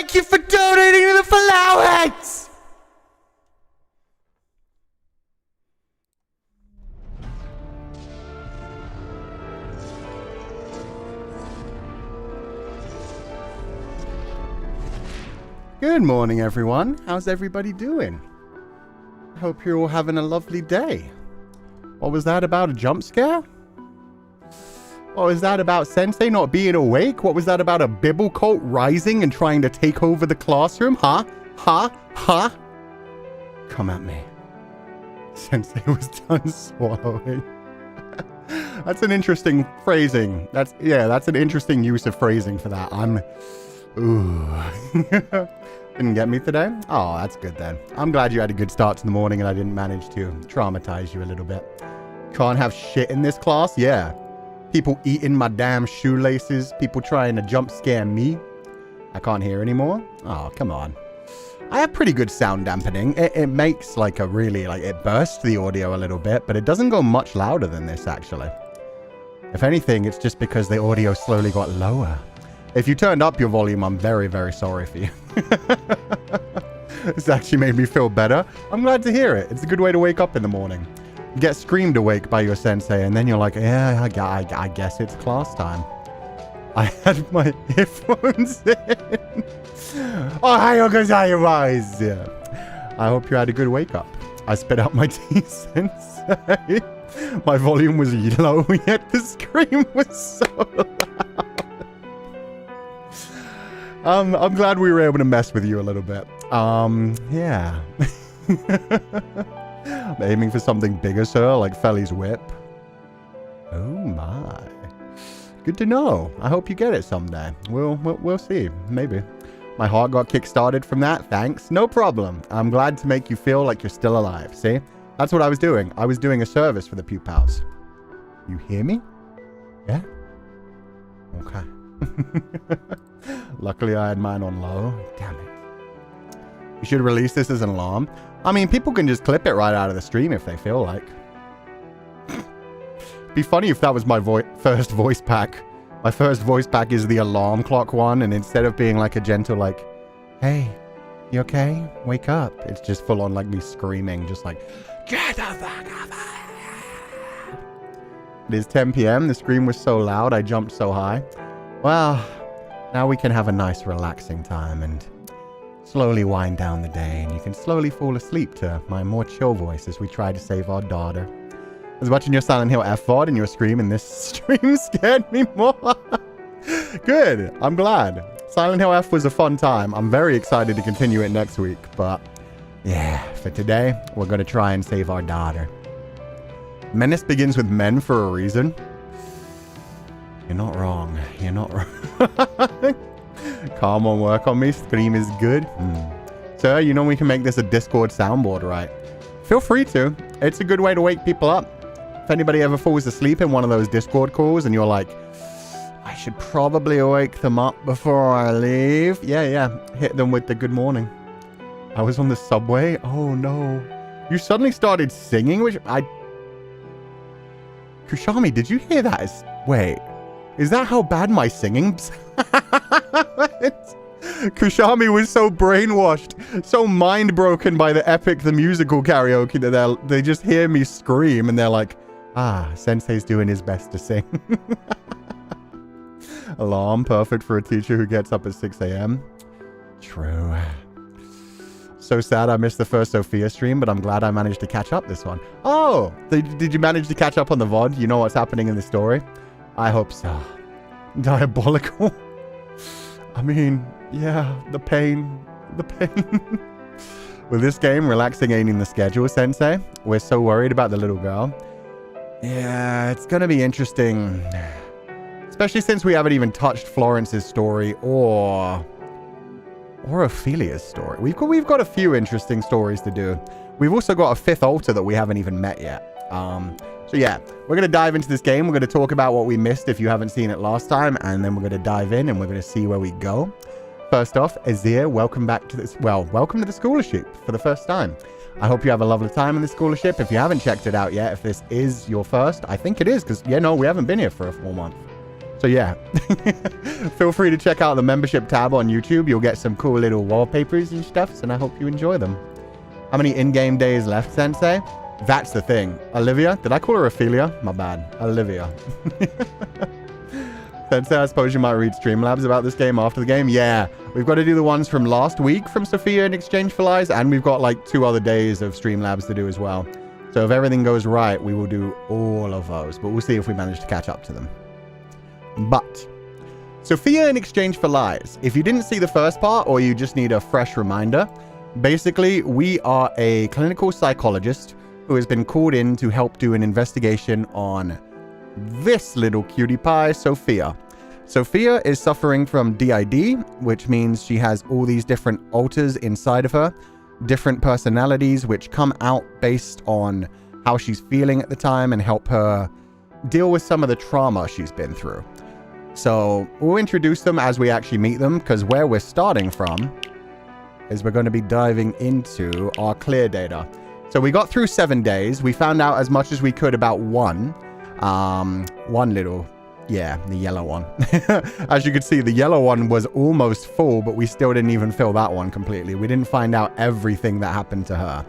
Thank you for donating to the Feileacan! Good morning, everyone. How's everybody doing? I hope you're all having a lovely day. What was that about, a jump scare? What was that about Sensei not being awake? What was that about a Bible cult rising and trying to take over the classroom? Huh? Huh? Huh? Come at me. Sensei was done swallowing. That's an interesting phrasing. That's an interesting use of phrasing for that. Ooh. Didn't get me today? Oh, that's good then. I'm glad you had a good start to the morning and I didn't manage to traumatize you a little bit. Can't have shit in this class? Yeah. People eating my damn shoelaces. People trying to jump scare me. I can't hear anymore. Oh, come on. I have pretty good sound dampening. It makes like a really, it bursts the audio a little bit, but it doesn't go much louder than this actually. If anything, it's just because the audio slowly got lower. If you turned up your volume, I'm very, very sorry for you. This actually made me feel better. I'm glad to hear it. It's a good way to wake up in the morning. You get screamed awake by your sensei, and then you're like, yeah, I guess it's class time. I had my earphones in. Ohayou gozaimasu. Yeah. I hope you had a good wake up. I spit out my tea, sensei. My volume was low, yet the scream was so loud. I'm glad we were able to mess with you a little bit. Yeah. I'm aiming for something bigger, sir, like Felly's whip. Oh my. Good to know. I hope you get it someday. We'll see. Maybe. My heart got kick-started from that. Thanks. No problem. I'm glad to make you feel like you're still alive. See? That's what I was doing. I was doing a service for the Pupals. You hear me? Yeah? Okay. Luckily, I had mine on low. Damn it. You should release this as an alarm. I mean, people can just clip it right out of the stream if they feel like. Be funny if that was my first voice pack. My first voice pack is the alarm clock one, and instead of being like a gentle like, hey, you okay? Wake up. It's just full on like me screaming, just like, get the fuck up. It is 10 p.m. The scream was so loud, I jumped so high. Well, now we can have a nice relaxing time and slowly wind down the day, and you can slowly fall asleep to my more chill voice as we try to save our daughter. I was watching your Silent Hill F-VOD and your scream, and this stream scared me more. Good. I'm glad. Silent Hill F was a fun time. I'm very excited to continue it next week, but yeah, for today, we're going to try and save our daughter. Menace begins with men for a reason. You're not wrong. You're not wrong. Calm won't work on me. Scream is good. Sir, you know we can make this a Discord soundboard, right? Feel free to. It's a good way to wake people up. If anybody ever falls asleep in one of those Discord calls and you're like, I should probably wake them up before I leave. Yeah. Hit them with the good morning. I was on the subway. Oh, no. You suddenly started singing, which Kushami, did you hear that? Wait. Is that how bad my singing? Kushami was so brainwashed, so mind broken by the Epic the Musical karaoke that they just hear me scream and they're like, Sensei's doing his best to sing. Alarm, perfect for a teacher who gets up at 6 a.m. True. So sad I missed the first Sofia stream, but I'm glad I managed to catch up this one. Oh, did you manage to catch up on the VOD? You know what's happening in the story? I hope so. Diabolical. I mean, yeah, the pain. With this game, relaxing ain't in the schedule, Sensei. We're so worried about the little girl. Yeah, it's gonna be interesting. Especially since we haven't even touched Florence's story or Ophelia's story. We've got a few interesting stories to do. We've also got a fifth altar that we haven't even met yet. So yeah, we're going to dive into this game. We're going to talk about what we missed if you haven't seen it last time, and then we're going to dive in and we're going to see where we go. First off, Azir, welcome back to this. Well, welcome to the scholarship for the first time. I hope you have a lovely time in the scholarship. If you haven't checked it out yet, if this is your first, I think it is, because, we haven't been here for a full month. So yeah, feel free to check out the membership tab on YouTube. You'll get some cool little wallpapers and stuff, and I hope you enjoy them. How many in-game days left, Sensei? That's the thing. Olivia? Did I call her Ophelia? My bad. Olivia. Sensei, I suppose you might read Streamlabs about this game after the game? Yeah, we've got to do the ones from last week from Sofia in Exchange for Lies, and we've got like 2 other days of Streamlabs to do as well. So if everything goes right, we will do all of those, but we'll see if we manage to catch up to them. But Sofia in Exchange for Lies, if you didn't see the first part or you just need a fresh reminder, basically we are a clinical psychologist who has been called in to help do an investigation on this little cutie pie, Sofia. Sofia is suffering from DID, which means she has all these different alters inside of her, different personalities which come out based on how she's feeling at the time and help her deal with some of the trauma she's been through. So we'll introduce them as we actually meet them, because where we're starting from is we're going to be diving into our clear data. So we got through 7 days. We found out as much as we could about one little, yeah, the yellow one. As you can see, the yellow one was almost full, but we still didn't even fill that one completely. We didn't find out everything that happened to her.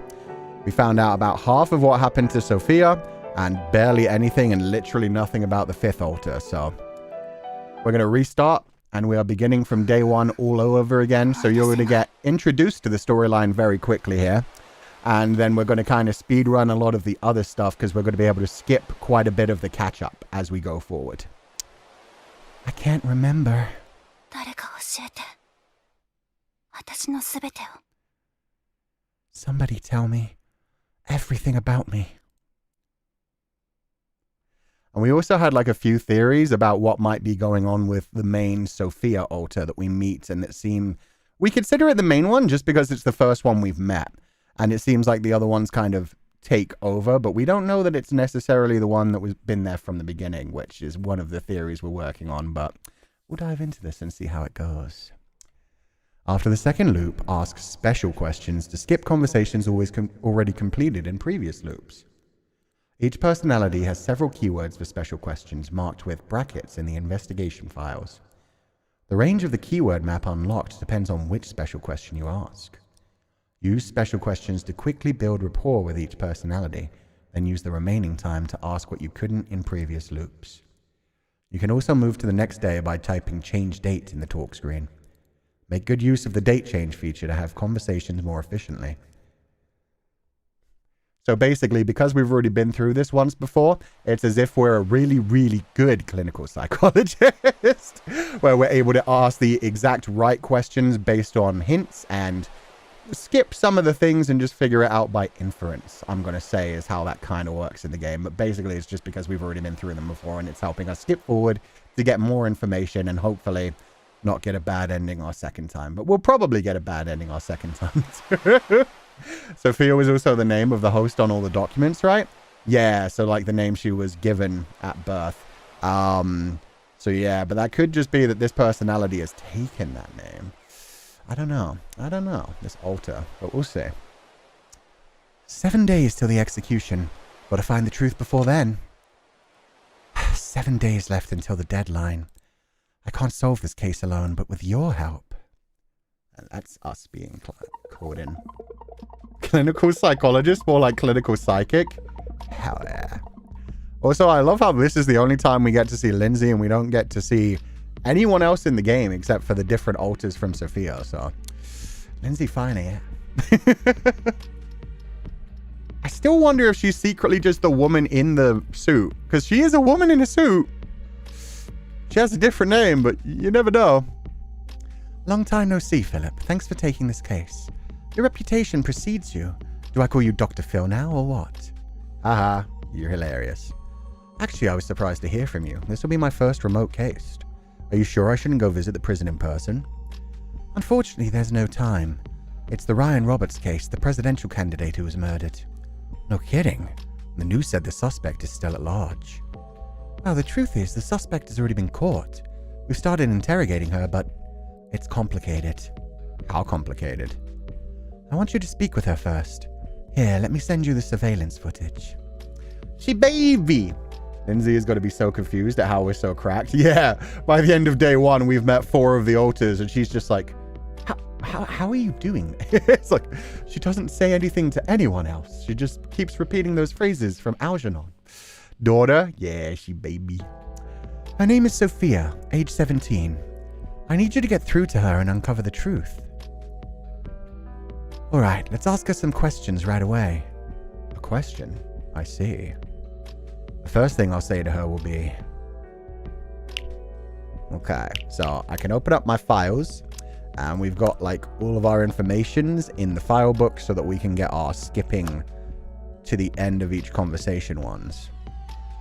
We found out about half of what happened to Sofia and barely anything and literally nothing about the 5th altar. So we're going to restart, and we are beginning from day 1 all over again. So you're going to get introduced to the storyline very quickly here. And then we're going to kind of speed run a lot of the other stuff because we're going to be able to skip quite a bit of the catch up as we go forward. I can't remember. Somebody tell me everything about me. And we also had like a few theories about what might be going on with the main Sofia altar that we meet, and that seem, we consider it the main one just because it's the first one we've met. And it seems like the other ones kind of take over, but we don't know that it's necessarily the one that was been there from the beginning, which is one of the theories we're working on, but we'll dive into this and see how it goes. After the second loop, ask special questions to skip conversations already completed in previous loops. Each personality has several keywords for special questions marked with brackets in the investigation files. The range of the keyword map unlocked depends on which special question you ask. Use special questions to quickly build rapport with each personality, then use the remaining time to ask what you couldn't in previous loops. You can also move to the next day by typing change date in the talk screen. Make good use of the date change feature to have conversations more efficiently. So basically, because we've already been through this once before, it's as if we're a really, really good clinical psychologist, where we're able to ask the exact right questions based on hints and skip some of the things and just figure it out by inference, I'm going to say, is how that kind of works in the game. But basically, it's just because we've already been through them before, and it's helping us skip forward to get more information and hopefully not get a bad ending our second time. But we'll probably get a bad ending our second time. Sophia was also the name of the host on all the documents, right? Yeah, so like the name she was given at birth. So yeah, but that could just be that this personality has taken that name. I don't know, this altar, but we'll see. 7 days till the execution. Gotta find the truth before then. 7 days left until the deadline. I can't solve this case alone, but with your help. And that's us being called in. Clinical psychologist, more like clinical psychic. Hell yeah. Also, I love how this is the only time we get to see Lindsay and we don't get to see anyone else in the game except for the different alters from Sofia. So, Lindsay finally. I still wonder if she's secretly just the woman in the suit, because she is a woman in a suit. She has a different name, but you never know. Long time no see, Philip. Thanks for taking this case. Your reputation precedes you. Do I call you Dr. Phil now, or what? Haha, you're hilarious. Actually, I was surprised to hear from you. This will be my first remote case. Are you sure I shouldn't go visit the prison in person? Unfortunately, there's no time. It's the Ryan Roberts case, the presidential candidate who was murdered. No kidding. The news said the suspect is still at large. Well, the truth is, the suspect has already been caught. We've started interrogating her, but it's complicated. How complicated? I want you to speak with her first. Here, let me send you the surveillance footage. She baby! Lindsay is going to be so confused at how we're so cracked. Yeah, by the end of day 1, we've met 4 of the alters, and she's just like, how are you doing? It's like, she doesn't say anything to anyone else. She just keeps repeating those phrases from Algernon. Daughter? Yeah, she baby. Her name is Sofia, age 17. I need you to get through to her and uncover the truth. All right, let's ask her some questions right away. A question? I see. The first thing I'll say to her will be... Okay, so I can open up my files, and we've got like all of our informations in the file book so that we can get our skipping to the end of each conversation ones.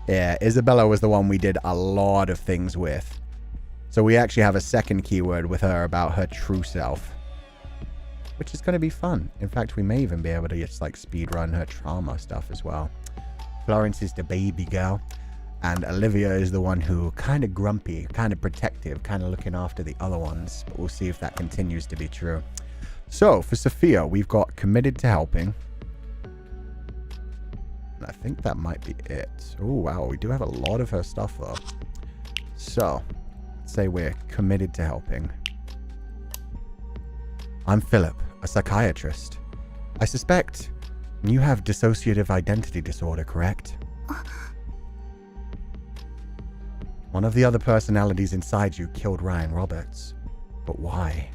Yeah, Isabella was the one we did a lot of things with. So we actually have a second keyword with her about her true self, which is going to be fun. In fact, we may even be able to just like speed run her trauma stuff as well. Florence is the baby girl, and Olivia is the one who kind of grumpy, kind of protective, kind of looking after the other ones. But we'll see if that continues to be true. So for Sofia, we've got committed to helping. And I think that might be it. Oh, wow. We do have a lot of her stuff, though. So, let's say we're committed to helping. I'm Philip, a psychiatrist. I suspect you have dissociative identity disorder, correct? One of the other personalities inside you killed Ryan Roberts. But why?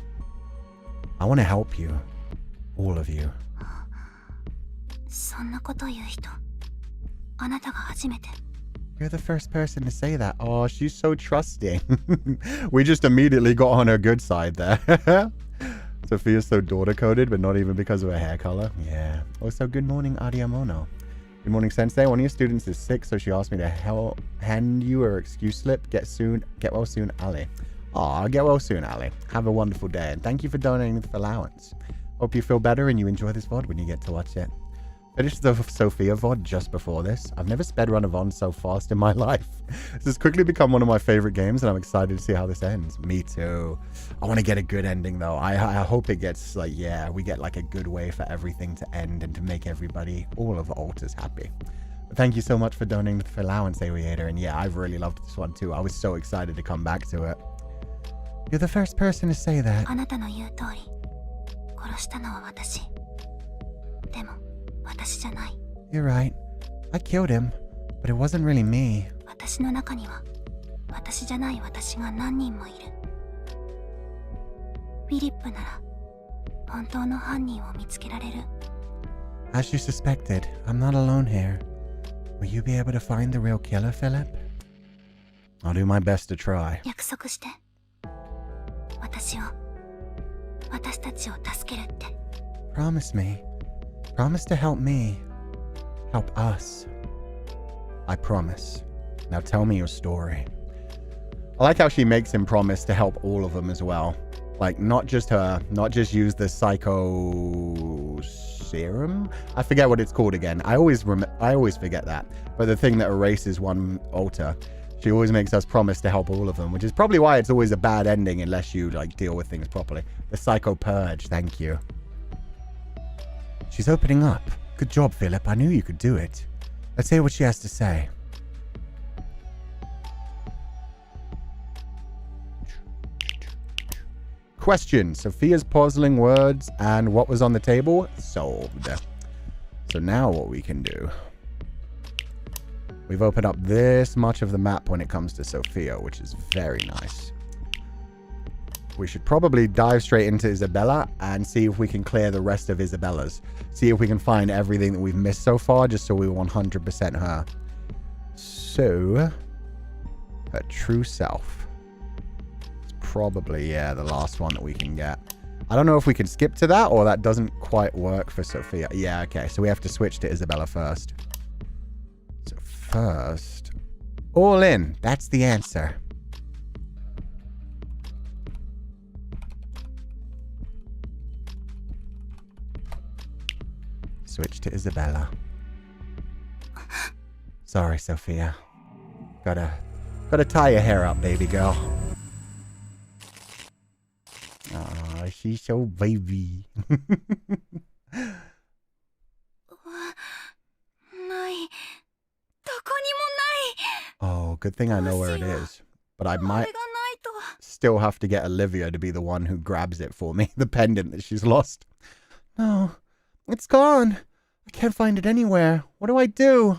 I want to help you. All of you. You're the first person to say that. Oh, she's so trusting. We just immediately got on her good side there. Sofia's so daughter-coded, but not even because of her hair color. Yeah. Also, good morning, Adiamono. Good morning, Sensei. One of your students is sick, so she asked me to hand you her excuse slip. Get well soon, Ali. Aw, get well soon, Ali. Have a wonderful day, and thank you for donating the allowance. Hope you feel better and you enjoy this VOD when you get to watch it. Finished the Sofia VOD just before this. I've never sped-run a VOD so fast in my life. This has quickly become one of my favorite games, and I'm excited to see how this ends. Me too. I want to get a good ending, though. I hope it gets, like, yeah, we get, like, a good way for everything to end and to make everybody, all of the alters, happy. But thank you so much for donating the allowance, Aviator, and yeah, I've really loved this one, too. I was so excited to come back to it. You're the first person to say that. You're right. I killed him, but it wasn't really me. As you suspected, I'm not alone here. Will you be able to find the real killer, Philip? I'll do my best to try. Promise me. Promise to help me. Help us. I promise. Now tell me your story. I like how she makes him promise to help all of them as well. Like, not just her, not just use the psycho serum. I forget what it's called again. I always forget that. But the thing that erases one alter, she always makes us promise to help all of them, which is probably why it's always a bad ending unless you like deal with things properly. The psycho purge, thank you. She's opening up. Good job, Philip. I knew you could do it. Let's hear what she has to say. Question. Sofia's puzzling words and what was on the table? Solved. So now what we can do. We've opened up this much of the map when it comes to Sofia, which is very nice. We should probably dive straight into Isabella and see if we can clear the rest of Isabella's. See if we can find everything that we've missed so far, just so we 100% her. So, her true self. It's probably, yeah, the last one that we can get. I don't know if we can skip to that or that doesn't quite work for Sofia. Yeah, okay, so we have to switch to Isabella first. So first, all in. That's the answer. Switch to Isabella. Sorry, Sofia. Gotta tie your hair up, baby girl. Aw, she's so baby. good thing I know where it is. But I might still have to get Olivia to be the one who grabs it for me. The pendant that she's lost. No, it's gone. I can't find it anywhere. What do I do?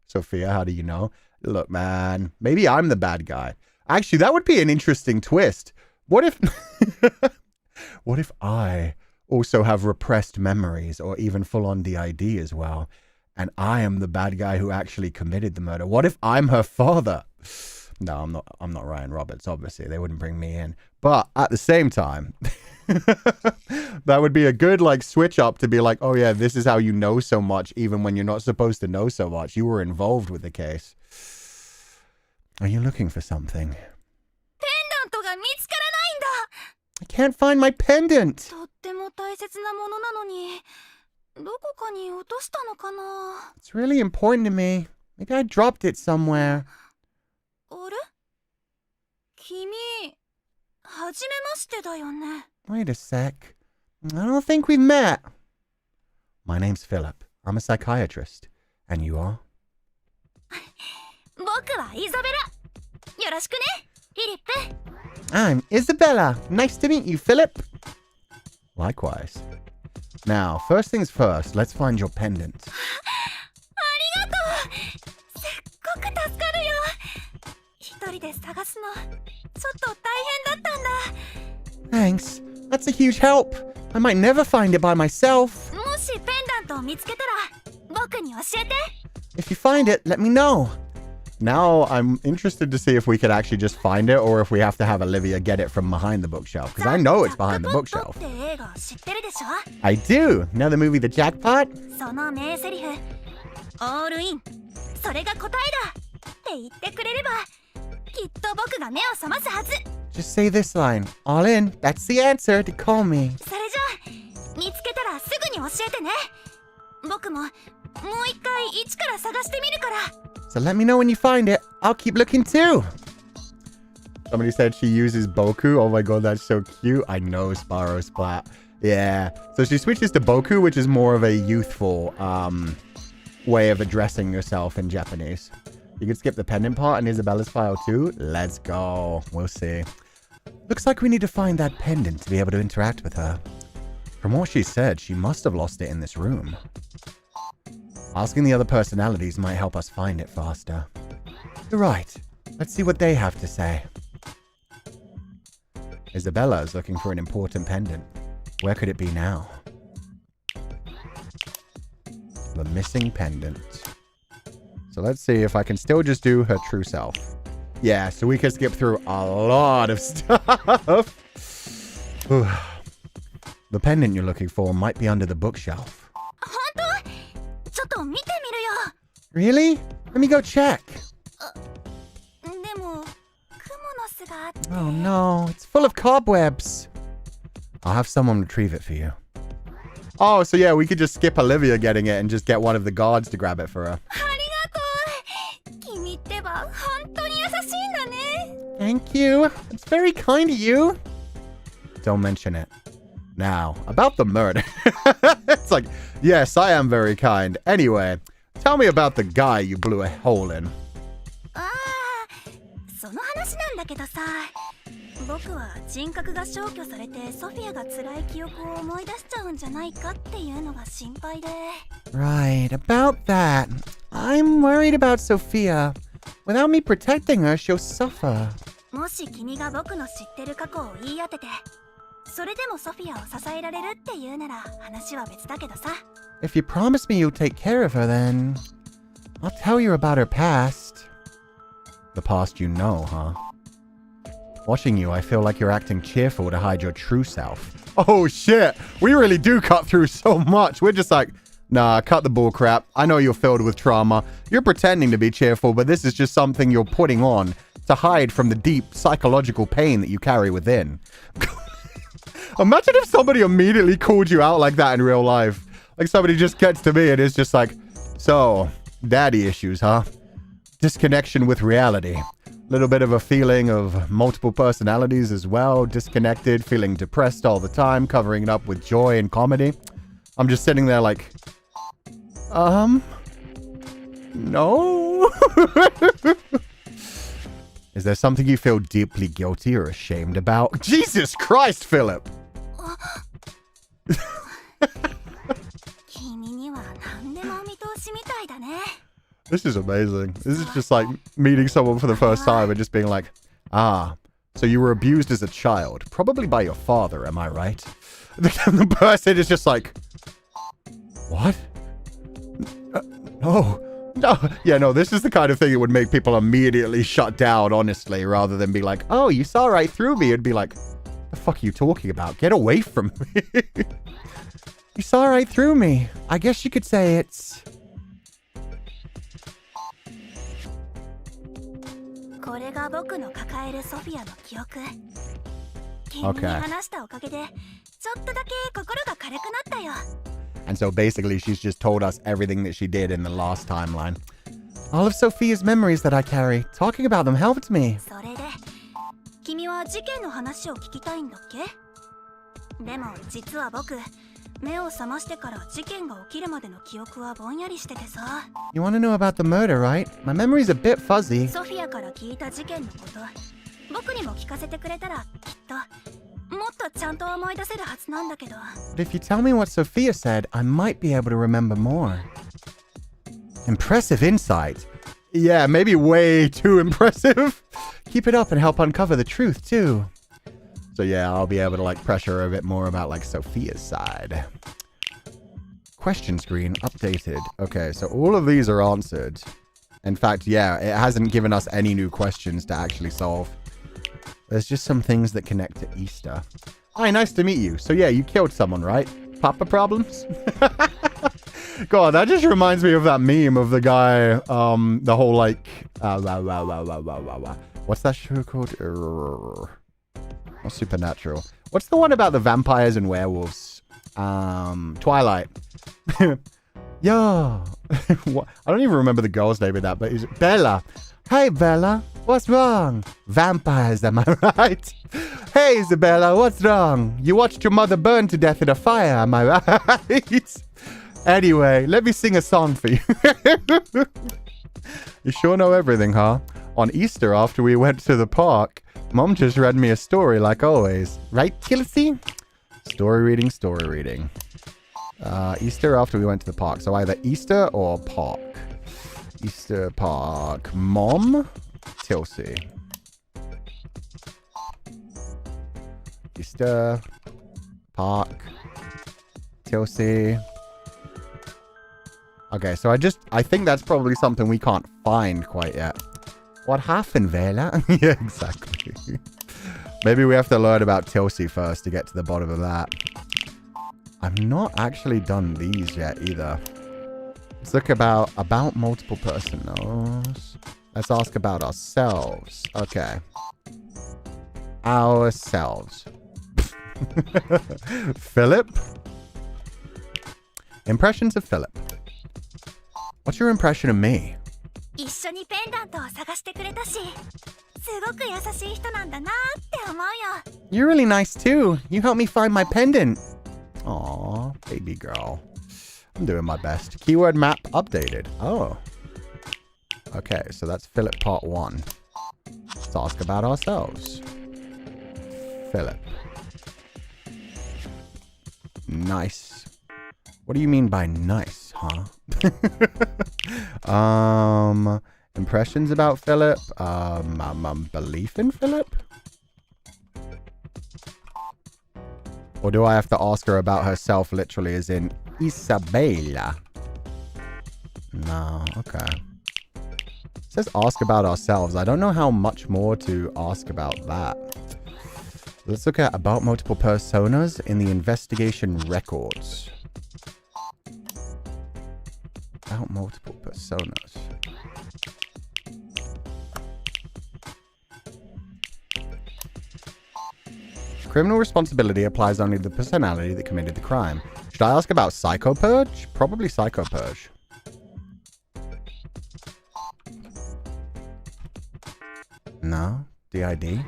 Sophia, how do you know? Look, man, maybe I'm the bad guy. Actually, that would be an interesting twist. What if... what if I also have repressed memories or even full-on DID as well? And I am the bad guy who actually committed the murder. What if I'm her father? No, I'm not Ryan Roberts, obviously. They wouldn't bring me in. But at the same time, that would be a good like switch up to be like, oh yeah, this is how you know so much even when you're not supposed to know so much. You were involved with the case. Are you looking for something? I can't find my pendant. It's really important to me. Maybe I dropped it somewhere. Wait a sec. I don't think we've met. My name's Philip. I'm a psychiatrist. And you are? I'm Isabella. Nice to meet you, Philip. Likewise. Now, first things first, let's find your pendant. Thanks. That's a huge help. I might never find it by myself. If you find it, let me know. Now I'm interested to see if we could actually just find it or if we have to have Olivia get it from behind the bookshelf. Because I know it's behind the bookshelf. I do. Know the movie The Jackpot? Just say this line. All in. That's the answer to call me. So let me know when you find it. I'll keep looking too. Somebody said she uses Boku. Oh my god, that's so cute. I know, Sparrow Splat. Yeah. So she switches to Boku, which is more of a youthful way of addressing yourself in Japanese. You can skip the pendant part in Isabella's file too. Let's go. We'll see. Looks like we need to find that pendant to be able to interact with her. From what she said, she must have lost it in this room. Asking the other personalities might help us find it faster. You're right. Let's see what they have to say. Isabella is looking for an important pendant. Where could it be now? The missing pendant. So let's see if I can still just do her true self. Yeah, so we can skip through a lot of stuff. The pendant you're looking for might be under the bookshelf. Really? Let me go check. Oh no, it's full of cobwebs. I'll have someone retrieve it for you. Oh, so yeah, we could just skip Olivia getting it and just get one of the guards to grab it for her. Thank you. It's very kind of you. Don't mention it. Now, about the murder. It's like, yes, I am very kind. Anyway, tell me about the guy you blew a hole in. Right, about that. I'm worried about Sofia. Without me protecting her, she'll suffer. If you promise me you'll take care of her, then I'll tell you about her past. The past you know, huh? Watching you, I feel like you're acting cheerful to hide your true self. Oh shit! We really do cut through so much. We're just like, nah, cut the bull crap. I know you're filled with trauma. You're pretending to be cheerful, but this is just something you're putting on to hide from the deep psychological pain that you carry within. Imagine if somebody immediately called you out like that in real life. Like somebody just gets to me and is just like, so, daddy issues, huh? Disconnection with reality. Little bit of a feeling of multiple personalities as well. Disconnected, feeling depressed all the time, covering it up with joy and comedy. I'm just sitting there like, no? Is there something you feel deeply guilty or ashamed about? Jesus Christ, Philip! This is amazing. This is just like meeting someone for the first time and just being like, ah, so you were abused as a child. Probably by your father, am I right? The person is just like, what? No. No. Yeah, no, this is the kind of thing that would make people immediately shut down, honestly, rather than be like, oh, you saw right through me. It'd be like, the fuck are you talking about? Get away from me. You saw right through me. I guess you could say it's... Okay. And so basically she's just told us everything that she did in the last timeline. All of Sophia's memories that I carry, talking about them helped me. You want to know about the murder, right? My memory's a bit fuzzy. But if you tell me what Sofia said, I might be able to remember more. Impressive insight. Yeah, maybe way too impressive. Keep it up and help uncover the truth, too. So yeah, I'll be able to like pressure her a bit more about like Sophia's side. Question screen updated. Okay, so all of these are answered. In fact, yeah, it hasn't given us any new questions to actually solve. There's just some things that connect to Easter. Hi, nice to meet you. So yeah, you killed someone, right? Papa problems? God, that just reminds me of that meme of the guy, the whole like, what's that show called? Not Supernatural. What's the one about the vampires and werewolves? Twilight. Yeah. What? I don't even remember the girl's name in that, but it's Bella. Hey, Bella. What's wrong? Vampires, am I right? Hey, Isabella, what's wrong? You watched your mother burn to death in a fire, am I right? Anyway, let me sing a song for you. You sure know everything, huh? On Easter, after we went to the park, Mom just read me a story like always. Right, Kelsey? Story reading, story reading. Easter after we went to the park. So either Easter or park. Easter park. Mom? Tilsey. Easter park. Tilsey. Okay, so I think that's probably something we can't find quite yet. What happened, Vela? Yeah, exactly. Maybe we have to learn about Tilsey first to get to the bottom of that. I've not actually done these yet either. Let's look about multiple personals. Let's ask about ourselves. Okay. Ourselves. Philip? Impressions of Philip. What's your impression of me? You're really nice too. You helped me find my pendant. Aw, baby girl. I'm doing my best. Keyword map updated. Oh. Okay, so that's Philip part 1. Let's ask about ourselves. Philip. Nice. What do you mean by nice, huh? Impressions about Philip? Belief in Philip? Or do I have to ask her about herself literally as in Isabella? No, okay. It says ask about ourselves. I don't know how much more to ask about that. Let's look at about multiple personas in the investigation records. About multiple personas. Criminal responsibility applies only to the personality that committed the crime. Should I ask about Psychopurge? Probably Psychopurge. No? DID?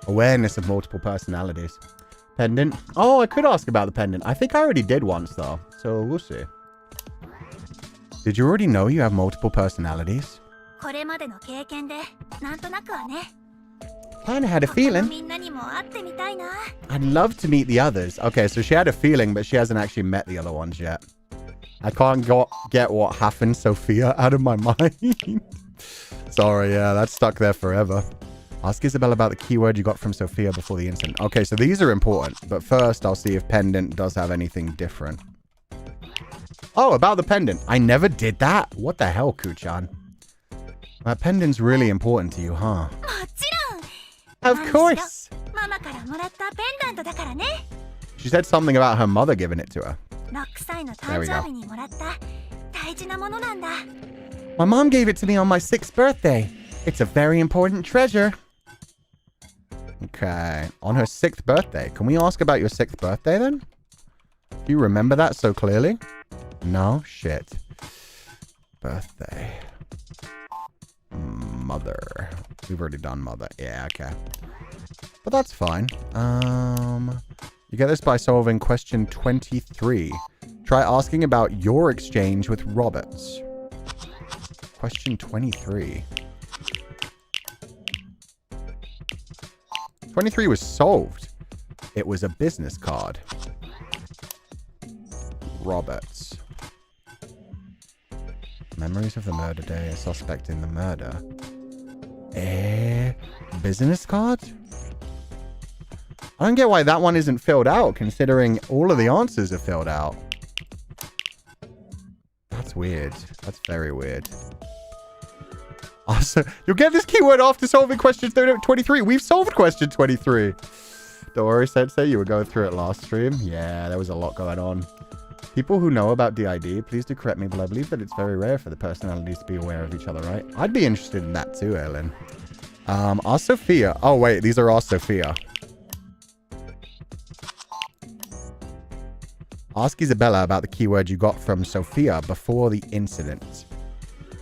Awareness of multiple personalities. Pendant? Oh, I could ask about the pendant. I think I already did once, though. So we'll see. Did you already know you have multiple personalities? Kinda had a feeling. I'd love to meet the others. Okay, so she had a feeling, but she hasn't actually met the other ones yet. I can't get what happened, Sophia, out of my mind. Sorry, yeah, that's stuck there forever. Ask Isabel about the keyword you got from Sophia before the incident. Okay, so these are important, but first I'll see if pendant does have anything different. Oh, about the pendant. I never did that. What the hell, Kuchan? That pendant's really important to you, huh? Of course. She said something about her mother giving it to her. There we go. My mom gave it to me on my 6th birthday. It's a very important treasure. Okay. On her 6th birthday. Can we ask about your 6th birthday then? Do you remember that so clearly? No? Shit. Birthday. Mother. We've already done mother. Yeah, okay. But that's fine. You get this by solving question 23. Try asking about your exchange with Roberts. Question 23. 23 was solved. It was a business card. Roberts. Memories of the murder day. A suspect in the murder. Business card? I don't get why that one isn't filled out, considering all of the answers are filled out. That's weird. That's very weird. Also, you'll get this keyword after solving question 23. We've solved question 23. Don't worry, Sensei. You were going through it last stream. Yeah, there was a lot going on. People who know about DID, please do correct me, but I believe that it's very rare for the personalities to be aware of each other, right? I'd be interested in that too, Ellen. Ask Sophia. Oh, wait. These are Ask Sophia. Ask Isabella about the keyword you got from Sophia before the incident.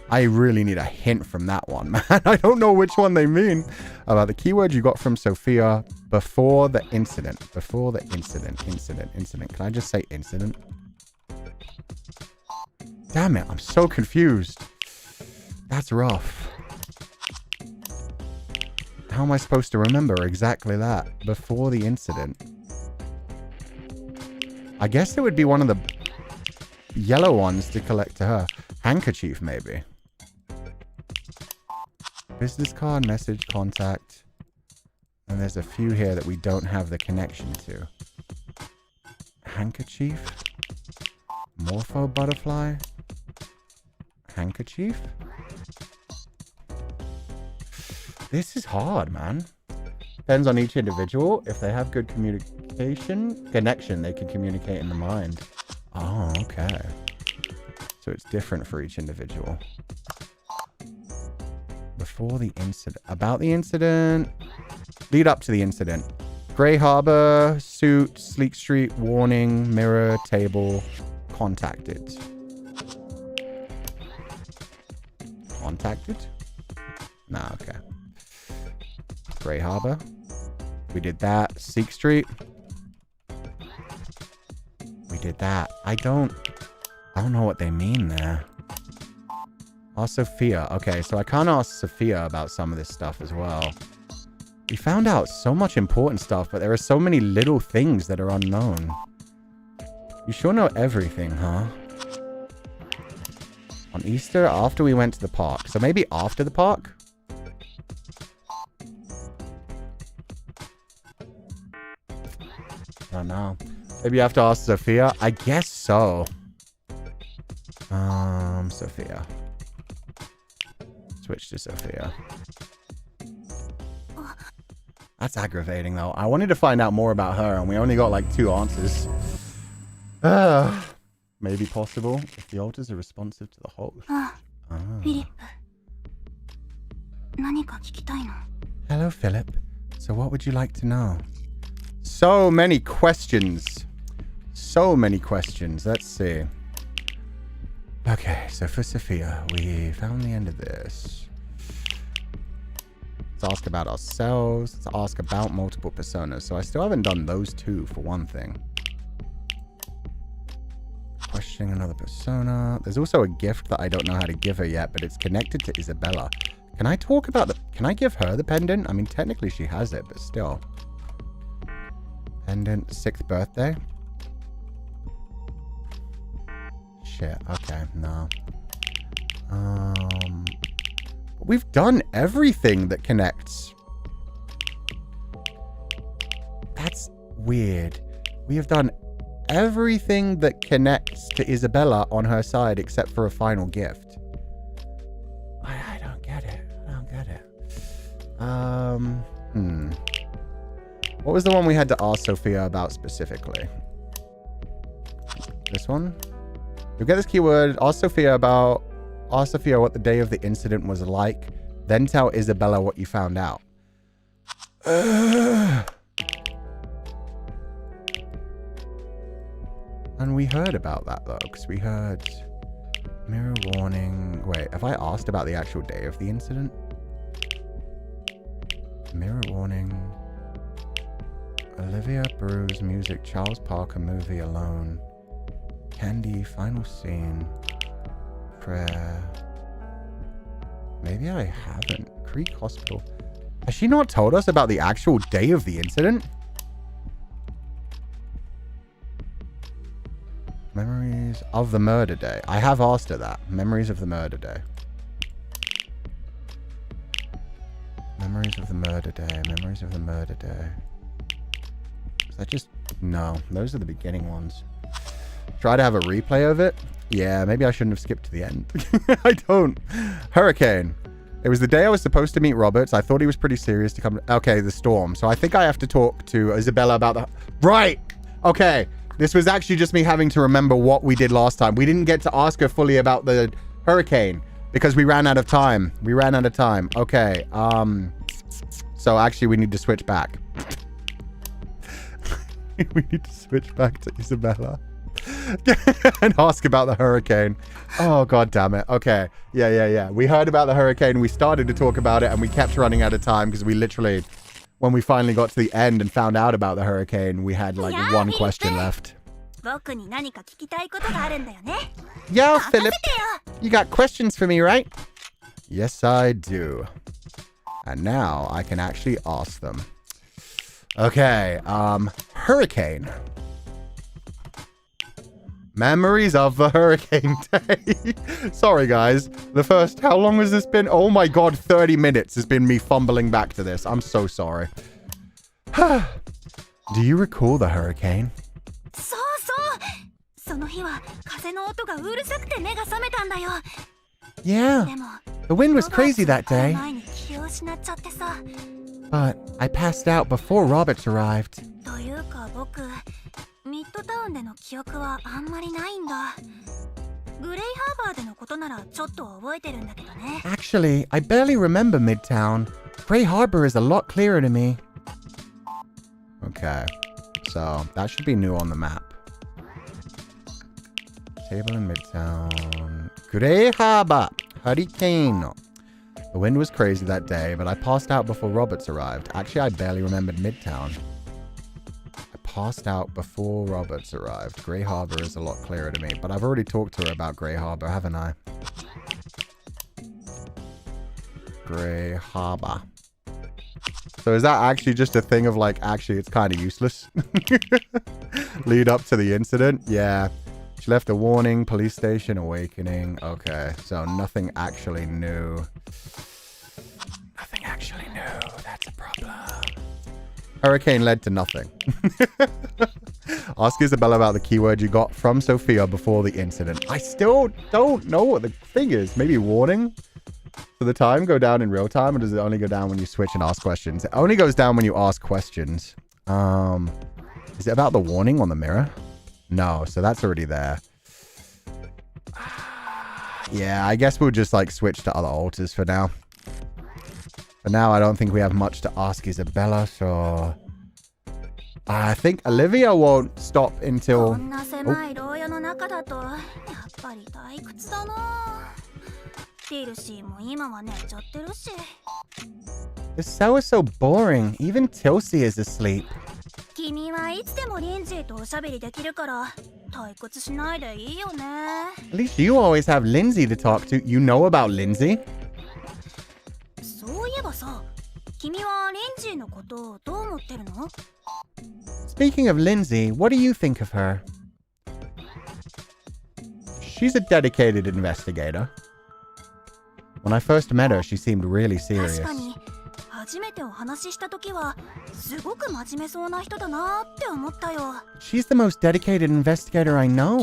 I really need a hint from that one, man. I don't know which one they mean. About the keyword you got from Sophia before the incident. Before the incident. Incident. Can I just say incident? Damn it. I'm so confused. That's rough. How am I supposed to remember exactly that? Before the incident. I guess it would be one of the yellow ones to collect to her. Handkerchief, maybe. Business card, message, contact. And there's a few here that we don't have the connection to. Handkerchief. Morpho butterfly. Handkerchief. This is hard, man. Depends on each individual. If they have good connection, they can communicate in the mind. Oh, okay. So it's different for each individual. Before the incident. About the incident. Lead up to the incident. Grey Harbor, suit, Sleek Street, warning, mirror, table, contacted. Contacted? Nah, okay. Grey Harbor. We did that. Sleek Street. We did that. I don't know what they mean there. Ask Sophia. Okay, so I can't ask Sophia about some of this stuff as well. We found out so much important stuff, but there are so many little things that are unknown. You sure know everything, huh? On Easter, after we went to the park. So maybe after the park? I don't know. Maybe you have to ask Sophia? I guess so. Sophia. Switch to Sophia. That's aggravating, though. I wanted to find out more about her, and we only got, like, 2 answers. Maybe possible if the altars are responsive to the whole. Hello, Philip. So what would you like to know? So many questions. So many questions. Let's see. Okay, so for Sophia, we found the end of this. Let's ask about ourselves. Let's ask about multiple personas. So I still haven't done those 2 for one thing. Questioning another persona. There's also a gift that I don't know how to give her yet, but it's connected to Isabella. Can I talk about the... Can I give her the pendant? I mean, technically she has it, but still. Pendant, 6th birthday? Shit, okay, no. We've done everything that connects. That's weird. We have done everything that connects to Isabella on her side except for a final gift. I don't get it. I don't get it. What was the one we had to ask Sofia about specifically? This one? You'll get this keyword. Ask Sofia what the day of the incident was like. Then tell Isabella what you found out. And we heard about that though, because we heard mirror warning. Wait, have I asked about the actual day of the incident? Mirror warning. Olivia Bruce music, Charles Parker movie Alone. Candy, final scene. Prayer. Maybe I haven't. Creek Hospital. Has she not told us about the actual day of the incident? Memories of the murder day. I have asked her that. Memories of the murder day. Memories of the murder day. Memories of the murder day. Is that just... No. Those are the beginning ones. Try to have a replay of it? Yeah, maybe I shouldn't have skipped to the end. I don't. Hurricane. It was the day I was supposed to meet Roberts. I thought he was pretty serious to come... Okay, the storm. So I think I have to talk to Isabella about the... Right! Okay. This was actually just me having to remember what we did last time. We didn't get to ask her fully about the hurricane because we ran out of time. We ran out of time. Okay. So actually we need to switch back. We need to switch back to Isabella. And ask about the hurricane. Oh, god damn it. Okay. Yeah. We heard about the hurricane. We started to talk about it and we kept running out of time because we literally, when we finally got to the end and found out about the hurricane, we had like one question left. Yeah, Philip. You got questions for me, right? Yes, I do. And now I can actually ask them. Okay. Hurricane. Memories of the hurricane day. Sorry, guys. The first... How long has this been? Oh my god, 30 minutes has been me fumbling back to this. I'm so sorry. Do you recall the hurricane? Yeah. The wind was crazy that day. But I passed out before Roberts arrived. Actually, I barely remember Midtown. Gray Harbor is a lot clearer to me. Okay, so that should be new on the map. Table in Midtown. Gray Harbor. Hurricane. The wind was crazy that day, but I passed out before Roberts arrived. Actually, I barely remembered Midtown. Passed out before Roberts arrived. Gray Harbor is a lot clearer to me, but I've already talked to her about Gray Harbor, haven't I? Gray Harbor. So is that actually just a thing of like, actually it's kind of useless? Lead up to the incident? Yeah. She left a warning, police station, awakening. Okay, so nothing actually new. Nothing actually new. That's a problem. Hurricane led to nothing. Ask Isabella about the keyword you got from Sofia before the incident. I still don't know what the thing is. Maybe warning? Does the time go down in real time, or does it only go down when you switch and ask questions? It only goes down when you ask questions. Is it about the warning on the mirror? No, so that's already there. Yeah, I guess we'll just like switch to other altars for now. For now, I don't think we have much to ask Isabella, so... I think Olivia won't stop until... This cell is so boring. Even Tilsey is asleep. At least you always have Lindsay to talk to. You know about Lindsay? Speaking of Lindsay, what do you think of her? She's a dedicated investigator. When I first met her, she seemed really serious. She's the most dedicated investigator I know.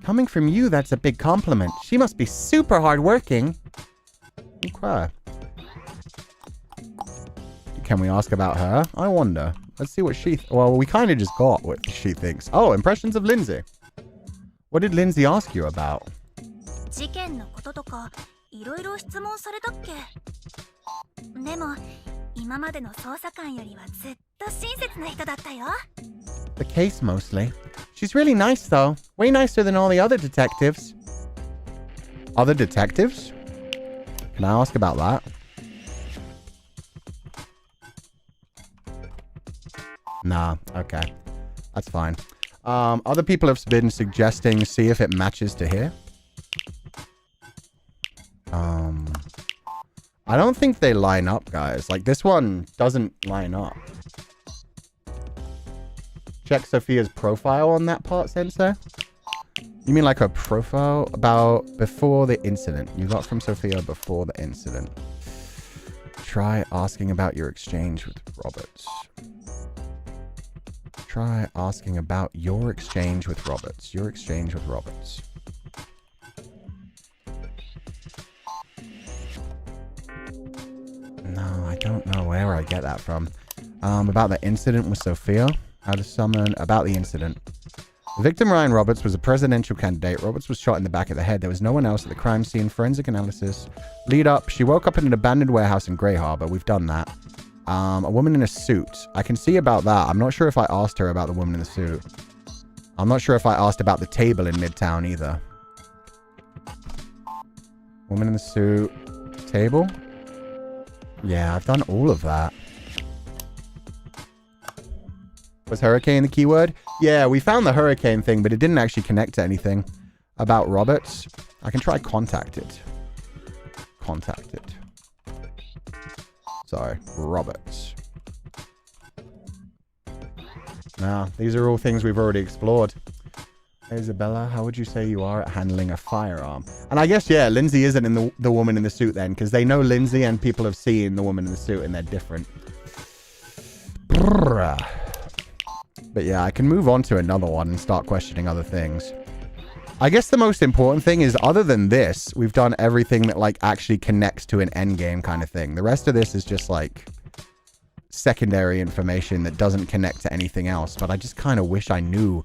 Coming from you, that's a big compliment. She must be super hardworking. Okay. Can we ask about her? I wonder. Let's see what she... well, we kind of just got what she thinks. Oh, impressions of Lindsay. What did Lindsay ask you about? The case mostly. She's really nice though. Way nicer than all the other detectives. Other detectives? Can I ask about that? Nah, okay. That's fine. Other people have been suggesting see if it matches to here. I don't think they line up, guys. Like, this one doesn't line up. Check Sofia's profile on that part, Sensei. You mean like her profile about before the incident? You got from Sofia before the incident. Try asking about your exchange with Roberts. Try asking about your exchange with Roberts. Your exchange with Roberts. No, I don't know where I get that from. About the incident with Sofia. How to summon... about the incident. The victim, Ryan Roberts, was a presidential candidate. Roberts was shot in the back of the head. There was no one else at the crime scene. Forensic analysis. Lead up. She woke up in an abandoned warehouse in Grey Harbor. We've done that. A woman in a suit. I can see about that. I'm not sure if I asked her about the woman in the suit. I'm not sure if I asked about the table in Midtown either. Woman in the suit. Table? Yeah, I've done all of that. Was hurricane the keyword? Yeah, we found the hurricane thing, but it didn't actually connect to anything about Roberts. I can try contact it. Contact it. Sorry, Roberts. Nah, these are all things we've already explored. Isabella, how would you say you are at handling a firearm? And I guess, yeah, Lindsay isn't in the woman in the suit then, because they know Lindsay and people have seen the woman in the suit and they're different. But yeah, I can move on to another one and start questioning other things. I guess the most important thing is, other than this, we've done everything that, like, actually connects to an endgame kind of thing. The rest of this is just, like, secondary information that doesn't connect to anything else. But I just kind of wish I knew.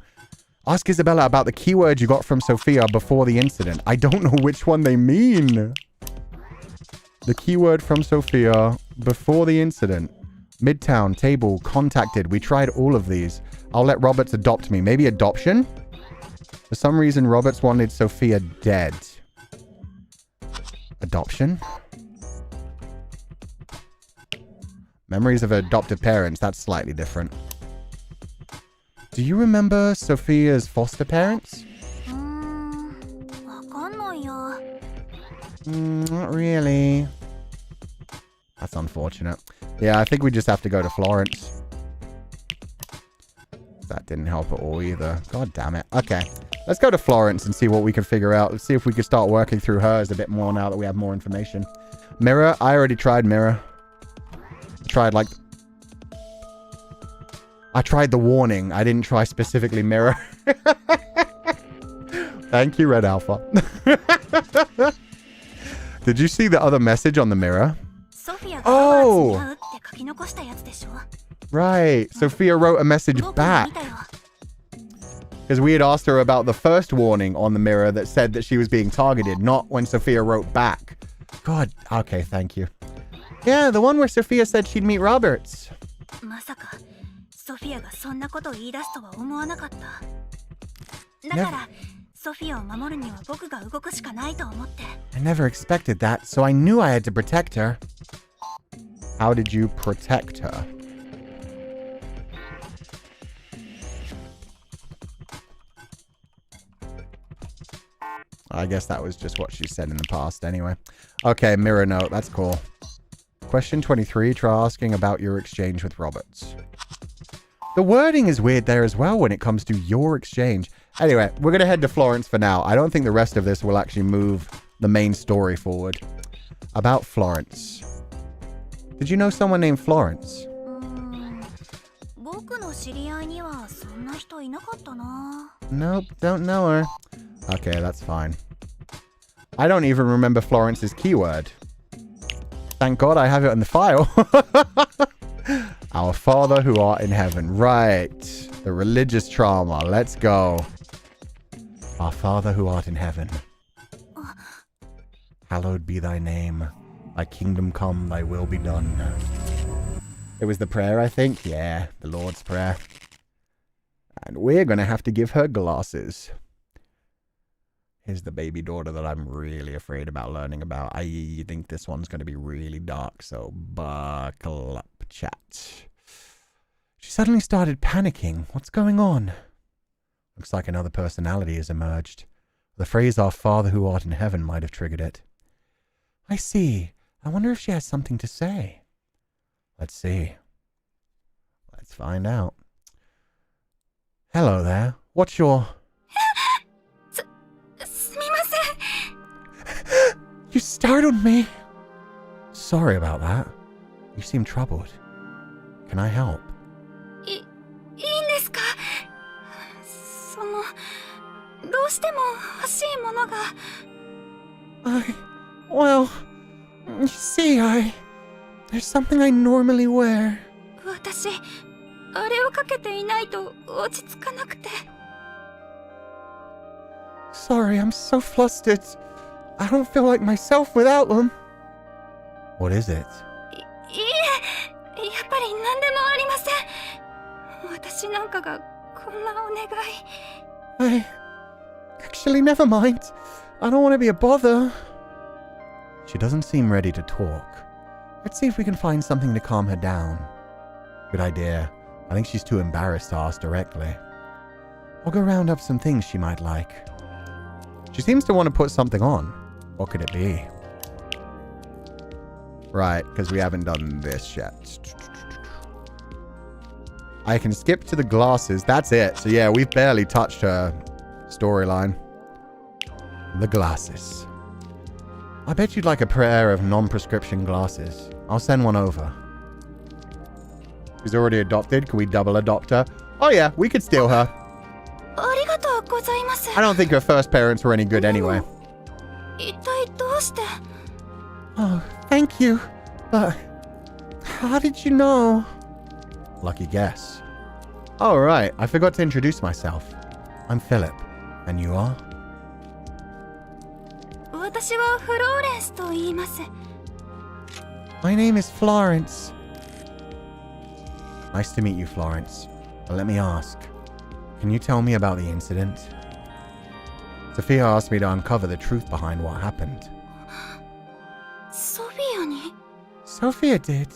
Ask Isabella about the keyword you got from Sofia before the incident. I don't know which one they mean. The keyword from Sofia before the incident. Midtown, table, contacted. We tried all of these. I'll let Roberts adopt me. Maybe adoption? For some reason, Roberts wanted Sofia dead. Adoption? Memories of adoptive parents. That's slightly different. Do you remember Sofia's foster parents? Not really. That's unfortunate. Yeah, I think we just have to go to Florence. That didn't help at all either. God damn it. Okay. Let's go to Florence and see what we can figure out. Let's see if we can start working through hers a bit more now that we have more information. Mirror. I already tried Mirror. I tried the warning. I didn't try specifically Mirror. Thank you, Red Alpha. Did you see the other message on the Mirror? Oh! Right. Sofia wrote a message back. Because we had asked her about the first warning on the Mirror that said that she was being targeted, not when Sofia wrote back. God. Okay, thank you. Yeah, the one where Sofia said she'd meet Roberts. I never expected that, so I knew I had to protect her. How did you protect her? I guess that was just what she said in the past anyway. Okay, mirror note. That's cool. Question 23. Try asking about your exchange with Roberts. The wording is weird there as well when it comes to your exchange. Anyway, we're going to head to Florence for now. I don't think the rest of this will actually move the main story forward. About Florence. Did you know someone named Florence? Nope, don't know her. Okay, that's fine. I don't even remember Florence's keyword. Thank God I have it in the file. Our Father who art in heaven. Right. The religious trauma. Let's go. Our Father who art in heaven. Hallowed be thy name. Thy kingdom come, thy will be done. It was the prayer, I think. Yeah, the Lord's Prayer. And we're going to have to give her glasses. Here's the baby daughter that I'm really afraid about learning about. I think this one's going to be really dark, so buckle up, chat. She suddenly started panicking. What's going on? Looks like another personality has emerged. The phrase, our Father who art in heaven, might have triggered it. I see. I wonder if she has something to say. Let's see. Let's find out. Hello there. What's your... You startled me. Sorry about that. You seem troubled. Can I help? Well, you see, there's something I normally wear. Sorry, I'm so flustered. I don't feel like myself without them. What is it? Actually, never mind. I don't want to be a bother. She doesn't seem ready to talk. Let's see if we can find something to calm her down. Good idea. I think she's too embarrassed to ask directly. I'll go round up some things she might like. She seems to want to put something on. What could it be? Right, because we haven't done this yet. I can skip to the glasses. That's it. So yeah, we've barely touched her storyline. The glasses. I bet you'd like a pair of non-prescription glasses. I'll send one over. She's already adopted. Can we double adopt her? Oh yeah, we could steal her. I don't think her first parents were any good anyway. Oh, thank you. But how did you know? Lucky guess. Oh, right. I forgot to introduce myself. I'm Philip. And you are? My name is Florence. Nice to meet you, Florence. But let me ask. Can you tell me about the incident? Sofia asked me to uncover the truth behind what happened. Sofia did.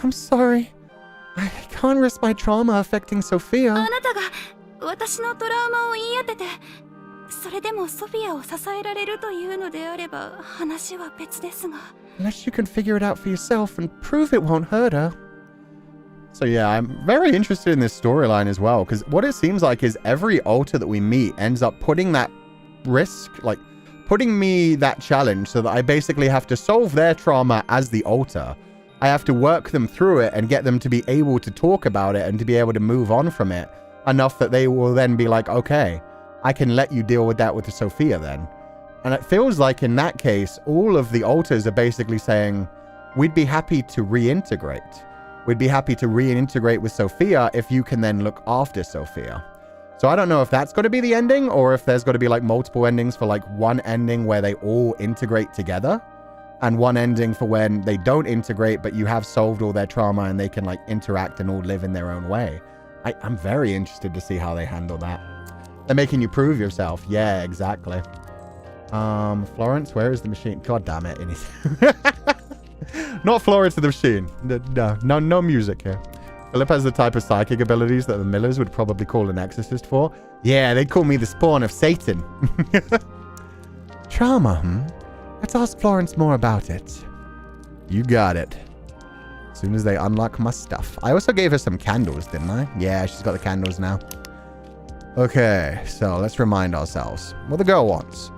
I'm sorry. I can't risk my trauma affecting Sofia. Unless you can figure it out for yourself and prove it won't hurt her. So yeah, I'm very interested in this storyline as well, because what it seems like is every alter that we meet ends up putting that risk, like putting me that challenge so that I basically have to solve their trauma as the alter. I have to work them through it and get them to be able to talk about it and to be able to move on from it enough that they will then be like, okay, I can let you deal with that with Sofia then. And it feels like in that case, all of the alters are basically saying, we'd be happy to reintegrate. We'd be happy to reintegrate with Sofia if you can then look after Sofia. So I don't know if that's got to be the ending or if there's got to be like multiple endings for like one ending where they all integrate together and one ending for when they don't integrate, but you have solved all their trauma and they can like interact and all live in their own way. I'm very interested to see how they handle that. They're making you prove yourself. Yeah, exactly. Florence, where is the machine? God damn it. Not Florence the machine. No music here. Philip has the type of psychic abilities that the Millers would probably call an exorcist for. Yeah, they'd call me the spawn of Satan. Trauma, Let's ask Florence more about it. You got it. As soon as they unlock my stuff. I also gave her some candles, didn't I? Yeah, she's got the candles now. Okay, so let's remind ourselves what the girl wants.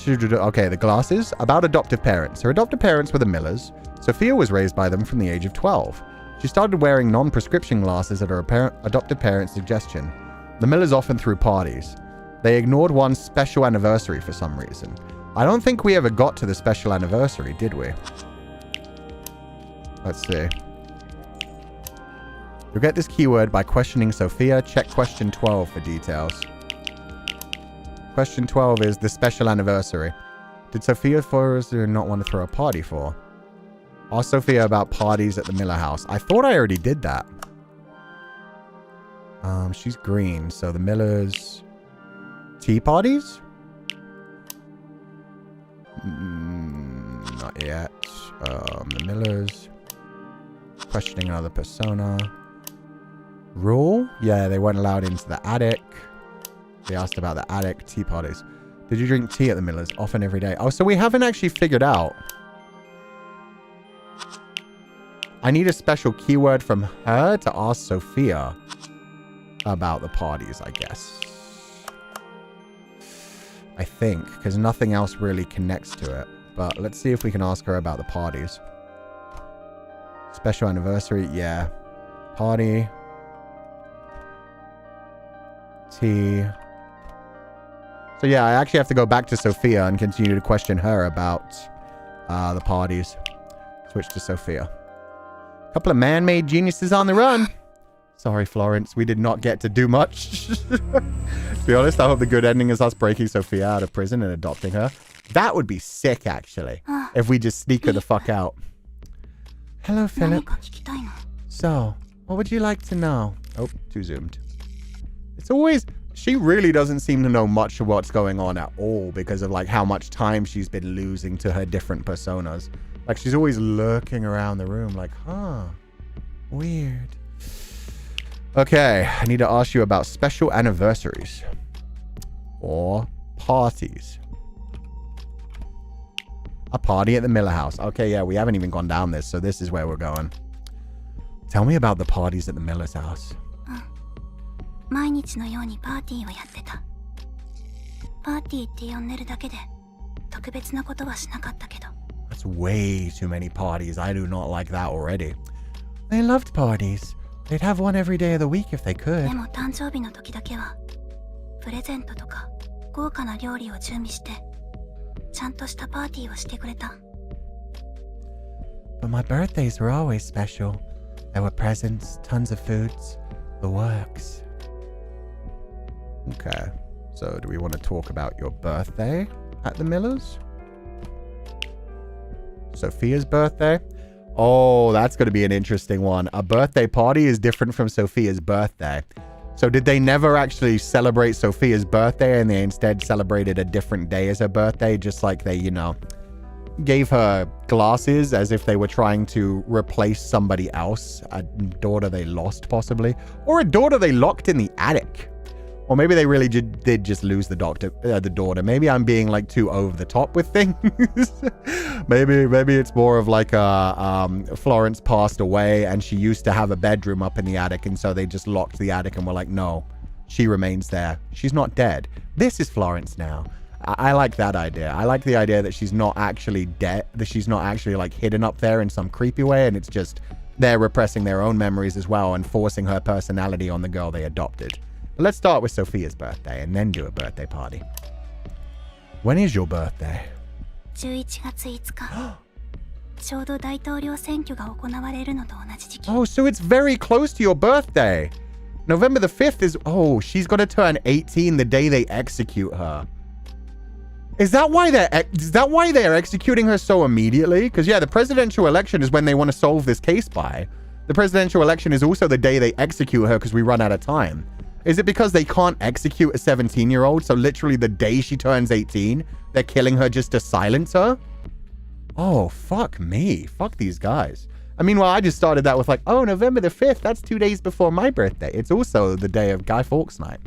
Okay, the glasses. About adoptive parents. Her adoptive parents were the Millers. Sofia was raised by them from the age of 12. She started wearing non-prescription glasses at her adoptive parents' suggestion. The Millers often threw parties. They ignored one special anniversary for some reason. I don't think we ever got to the special anniversary, did we? Let's see. You'll get this keyword by questioning Sofia. Check question 12 for details. Question 12 is the special anniversary. Did Sofia Forrester not want to throw a party for? Ask Sofia about parties at the Miller house. I thought I already did that. She's green, so the Millers... Tea parties? Not yet. The Millers... Questioning another persona. Rule? Yeah, they weren't allowed into the attic. They asked about the attic. Tea parties. Did you drink tea at the Millers? Often every day. Oh, so we haven't actually figured out. I need a special keyword from her to ask Sofia about the parties, I guess. I think, because nothing else really connects to it. But let's see if we can ask her about the parties. Special anniversary, yeah. Party. Tea. So yeah, I actually have to go back to Sofia and continue to question her about the parties. Switch to Sofia. Couple of man-made geniuses on the run. Sorry, Florence. We did not get to do much. To be honest, I hope the good ending is us breaking Sofia out of prison and adopting her. That would be sick, actually. If we just sneak her the fuck out. Hello, Philip. So, what would you like to know? Oh, too zoomed. It's always... She really doesn't seem to know much of what's going on at all because of like how much time she's been losing to her different personas. Like she's always lurking around the room like, huh, weird. Okay, I need to ask you about special anniversaries or parties. A party at the Miller house. Okay, yeah, we haven't even gone down this, so this is where we're going. Tell me about the parties at the Miller's house. That's way too many parties. I do not like that already. They loved parties. They'd have one every day of the week if they could. But my birthdays were always special. There were presents, tons of foods, the works. Okay, so do we want to talk about your birthday at the Millers? Sofia's birthday? Oh, that's going to be an interesting one. A birthday party is different from Sofia's birthday. So did they never actually celebrate Sofia's birthday and they instead celebrated a different day as her birthday, just like they, you know, gave her glasses as if they were trying to replace somebody else, a daughter they lost possibly, or a daughter they locked in the attic. Or maybe they really did just lose the daughter. Maybe I'm being like too over the top with things. maybe it's more of like Florence passed away and she used to have a bedroom up in the attic, and so they just locked the attic and were like, no, she remains there. She's not dead. This is Florence now. I like that idea. I like the idea that she's not actually dead, that she's not actually like hidden up there in some creepy way, and it's just they're repressing their own memories as well and forcing her personality on the girl they adopted. But let's start with Sofia's birthday and then do a birthday party. When is your birthday? Oh, so it's very close to your birthday. November the 5th is... Oh, she's going to turn 18 the day they execute her. Is that why they're executing her so immediately? Because, yeah, the presidential election is when they want to solve this case by. The presidential election is also the day they execute her because we run out of time. Is it because they can't execute a 17-year-old, so literally the day she turns 18, they're killing her just to silence her? Oh, fuck me. Fuck these guys. I mean, well, I just started that with like, oh, November the 5th, that's 2 days before my birthday. It's also the day of Guy Fawkes Night.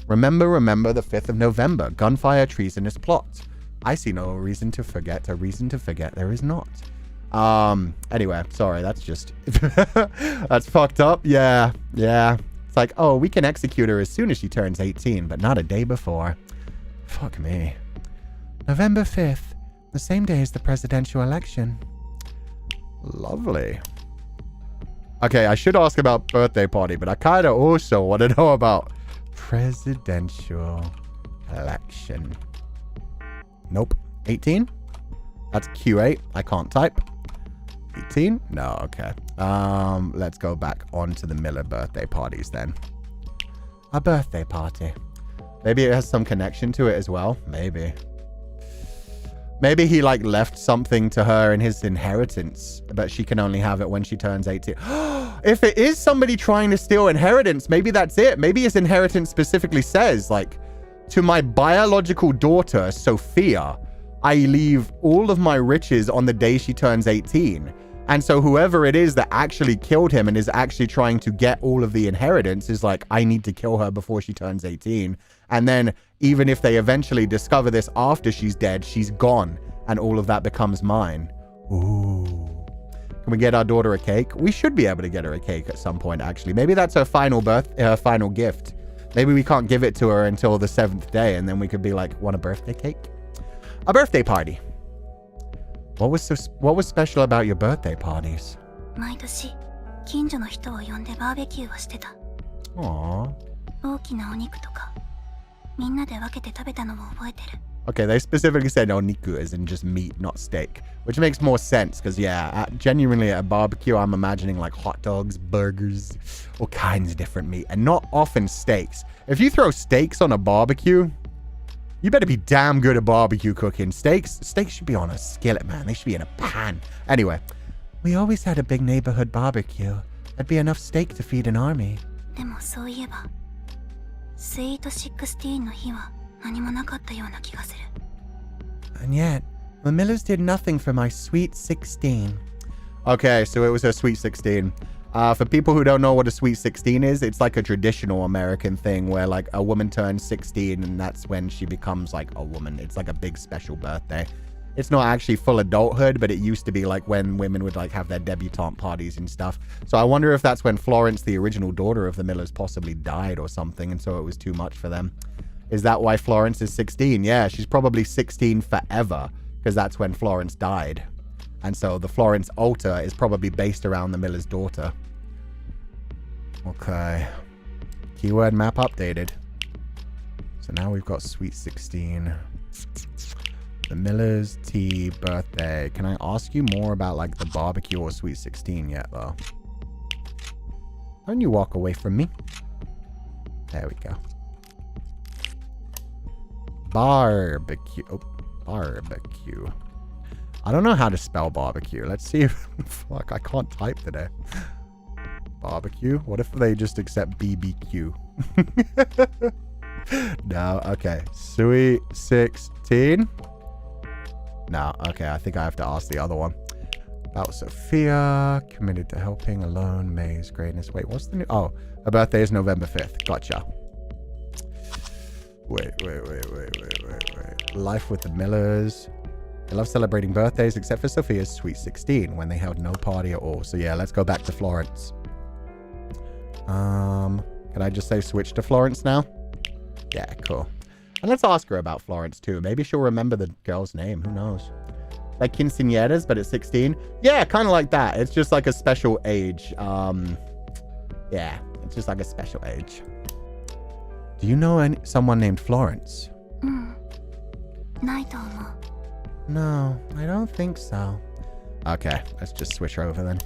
Remember the 5th of November. Gunfire, treasonous plot. I see no reason to forget. A reason to forget there is not. Anyway, sorry, that's just... that's fucked up. Yeah. It's like, oh, we can execute her as soon as she turns 18, but not a day before. Fuck me. November 5th, the same day as the presidential election. Lovely. Okay, I should ask about birthday party, but I kind of also want to know about presidential election. Nope. 18? That's Q8. I can't type. 18? No, okay. Let's go back onto the Miller birthday parties then. A birthday party. Maybe it has some connection to it as well. Maybe. Maybe he like left something to her in his inheritance, but she can only have it when she turns 18. If it is somebody trying to steal inheritance, maybe that's it. Maybe his inheritance specifically says like, to my biological daughter, Sofia, I leave all of my riches on the day she turns 18. And so whoever it is that actually killed him and is actually trying to get all of the inheritance is like, I need to kill her before she turns 18. And then even if they eventually discover this after she's dead, she's gone and all of that becomes mine. Ooh. Can we get our daughter a cake? We should be able to get her a cake at some point, actually. Maybe that's her final final gift. Maybe we can't give it to her until the 7th day, and then we could be like, want a birthday cake? A birthday party. What was special about your birthday parties? Aww. Okay, they specifically said oniku as in just meat, not steak, which makes more sense because, yeah, genuinely at a barbecue, I'm imagining like hot dogs, burgers, all kinds of different meat, and not often steaks. If you throw steaks on a barbecue, you better be damn good at barbecue cooking. Steaks should be on a skillet, man. They should be in a pan. Anyway, we always had a big neighborhood barbecue. That'd be enough steak to feed an army. And yet, the Millers did nothing for my sweet 16. Okay, so it was her sweet 16. For people who don't know what a sweet 16 is, it's like a traditional American thing where like a woman turns 16 and that's when she becomes like a woman. It's like a big special birthday. It's not actually full adulthood, but it used to be like when women would like have their debutante parties and stuff. So I wonder if that's when Florence, the original daughter of the Millers, possibly died or something, and so it was too much for them. Is that why Florence is 16? Yeah, she's probably 16 forever, because that's when Florence died. And so the Florence altar is probably based around the Miller's daughter. Okay. Keyword map updated. So now we've got sweet 16. The Miller's tea birthday. Can I ask you more about like the barbecue or sweet 16 yet though? Don't you walk away from me. There we go. Barbecue. Oh, barbecue. I don't know how to spell barbecue. Let's see if... Fuck, I can't type today. Barbecue? What if they just accept BBQ? No, okay. Sweet 16? No, okay, I think I have to ask the other one. About Sophia, committed to helping, alone, May's greatness. Wait, what's the new... Oh, her birthday is November 5th. Gotcha. Wait. Life with the Millers. They love celebrating birthdays, except for Sophia's sweet 16, when they held no party at all. So yeah, let's go back to Florence. Can I just say switch to Florence now? Yeah, cool. And let's ask her about Florence too. Maybe she'll remember the girl's name. Who knows? Like quinceañeras, but at 16? Yeah, kind of like that. It's just like a special age. Yeah, it's just like a special age. Do you know someone named Florence? No, I don't think so. Okay, let's just switch her over then.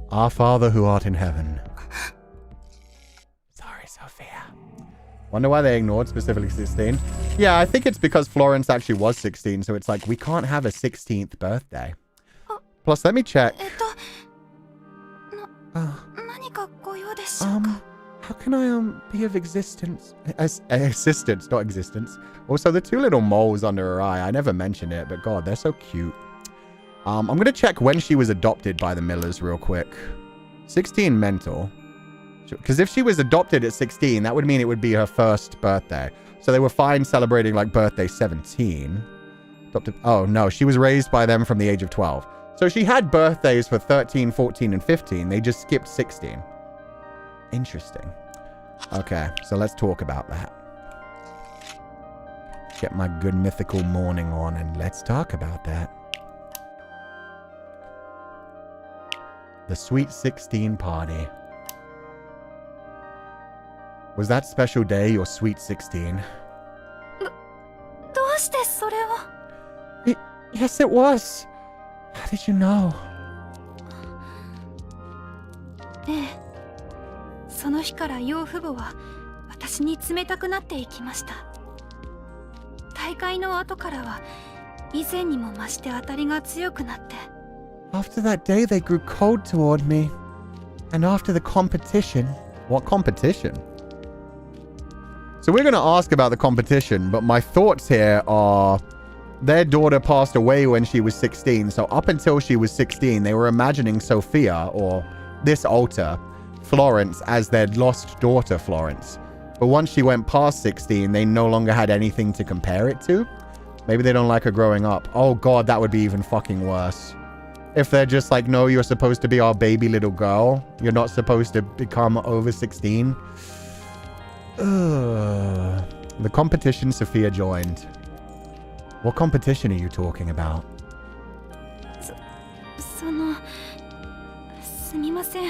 Our Father who art in heaven. Sorry, Sophia. Wonder why they ignored specifically 16. Yeah, I think it's because Florence actually was 16, so it's like we can't have a 16th birthday. Plus, let me check. How can I be of existence? Assistance, not existence. Also, the two little moles under her eye. I never mentioned it, but God, they're so cute. I'm going to check when she was adopted by the Millers real quick. 16 mental. Because if she was adopted at 16, that would mean it would be her first birthday. So they were fine celebrating like birthday 17. Adopted. Oh, no. She was raised by them from the age of 12. So she had birthdays for 13, 14, and 15. They just skipped 16. Interesting. Okay, so let's talk about that. Get my good mythical morning on and let's talk about that. The Sweet 16 party. Was that special day your Sweet 16? Yes, it was. How did you know? その日から養父母は私に冷たくなっていきました。大会の後からは以前にも増して当たりが強くなって。After that day, they grew cold toward me. And after the competition... What competition? So we're going to ask about the competition, but my thoughts here are... Their daughter passed away when she was 16, so up until she was 16, they were imagining Sofia, or this altar, Florence, as their lost daughter, Florence. But once she went past 16, they no longer had anything to compare it to. Maybe they don't like her growing up. Oh god, that would be even fucking worse. If they're just like, no, you're supposed to be our baby little girl. You're not supposed to become over 16. The competition Sofia joined. What competition are you talking about? すみません。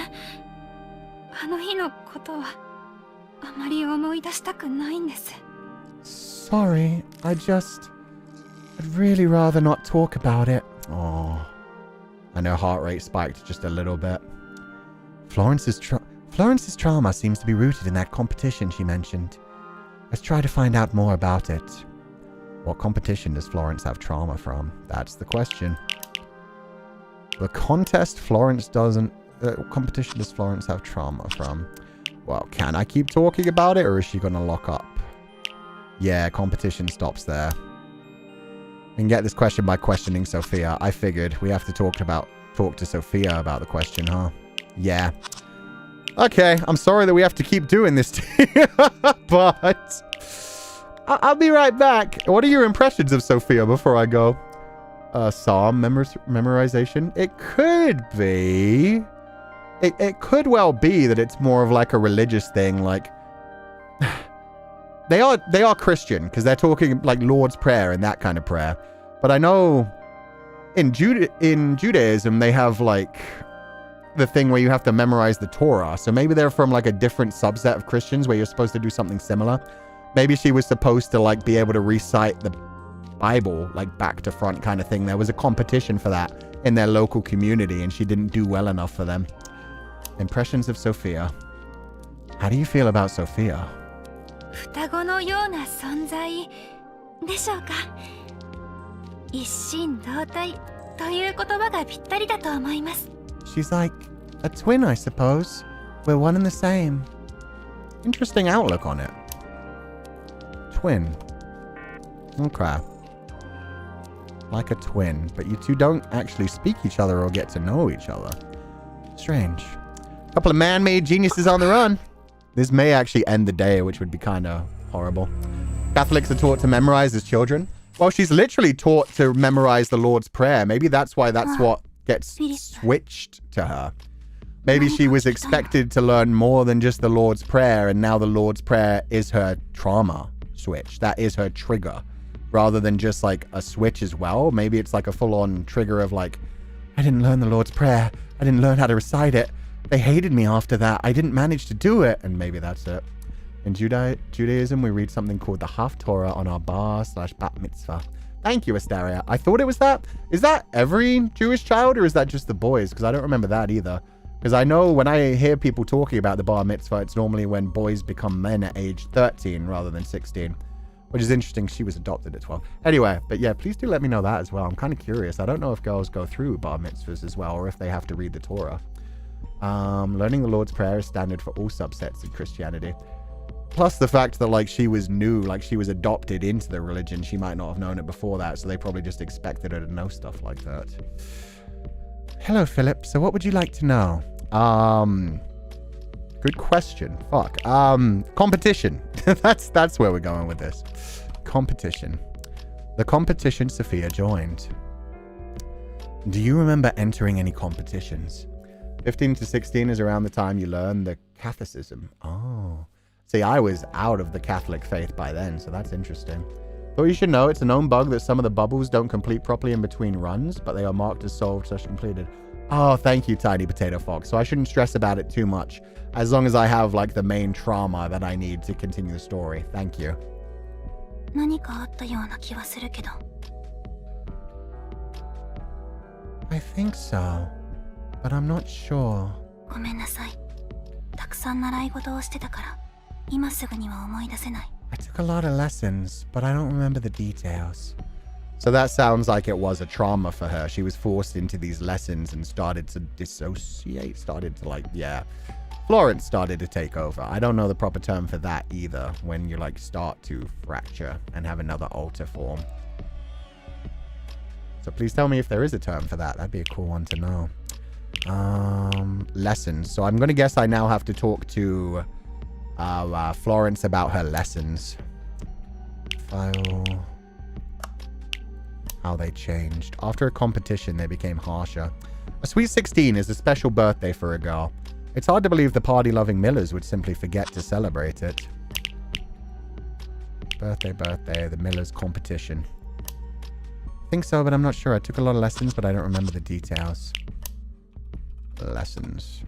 あの日のことはあまり思い出したくないんです。Sorry, I'd really rather not talk about it. Oh, and her heart rate spiked just a little bit. Florence's trauma seems to be rooted in that competition she mentioned. Let's try to find out more about it. What competition does Florence have trauma from? That's the question. The contest Florence doesn't... competition does Florence have trauma from? Well, can I keep talking about it, or is she going to lock up? Yeah, competition stops there. We can get this question by questioning Sofia. I figured we have to talk to Sofia about the question, huh? Yeah. Okay, I'm sorry that we have to keep doing this to you, but... I'll be right back. What are your impressions of Sofia before I go? Psalm memorization? It could be. It could well be that it's more of like a religious thing. Like they are Christian because they're talking like Lord's Prayer and that kind of prayer. But I know in Judaism they have like the thing where you have to memorize the Torah. So maybe they're from like a different subset of Christians where you're supposed to do something similar. Maybe she was supposed to like be able to recite the Bible like back to front kind of thing. There was a competition for that in their local community and she didn't do well enough for them. Impressions of Sofia. How do you feel about Sofia? 双子のような存在でしょうか。一心同体という言葉がぴったりだと思います。She's like a twin, I suppose. We're one and the same. Interesting outlook on it. Twin. Okay. Like a twin, but you two don't actually speak each other or get to know each other. Strange. Couple of man-made geniuses on the run. This may actually end the day, which would be kind of horrible. Catholics are taught to memorize as children. Well, she's literally taught to memorize the Lord's Prayer. Maybe that's why that's what gets switched to her. Maybe she was expected to learn more than just the Lord's Prayer, and now the Lord's Prayer is her trauma switch. That is her trigger, rather than just like a switch as well. Maybe it's like a full-on trigger of like, I didn't learn the Lord's Prayer. I didn't learn how to recite it. They hated me after that. I didn't manage to do it. And maybe that's it. In Judaism, we read something called the Haftorah on our bar/bat mitzvah. Thank you, Astaria. I thought it was that. Is that every Jewish child, or is that just the boys? Because I don't remember that either. Because I know when I hear people talking about the bar mitzvah, it's normally when boys become men at age 13 rather than 16. Which is interesting. She was adopted at 12. Anyway, but yeah, please do let me know that as well. I'm kind of curious. I don't know if girls go through bar mitzvahs as well, or if they have to read the Torah. Learning the Lord's Prayer is standard for all subsets in Christianity. Plus the fact that, like, she was new, like, she was adopted into the religion. She might not have known it before that, so they probably just expected her to know stuff like that. Hello, Philip. So what would you like to know? Good question. Fuck. Competition. That's where we're going with this. Competition. The competition Sophia joined. Do you remember entering any competitions? 15 to 16 is around the time you learn the Catholicism. Oh. See, I was out of the Catholic faith by then, so that's interesting. Thought you should know it's a known bug that some of the bubbles don't complete properly in between runs, but they are marked as solved slash completed. Oh, thank you, Tiny Potato Fox. So I shouldn't stress about it too much, as long as I have, like, the main trauma that I need to continue the story. Thank you. I think so, but I'm not sure. I took a lot of lessons, but I don't remember the details. So that sounds like it was a trauma for her. She was forced into these lessons and started to dissociate, Florence started to take over. I don't know the proper term for that either, when you, like, start to fracture and have another alter form. So please tell me if there is a term for that. That'd be a cool one to know. Lessons. So I'm going to guess I now have to talk to Florence about her lessons. File. How they changed. After a competition, they became harsher. A sweet 16 is a special birthday for a girl. It's hard to believe the party-loving Millers would simply forget to celebrate it. Birthday, the Millers competition. I think so, but I'm not sure. I took a lot of lessons, but I don't remember the details. Lessons.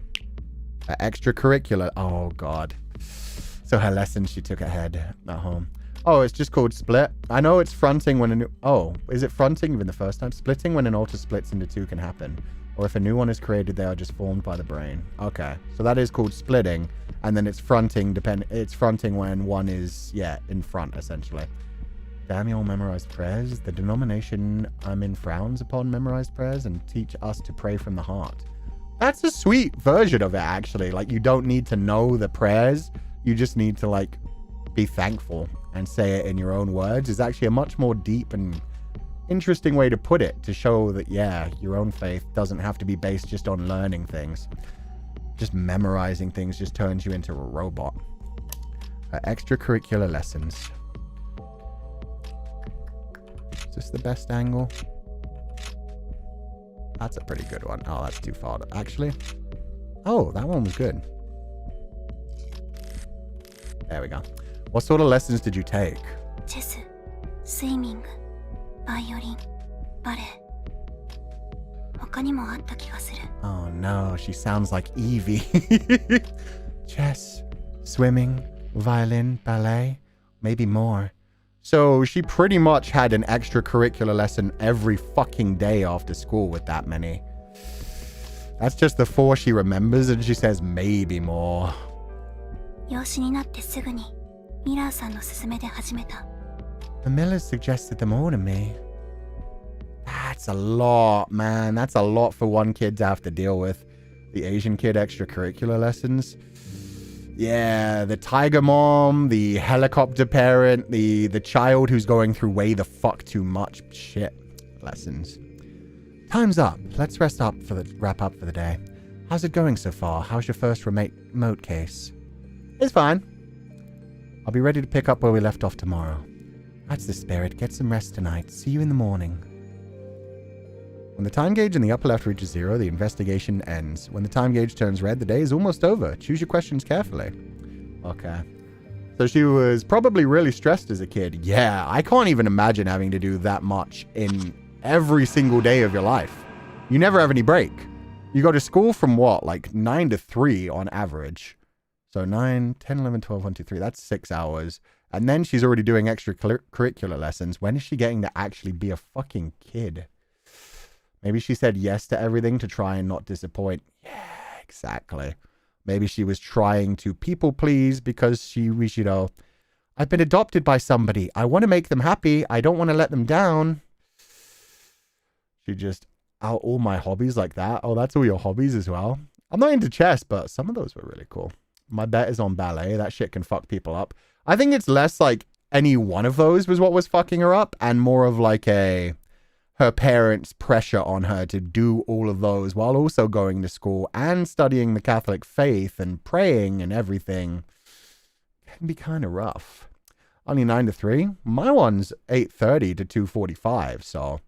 Extracurricular. Oh, God. So her lessons she took ahead at home. Oh, it's just called split. I know it's fronting when a new... Oh, is it fronting even the first time? Splitting when an alter splits into two can happen. Or if a new one is created, they are just formed by the brain. Okay. So that is called splitting. And then it's fronting it's fronting when one is, in front, essentially. Damn you all memorized prayers. The denomination I'm in frowns upon memorized prayers and teach us to pray from the heart. That's a sweet version of it, actually. Like, you don't need to know the prayers. You just need to, like, be thankful and say it in your own words. Is actually a much more deep and interesting way to put it, to show that, your own faith doesn't have to be based just on learning things. Just memorizing things just turns you into a robot. Extracurricular lessons. Is this the best angle? That's a pretty good one. Oh, that's too far. Actually, oh, that one was good. There we go. What sort of lessons did you take? Chess, swimming, violin, ballet. Oh no, she sounds like Evie. Chess, swimming, violin, ballet, maybe more. So she pretty much had an extracurricular lesson every fucking day after school with that many. That's just the 4 she remembers, and she says maybe more. The Millers suggested them all to me. That's a lot, man. That's a lot for one kid to have to deal with. The Asian kid extracurricular lessons. Yeah, the tiger mom, the helicopter parent, the child who's going through way the fuck too much shit lessons. Time's up. Let's wrap up for the day. How's it going so far? How's your first remote case? It's fine. I'll be ready to pick up where we left off tomorrow. That's the spirit. Get some rest tonight. See you in the morning. When the time gauge in the upper left reaches 0, the investigation ends. When the time gauge turns red, the day is almost over. Choose your questions carefully. Okay. So she was probably really stressed as a kid. Yeah, I can't even imagine having to do that much in every single day of your life. You never have any break. You go to school from what? Like 9 to 3 on average. So 9, 10, 11, 12, 1, 2, 3. That's 6 hours. And then she's already doing extracurricular lessons. When is she getting to actually be a fucking kid? Maybe she said yes to everything to try and not disappoint. Yeah, exactly. Maybe she was trying to people please because she was, I've been adopted by somebody. I want to make them happy. I don't want to let them down. She just out all my hobbies like that. Oh, that's all your hobbies as well. I'm not into chess, but some of those were really cool. My bet is on ballet. That shit can fuck people up. I think it's less like any one of those was what was fucking her up, and more of like her parents' pressure on her to do all of those while also going to school and studying the Catholic faith and praying and everything. Can be kind of rough. Only 9 to 3. My one's 8:30 to 2:45. So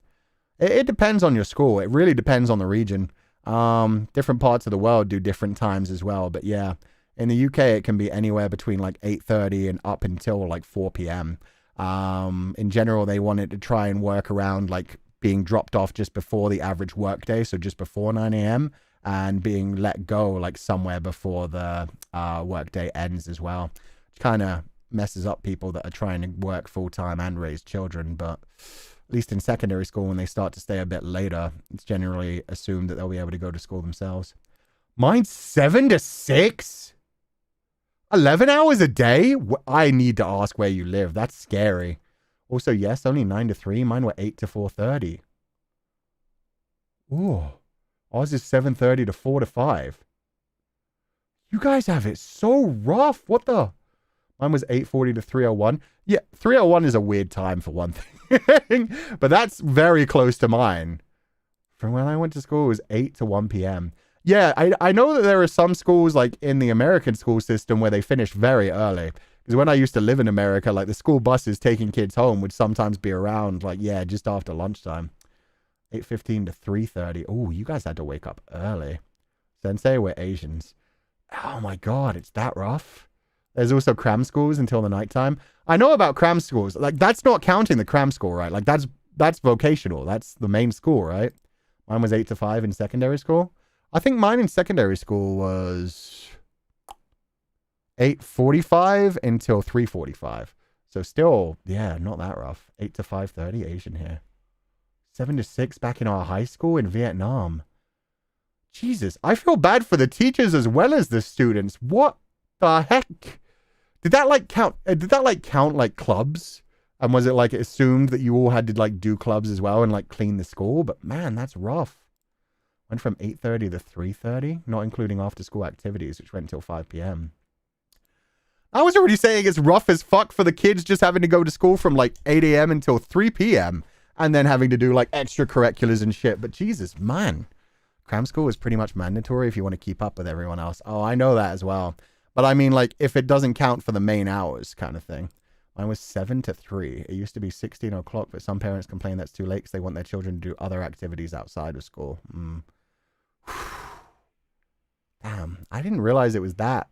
it depends on your school. It really depends on the region. Different parts of the world do different times as well. But yeah, in the UK, it can be anywhere between like 8:30 and up until like 4 p.m. In general, they wanted to try and work around like being dropped off just before the average work day. So just before 9 a.m. and being let go like somewhere before the work day ends as well. Which kind of messes up people that are trying to work full time and raise children. But at least in secondary school, when they start to stay a bit later, it's generally assumed that they'll be able to go to school themselves. Mine's 7 to 6? 11 hours a day? I need to ask where you live. That's scary. Also, yes, only 9 to 3. Mine were 8 to 4:30. Ooh. Ours is 7:30 to 4 to 5. You guys have it so rough. What the? Mine was 8:40 to 3:01. Yeah, 3:01 is a weird time for one thing. But that's very close to mine. From when I went to school, it was 8 to 1 p.m. Yeah, I know that there are some schools like in the American school system where they finish very early. Because when I used to live in America, like the school buses taking kids home would sometimes be around like, yeah, just after lunchtime. 8:15 to 3:30. Oh, you guys had to wake up early. Sensei, we're Asians. Oh my God, it's that rough. There's also cram schools until the nighttime. I know about cram schools. Like that's not counting the cram school, right? Like that's vocational. That's the main school, right? Mine was 8 to 5 in secondary school. I think mine in secondary school was 8:45 until 3:45. So still, yeah, not that rough. 8 to 5:30 Asian here. 7 to 6 back in our high school in Vietnam. Jesus, I feel bad for the teachers as well as the students. What the heck? Did that like count? Did that like count like clubs? And was it like assumed that you all had to like do clubs as well and like clean the school? But man, that's rough. Went from 8:30 to 3:30, not including after school activities, which went till 5 p.m. I was already saying it's rough as fuck for the kids just having to go to school from like 8 a.m. until 3 p.m. and then having to do like extracurriculars and shit. But Jesus, man, cram school is pretty much mandatory if you want to keep up with everyone else. Oh, I know that as well. But I mean, like, if it doesn't count for the main hours kind of thing. Mine was 7 to 3. It used to be 16 o'clock, but some parents complain that's too late because they want their children to do other activities outside of school. Damn, I didn't realize it was that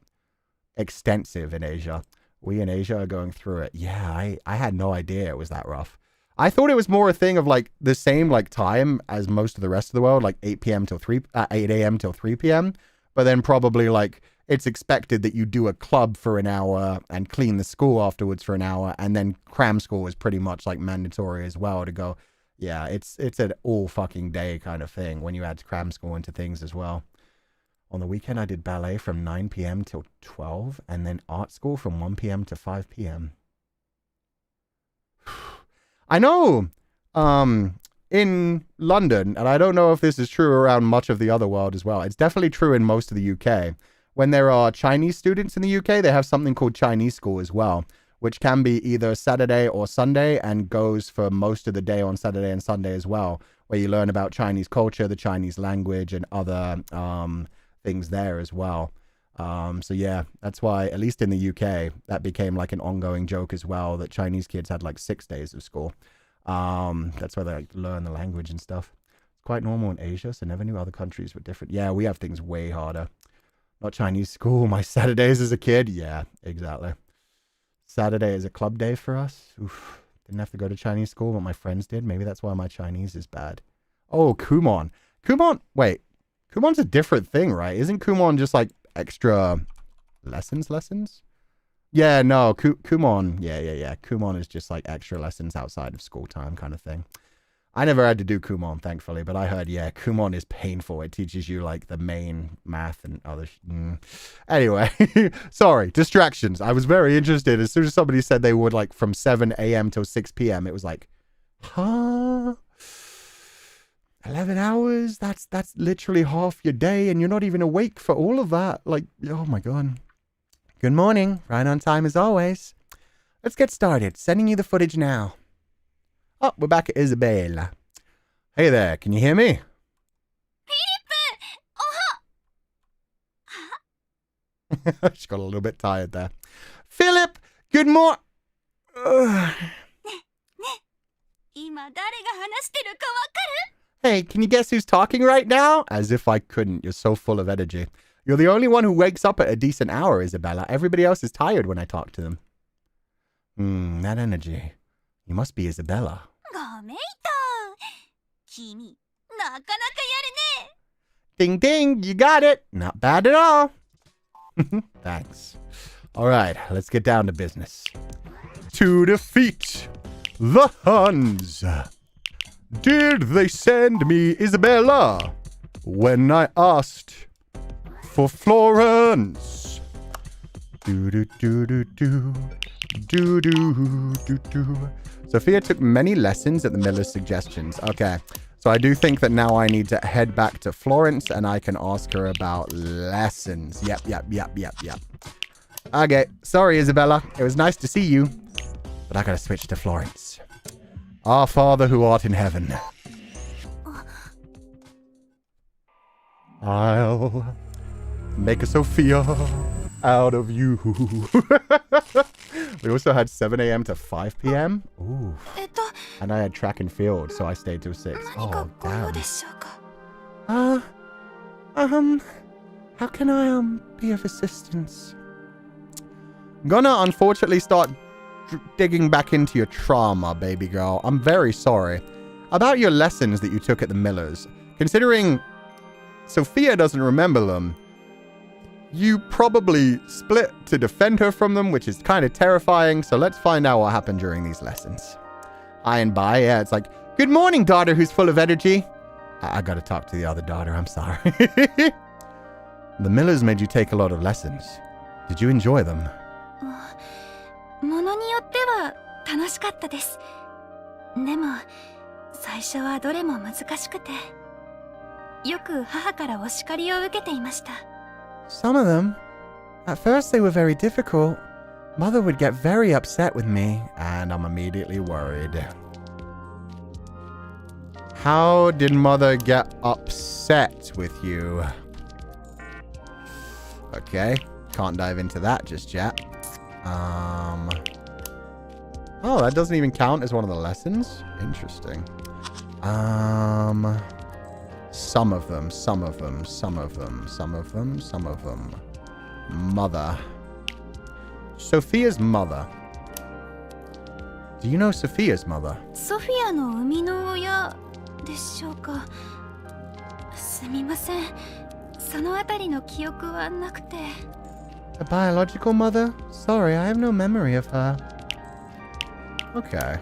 extensive in Asia. We in Asia are going through it. Yeah, I had no idea it was that rough. I thought it was more a thing of like the same like time as most of the rest of the world, like 8 a.m. till 3 p.m. But then probably like it's expected that you do a club for an hour and clean the school afterwards for an hour, and then cram school is pretty much like mandatory as well to go. Yeah, it's an all fucking day kind of thing when you add cram school into things as well. On the weekend, I did ballet from 9 p.m. till 12, and then art school from 1 p.m. to 5 p.m. I know in London, and I don't know if this is true around much of the other world as well. It's definitely true in most of the UK. When there are Chinese students in the UK, they have something called Chinese school as well, which can be either Saturday or Sunday and goes for most of the day on Saturday and Sunday as well, where you learn about Chinese culture, the Chinese language, and other things there as well. So yeah, that's why, at least in the UK, that became like an ongoing joke as well, that Chinese kids had like 6 days of school. That's why they like learn the language and stuff. It's quite normal in Asia, so never knew other countries were different. Yeah, we have things way harder. Not Chinese school, my Saturdays as a kid. Yeah, exactly. Saturday is a club day for us. Oof. Didn't have to go to Chinese school, but my friends did. Maybe that's why my Chinese is bad. Oh, Kumon. Wait. Kumon's a different thing, right? Isn't Kumon just like extra lessons? Yeah, no, Kumon. Yeah. Kumon is just like extra lessons outside of school time kind of thing. I never had to do Kumon, thankfully, but I heard, yeah, Kumon is painful. It teaches you like the main math and other Anyway, sorry, distractions. I was very interested. As soon as somebody said they would like from 7 a.m. till 6 p.m., it was like, huh? 11 hours? That's literally half your day, and you're not even awake for all of that. Like, oh my god. Good morning. Right on time as always. Let's get started. Sending you the footage now. Oh, we're back at Isabella. Hey there, can you hear me? She got a little bit tired there. Philip, good morning. Hey, can you guess who's talking right now? As if I couldn't. You're so full of energy. You're the only one who wakes up at a decent hour, Isabella. Everybody else is tired when I talk to them. That energy. You must be Isabella. Ding ding, you got it. Not bad at all. Thanks. All right, let's get down to business. To defeat the Huns. Did they send me Isabella when I asked for Florence? Do do do do do do do do do. Sophia took many lessons at the miller's suggestions. Okay, so I do think that now I need to head back to Florence and I can ask her about lessons. Yep. Okay, sorry, Isabella. It was nice to see you, but I gotta switch to Florence. Our Father who art in heaven. I'll make a Sophia out of you. We also had 7 a.m. to 5 p.m. Ooh. And I had track and field, so I stayed till 6. Oh, damn. How can I, be of assistance? I'm gonna unfortunately start digging back into your trauma, baby girl. I'm very sorry. About your lessons that you took at the Millers. Considering Sophia doesn't remember them, you probably split to defend her from them, which is kind of terrifying. So let's find out what happened during these lessons. Hi and bye. Yeah, it's like, good morning, daughter who's full of energy. I gotta talk to the other daughter. I'm sorry. The Millers made you take a lot of lessons. Did you enjoy them? ものによっては楽しかったです。でも最初はどれも難しくて、よく母からお叱りを受けていました。Some of them. At first they were very difficult. Mother would get very upset with me, and I'm immediately worried. How did Mother get upset with you? Okay, can't dive into that just yet. Oh, that doesn't even count as one of the lessons? Interesting. Some of them. Mother. Sophia's mother. Do you know Sophia's mother? Sofia の生みの親でしょうか。すみません。そのあたりの記憶はなくて。A biological mother? Sorry, I have no memory of her. Okay.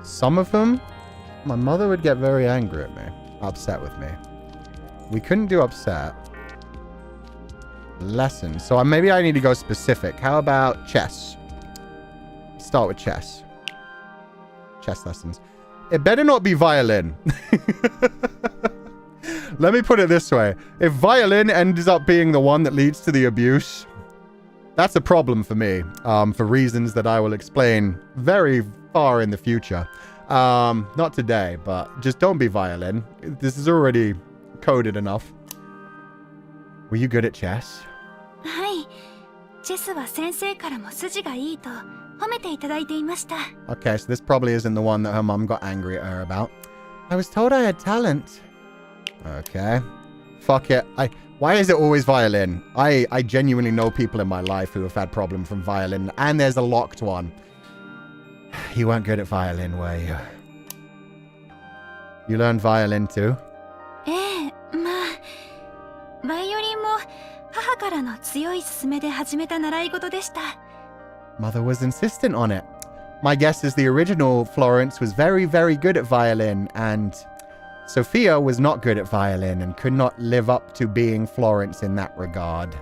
Some of them, my mother would get very angry at me, upset with me. We couldn't do upset. Lessons. So maybe I need to go specific. How about chess? Start with chess. Chess lessons. It better not be violin. Let me put it this way. If violin ends up being the one that leads to the abuse, that's a problem for me, for reasons that I will explain very far in the future. Not today, but just don't be violin. This is already coded enough. Were you good at chess? はい。チェスは先生からも筋がいいと褒めていただいていました。 Okay, so this probably isn't the one that her mum got angry at her about. I was told I had talent. Okay. Fuck it. Why is it always violin? I genuinely know people in my life who have had problems from violin, and there's a locked one. You weren't good at violin, were you? You learned violin too? ええ、まあ、バイオリンも母からの強い勧めで始めた習い事でした。 Mother was insistent on it. My guess is the original Florence was very, very good at violin, and Sophia was not good at violin and could not live up to being Florence in that regard.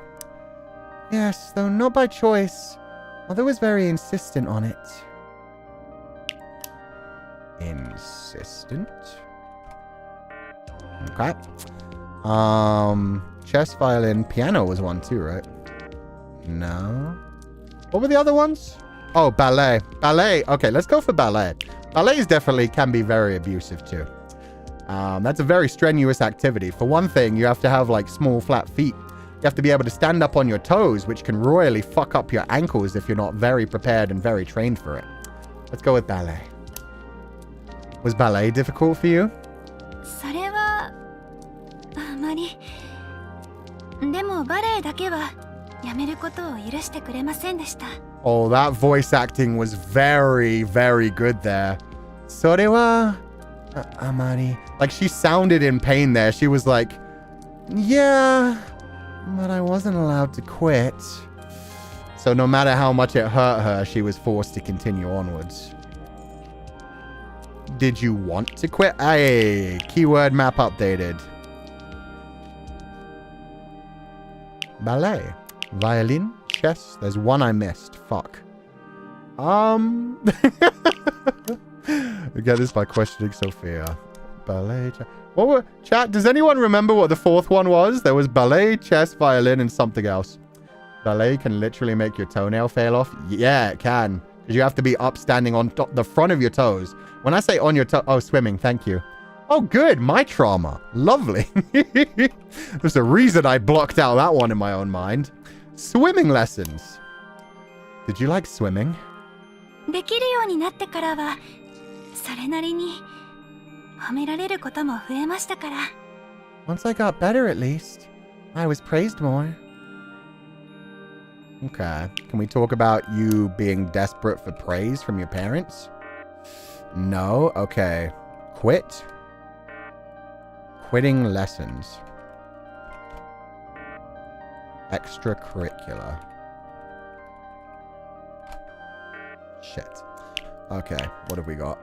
Yes, though not by choice. Mother was very insistent on it. Insistent. Okay. Chess, violin, piano was one too, right? No. What were the other ones? Oh, ballet. Ballet. Okay, let's go for ballet. Ballets definitely can be very abusive too. That's a very strenuous activity. For one thing, you have to have like small flat feet. You have to be able to stand up on your toes, which can royally fuck up your ankles if you're not very prepared and very trained for it. Let's go with ballet. Was ballet difficult for you? それはあまり。でもバレエだけはやめることを許してくれませんでした。Oh, that voice acting was very, very good there. それはあまり. Like she sounded in pain there. She was like, yeah, but I wasn't allowed to quit. So no matter how much it hurt her, she was forced to continue onwards. Did you want to quit? Hey, keyword map updated. Ballet, violin, chess. There's one I missed. Fuck. We get this by questioning Sofia. Ballet, what were chat? Does anyone remember what the fourth one was? There was ballet, chess, violin, and something else. Ballet can literally make your toenail fail off. Yeah, it can. Because you have to be upstanding on the front of your toes. When I say on your toe, oh, swimming. Thank you. Oh, good. My trauma. Lovely. There's a reason I blocked out that one in my own mind. Swimming lessons. Did you like swimming? できるようになってからはそれなりに褒められることも増えましたから。Once I got better, at least, I was praised more. Okay. Can we talk about you being desperate for praise from your parents? No? Okay. Quit? Quitting lessons. Extracurricular. Shit. Okay, what have we got?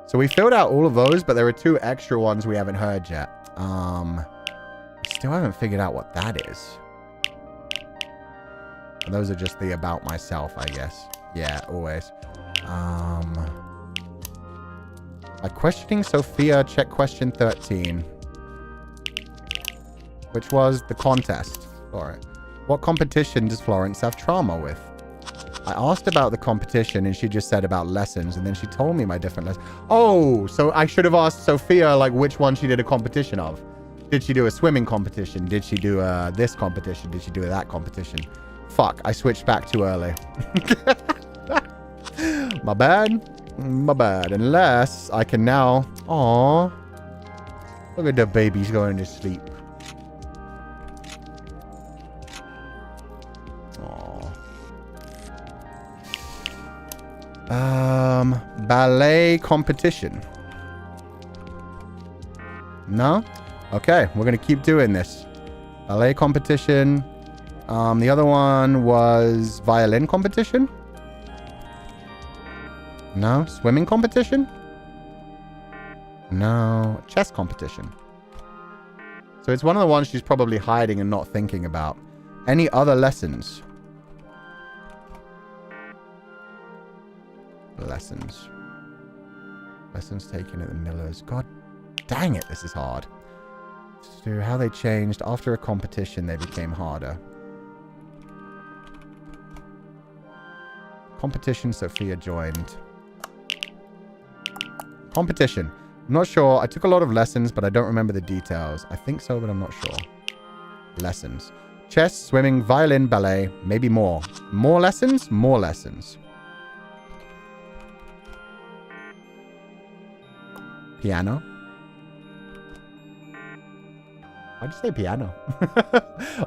So we filled out all of those, but there are two extra ones we haven't heard yet. Still haven't figured out what that is. And those are just the about myself, I guess. Yeah, always. By questioning Sofia, check question 13. Which was the contest. Alright. What competition does Florence have trauma with? I asked about the competition and she just said about lessons, and then she told me my different lessons. Oh, so I should have asked Sofia like which one she did a competition of. Did she do a swimming competition? Did she do this competition? Did she do that competition? Fuck, I switched back too early. My bad. My bad. Unless I can now... Aww. Look at the baby's going to sleep. Ballet competition. No? Okay, we're gonna keep doing this. Ballet competition. The other one was violin competition. No? Swimming competition? No. Chess competition. So it's one of the ones she's probably hiding and not thinking about. Any other lessons? Lessons. Lessons taken at the Millers. God dang it, this is hard. So how they changed. After a competition, they became harder. Competition Sofia joined. Competition. I'm not sure. I took a lot of lessons, but I don't remember the details. I think so, but I'm not sure. Lessons. Chess, swimming, violin, ballet. Maybe more. More lessons? More lessons. Piano. Why'd you say piano?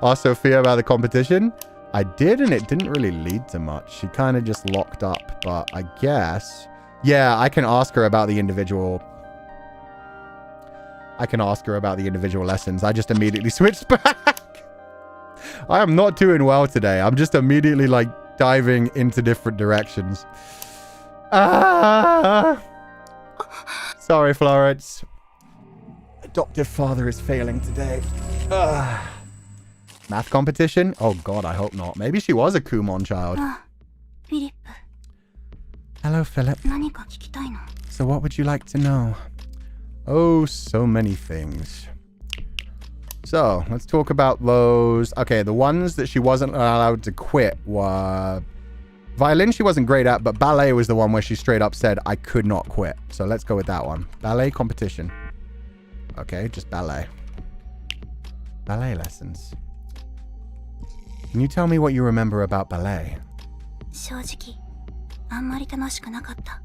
Asked Sofia about the competition. I did, and it didn't really lead to much. She kind of just locked up, but I guess... Yeah, I can ask her about the individual... I can ask her about the individual lessons. I just immediately switched back. I am not doing well today. I'm just immediately, like, diving into different directions. Ah! Sorry, Florence. Adoptive father is failing today. Math competition? Oh god, I hope not. Maybe she was a Kumon child. Hello, Philip. 何か聞きたいの? So what would you like to know? Oh, so many things. So, let's talk about those. Okay, the ones that she wasn't allowed to quit were... Violin she wasn't great at, but ballet was the one where she straight up said, I could not quit. So let's go with that one. Ballet competition. Okay, just ballet. Ballet lessons. Can you tell me what you remember about ballet? 正直、あんまり楽しくなかった。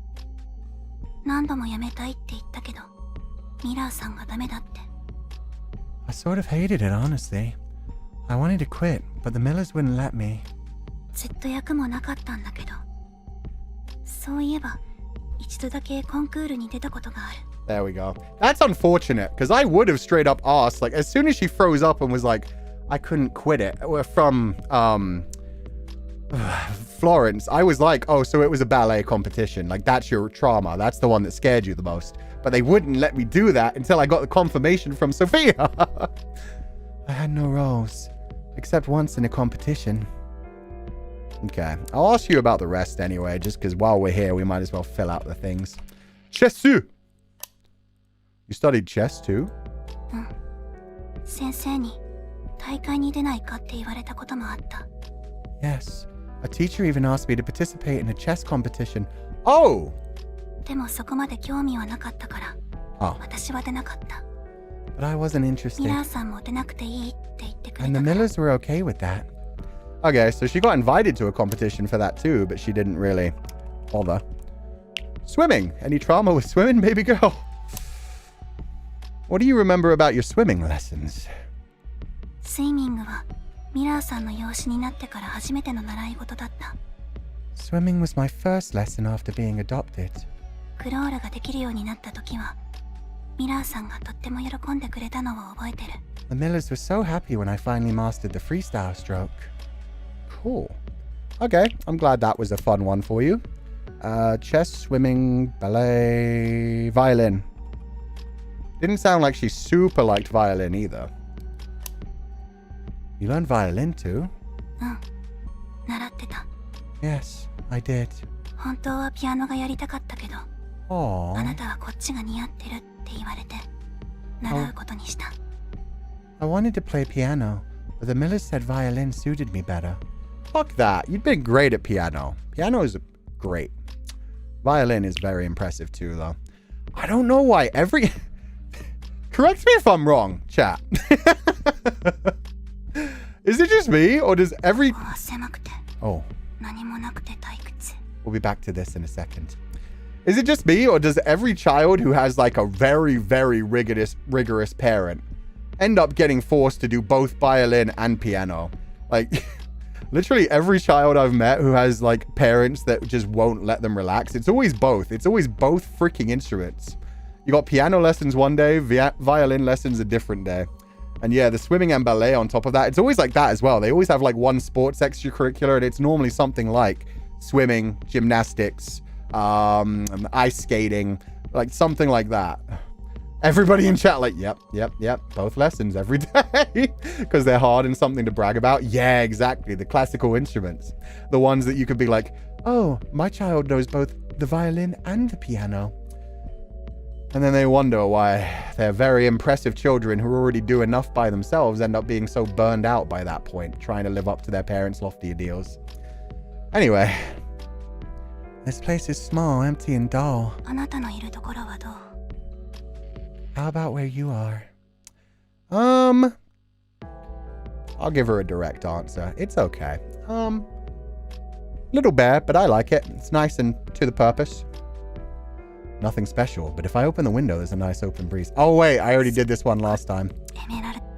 何度もやめたいって言ったけど、ミラーさんがダメだって。I sort of hated it, honestly. I wanted to quit, but the Millers wouldn't let me. ずっと役もなかったんだけど。そういえば、一度だけコンクールに出たことがある。There we go. That's unfortunate, because I would have straight up asked, like, as soon as she froze up and was like, I couldn't quit it, from, Florence, I was like, oh, so it was a ballet competition. Like, that's your trauma. That's the one that scared you the most. But they wouldn't let me do that until I got the confirmation from Sofia. I had no roles, except once in a competition. Okay, I'll ask you about the rest anyway, just because while we're here, we might as well fill out the things. Chessu! You studied chess too? うん。先生に大会に出ないかって言われたこともあった。Yes. A teacher even asked me to participate in a chess competition. Oh! でもそこまで興味はなかったから、私は出なかった。But I wasn't interested. ミラーさんも出なくていいって言ってくれた。And the Millers were okay with that. Okay, so she got invited to a competition for that too, but she didn't really bother. Swimming. Any trauma with swimming, baby girl? What do you remember about your swimming lessons? スイミングはミラーさんの養子になってから初めての習い事だった。Swimming was my first lesson after being adopted. クロールができるようになった時は、ミラーさんがとっても喜んでくれたのを覚えてる。The Millers were so happy when I finally mastered the freestyle stroke. Cool. Okay, I'm glad that was a fun one for you. Chess, swimming, ballet, violin. Didn't sound like she super liked violin either. You learned violin too? うん。習ってた。Yes, I did. 本当はピアノがやりたかったけど、あなたはこっちが似合ってるって言われて、習うことにした。I wanted to play piano, but the Millers said violin suited me better. Fuck that. You'd been great at piano. Piano is great. Violin is very impressive too, though. I don't know why every... Correct me if I'm wrong, chat. Is it just me, or does every... Oh. We'll be back to this in a second. Is it just me, or does every child who has like a very, very rigorous parent end up getting forced to do both violin and piano? Like, literally every child I've met who has like parents that just won't let them relax, it's always both. It's always both freaking instruments. You got piano lessons one day, violin lessons a different day. And yeah, the swimming and ballet on top of that, it's always like that as well. They always have like one sports extracurricular, and it's normally something like swimming, gymnastics, ice skating, like something like that. Everybody in chat like, yep, both lessons every day because they're hard and something to brag about. Yeah, exactly. The classical instruments, the ones that you could be like, oh, my child knows both the violin and the piano. And then they wonder why their very impressive children who already do enough by themselves end up being so burned out by that point, trying to live up to their parents' lofty ideals. Anyway, this place is small, empty, and dull. How about where you are? I'll give her a direct answer. It's okay. Little bare, but I like it. It's nice and to the purpose. Nothing special, but if I open the window, there's a nice open breeze. Oh wait, I already did this one last time.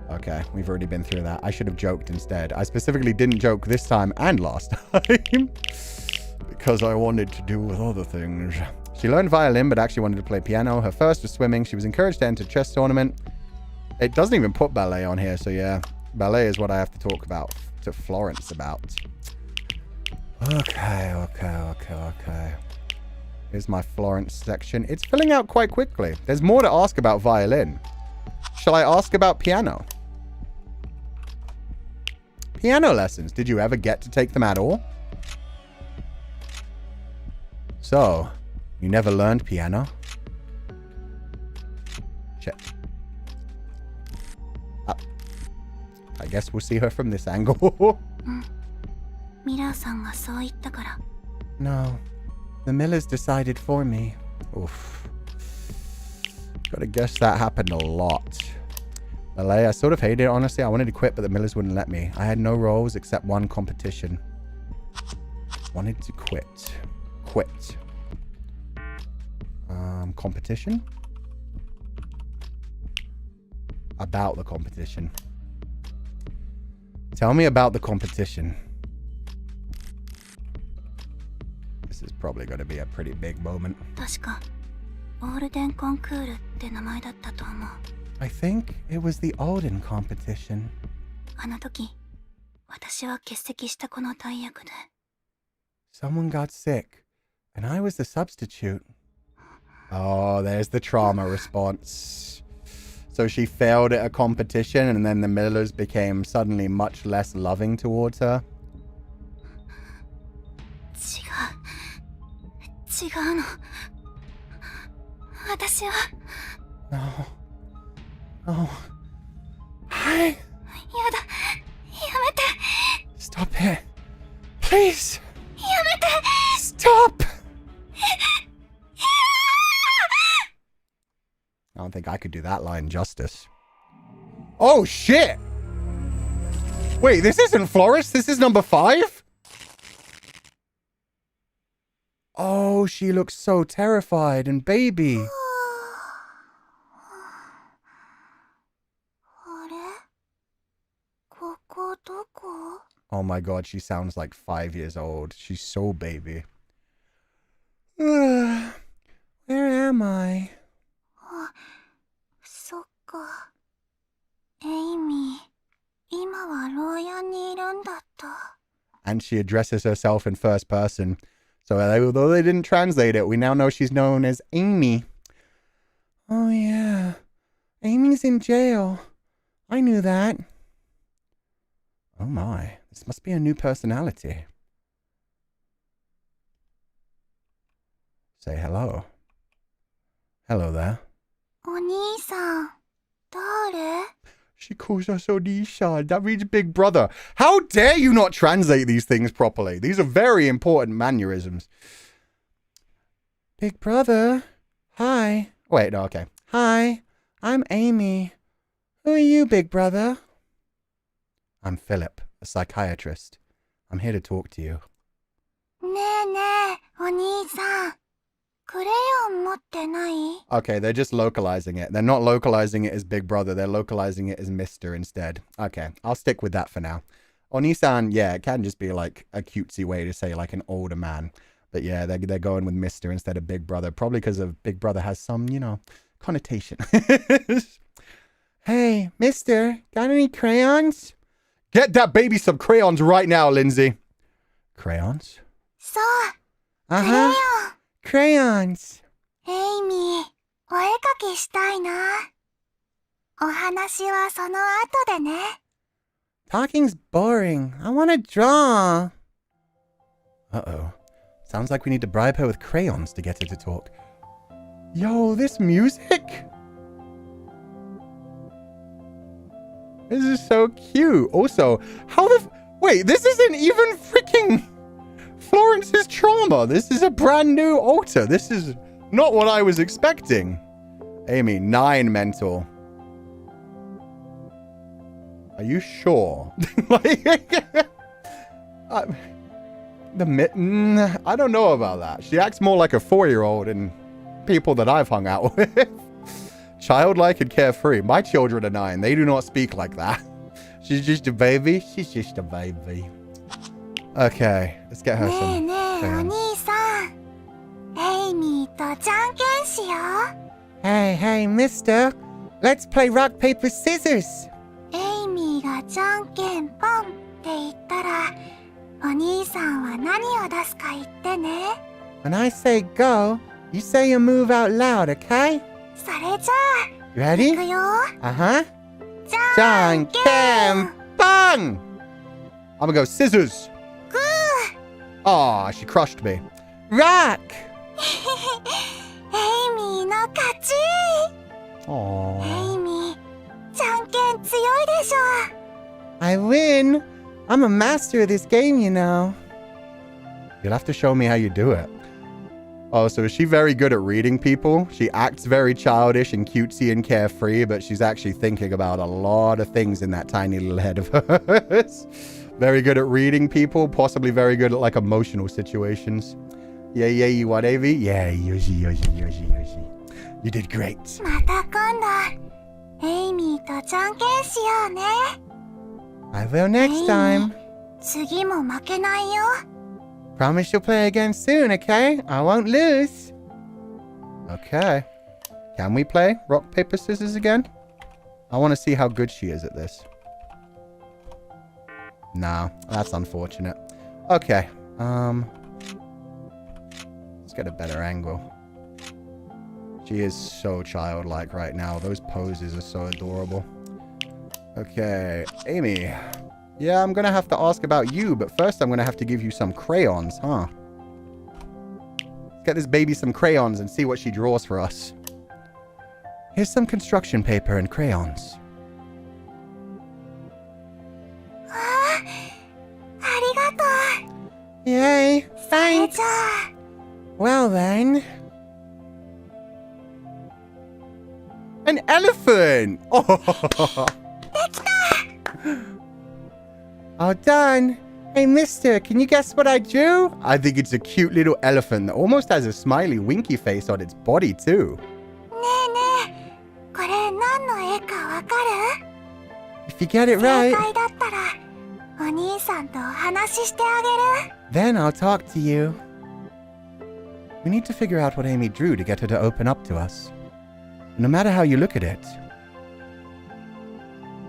Okay, we've already been through that. I should have joked instead. I specifically didn't joke this time and last time because I wanted to deal with other things. She learned violin, but actually wanted to play piano. Her first was swimming. She was encouraged to enter chess tournament. It doesn't even put ballet on here, so yeah. Ballet is what I have to talk about to Florence about. Okay. Here's my Florence section. It's filling out quite quickly. There's more to ask about violin. Shall I ask about piano? Piano lessons. Did you ever get to take them at all? So, you never learned piano? Check. I guess we'll see her from this angle. No, the Millers decided for me. Oof. Gotta guess that happened a lot. Malay, I sort of hated it, honestly. I wanted to quit, but the Millers wouldn't let me. I had no roles except one competition. Wanted to quit. Quit. Competition? About the competition. Tell me about the competition. This is probably going to be a pretty big moment. I think it was the Alden competition. Someone got sick, and I was the substitute. Oh, there's the trauma response. So she failed at a competition, and then the Millers became suddenly much less loving towards her. No. Oh. Hi. Stop it. Please. Stop. I don't think I could do that line justice. Oh, shit. Wait, this isn't Florist. This is number 5? Oh, she looks so terrified and baby. Oh my god, she sounds like 5 years old. She's so baby. Where am I? And she addresses herself in first person. So although they didn't translate it, we now know she's known as Amy. Oh yeah. Amy's in jail. I knew that. Oh my. This must be a new personality. Say hello. Hello there. She calls us Onisha. That means big brother. How dare you not translate these things properly? These are very important mannerisms. Big brother. Hi. Wait, no, okay. Hi, I'm Amy. Who are you, big brother? I'm Philip, a psychiatrist. I'm here to talk to you. Okay, they're just localizing it. They're not localizing it as Big Brother. They're localizing it as Mr. instead. Okay, I'll stick with that for now. Oni-san, yeah, it can just be like a cutesy way to say like an older man. But yeah, they're going with Mr. instead of Big Brother. Probably because of Big Brother has some, you know, connotation. Hey, Mister, got any crayons? Get that baby some crayons right now, Lindsay. Crayons? Uh-huh. Crayons. Amy, talking's boring. I want to draw. Uh-oh. Sounds like we need to bribe her with crayons to get her to talk. Yo, this music? This is so cute. Also, how the... Wait, this isn't even freaking Florence's trauma. This is a brand new altar. This is not what I was expecting. Amy, 9 mental. Are you sure? I don't know about that. She acts more like a 4-year-old in people that I've hung out with. Childlike and carefree. My children are 9. They do not speak like that. She's just a baby. She's just a baby. Okay, let's get her some. Hey, mister. Let's play rock, paper, scissors. When I say go, you say your move out loud, okay? Ready? Uh-huh. Janken bang! I'm gonna go scissors. Aw, she crushed me. Rock! エイミーの勝ち。 Aww. エイミー、じゃんけん強いでしょ。 I win! I'm a master of this game, you know. You'll have to show me how you do it. Oh, so is she very good at reading people? She acts very childish and cutesy and carefree, but she's actually thinking about a lot of things in that tiny little head of hers. Very good at reading people, possibly very good at, like, emotional situations. Yeah, you what, Avi? Yeah, Yoshi. You did great. また今度、エイミーとじゃんけんしようね。 I will next time. 次も負けないよ。 Promise you'll play again soon, okay? I won't lose. Okay. Can we play rock, paper, scissors again? I want to see how good she is at this. No, that's unfortunate. Okay. Let's get a better angle. She is so childlike right now. Those poses are so adorable. Okay, Amy. Yeah, I'm gonna have to ask about you, but first I'm gonna have to give you some crayons, huh? Let's get this baby some crayons and see what she draws for us. Here's some construction paper and crayons. ありがとう。 Yay! それじゃあ。 Well then. An elephant! Oh! All done. Hey, mister, can you guess what I drew? I think it's a cute little elephant that almost has a smiley winky face on its body too. ねえねえ、これ何の絵かわかる？ If you get it 正 right, 解だったら、お兄さんとお話ししてあげる。 then I'll talk to you. We need to figure out what Amy drew to get her to open up to us. No matter how you look at it.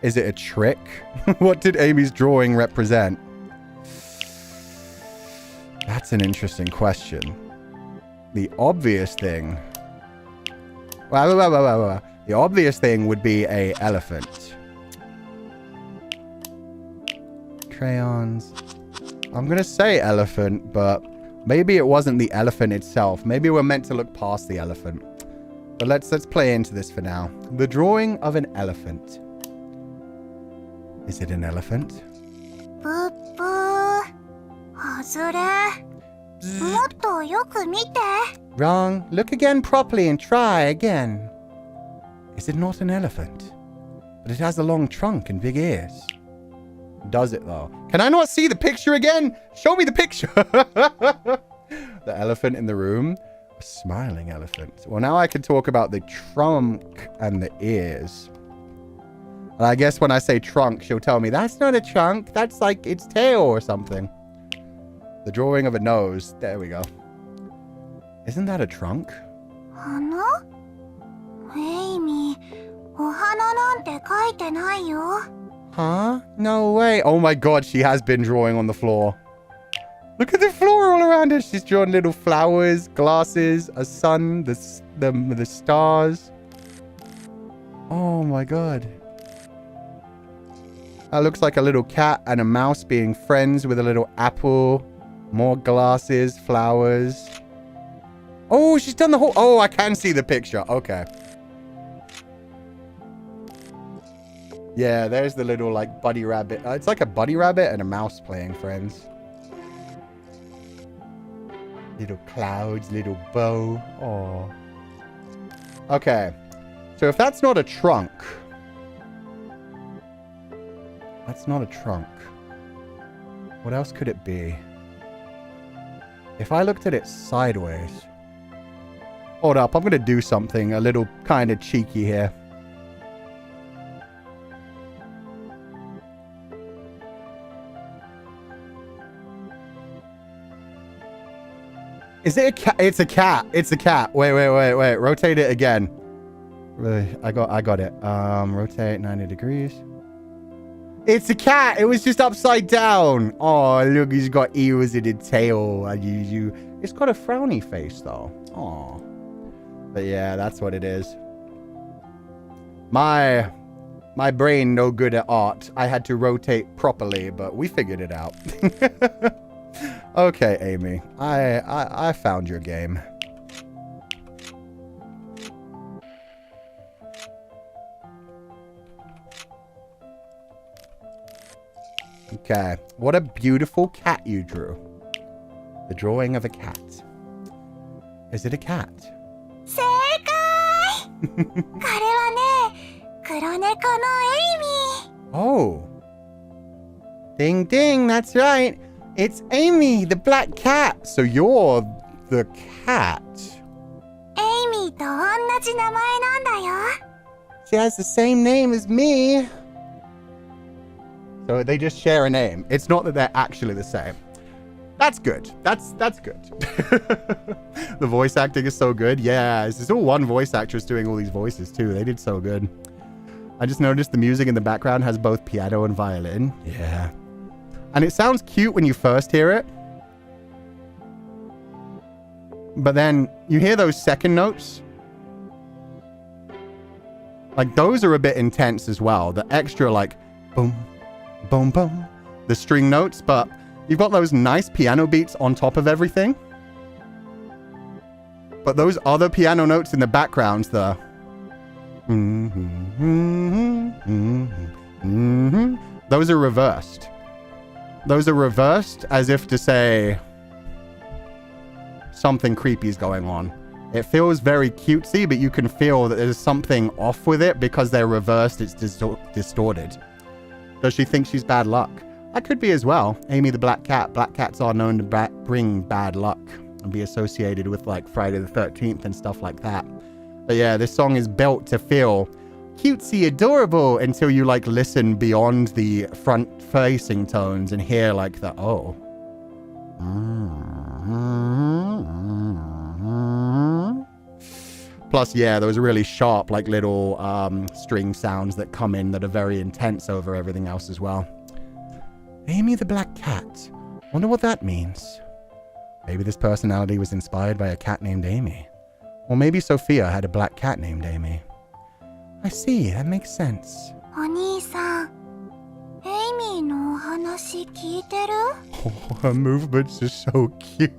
Is it a trick? What did Amy's drawing represent? That's an interesting question. The obvious thing... Well. The obvious thing would be a elephant. Crayons. I'm gonna say elephant, but maybe it wasn't the elephant itself. Maybe we're meant to look past the elephant. But let's play into this for now. The drawing of an elephant. Is it an elephant? ぷっぷー。外れ。もっとよく見て。 Wrong. Look again properly and try again. Is it not an elephant? But it has a long trunk and big ears. Does it though? Can I not see the picture again? Show me the picture. The elephant in the room. A smiling elephant. Well, now I can talk about the trunk and the ears. And I guess when I say trunk, she'll tell me, that's not a trunk. That's like its tail or something. The drawing of a nose. There we go. Isn't that a trunk? 花？エイミー、お花なんて描いてないよ。 Huh? No way. Oh my god, she has been drawing on the floor. Look at the floor all around her. She's drawn little flowers, glasses, a sun, the stars. Oh my god. That looks like a little cat and a mouse being friends with a little apple. More glasses, flowers. Oh, she's done the whole... Oh, I can see the picture. Okay. Yeah, there's the little, like, bunny rabbit. It's like a bunny rabbit and a mouse playing friends. Little clouds, little bow. Oh. Okay. So if that's not a trunk... That's not a trunk. What else could it be? If I looked at it sideways... Hold up, I'm going to do something a little kind of cheeky here. Is it a cat? It's a cat. It's a cat. Wait. Rotate it again. Really? I got it. Rotate 90 degrees. It's a cat. It was just upside down. Oh, look, he's got ears and a tail. It's got a frowny face, though. Oh. But yeah, that's what it is. My brain no good at art. I had to rotate properly, but we figured it out. Okay, Amy. I found your game. Okay. What a beautiful cat you drew. The drawing of a cat. Is it a cat? 正解これはね、黒猫のエイミー。 Oh. Ding ding, that's right. It's Amy, the black cat. So you're the cat. エイミーと同じ名前なんだよ。 She has the same name as me. So they just share a name. It's not that they're actually the same. That's good. That's good. The voice acting is so good. Yeah, it's all one voice actress doing all these voices too. They did so good. I just noticed the music in the background has both piano and violin. Yeah. And it sounds cute when you first hear it. But then you hear those second notes. Like those are a bit intense as well. The extra like boom, boom, boom. The string notes, but you've got those nice piano beats on top of everything. But those other piano notes in the background, the those are reversed. Those are reversed as if to say something creepy is going on. It feels very cutesy, but you can feel that there's something off with it because they're reversed. It's distorted. Does she think she's bad luck? That could be as well. Amy the black cat. Black cats are known to bring bad luck and be associated with like Friday the 13th and stuff like that. But yeah, this song is built to feel cutesy, adorable until you like listen beyond the front facing tones and hear like the oh. Plus, yeah, those really sharp like little string sounds that come in that are very intense over everything else as well. Amy the black cat. Wonder what that means. Maybe this personality was inspired by a cat named Amy. Or maybe Sophia had a black cat named Amy. I see, that makes sense. お兄さん、エイミーのお話聞いてる? Oh, her movements are so cute.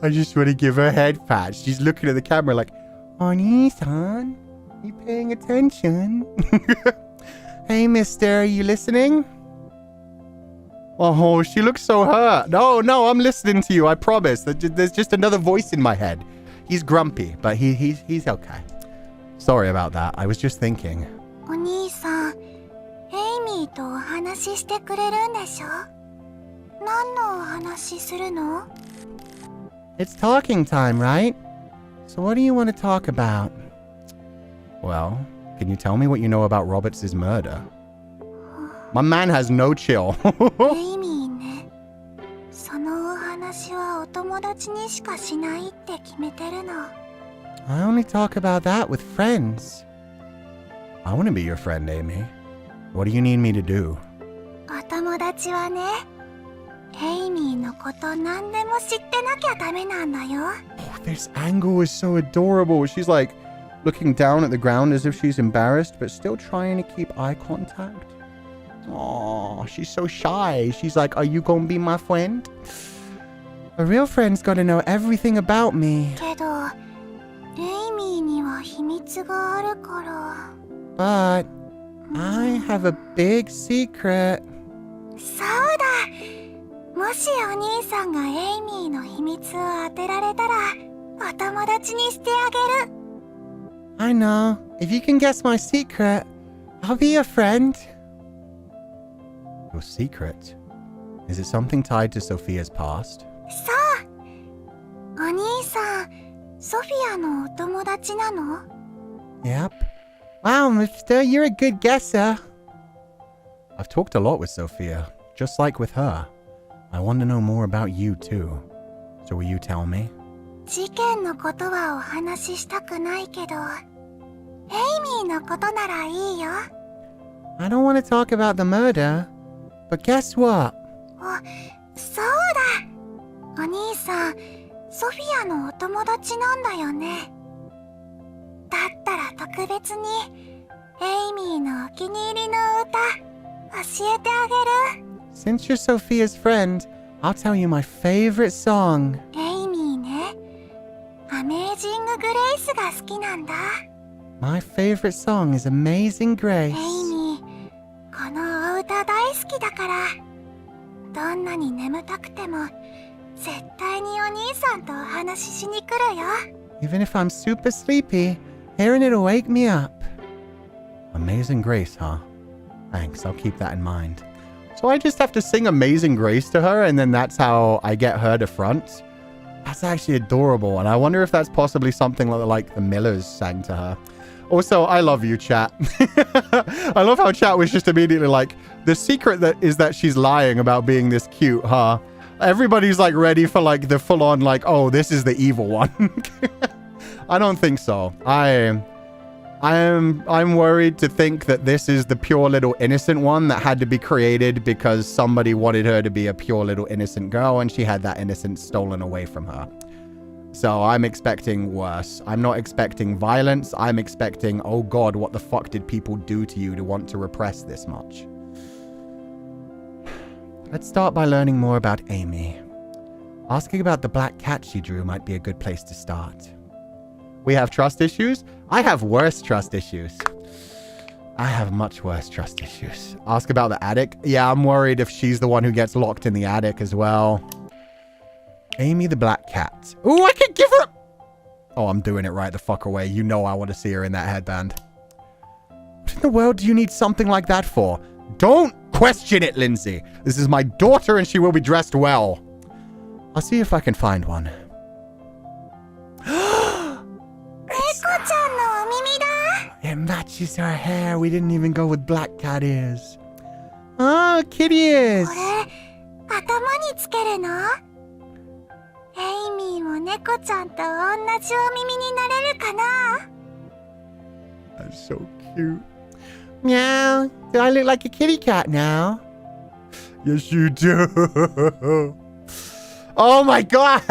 I just want to give her a head pat. She's looking at the camera like, Oni-san, you paying attention? Hey, mister, are you listening? Oh, she looks so hurt. No, I'm listening to you, I promise. There's just another voice in my head. He's grumpy, but he's okay. Sorry about that. I was just thinking. お兄さん、エイミーとお話ししてくれるんでしょ? 何のお話するの? It's talking time, right? So what do you want to talk about? Well, can you tell me what you know about Roberts' murder? My man has no chill. エイミーね。そのお話はお友達にしかしないって決めてるの。I only talk about that with friends. I want to be your friend, Amy. What do you need me to do? お友達はね、エイミーのこと何でも知ってなきゃダメなんだよ。Oh, this angle is so adorable. She's like looking down at the ground as if she's embarrassed, but still trying to keep eye contact. Oh, she's so shy. She's like, are you gonna be my friend? A real friend's gotta know everything about me. けど、エイミーには秘密があるから。But I have a big secret. そうだ。もしお兄さんがエイミーの秘密を当てられたら、お友達にしてあげる。I know. If you can guess my secret, I'll be your friend. Your secret? Is it something tied to Sophia's past? そう。お兄さん、ソフィアのお友達なの? Yep. Wow, mister, you're a good guesser. I've talked a lot with Sophia, just like with her. I want to know more about you too. So will you tell me? 事件のことはお話ししたくないけど、エイミーのことならいいよ。I don't want to talk about the murder, but guess what? そうだ。お兄さん、ソフィアのお友達なんだよね。だったら特別にエイミーのお気に入りの歌教えてあげる。Since you're Sophia's friend, I'll tell you my favorite song. エイミーね、アメージング・グレイスが好きなんだ。My favorite song is Amazing エイ Grace. ミー、このお歌大好きだから絶対にお兄さんとお話ししに来るよ。 Even if I'm super sleepy, hearing it'll wake me up. Amazing Grace, huh? Thanks, I'll keep that in mind. So I just have to sing Amazing Grace to her, and then that's how I get her to front? That's actually adorable, and I wonder if that's possibly something like the Millers sang to her. Also, I love you, chat. I love how chat was just immediately like, the secret is that she's lying about being this cute, huh? Everybody's like ready for like the full-on like, oh, this is the evil one. I don't think so. I'm worried to think that this is the pure little innocent one that had to be created because somebody wanted her to be a pure little innocent girl and she had that innocence stolen away from her. So I'm expecting worse. I'm not expecting violence. I'm expecting, oh God, what the fuck did people do to you to want to repress this much? Let's start by learning more about Amy. Asking about the black cat she drew might be a good place to start. We have trust issues? I have worse trust issues. I have much worse trust issues. Ask about the attic? Yeah, I'm worried if she's the one who gets locked in the attic as well. Amy the black cat. Ooh, I could give her... Oh, I'm doing it right the fuck away. You know I want to see her in that headband. What in the world do you need something like that for? Don't question it, Lindsay. This is my daughter and she will be dressed well. I'll see if I can find one. It matches her hair. We didn't even go with black cat ears. Oh, kitty ears. That's so cute. Meow. Do I look like a kitty cat now? Yes, you do. Oh my God.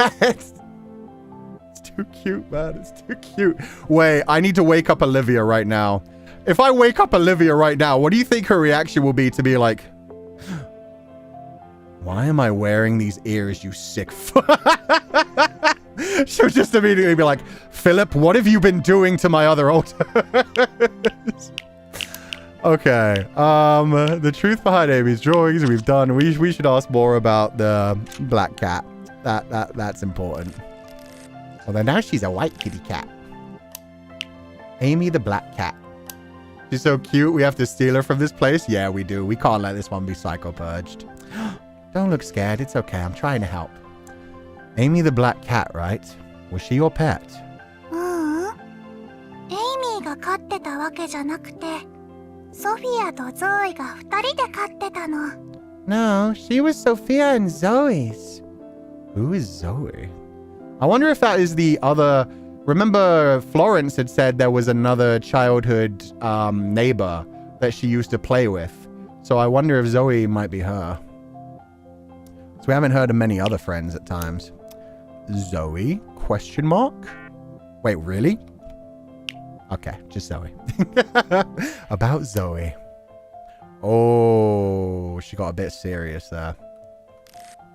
Too cute, man. It's too cute. Wait, I need to wake up Olivia right now. If I wake up Olivia right now, what do you think her reaction will be to be like, why am I wearing these ears, you sick She'll just immediately be like, Philip, what have you been doing to my other altars? Okay. The truth behind Amy's drawings we've done. We should ask more about the black cat. That's important. Although now she's a white kitty cat. Amy the black cat. She's so cute. We have to steal her from this place? Yeah, we do. We can't let this one be psycho-purged. Don't look scared. It's okay. I'm trying to help. Amy the black cat, right? Was she your pet? Amyが飼ってたわけじゃなくて、SofiaとZoeが二人で飼ってたの。No, she was Sophia and Zoe's. Who is Zoe? I wonder if that is the other... Remember, Florence had said there was another childhood neighbor that she used to play with. So I wonder if Zoe might be her. So we haven't heard of many other friends at times. Zoe? Question mark? Wait, really? Okay, just Zoe. About Zoe. Oh, she got a bit serious there.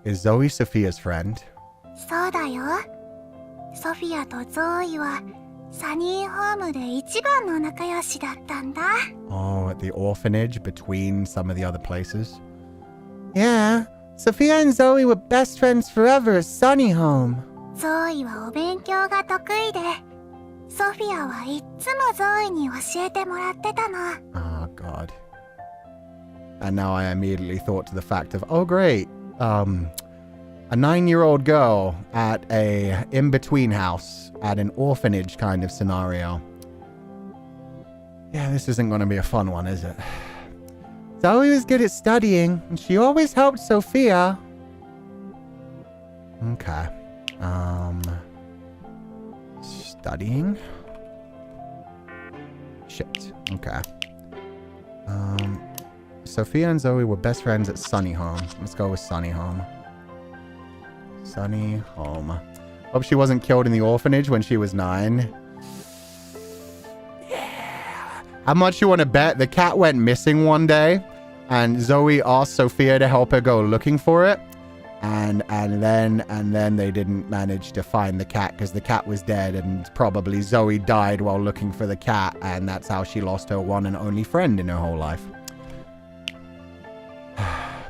Is Zoe Sophia's friend? そうだよ。ソフィアとゾーイはサニーホームで一番の仲良しだったんだ。Oh, at the orphanage between some of the other places? Yeah, Sophia and Zoe were best friends forever at Sunny Home. ゾーイはお勉強が得意で、ソフィアはいっつもゾーイに教えてもらってたの。Oh, God. And now I immediately thought to the fact of, oh, great. A 9-year-old girl at a in-between house at an orphanage kind of scenario. Yeah, this isn't going to be a fun one, is it? Zoe was good at studying, and she always helped Sophia. Okay. Studying? Shit. Okay. Sophia and Zoe were best friends at Sunny Home. Let's go with Sunny Home. Sunny Home. Hope she wasn't killed in the orphanage when she was 9. Yeah. How much you want to bet? The cat went missing one day, and Zoe asked Sophia to help her go looking for it, and then they didn't manage to find the cat because the cat was dead, and probably Zoe died while looking for the cat, and that's how she lost her one and only friend in her whole life.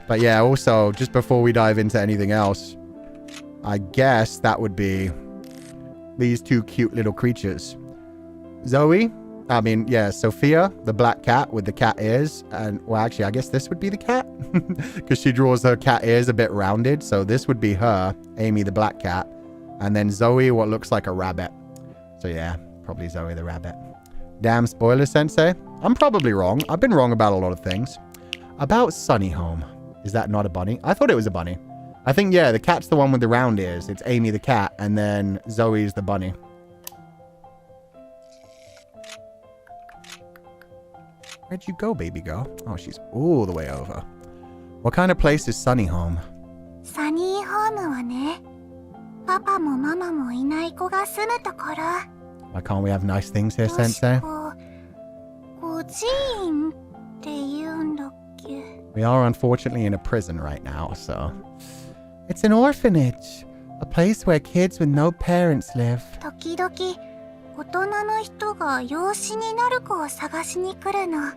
But yeah, also, just before we dive into anything else, I guess that would be these two cute little creatures. Zoe, Sophia, the black cat with the cat ears. And, well, actually, I guess this would be the cat. Because she draws her cat ears a bit rounded. So this would be her, Amy, the black cat. And then Zoe, what looks like a rabbit. So, yeah, probably Zoe the rabbit. Damn spoiler, Sensei. I'm probably wrong. I've been wrong about a lot of things. About Sunny Home. Is that not a bunny? I thought it was a bunny. I think, yeah, the cat's the one with the round ears. It's Amy the cat, and then Zoe's the bunny. Where'd you go, baby girl? Oh, she's all the way over. What kind of place is Sunny Home? Sunny Home はね、パパもママもいない子が住むところ。Why can't we have nice things here, Sensei? 孤児院って言うんだっけ? We are unfortunately in a prison right now, so... It's an orphanage. A place where kids with no parents live. 時々、大人の人が養子になる子を探しに来るの。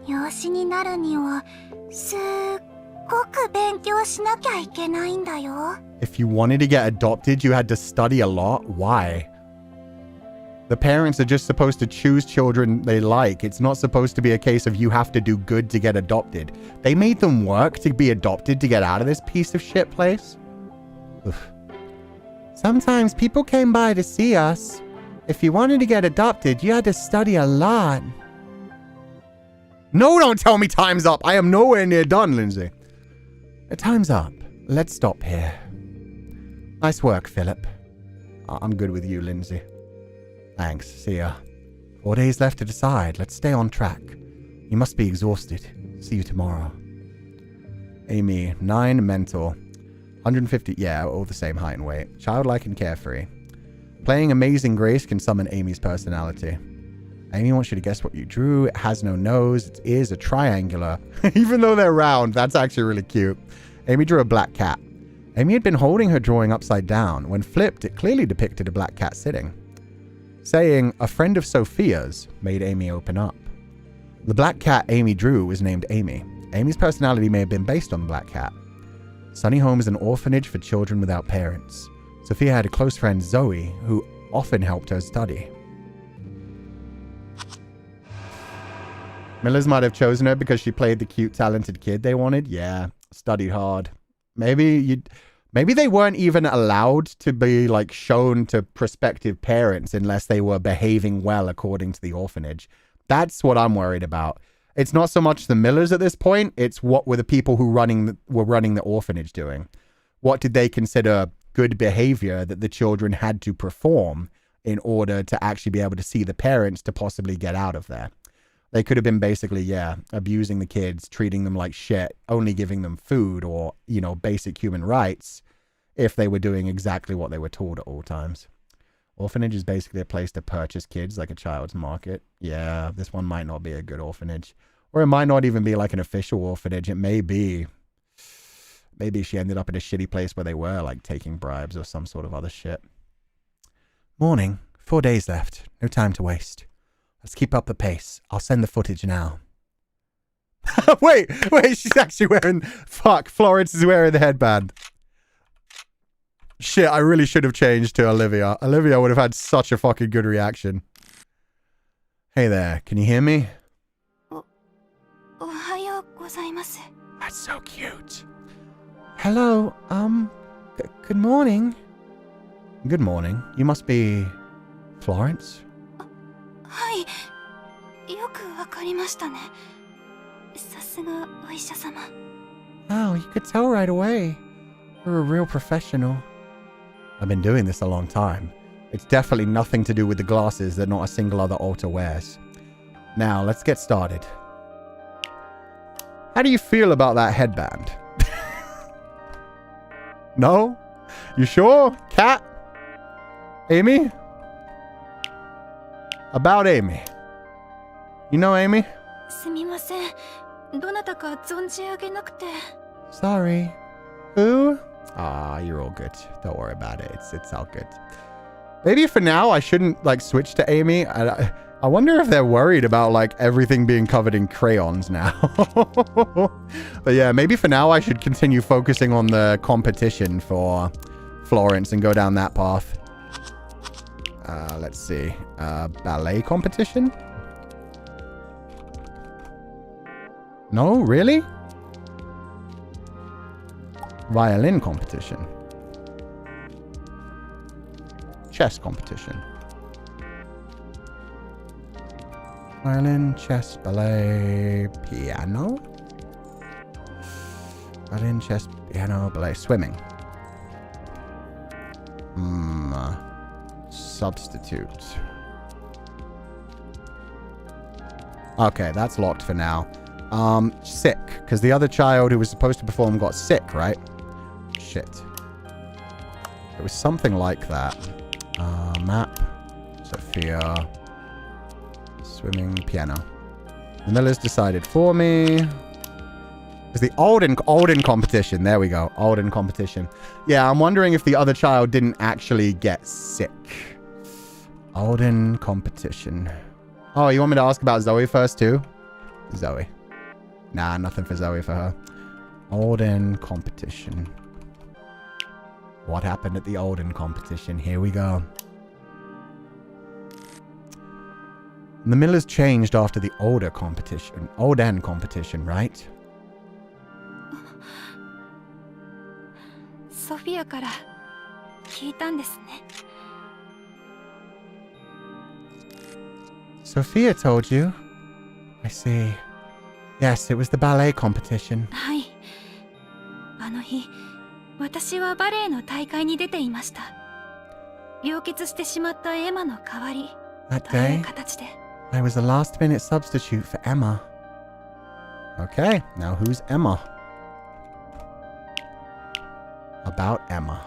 養子になるには、すっごく勉強しなきゃいけないんだよ。If you wanted to get adopted, you had to study a lot? Why? The parents are just supposed to choose children they like. It's not supposed to be a case of you have to do good to get adopted. They made them work to be adopted to get out of this piece of shit place. Oof. Sometimes people came by to see us. If you wanted to get adopted, you had to study a lot. No, don't tell me time's up. I am nowhere near done, Lindsay. Time's up. Let's stop here. Nice work, Philip. I'm good with you, Lindsay. Thanks. See ya. 4 days left to decide. Let's stay on track. You must be exhausted. See you tomorrow. Amy, 9 mental. 150, yeah, all the same height and weight. Childlike and carefree. Playing Amazing Grace can summon Amy's personality. Amy wants you to guess what you drew. It has no nose. Its ears are triangular. Even though they're round, that's actually really cute. Amy drew a black cat. Amy had been holding her drawing upside down. When flipped, it clearly depicted a black cat sitting. Saying, a friend of Sophia's, made Amy open up. The black cat Amy drew was named Amy. Amy's personality may have been based on the black cat. Sunny Home is an orphanage for children without parents. Sophia had a close friend, Zoe, who often helped her study. Millers might have chosen her because she played the cute, talented kid they wanted. Yeah, studied hard. Maybe they weren't even allowed to be, like, shown to prospective parents unless they were behaving well according to the orphanage. That's what I'm worried about. It's not so much the Millers at this point. It's what were the people who were running the orphanage doing. What did they consider good behavior that the children had to perform in order to actually be able to see the parents to possibly get out of there? They could have been basically, yeah, abusing the kids, treating them like shit, only giving them food or, you know, basic human rights if they were doing exactly what they were told at all times. Orphanage is basically a place to purchase kids, like a child's market. Yeah, this one might not be a good orphanage. Or it might not even be like an official orphanage. It may be. Maybe she ended up in a shitty place where they were, like, taking bribes or some sort of other shit. Morning. 4 days left. No time to waste. Let's keep up the pace. I'll send the footage now. wait, she's actually wearing... Fuck, Florence is wearing the headband. Shit, I really should have changed to Olivia. Olivia would have had such a fucking good reaction. Hey there, can you hear me? That's so cute. Hello, good morning. Good morning. You must be... Florence? Oh, you could tell right away. You're a real professional. I've been doing this a long time. It's definitely nothing to do with the glasses that not a single other altar wears. Now, let's get started. How do you feel about that headband? No? You sure? Cat? Amy? About Amy. You know Amy? Sorry. Who? Ah, you're all good. Don't worry about it. It's all good. Maybe for now I shouldn't like switch to Amy. I wonder if they're worried about like everything being covered in crayons now. But yeah, maybe for now I should continue focusing on the competition for Florence and go down that path. Let's see. Ballet competition? No, really? Violin competition. Chess competition. Violin, chess, ballet, piano. Violin, chess, piano, ballet, swimming. Substitute. Okay, that's locked for now. Sick, because the other child who was supposed to perform got sick, right? Shit. It was something like that. Map. Sofia. Swimming, piano. The Miller's decided for me. It's the Olden competition. There we go. Olden competition. Yeah, I'm wondering if the other child didn't actually get sick. Olden competition. Oh, you want me to ask about Zoe first too? Zoe. Nah, nothing for Zoe for her. Olden competition. What happened at the Olden competition? Here we go. The Millers changed after the Olden competition, right? Sofia から聞いたんですね。Sophia told you? I see. Yes, it was the ballet competition. はい。あの日、私はバレエの大会に出ていました。病欠してしまったエマの代わり That という day, 形で。I was a last-minute substitute for Emma. Okay, now who's Emma? About Emma.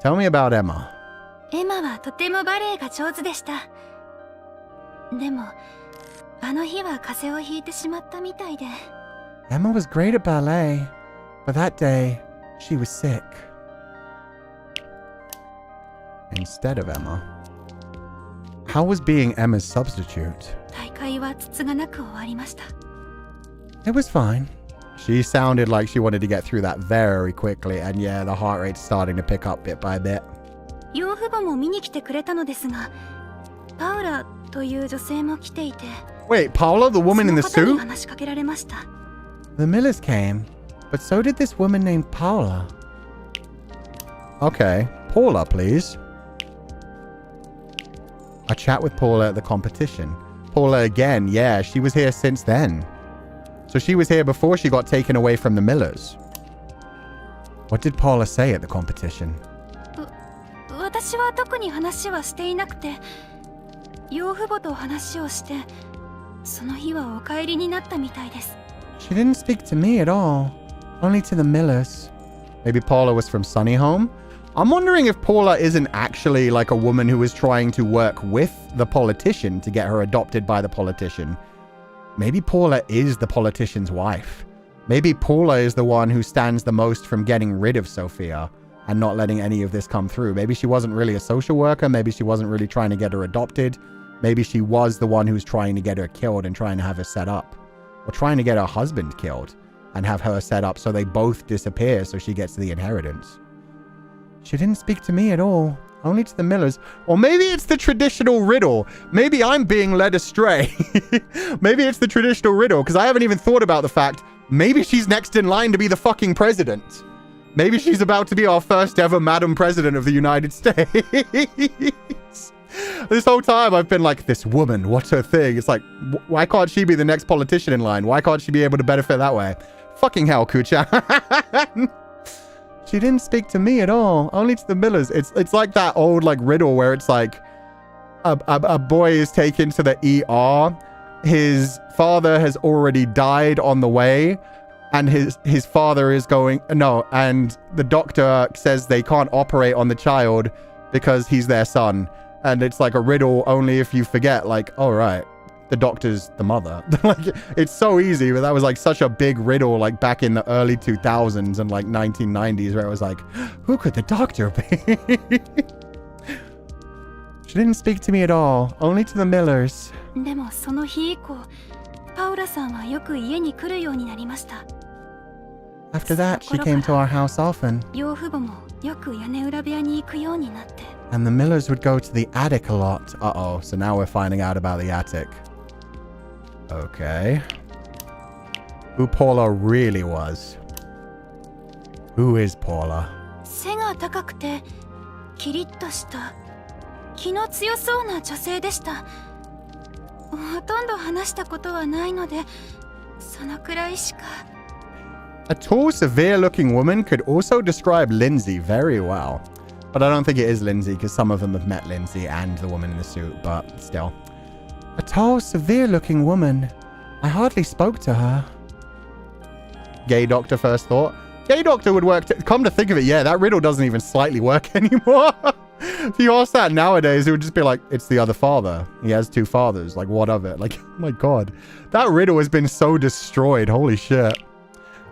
Tell me about Emma. エマはとてもバレエが上手でした。でも、あの日は風邪をひいてしまったみたいで。Emma was great at ballet, but that day, she was sick. Instead of Emma. How was being Emma's substitute? 大会はつつがなく終わりました。It was fine. She sounded like she wanted to get through that very quickly, and yeah, the heart rate's starting to pick up bit by bit. 養父母も見に来てくれたのですが、パウラという女性も来ていて。Wait, Paula, the woman in the その方に suit? 話しかけられました。The Millers came, but so did this woman named Paula. Okay, Paula, please. A chat with Paula at the competition. Paula again, yeah, she was here since then. So she was here before she got taken away from the Millers. What did Paula say at the competition? 私は特に話はしていなくて、養父母と話をして、その日はお帰りになったみたいです。She didn't speak to me at all, only to the Millers. Maybe Paula was from Sunny Home? I'm wondering if Paula isn't actually like a woman who is trying to work with the politician to get her adopted by the politician. Maybe Paula is the politician's wife. Maybe Paula is the one who stands the most from getting rid of Sofia and not letting any of this come through. Maybe she wasn't really a social worker. Maybe she wasn't really trying to get her adopted. Maybe she was the one who's trying to get her killed and trying to have her set up. Or trying to get her husband killed and have her set up so they both disappear so she gets the inheritance. She didn't speak to me at all, only to the Millers. Or maybe it's the traditional riddle. Maybe I'm being led astray. Maybe it's the traditional riddle, because I haven't even thought about the fact maybe she's next in line to be the fucking president. Maybe she's about to be our first ever Madam President of the United States. This whole time I've been like, this woman, what's her thing? It's like, why can't she be the next politician in line? Why can't she be able to benefit that way? Fucking hell, Kuchan. She didn't speak to me at all, only to the Millers. It's like that old like riddle where it's like a boy is taken to the ER. His father has already died on the way, and his father is going, no, and the doctor says they can't operate on the child because he's their son. And it's like a riddle only if you forget, like, oh, right, the doctor's the mother. Like, it's so easy, but that was like such a big riddle, like back in the early 2000s and like 1990s, where it was like, who could the doctor be? She didn't speak to me at all, only to the Millers. でもその日以降、パウラさんはよく家に来るようになりました。 After that, she came to our house often. 養父母もよく屋根裏部屋に行くようになって。 And the Millers would go to the attic a lot. Uh-oh, so now we're finding out about the attic. Okay. Who Paula really was. Who is Paula? 背が高くてキリッとした気の強そうな女性でした。ほとんど話したことはないので、そのくらいしか。 A tall, severe-looking woman could also describe Lindsay very well. But I don't think it is Lindsay, because some of them have met Lindsay and the woman in the suit, but still. A tall, severe-looking woman. I hardly spoke to her. Gay doctor, first thought. Gay doctor would work. Come to think of it, yeah, that riddle doesn't even slightly work anymore. If you ask that nowadays, it would just be like, it's the other father. He has two fathers. Like, what of it? Like, oh my god. That riddle has been so destroyed. Holy shit.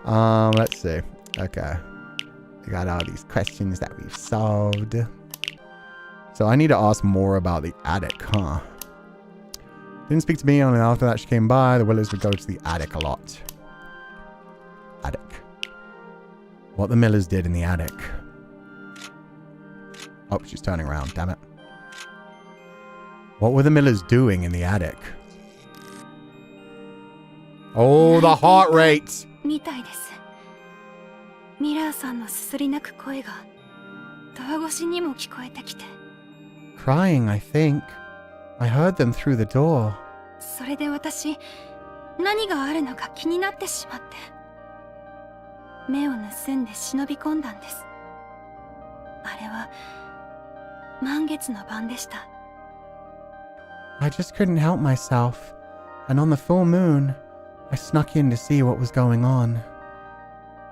Let's see. Okay. We got all these questions that we've solved. So I need to ask more about the attic, huh? Didn't speak to me, only after that she came by. The Willers would go to the attic a lot. Attic. What the Millers did in the attic. Oh, she's turning around, damn it. What were the Millers doing in the attic? Oh, the heart rate! みたいです。ミラーさんのすすり泣く声がドア越しにも聞こえてきて。 Crying, I think. I heard them through the door. それで私、何があるのか気になってしまって。目を盗んで忍び込んだんです。あれは満月の晩でした。 I just couldn't help myself. And on the full moon, I snuck in to see what was going on.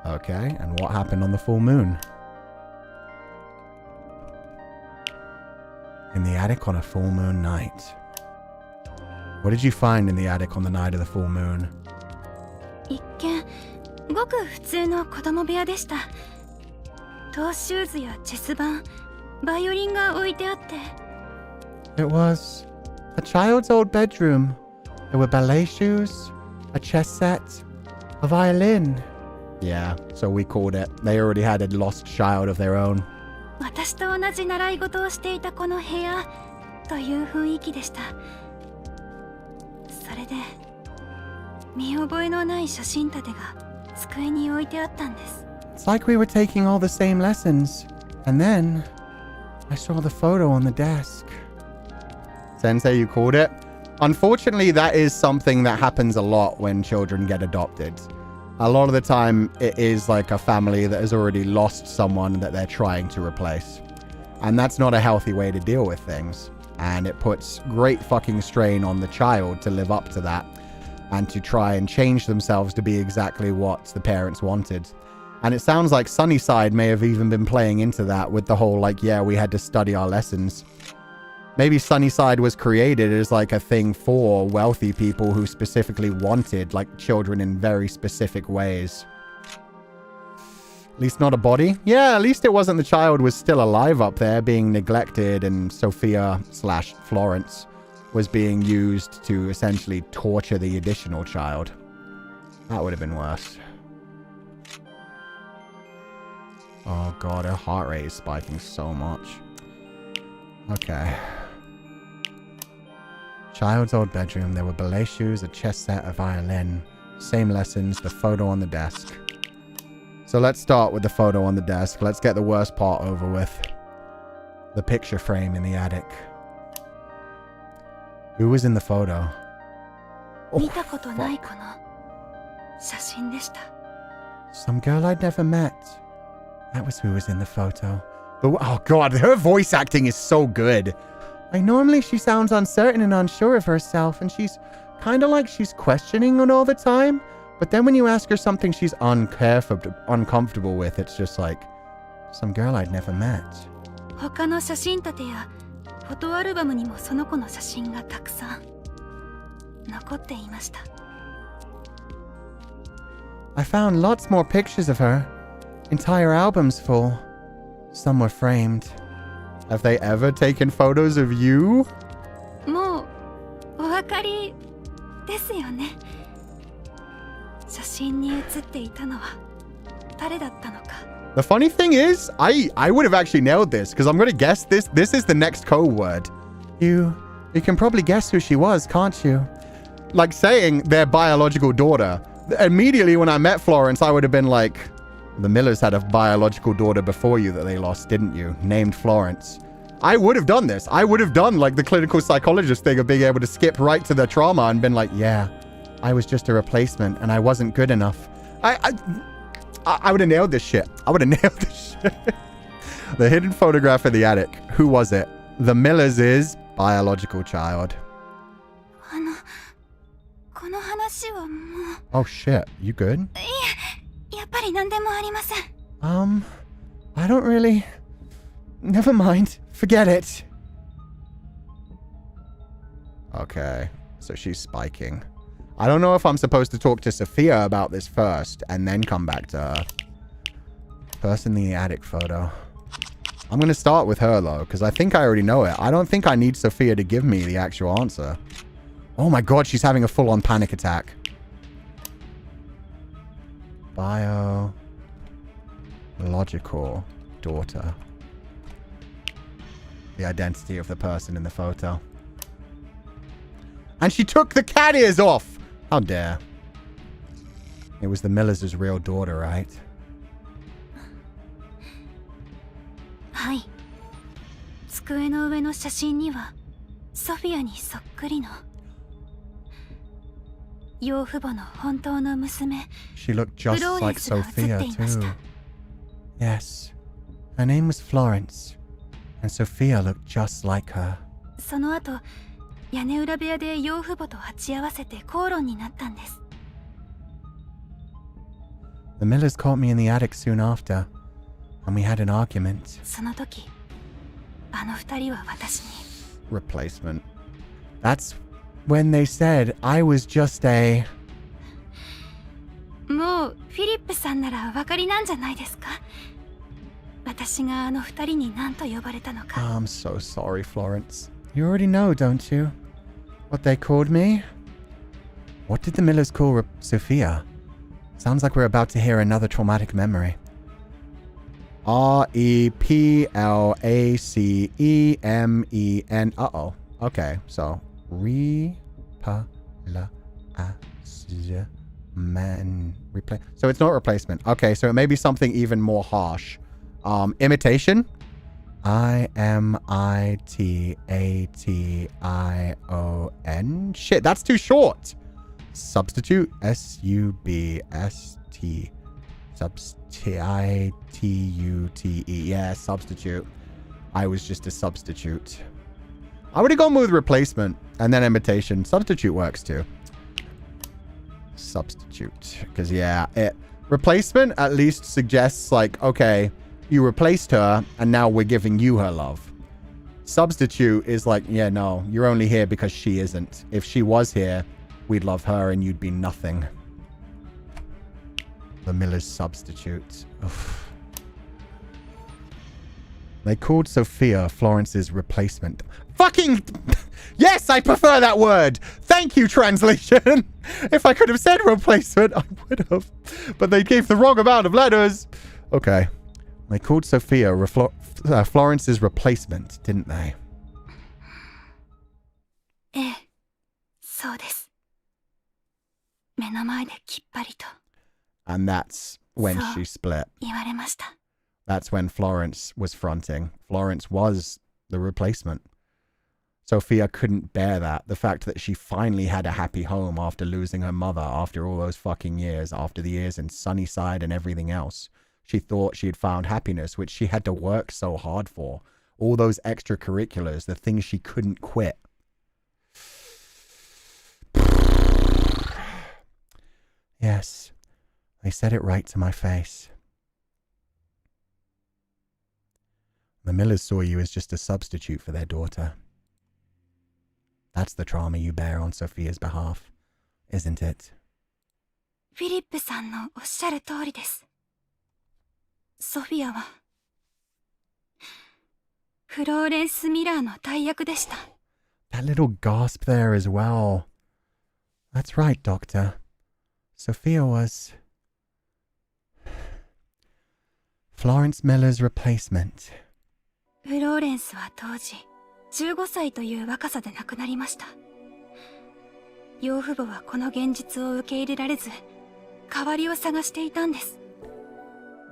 Okay, and what happened on the full moon? In the attic on a full moon night. What did you find in the attic on the night of the full moon? 一見ごく普通の子供部屋でした。トーシューズやチェス盤、バイオリンが置いてあって。 It was a child's old bedroom. There were ballet shoes, a chess set, a violin. Yeah, so we called it. They already had a lost child of their own. 私と同じ習い事をしていたこの部屋という雰囲気でした。それで見覚えのない写真立てが机に置いてあったんです。 It's like we were taking all the same lessons. And then I saw the photo on the desk. Sensei, you called it? Unfortunately, that is something that happens a lot when children get adopted. A lot of the time, it is like a family that has already lost someone that they're trying to replace. And that's not a healthy way to deal with things. And it puts great fucking strain on the child to live up to that and to try and change themselves to be exactly what the parents wanted. And it sounds like Sunnyside may have even been playing into that with the whole, like, yeah, we had to study our lessons. Maybe Sunnyside was created as like a thing for wealthy people who specifically wanted like children in very specific ways. At least not a body. Yeah, at least it wasn't the child was still alive up there being neglected and Sofia/Florence was being used to essentially torture the additional child. That would have been worse. Oh god, her heart rate is spiking so much. Okay. Child's old bedroom. There were ballet shoes, a chess set, a violin. Same lessons, the photo on the desk. So let's start with the photo on the desk. Let's get the worst part over with. The picture frame in the attic. Who was in the photo? 見たことないこの写真でした。 Some girl I'd never met. That was who was in the photo. Oh god, her voice acting is so good. Like normally she sounds uncertain and unsure of herself, and she's kind of like she's questioning it all the time. But then when you ask her something she's uncomfortable with, it's just like some girl I'd never met. 他の写真立てやフォトアルバムにもその子の写真がたくさん残っていました。 I found lots more pictures of her. Entire albums full. Some were framed. Have they ever taken photos of you? もうお分かりですよね。写真に写っていたのは誰だったのか。The funny thing is, I would have actually nailed this because I'm going to guess this. This is the next code word. You can probably guess who she was, can't you? Like saying their biological daughter. Immediately when I met Florence, I would have been like, the Millers had a biological daughter before you that they lost, didn't you? Named Florence. I would have done this. I would have done like the clinical psychologist thing of being able to skip right to the trauma and been like, yeah, I was just a replacement and I wasn't good enough. I would have nailed this shit. I would have nailed this shit. The hidden photograph in the attic. Who was it? The Millers' biological child. この話はもう。Oh shit, you good? やっぱり何でもありません。I don't really... Never mind. Forget it. Okay, so she's spiking. I don't know if I'm supposed to talk to Sophia about this first and then come back to her. Person in the attic photo. I'm going to start with her though, because I think I already know it. I don't think I need Sophia to give me the actual answer. Oh my god, she's having a full-on panic attack. Biological daughter. The identity of the person in the photo. And she took the cat ears off! How dare. It was the Millers' real daughter, right? はい。机の上の写真にはソフィアにそっくりの養父母の本当の娘 She looked just like Sophia too. Yes. Her name was Florence. And Sophia looked just like her. その後、屋根裏部屋で養父母と鉢合わせて口論になったんです。The Millers caught me in the attic soon after, and we had an argument. その時、あの二人は私に Replacement. That's when they said I was just a... もうフィリップさんならお分かりなんじゃないですか。私があの二人に何と呼ばれたのか。I'm so sorry, Florence. You already know, don't you? What they called me? What did the Millers call Sophia? Sounds like we're about to hear another traumatic memory. Replacement. Uh-oh. Okay, so So it's not replacement. Okay, so it may be something even more harsh. Imitation. Imitation. Shit, that's too short. Substitute. S-U-B-S-T. I-T-U-T-E. Yeah, substitute. I was just a substitute. I would have gone with replacement and then imitation. Substitute works too. Substitute. Because, yeah, replacement at least suggests, like, okay, you replaced her and now we're giving you her love. Substitute is like, yeah, no, you're only here because she isn't. If she was here, we'd love her and you'd be nothing. The Miller's substitute. Oof. They called Sophia Florence's replacement. Fucking... Yes, I prefer that word. Thank you, translation. If I could have said replacement, I would have. But they gave the wrong amount of letters. Okay. They called Sophia Florence's replacement, didn't they? ええ、そうです。目の前できっぱりと。And that's when she split. 言われました。That's when Florence was fronting. Florence was the replacement. Sophia couldn't bear that. The fact that she finally had a happy home after losing her mother, after all those fucking years, after the years in Sunnyside and everything else. She thought she had found happiness, which she had to work so hard for. All those extracurriculars, the things she couldn't quit. Yes, they said it right to my face. The Millers saw you as just a substitute for their daughter. That's the trauma you bear on Sophia's behalf, isn't it? フィリップさんのおっしゃる通りです。ソフィアはフローレンス・ミラーの大役でした。 That little gasp there as well. That's right, Doctor. Sophia was Florence Miller's replacement. フローレンスは当時15歳という若さで亡くなりました。養父母はこの現実を受け入れられず、代わりを探していたんです。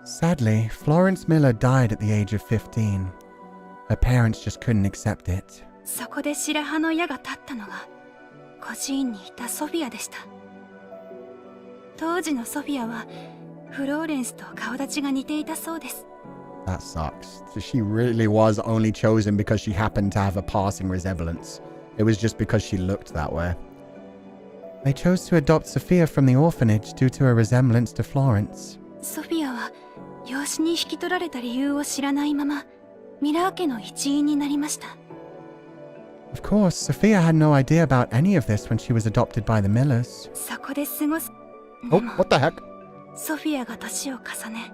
Sadly, Florence Miller died at the age of 15. Her parents just couldn't accept it. そこで白羽の矢が立ったのが孤児院にいたソフィアでした。当時のソフィアはフローレンスと顔立ちが似ていたそうです。 That sucks. So she really was only chosen because she happened to have a passing resemblance. It was just because she looked that way. They chose to adopt Sophia from the orphanage due to her resemblance to Florence. ソフィアは養子に引き取られた理由を知らないままミラー家の一員になりました。 Of course, Sophia had no idea about any of this when she was adopted by the Millers. そこで過ごす。 Oh, what the heck? ソフィアが年を重ね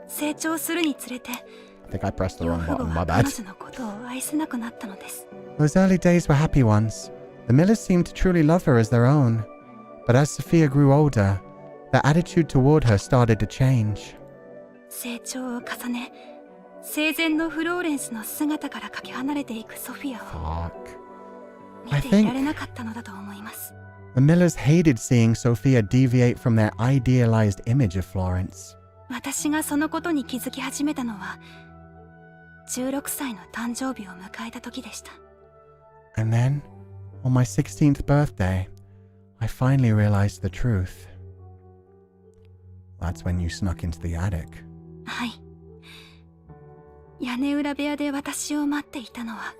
成長するにつれて I think I pressed the 養 wrong 父母 button, は my 彼 bad. 女のことを愛せなくなったのです。 Those early days were happy ones. The Millers seemed to truly love her as their own. But as Sophia grew older, their attitude toward her started to change. 成長を重ね生前のフローレンスの姿からかけ離れていくソフィアを Fuck. 見ていられなかったのだと思います。 The Millers hated seeing Sophia deviate from their idealized image of Florence. 私がそのことに気づき始めたのは16歳の誕生日を迎えた時でした。 And then, on my 16th birthday, I finally realized the truth. That's when you snuck into the attic. はい。屋根裏部屋で私を待っていたのは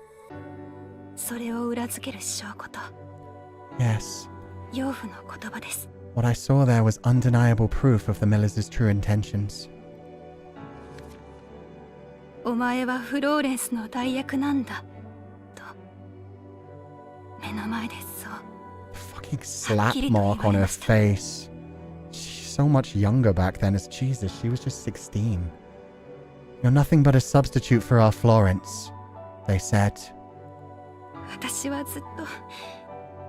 それを裏付ける証拠と Yes, 養父の言葉です。 what I saw there was undeniable proof of the Millers' true intentions. お前はフローレンスの代役なんだと目の前でそう Fucking slap mark on her face. She's so much younger back then as Jesus. She was just 16. You're nothing but a substitute for our Florence, they said. 私はずっと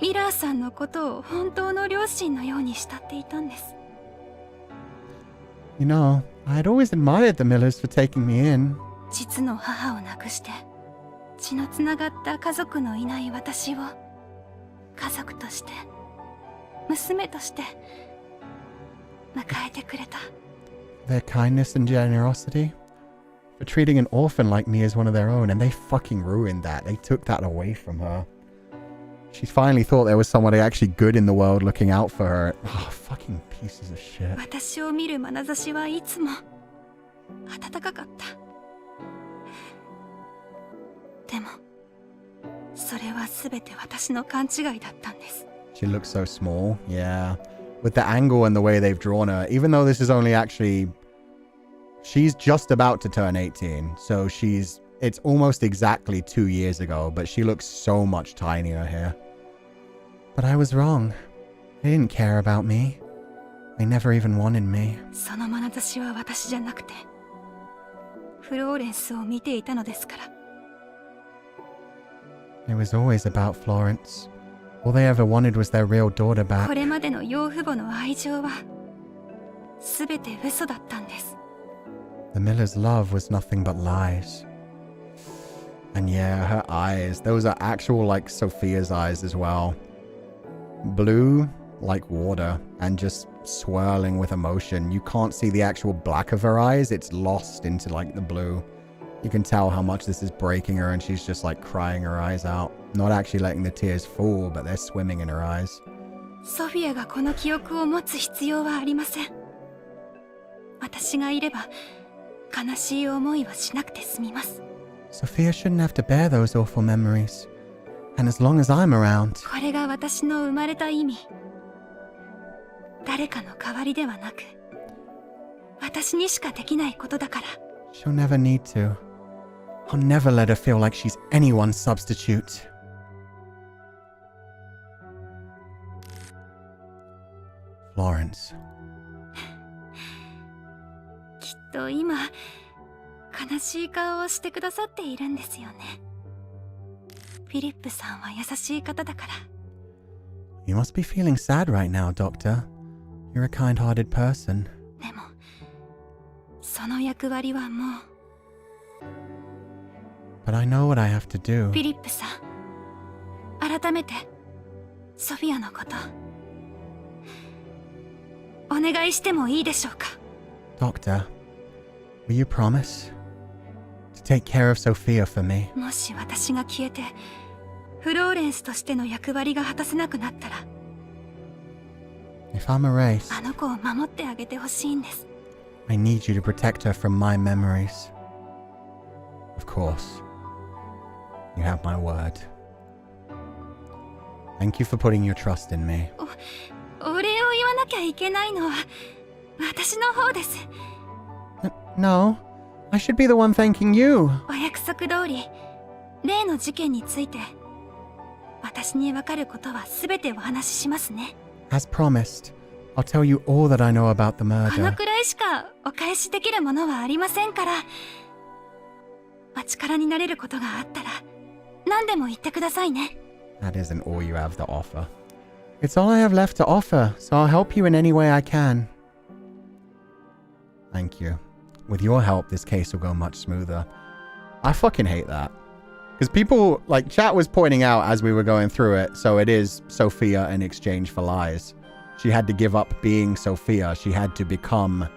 ミラーさんのことを本当の両親のように慕っていたんです。 You know, I had always admired the Millers for taking me in. 実の母を亡くして血のつながった家族のいない私を家族として娘として迎えてくれた。 Their kindness and generosity for treating an orphan like me as one of their own, and they fucking ruined that. They took that away from her. She finally thought there was somebody actually good in the world looking out for her. Oh, fucking pieces of shit. 私を見る眼差しはいつも温かかった。でもそれは全て私の勘違いだったんです。 She looks so small, yeah. With the angle and the way they've drawn her, even though this is only actually... She's just about to turn 18, so it's almost exactly 2 years ago, but she looks so much tinier here. But I was wrong. They didn't care about me. They never even wanted me. その眼差しは私じゃなくてフローレンスを見ていたのですから。 It was always about Florence. All they ever wanted was their real daughter こ back. れまでの養父母の愛情は全て嘘だったんです。 The Miller's love was nothing but lies. And yeah, her eyes. Those are actual, like, Sophia's eyes as well. Blue, like water, and just swirling with emotion. You can't see the actual black of her eyes. It's lost into, like, the blue. You can tell how much this is breaking her, and she's just, like, crying her eyes out. Not actually letting the tears fall, but they're swimming in her eyes. ソフィアがこの記憶を持つ必要はありません。私がいれば悲しい思いはしなくて済みます。 Sophia shouldn't have to bear those awful memories. And as long as I'm around... これが私の生まれた意味。誰かの代わりではなく私にしかできないことだから。 She'll never need to. I'll never let her feel like she's anyone's substitute. Florence. きっと今悲ししい顔をしてくださっているんですよね。フィリップさんは優しい方だから。You must be feeling sad right now, Doctor. You're a kind-hearted person. でも、その役割はもう。But I know what I have to do. フィリップさん、改めてソフィアのことお願いしてもいいでしょうか。 Doctor, will you promise to take care of Sofia for me? もし私が消えてフローレンスとしての役割が果たせなくなったら、 If I'm erased, あの子を守ってあげてほしいんです。 I need you to protect her from my memories. Of course. You have my word. Thank you for putting your trust in me. お礼を言わなきゃいけないのは私の方です。 No, I should be the one thanking you. お約束通り、例の事件について私にわかることはすべてお話ししますね。 As promised, I'll tell you all that I know about the この murder. くらいしかお返しできるものはありませんから、お力になれることがあったら何でも言ってくださいね。 That isn't all you have to offer. It's all I have left to offer, so I'll help you in any way I can. Thank you. With your help, this case will go much smoother. I fucking hate that. Because people, like, chat was pointing out as we were going through it, so it is Sofia in exchange for lies. She had to give up being Sofia. She had to become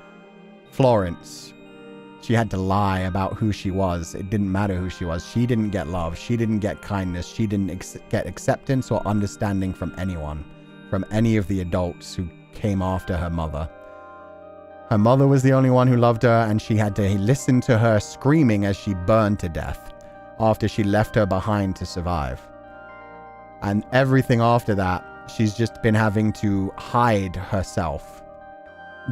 Florence. She had to lie about who she was. It didn't matter who she was. She didn't get love. She didn't get kindness. She didn't get acceptance or understanding from anyone, from any of the adults who came after her mother. Her mother was the only one who loved her, and she had to listen to her screaming as she burned to death after she left her behind to survive. And everything after that, she's just been having to hide herself,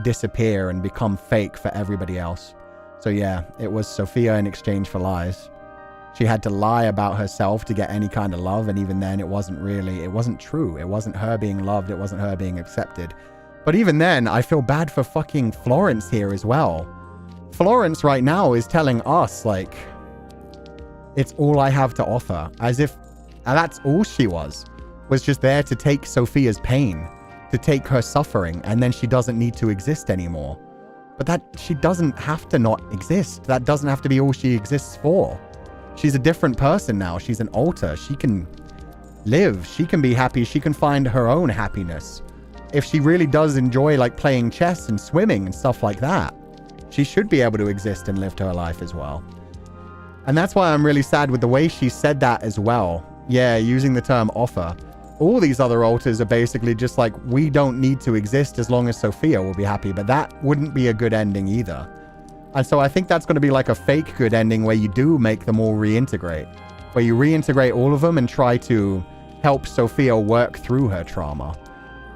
disappear, and become fake for everybody else. So yeah, it was Sofia in exchange for lies. She had to lie about herself to get any kind of love, and even then it wasn't true. It wasn't her being loved, it wasn't her being accepted. But even then, I feel bad for fucking Florence here as well. Florence right now is telling us, like, it's all I have to offer, as if that's all she was just there to take Sofia's pain, to take her suffering, and then she doesn't need to exist anymore. But that she doesn't have to not exist. That doesn't have to be all she exists for. She's a different person now. She's an alter. She can live. She can be happy. She can find her own happiness. If she really does enjoy, like, playing chess and swimming and stuff like that, she should be able to exist and live her life as well. And that's why I'm really sad with the way she said that as well. Yeah, using the term offer. All these other alters are basically just like, we don't need to exist as long as Sofia will be happy, but that wouldn't be a good ending either. And so I think that's going to be like a fake good ending where you do make them all reintegrate, where you reintegrate all of them and try to help Sofia work through her trauma,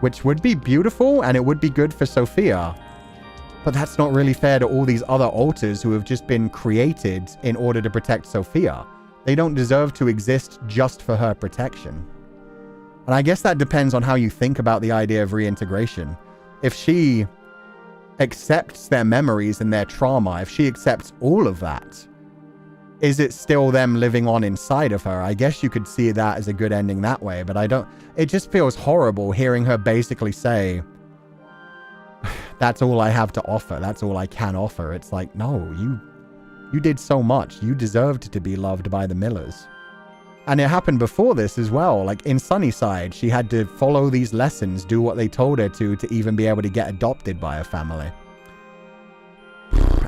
which would be beautiful and it would be good for Sofia. But that's not really fair to all these other alters who have just been created in order to protect Sofia. They don't deserve to exist just for her protection. And I guess that depends on how you think about the idea of reintegration. If she accepts their memories and their trauma, if she accepts all of that, is it still them living on inside of her? I guess you could see that as a good ending that way, but I don't... It just feels horrible hearing her basically say, that's all I have to offer. That's all I can offer. It's like, no, you did so much. You deserved to be loved by the Millers. And it happened before this as well. Like in Sunnyside, she had to follow these lessons, do what they told her to even be able to get adopted by a family.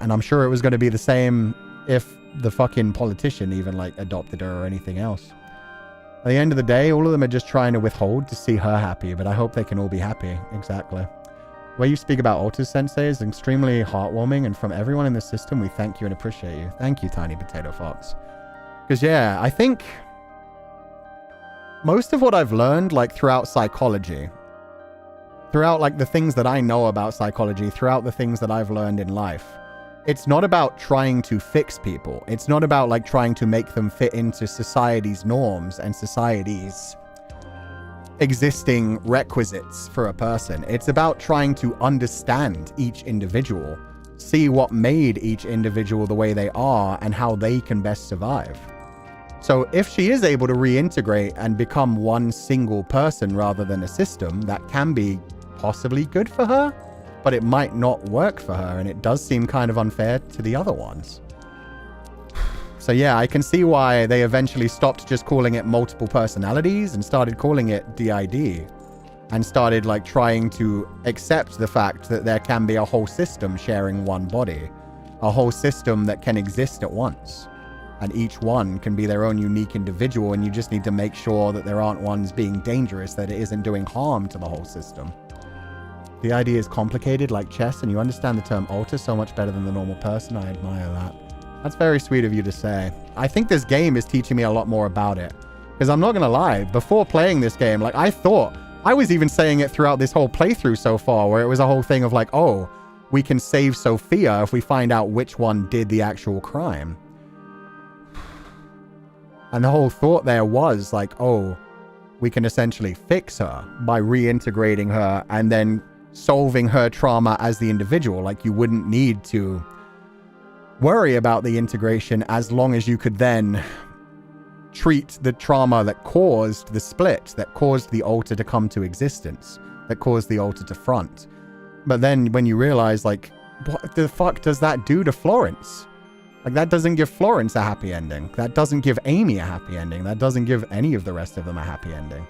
And I'm sure it was going to be the same if the fucking politician even like adopted her or anything else. At the end of the day, all of them are just trying to withhold to see her happy, but I hope they can all be happy. Exactly. The way you speak about Alters Sensei is extremely heartwarming, and from everyone in the system, we thank you and appreciate you. Thank you, Tiny Potato Fox. Because yeah, I think most of what I've learned, like, throughout psychology, throughout, like, the things that I know about psychology, throughout the things that I've learned in life, it's not about trying to fix people. It's not about, like, trying to make them fit into society's norms and society's existing requisites for a person. It's about trying to understand each individual see what made each individual the way they are and how they can best survive. So if she is able to reintegrate and become one single person rather than a system, that can be possibly good for her, but it might not work for her, and it does seem kind of unfair to the other ones. So yeah, I can see why they eventually stopped just calling it multiple personalities and started calling it DID, and started like trying to accept the fact that there can be a whole system sharing one body, a whole system that can exist at once, and each one can be their own unique individual, and you just need to make sure that there aren't ones being dangerous, that it isn't doing harm to the whole system. The idea is complicated like chess, and you understand the term alter so much better than the normal person. I admire that. That's very sweet of you to say. I think this game is teaching me a lot more about it, because I'm not gonna lie, before playing this game, like I thought, I was even saying it throughout this whole playthrough so far, where it was a whole thing of like, oh, we can save Sofia if we find out which one did the actual crime. And the whole thought there was like, oh, we can essentially fix her by reintegrating her and then solving her trauma as the individual. Like, you wouldn't need to worry about the integration as long as you could then treat the trauma that caused the split, that caused the alter to come to existence, that caused the alter to front. But then when you realize, like, what the fuck does that do to Florence? Like, that doesn't give Florence a happy ending. That doesn't give Amy a happy ending. That doesn't give any of the rest of them a happy ending.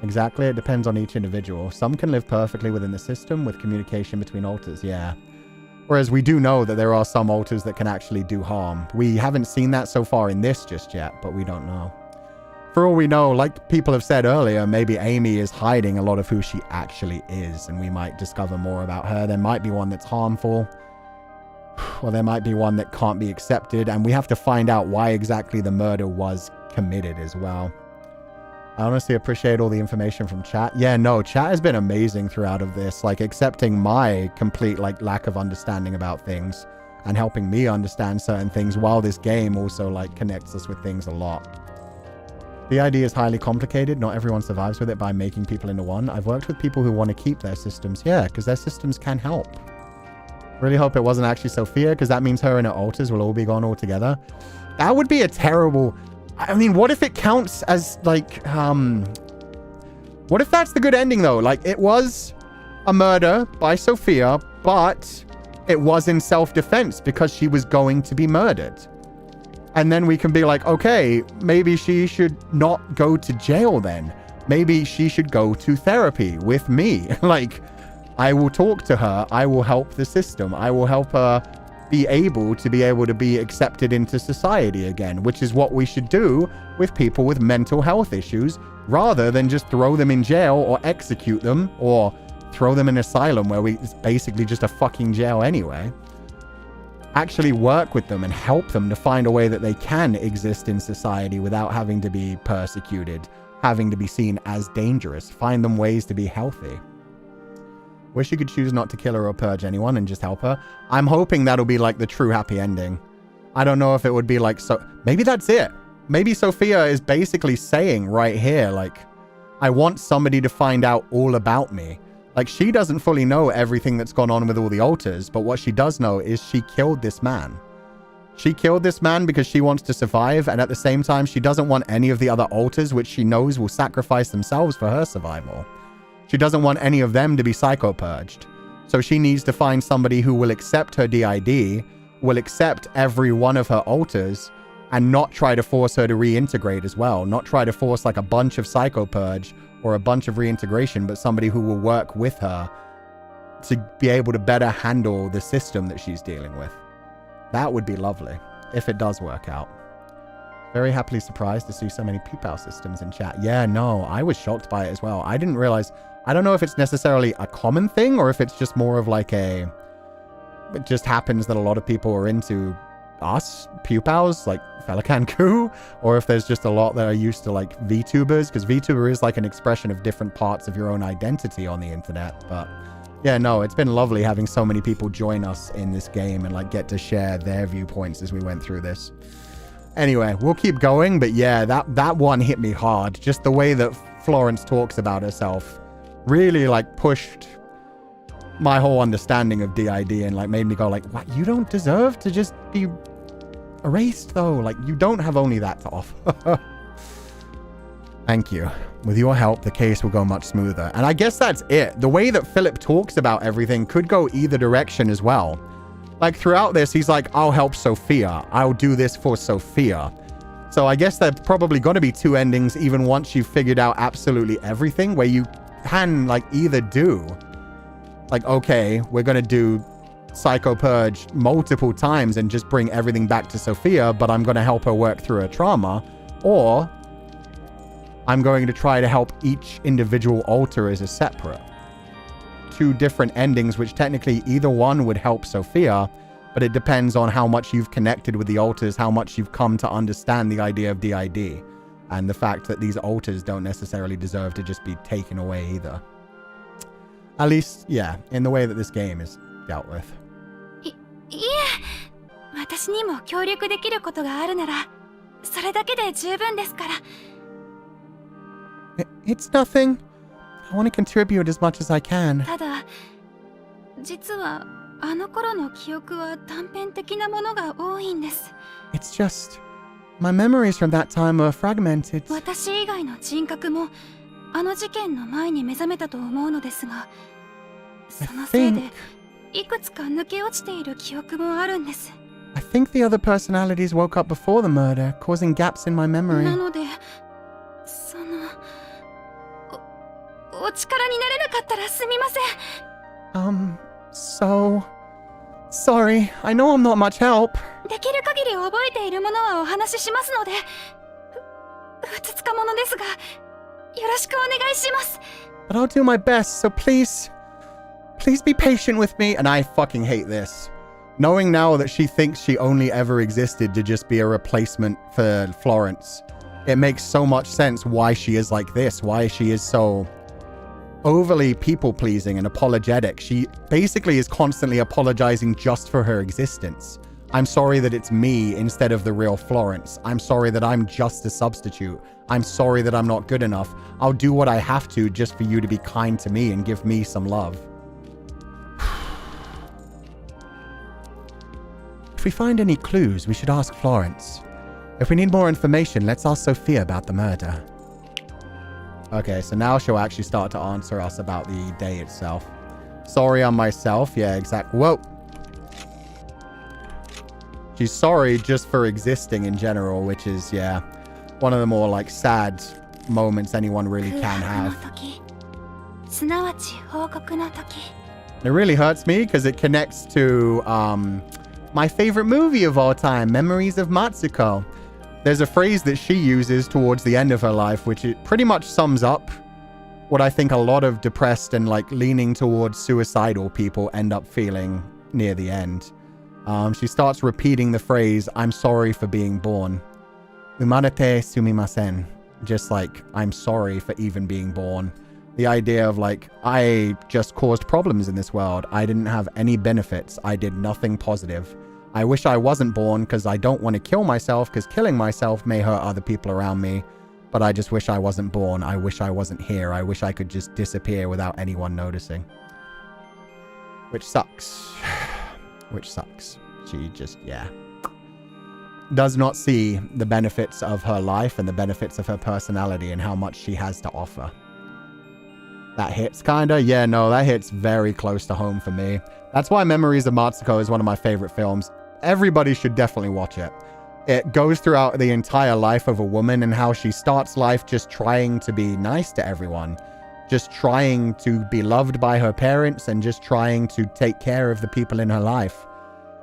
Exactly, it depends on each individual. Some can live perfectly within the system with communication between alters, yeah. Whereas we do know that there are some alters that can actually do harm. We haven't seen that so far in this just yet, but we don't know. For all we know, like people have said earlier, maybe Amy is hiding a lot of who she actually is, and we might discover more about her. There might be one that's harmful, or there might be one that can't be accepted, and we have to find out why exactly the murder was committed as well. I honestly appreciate all the information from chat. Yeah, no, chat has been amazing throughout of this, like accepting my complete like lack of understanding about things and helping me understand certain things, while this game also like connects us with things a lot. The idea is highly complicated. Not everyone survives with it by making people into one. I've worked with people who want to keep their systems. Yeah, because their systems can help. Really hope it wasn't actually Sofia, because that means her and her alters will all be gone altogether. That would be a terrible... I mean, what if it counts as, like, what if that's the good ending, though? Like, it was a murder by Sofia, but it was in self-defense because she was going to be murdered. And then we can be like, okay, maybe she should not go to jail then. Maybe she should go to therapy with me. Like, I will talk to her. I will help the system. I will help her be able to be accepted into society again, which is what we should do with people with mental health issues, rather than just throw them in jail or execute them or throw them in asylum, where it's basically just a fucking jail anyway. Actually work with them and help them to find a way that they can exist in society without having to be persecuted, having to be seen as dangerous. Find them ways to be healthy. Wish you could choose not to kill her or purge anyone and just help her. I'm hoping that'll be like the true happy ending. I don't know if it would be like, so maybe that's it. Maybe Sofia is basically saying right here, like, I want somebody to find out all about me. Like, she doesn't fully know everything that's gone on with all the alters, but what she does know is she killed this man. She killed this man because she wants to survive, and at the same time, she doesn't want any of the other alters, which she knows will sacrifice themselves for her survival. She doesn't want any of them to be psycho-purged. So she needs to find somebody who will accept her DID, will accept every one of her alters, and not try to force her to reintegrate as well. Not try to force like a bunch of psycho-purge or a bunch of reintegration, but somebody who will work with her to be able to better handle the system that she's dealing with. That would be lovely, if it does work out. Very happily surprised to see so many Pupal systems in chat. Yeah, no, I was shocked by it as well. I didn't realize... I don't know if it's necessarily a common thing, or if it's just more of like a... It just happens that a lot of people are into us, Pupals, like Féileacán and Cú, or if there's just a lot that are used to like VTubers, because VTuber is like an expression of different parts of your own identity on the internet. But yeah, no, it's been lovely having so many people join us in this game and like get to share their viewpoints as we went through this. Anyway, we'll keep going, but yeah, that one hit me hard. Just the way that Florence talks about herself really like pushed my whole understanding of DID and like made me go like, what? You don't deserve to just be erased though. Like you don't have only that to offer. Thank you. With your help, the case will go much smoother. And I guess that's it. The way that Philip talks about everything could go either direction as well. Like throughout this, he's like, I'll help Sofia. I'll do this for Sofia. So I guess there's probably going to be two endings even once you've figured out absolutely everything, where you can like either do like, okay, we're going to do Psycho Purge multiple times and just bring everything back to Sofia, but I'm going to help her work through her trauma. Or I'm going to try to help each individual altar as a separate. Two different endings, which technically either one would help Sofia, but it depends on how much you've connected with the altars, how much you've come to understand the idea of DID, and the fact that these altars don't necessarily deserve to just be taken away either. At least, yeah, in the way that this game is dealt with. いえ、私にも協力できることがあるなら、それだけで十分ですから。It's nothing. I want to contribute as much as I can. ただ、実はあの頃の記憶は断片的なものが多いんです。It's just my memories from that time are fragmented. 私以外の人格もあの事件の前に目覚めたと思うのですが、そのせいでいくつか抜け落ちている記憶もあるんです。I think the other personalities woke up before the murder, causing gaps in my memory. なので、そのお力になれなかったらすみません。So sorry. I know I'm not much help. できる限り覚えているものはお話ししますので、ふつつかものですが、よろしくお願いします。But I'll do my best, so please be patient with me. And I fucking hate this. Knowing now that she thinks she only ever existed to just be a replacement for Florence, it makes so much sense why she is like this, why she is so overly people-pleasing and apologetic. She basically is constantly apologizing just for her existence. I'm sorry that it's me instead of the real Florence. I'm sorry that I'm just a substitute. I'm sorry that I'm not good enough. I'll do what I have to just for you to be kind to me and give me some love. If we find any clues, we should ask Florence. If we need more information, let's ask Sofia about the murder. Okay, so now she'll actually start to answer us about the day itself. Sorry on myself. Yeah, exactly. Whoa. She's sorry just for existing in general, which is, yeah, one of the more, like, sad moments anyone really can have. It really hurts me because it connects to my favorite movie of all time, Memories of Matsuko. There's a phrase that she uses towards the end of her life, which it pretty much sums up what I think a lot of depressed and like leaning towards suicidal people end up feeling near the end. She starts repeating the phrase, I'm sorry for being born. Umarete sumimasen. Just like, I'm sorry for even being born. The idea of like, I just caused problems in this world. I didn't have any benefits. I did nothing positive. I wish I wasn't born because I don't want to kill myself because killing myself may hurt other people around me. But I just wish I wasn't born. I wish I wasn't here. I wish I could just disappear without anyone noticing. Which sucks. Which sucks. She just, yeah, does not see the benefits of her life and the benefits of her personality and how much she has to offer. That hits kinda? Yeah, no, that hits very close to home for me. That's why Memories of Matsuko is one of my favorite films. Everybody should definitely watch it. It goes throughout the entire life of a woman and how she starts life just trying to be nice to everyone. Just trying to be loved by her parents and just trying to take care of the people in her life.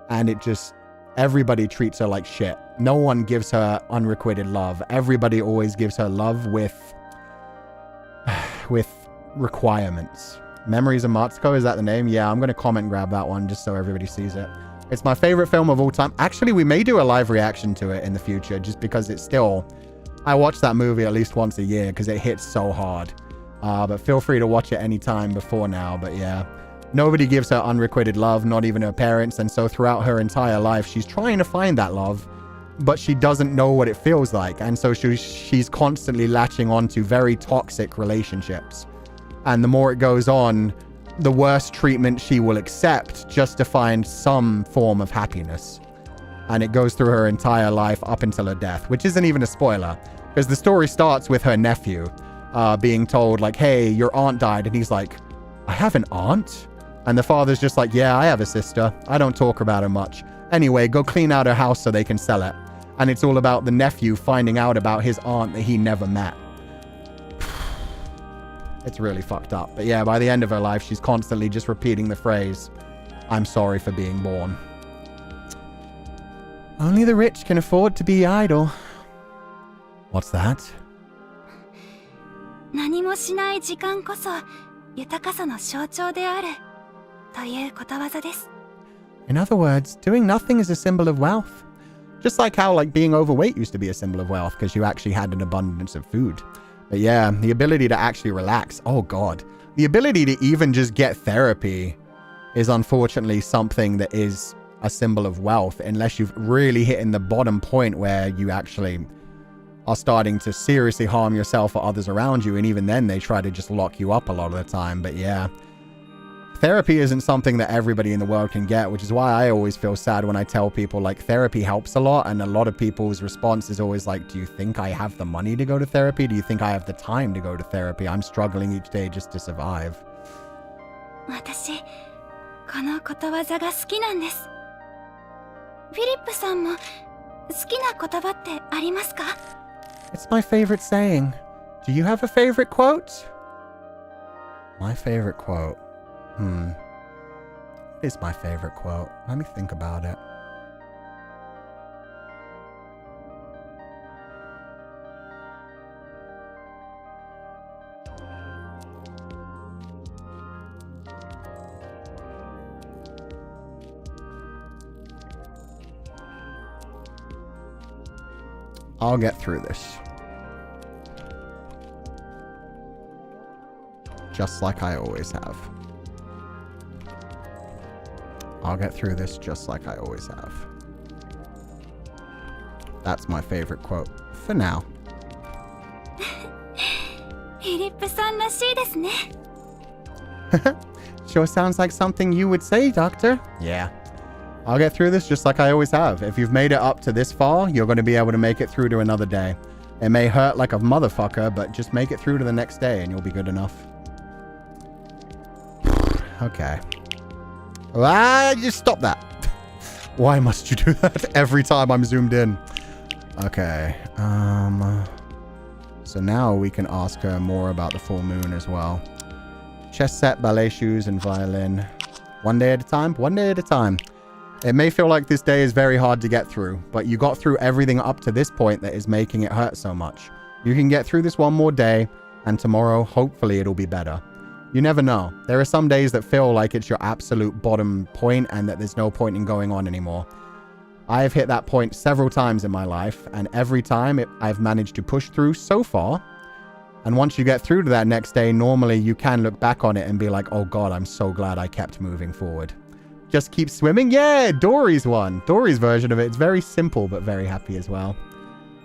And it just, everybody treats her like shit. No one gives her unrequited love. Everybody always gives her love with requirements. Memories of Matsuko, is that the name? Yeah, I'm going to comment and grab that one just so everybody sees it. It's my favorite film of all time. Actually, we may do a live reaction to it in the future just because it's still... I watch that movie at least once a year because it hits so hard. But feel free to watch it anytime before now. But yeah, nobody gives her unrequited love, not even her parents. And so throughout her entire life, she's trying to find that love, but she doesn't know what it feels like. And so she's constantly latching on to very toxic relationships. And the more it goes on, the worst treatment she will accept just to find some form of happiness. And it goes through her entire life up until her death, which isn't even a spoiler, because the story starts with her nephew being told, like, hey, your aunt died. And he's like, I have an aunt? And the father's just like, yeah, I have a sister. I don't talk about her much. Anyway, go clean out her house so they can sell it. And it's all about the nephew finding out about his aunt that he never met. It's really fucked up. But yeah, by the end of her life, she's constantly just repeating the phrase, I'm sorry for being born. Only the rich can afford to be idle. What's that? 何もしない時間こそ豊かさの象徴であるということわざです。 In other words, doing nothing is a symbol of wealth. Just like how like being overweight used to be a symbol of wealth because you actually had an abundance of food. But yeah, the ability to actually relax. Oh God. The ability to even just get therapy is unfortunately something that is a symbol of wealth unless you've really hit in the bottom point where you actually are starting to seriously harm yourself or others around you. And even then they try to just lock you up a lot of the time. But yeah, therapy isn't something that everybody in the world can get, which is why I always feel sad when I tell people like therapy helps a lot. And a lot of people's response is always like, do you think I have the money to go to therapy? Do you think I have the time to go to therapy? I'm struggling each day just to survive. 私、このことわざが好きなんです。フィリップさんも好きな言葉ってありますか? It's my favorite saying. Do you have a favorite quote? My favorite quote. What is my favorite quote? Let me think about it. I'll get through this. Just like I always have. I'll get through this just like I always have. That's my favorite quote for now. フィリップさんらしいですね。 Sure sounds like something you would say, Doctor. Yeah. I'll get through this just like I always have. If you've made it up to this far, you're going to be able to make it through to another day. It may hurt like a motherfucker, but just make it through to the next day and you'll be good enough. Okay. Just stop that. Why must you do that every time I'm zoomed in? Okay. So now we can ask her more about the full moon as well. Chess set, ballet shoes, and violin. One day at a time? One day at a time. It may feel like this day is very hard to get through, but you got through everything up to this point that is making it hurt so much. You can get through this one more day, and tomorrow, hopefully, it'll be better. You never know. There are some days that feel like it's your absolute bottom point and that there's no point in going on anymore. I have hit that point several times in my life, and every time I've managed to push through so far. And once you get through to that next day, normally you can look back on it and be like, oh God, I'm so glad I kept moving forward. Just keep swimming? Yeah, Dory's one. Dory's version of it. It's very simple, but very happy as well.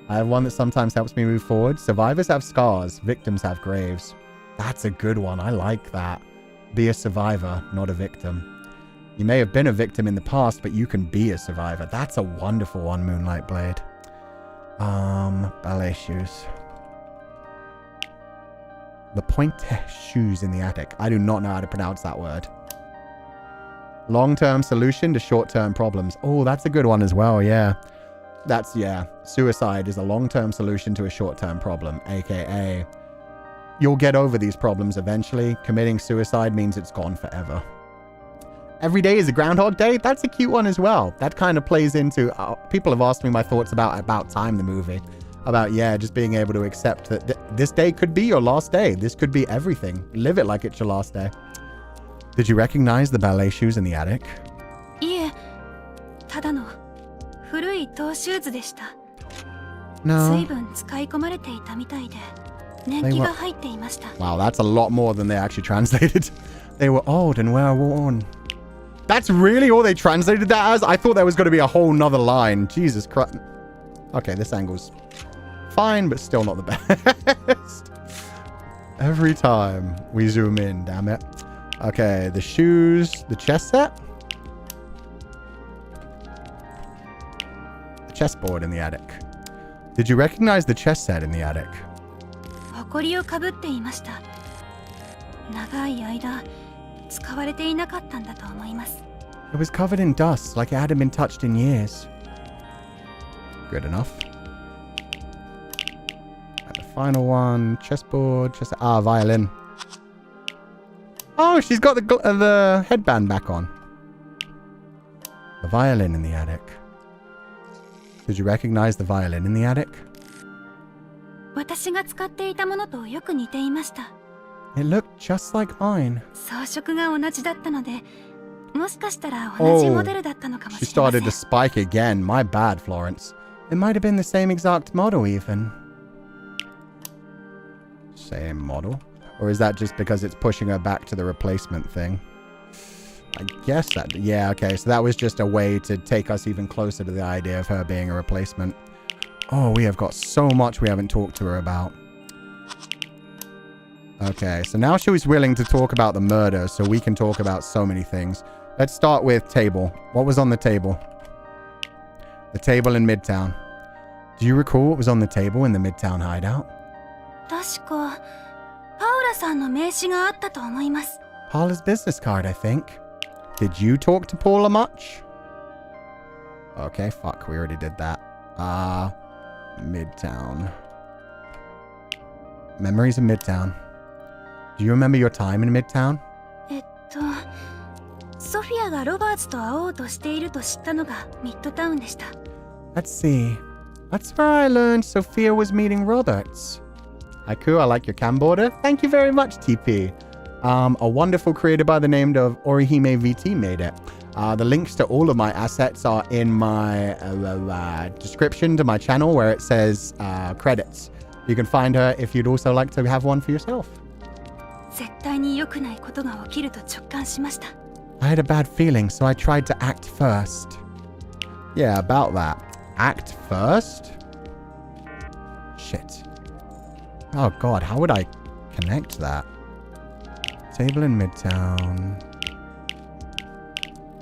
I have one that sometimes helps me move forward. Survivors have scars. Victims have graves. That's a good one. I like that. Be a survivor, not a victim. You may have been a victim in the past, but you can be a survivor. That's a wonderful one, Moonlight Blade. Ballet shoes. The pointe shoes in the attic. I do not know how to pronounce that word. Long-term solution to short-term problems. Oh, that's a good one as well, yeah. Suicide is a long-term solution to a short-term problem, aka you'll get over these problems eventually. Committing suicide means it's gone forever. Every day is a Groundhog Day. That's a cute one as well. That kind of plays into... people have asked me my thoughts about Time, the movie. About, yeah, just being able to accept that this day could be your last day. This could be everything. Live it like it's your last day. Did you recognize the ballet shoes in the attic? いえ、ただの古いトーシューズでした。 No. 随分使い込まれていたみたいで、年季が入っていました。 Wow, that's a lot more than they actually translated. They were old and well worn. That's really all they translated that as? I thought there was going to be a whole nother line. Jesus Christ. Okay, this angle's fine, but still not the best. Every time we zoom in, damn it. Okay, the shoes, the chess set. The chessboard in the attic. Did you recognize the chess set in the attic? 埃をかぶっていました。長い間使われていなかったんだと思います。 It was covered in dust, like it hadn't been touched in years. Good enough. And the final one, chessboard, violin. Oh, she's got the headband back on. The violin in the attic. Did you recognize the violin in the attic? 私が使っていたものとよく似ていました。 It looked just like mine. 装飾が同じだったので、もしかしたら同じモデルだったのかもし She れませ started ん。 to spike again. My bad, Florence. It might have been the same exact model even. Same model? Or is that just because it's pushing her back to the replacement thing? I guess that... Yeah, okay. So that was just a way to take us even closer to the idea of her being a replacement. Oh, we have got so much we haven't talked to her about. Okay, so now she was willing to talk about the murder, so we can talk about so many things. Let's start with table. What was on the table? The table in Midtown. Do you recall what was on the table in the Midtown hideout? 確かパウラさんの名刺があったと思います。 Paula's business card, I think. Did you talk to Paula much? Okay, fuck, we already did that. Midtown. Memories of Midtown. Do you remember your time in Midtown? ソフィアがロバーツと会おうとしていると知ったのがミッドタウンでした。 Let's see. That's where I learned Sofia was meeting Roberts. Haiku, I like your cam border. Thank you very much, TP. A wonderful creator by the name of Orihime VT made it. The links to all of my assets are in my description to my channel where it says credits. You can find her if you'd also like to have one for yourself. 絶対に良くないことが起きると直感しました。 I had a bad feeling, so I tried to act first. Yeah, about that. Act first? Shit. Oh god, how would I connect that? Table in Midtown.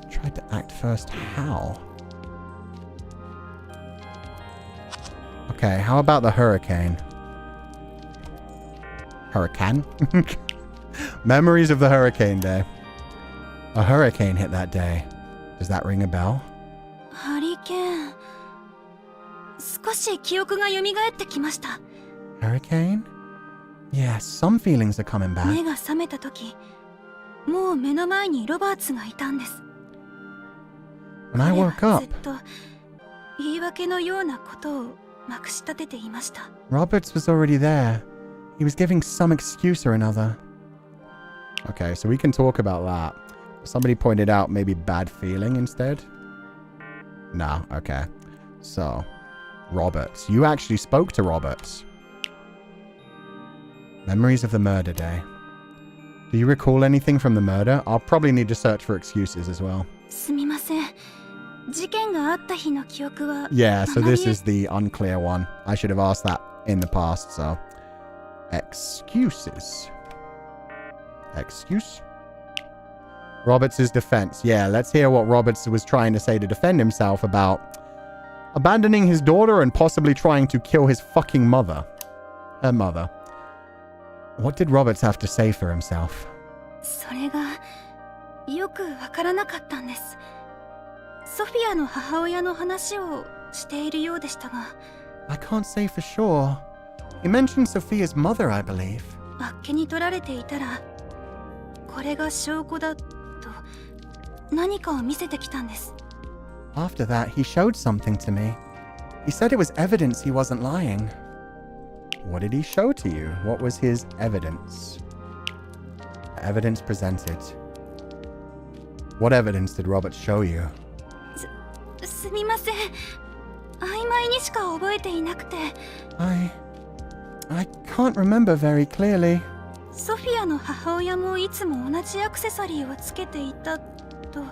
Tried to act first. How? Okay, how about the hurricane? Hurricane? Memories of the hurricane day. A hurricane hit that day. Does that ring a bell? ハリケーン。少し記憶が蘇ってきました。 Hurricane? Yeah, some feelings are coming 目 back. が覚めた時、もう目の前にロバーツがいたんです。 When I 彼 woke は up, ずっと言い訳のようなことをまくし立てていました。 Roberts was already there. He was giving some excuse or another. Okay, so we can talk about that. Somebody pointed out maybe bad feeling instead. No, okay. So, Roberts. You actually spoke to Roberts. Memories of the murder day. Do you recall anything from the murder? I'll probably need to search for excuses as well. すみません。事件があった日の記憶は Yeah, so あまり this is the unclear one. I should have asked that in the past, so. Excuses. Excuse? Roberts' defense. Yeah, let's hear what Roberts was trying to say to defend himself about abandoning his daughter and possibly trying to kill his fucking mother. Her mother. What did Roberts have to say for himself? それがよくわからなかったんです。ソフィアの母親の話をしているようでしたが、 I can't say for sure. He mentioned Sophia's mother, I believe. あっけに取られていたら、これが証拠だと何かを見せてきたんです。 After that, he showed something to me. He said it was evidence he wasn't lying. What did he show to you? What was his evidence? Evidence presented. What evidence did Roberts show you? すみません。曖昧にしか覚えていなくて。I can't remember very clearly. ソフィアの母親もいつも同じアクセサリーをつけていたと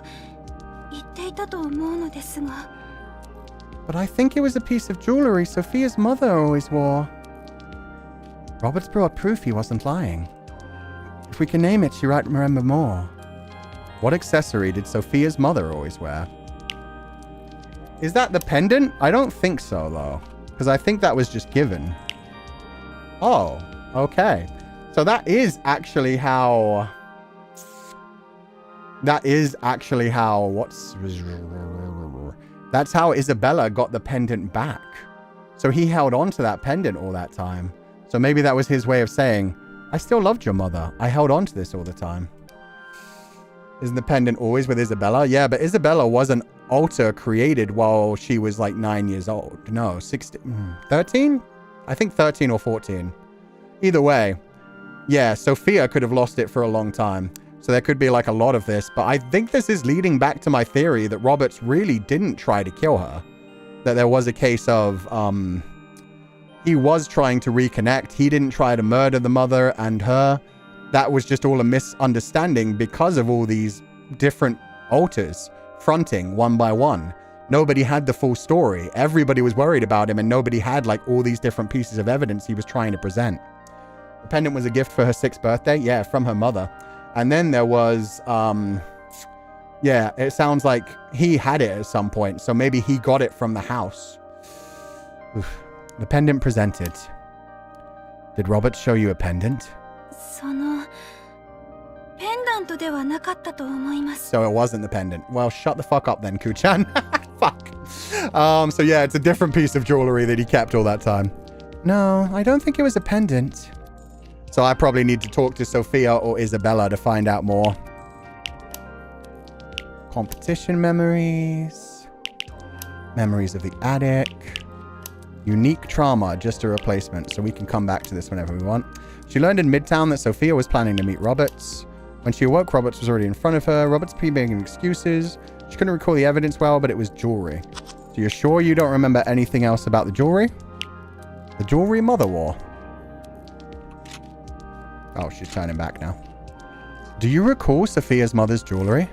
言っていたと思うのですが。 But I think it was a piece of jewelry Sophia's mother always wore. Roberts brought proof he wasn't lying. If we can name it, she might remember more. What accessory did Sofia's mother always wear? Is that the pendant? I don't think so, though. Because I think that was just given. Oh, okay. So that is actually how... That's how Isabella got the pendant back. So he held on to that pendant all that time. So maybe that was his way of saying, I still loved your mother. I held on to this all the time. Isn't the pendant always with Isabella? Yeah, but Isabella was an altar created while she was like 9 years old. No, 16, 13? I think 13 or 14. Either way. Yeah, Sofia could have lost it for a long time. So there could be like a lot of this. But I think this is leading back to my theory that Roberts really didn't try to kill her. That there was a case of, he was trying to reconnect. He didn't try to murder the mother and her. That was just all a misunderstanding because of all these different altars fronting one by one. Nobody had the full story. Everybody was worried about him and nobody had like all these different pieces of evidence he was trying to present. The pendant was a gift for her 6th birthday. Yeah, from her mother. And then there was, yeah, it sounds like he had it at some point. So maybe he got it from the house. Oof. The pendant presented. Did Robert show you a pendant? So it wasn't the pendant. Well, shut the fuck up then, Kuchan. Fuck. So yeah, it's a different piece of jewelry that he kept all that time. No, I don't think it was a pendant. So I probably need to talk to Sofia or Isabella to find out more. Competition memories. Memories of the attic. Unique trauma, just a replacement. So we can come back to this whenever we want. She learned in Midtown that Sofia was planning to meet Roberts. When she awoke, Roberts was already in front of her. Roberts making excuses. She couldn't recall the evidence well, but it was jewelry. So you're sure you don't remember anything else about the jewelry? The jewelry mother wore. Oh, she's turning back now. Do you recall Sofia's mother's jewelry?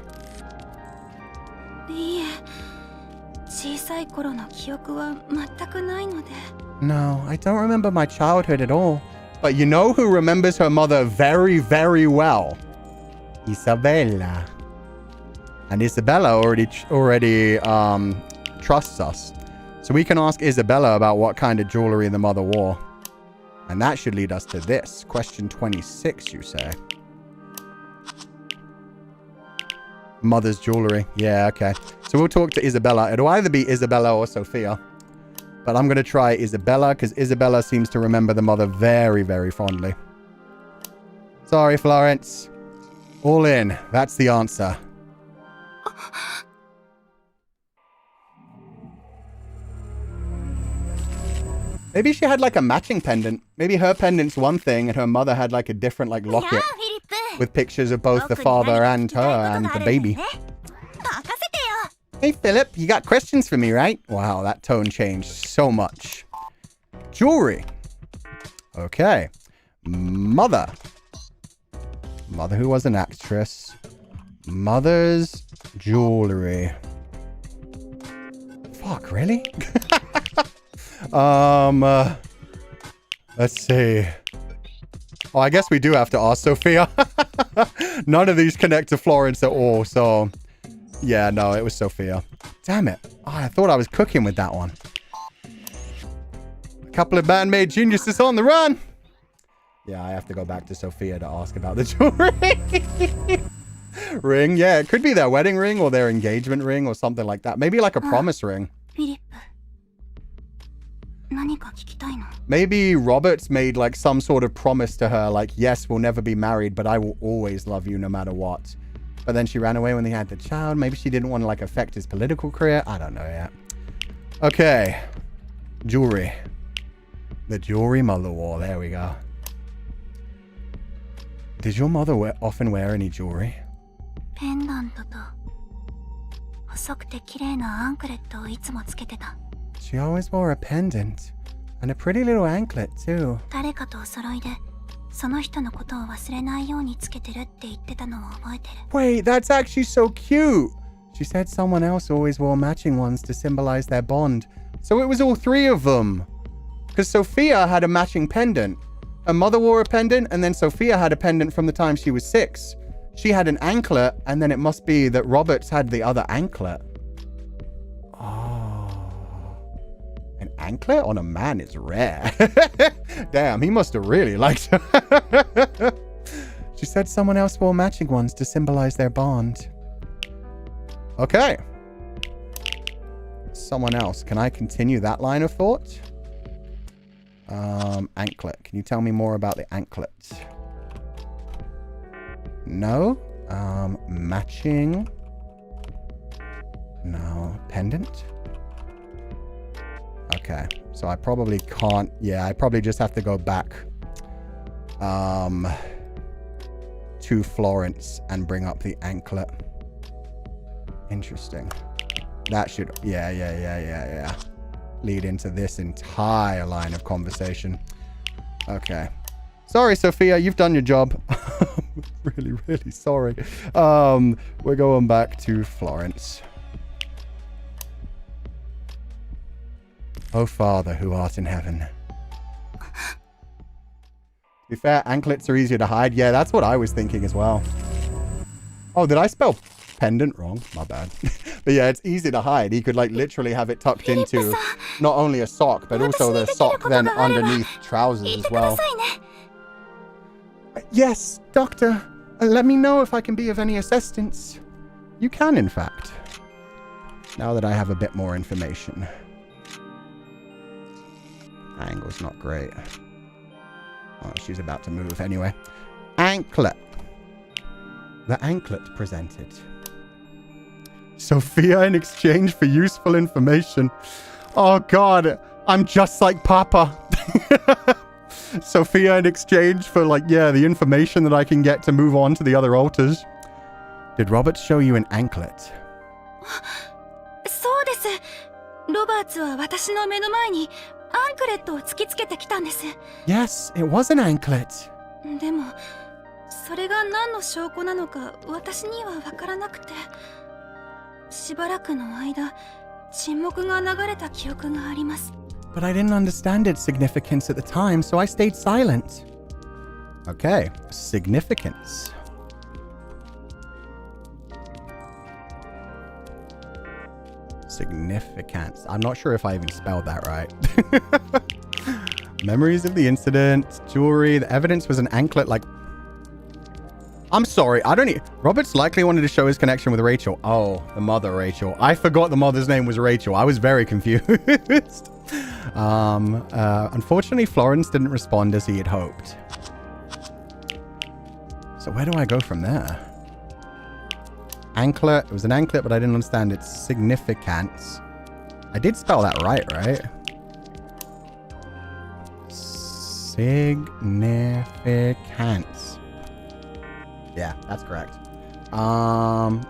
No, I don't remember my childhood at all. But you know who remembers her mother very, very well? Isabella. And Isabella already trusts us. So we can ask Isabella about what kind of jewelry the mother wore. And that should lead us to this. Question 26, you say. Mother's jewelry. Yeah, okay. So we'll talk to Isabella. It'll either be Isabella or Sofia. But I'm going to try Isabella because Isabella seems to remember the mother very, very fondly. Sorry, Florence. All in. That's the answer. Maybe she had like a matching pendant. Maybe her pendant's one thing and her mother had like a different like locket with pictures of both the father and her and the baby. Hey, Philip, you got questions for me, right? Wow, that tone changed so much. Jewelry. Okay. Mother. Mother who was an actress. Mother's jewelry. Fuck, really? Let's see. Oh, I guess we do have to ask Sofia. None of these connect to Florence at all, so... Yeah, no, it was Sofia. Damn it. Oh, I thought I was cooking with that one. A couple of bandmate geniuses on the run. Yeah, I have to go back to Sofia to ask about the jewelry. Ring, yeah, it could be their wedding ring or their engagement ring or something like that. Maybe like a promise ring. Maybe Roberts made like some sort of promise to her, like, yes, we'll never be married, but I will always love you no matter what. But then she ran away when they had the child. Maybe she didn't want to like affect his political career. I don't know yet. Okay. Jewelry. The jewelry mother wore. There we go. Did your mother often wear any jewelry? She always wore a pendant. And a pretty little anklet too. Wait, that's actually so cute. She said someone else always wore matching ones to symbolize their bond. So it was all three of them. Because Sofia had a matching pendant. Her mother wore a pendant, and then Sofia had a pendant from the time she was 6. She had an anklet, and then it must be that Roberts had the other anklet. Oh. An anklet on a man is rare. Damn, he must have really liked her. She said someone else wore matching ones to symbolize their bond. Okay. Someone else. Can I continue that line of thought? Anklet. Can you tell me more about the anklet? No. Matching. No. Pendant. Okay. So I probably can't. Yeah, I probably just have to go back to Florence and bring up the anklet. Interesting. That should, yeah. Lead into this entire line of conversation. Okay. Sorry, Sophia, you've done your job. Really, really sorry. We're going back to Florence. Oh, Father, who art in heaven. To be fair, anklets are easier to hide. Yeah, that's what I was thinking as well. Oh, did I spell pendant wrong? My bad. But yeah, it's easy to hide. He could like literally have it tucked into not only a sock, but also the sock then underneath trousers as well. Yes, Doctor. Let me know if I can be of any assistance. You can, in fact. Now that I have a bit more information. Angle's not great. Oh, she's about to move anyway. Anklet. The anklet presented. Sophia in exchange for useful information. Oh God, I'm just like Papa. Sophia in exchange for like, yeah, the information that I can get to move on to the other altars. Did Robert show you an anklet? Yes, it was an anklet. それが何の証拠なのか私には分からなくてしばらくの間沈黙が流れた記憶があります But I didn't understand its significance at the time, so I stayed silent. Okay, significance. Significance. I'm not sure if I even spelled that right. Memories of the incident, jewelry, the evidence was an anklet like... I'm sorry, I don't need... Robert's likely wanted to show his connection with Rachel. Oh, the mother Rachel. I forgot the mother's name was Rachel. I was very confused. Unfortunately, Florence didn't respond as he had hoped. So where do I go from there? Anklet. It was an anklet, but I didn't understand its significance. I did spell that right? Significance. Yeah, that's correct.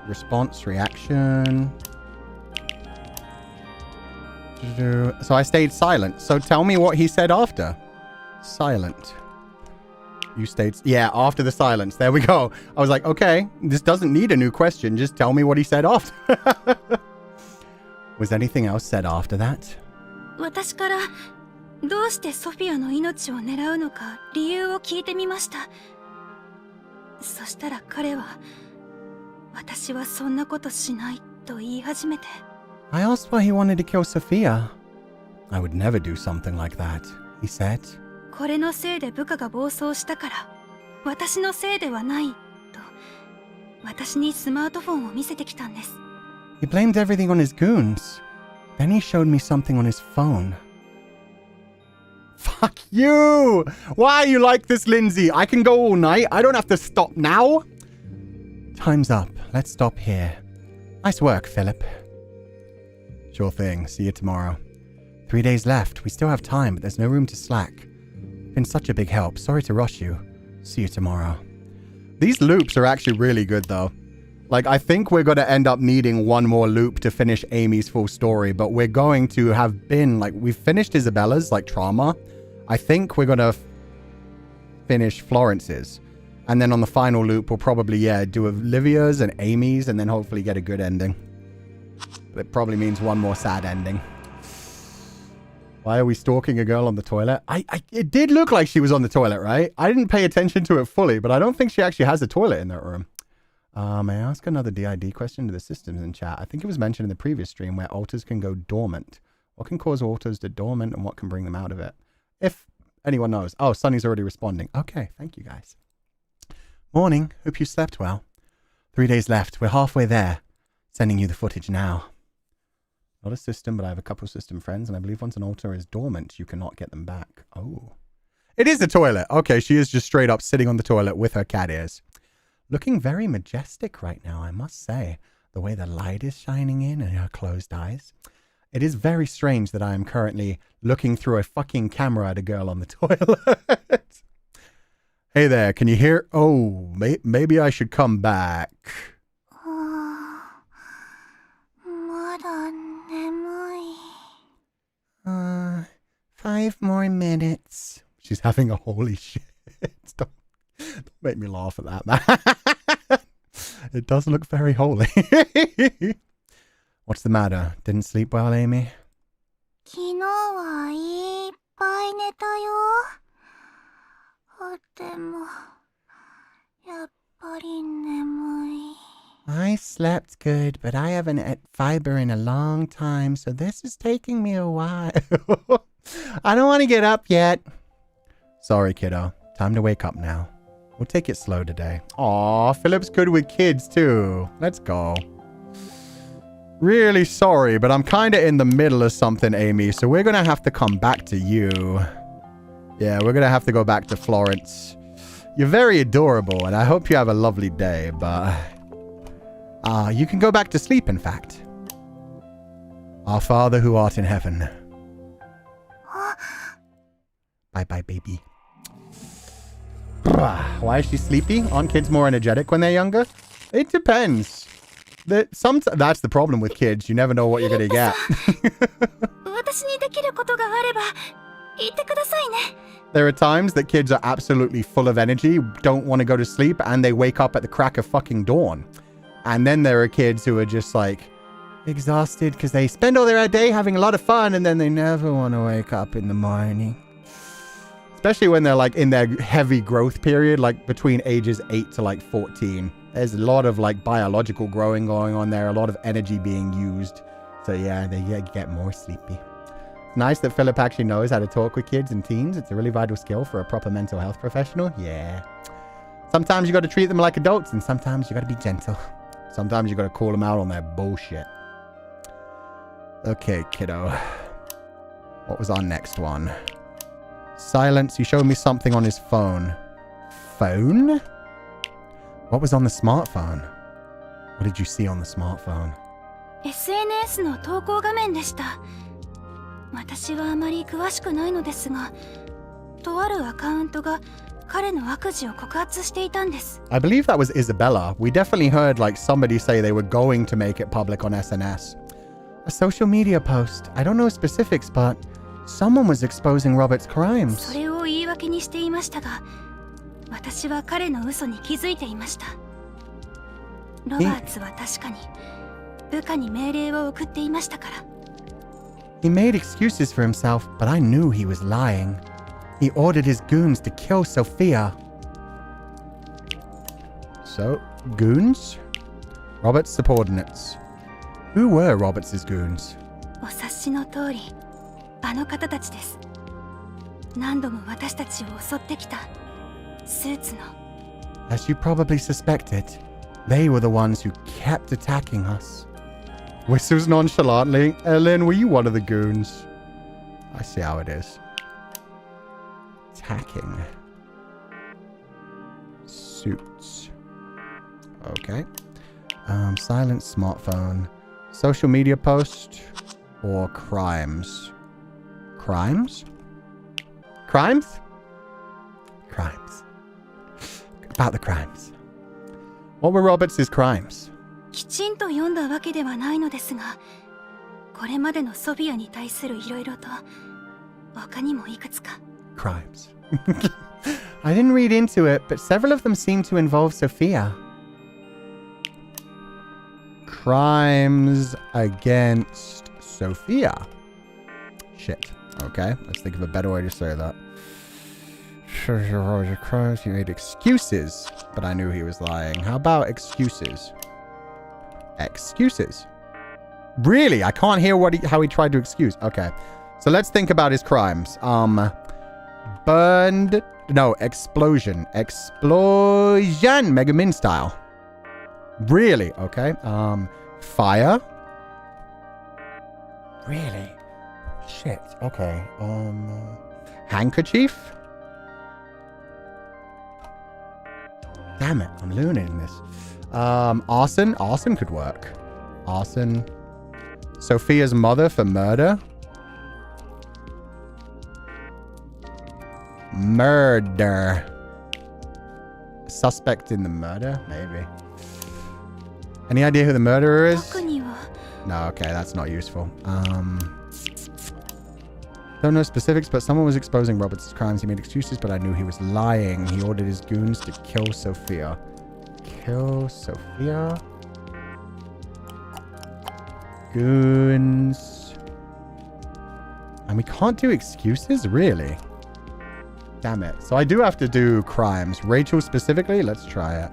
Response, reaction. So I stayed silent. So tell me what he said after. Silent. You stayed... Yeah, after the silence. There we go. I was like, okay, this doesn't need a new question. Just tell me what he said after. Was anything else said after that? 私からどうしてソフィアの命を狙うのか理由を聞いてみました。そしたら彼は私はそんなことしないと言い始めて。I asked why he wanted to kill Sofia. I would never do something like that, he said. これのせいで部下が暴走したから私のせいではないと私にスマートフォンを見せてきたんです。He blamed everything on his goons. Then he showed me something on his phone. Fuck you! Why are you like this, Lindsay? I can go all night. I don't have to stop now. Time's up. Let's stop here. Nice work, Philip. Sure thing. See you tomorrow. 3 days left. We still have time, but there's no room to slack. Been such a big help. Sorry to rush you. See you tomorrow. These loops are actually really good, though. Like, I think we're going to end up needing one more loop to finish Amy's full story, but we're going to have been, like, we've finished Isabella's, like, trauma. I think we're going to finish Florence's. And then on the final loop, we'll probably, yeah, do Olivia's and Amy's, and then hopefully get a good ending. It probably means one more sad ending. Why are we stalking a girl on the toilet? It did look like she was on the toilet, right? I didn't pay attention to it fully, but I don't think she actually has a toilet in that room. May I ask another DID question to the systems in chat? I think it was mentioned in the previous stream where altars can go dormant. What can cause altars to dormant and what can bring them out of it? If anyone knows. Oh, Sunny's already responding. Okay, thank you guys. Morning. Hope you slept well. 3 days left. We're halfway there. Sending you the footage now. Not a system, but I have a couple of system friends, and I believe once an altar is dormant, you cannot get them back. Oh. It is the toilet. Okay, she is just straight up sitting on the toilet with her cat ears. Looking very majestic right now, I must say. The way the light is shining in and her closed eyes. It is very strange that I am currently looking through a fucking camera at a girl on the toilet. Hey there, can you hear? Oh, maybe I should come back. 5 more minutes. She's having a holy shit. Don't make me laugh at that, man. It does look very holy. What's the matter? Didn't sleep well, Amy? 昨日はいっぱい寝たよ。でも、やっぱり眠い。 I slept good, but I haven't had fiber in a long time, so this is taking me a while. I don't want to get up yet. Sorry, kiddo. Time to wake up now. We'll take it slow today. Aw, Philip's good with kids too. Let's go. Really sorry, but I'm kind of in the middle of something, Amy, so we're going to have to come back to you. Yeah, we're going to have to go back to Florence. You're very adorable, and I hope you have a lovely day, but... you can go back to sleep, in fact. Our Father who art in heaven. Bye-bye, baby. Why is she sleepy? Aren't kids more energetic when they're younger? It depends. That's the problem with kids. You never know what you're going to get. There are times that kids are absolutely full of energy, don't want to go to sleep, and they wake up at the crack of fucking dawn. And then there are kids who are just like exhausted because they spend all their day having a lot of fun and then they never want to wake up in the morning. Especially when they're like in their heavy growth period, like between ages 8 to like 14. There's a lot of like biological growing going on there, a lot of energy being used. So yeah, they get more sleepy. It's nice that Philip actually knows how to talk with kids and teens. It's a really vital skill for a proper mental health professional. Yeah. Sometimes you got to treat them like adults and sometimes you got to be gentle. Sometimes you got to call them out on their bullshit. Okay, kiddo. What was our next one? Silence. He showed me something on his phone. Phone? What was on the smartphone? What did you see on the smartphone? SNS の投稿画面でした。私はあまり詳しくないのですが、とあるアカウントが彼の悪事を告発していたんです。I believe that was Isabella. We definitely heard like somebody say they were going to make it public on SNS. A social media post. I don't know specifics, but someone was exposing Robert's crimes. それを言い訳にしていましたが、私は彼の嘘に気づいていました。ロバーツは確かに部下に命令を送っていましたから。He made excuses for himself, but I knew he was lying. He ordered his goons to kill Sofia. So, goons? Robert's subordinates. Who were Robert's goons? お察しの通り、あの方たちです。何度も私たちを襲ってきたスーツの。As you probably suspected, they were the ones who kept attacking us. Whistles nonchalantly. Ellen, were you one of the goons? I see how it is. Attacking. Suits. Okay. Silent smartphone. Social media post. Or crimes. Crimes? Crimes? Crimes. About the crimes. What were Roberts' crimes? きちんと読んだわけではないのですが、これまでのソフィアに対するいろいろと他にもいくつか。Crimes. I didn't read into it, but several of them seem to involve Sofia. Crimes against Sofia. Shit. Okay, let's think of a better way to say that. He made excuses, but I knew he was lying. How about excuses? Excuses. Really? I can't hear how he tried to excuse. Okay. So let's think about his crimes. Burned. No, explosion. Explosion. Mega Min style. Really? Okay. Fire. Really? Shit. Okay. Handkerchief. Damn it. I'm learning this. Arson. Arson could work. Arson. Sofia's mother for murder. Murder. Suspect in the murder? Maybe. Any idea who the murderer is? No, okay, that's not useful. Don't know specifics, but someone was exposing Robert's crimes. He made excuses, but I knew he was lying. He ordered his goons to kill Sofia. Kill Sofia? Goons. And we can't do excuses? Really? Damn it. So I do have to do crimes. Rachel specifically? Let's try it.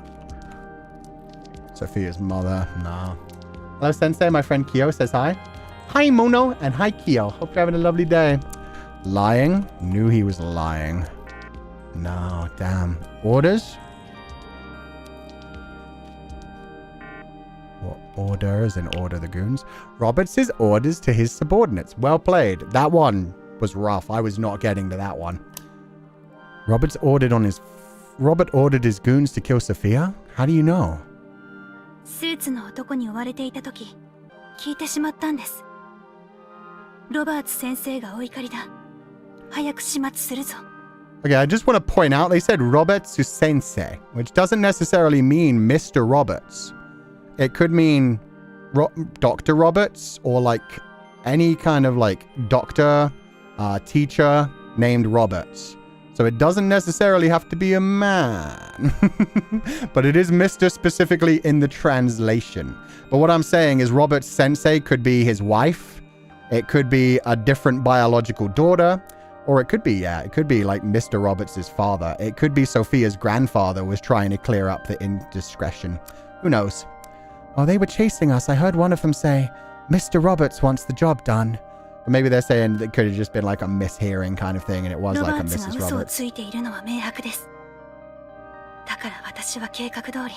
Sofia's mother. No. Hello, Sensei. My friend Kyo says hi. Hi, Mono. And hi, Kyo. Hope you're having a lovely day. Lying? Knew he was lying. No, damn. Orders? What orders and order the goons? Roberts' orders to his subordinates. Well played. That one was rough. I was not getting to that one. Robert ordered his goons to kill Sofia? How do you know? スーツの男に追われていた時、聞いてしまったんです。ロバーツ先生がお怒りだ。早く始末するぞ。Okay, I just want to point out they said Roberts sensei, which doesn't necessarily mean Mr. Roberts. It could mean Dr. Roberts or like any kind of like doctor, teacher named Roberts. So it doesn't necessarily have to be a man. But it is Mr. specifically in the translation. But what I'm saying is Robert's sensei could be his wife. It could be a different biological daughter. Or it could be, yeah, it could be like Mr. Roberts' father. It could be Sofia's grandfather was trying to clear up the indiscretion. Who knows? While they were chasing us, I heard one of them say, Mr. Roberts wants the job done. Or maybe they're saying it could have just been like a mishearing kind of thing and it was like a Mrs. Roberts. ついているのは明白です。だから私は計画通り、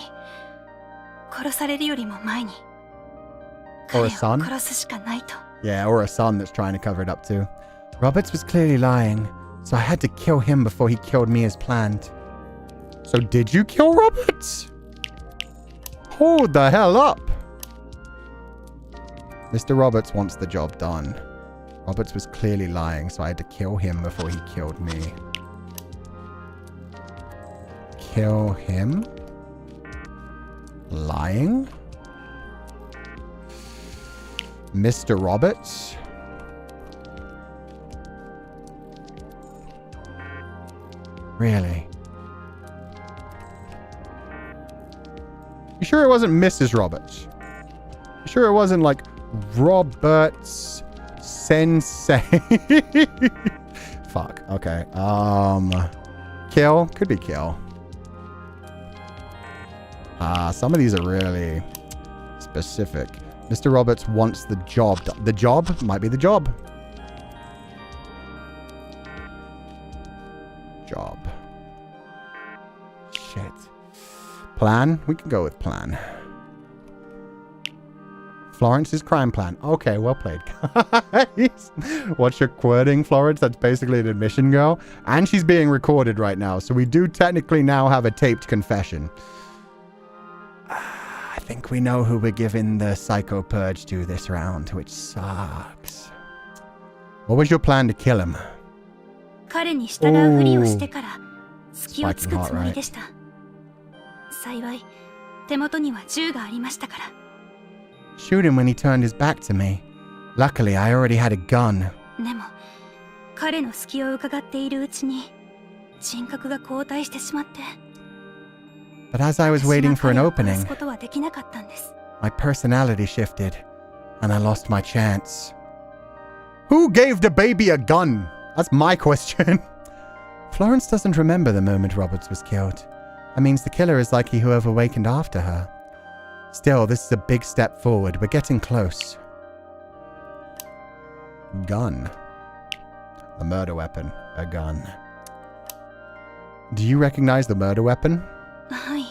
殺されるよりも前に、彼を殺すしかないと。Yeah, or a son that's trying to cover it up too. Roberts was clearly lying, so I had to kill him before he killed me as planned. So did you kill Roberts? Hold the hell up. Mr. Roberts wants the job done. Roberts was clearly lying, so I had to kill him before he killed me. Kill him? Lying? Mr. Roberts? Really? You sure it wasn't Mrs. Roberts? You sure it wasn't like Roberts Sensei? Fuck. Okay. Kill? Could be kill. Some of these are really specific. Mr. Roberts wants the job done. The job might be the job. Job. Shit. Plan? We can go with plan. Florence's crime plan. Okay, well played, guys. What's your quoting, Florence? That's basically an admission girl. And she's being recorded right now, so we do technically now have a taped confession. I think we know who we're giving the psycho purge to this round, which sucks. What was your plan to kill him? 彼に従うふりをしてから隙をつくつもりでした。幸い手元には銃がありましたから。Shoot him when he turned his back to me. Luckily, I already had a gun. でも彼の隙を伺っているうちに人格が交代してしまって。But as I was waiting for an opening, ことはできなかったんです。my personality shifted, and I lost my chance. Who gave the baby a gun? That's my question. Florence doesn't remember the moment Roberts was killed. That means the killer is likely whoever awakened after her. Still, this is a big step forward. We're getting close. Gun. A murder weapon. A gun. Do you recognize the murder weapon? はい。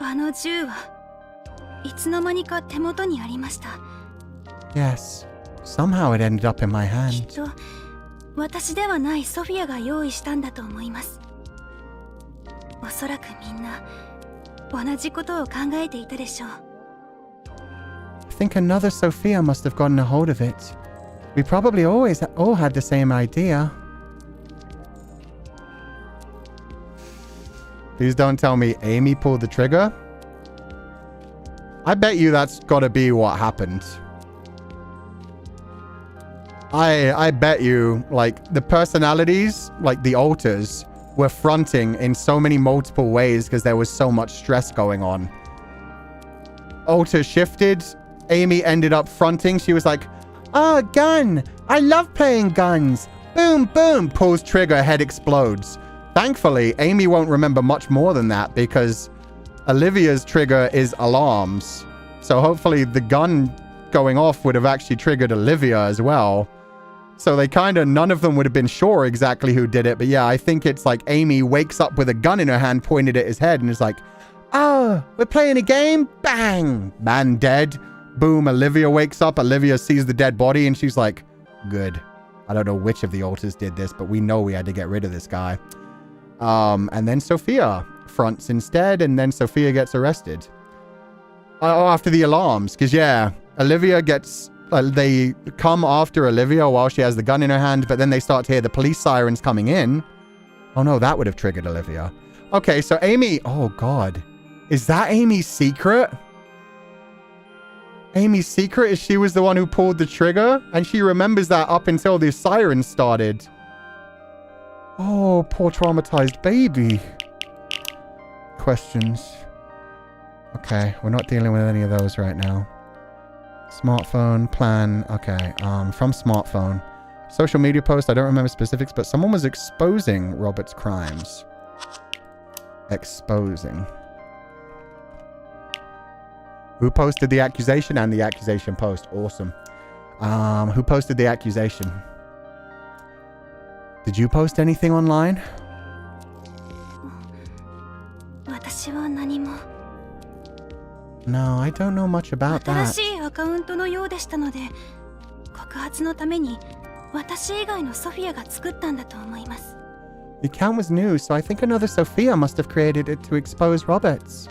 あの銃はいつの間にか手元にありました。 Yes. Somehow it ended up in my き hand. っと私ではないソフィアが用意したんだと思います。おそらくみんな同じことを考えていたでしょう。 I think another Sofia must have gotten a hold of it. We probably always all had the same idea. Please don't tell me Amy pulled the trigger. I bet you that's gotta be what happened. I bet you, like, the personalities, like the alters, were fronting in so many multiple ways because there was so much stress going on. Alter shifted. Amy ended up fronting. She was like, oh, gun. I love playing guns. Boom, boom. Pulls trigger, head explodes. Thankfully, Amy won't remember much more than that because Olivia's trigger is alarms. So hopefully the gun going off would have actually triggered Olivia as well. So they none of them would have been sure exactly who did it. But yeah, I think it's like Amy wakes up with a gun in her hand pointed at his head and is like, oh, we're playing a game? Bang! Man dead. Boom, Olivia wakes up. Olivia sees the dead body and she's like, good. I don't know which of the alters did this, but we know we had to get rid of this guy. And then Sofia fronts instead, and then Sofia gets arrested. Oh, after the alarms, because yeah, Olivia gets... they come after Olivia while she has the gun in her hand, but then they start to hear the police sirens coming in. Oh no, that would have triggered Olivia. Okay, so Amy... oh god. Is that Amy's secret? Amy's secret is she was the one who pulled the trigger, and she remembers that up until the sirens started. Oh, poor traumatized baby. Questions. Okay, we're not dealing with any of those right now. Smartphone, plan, okay, from smartphone. Social media post, I don't remember specifics, but someone was exposing Robert's crimes. Exposing. Who posted the accusation and the accusation post? Awesome. Who posted the accusation? Did you post anything online? 私は何も。 No, I don't know much about that. 新しいアカウントのようでしたので、告発のために私以外のソフィアが作ったんだと思います。 The account was new, so I think another Sofia must have created it to expose Roberts.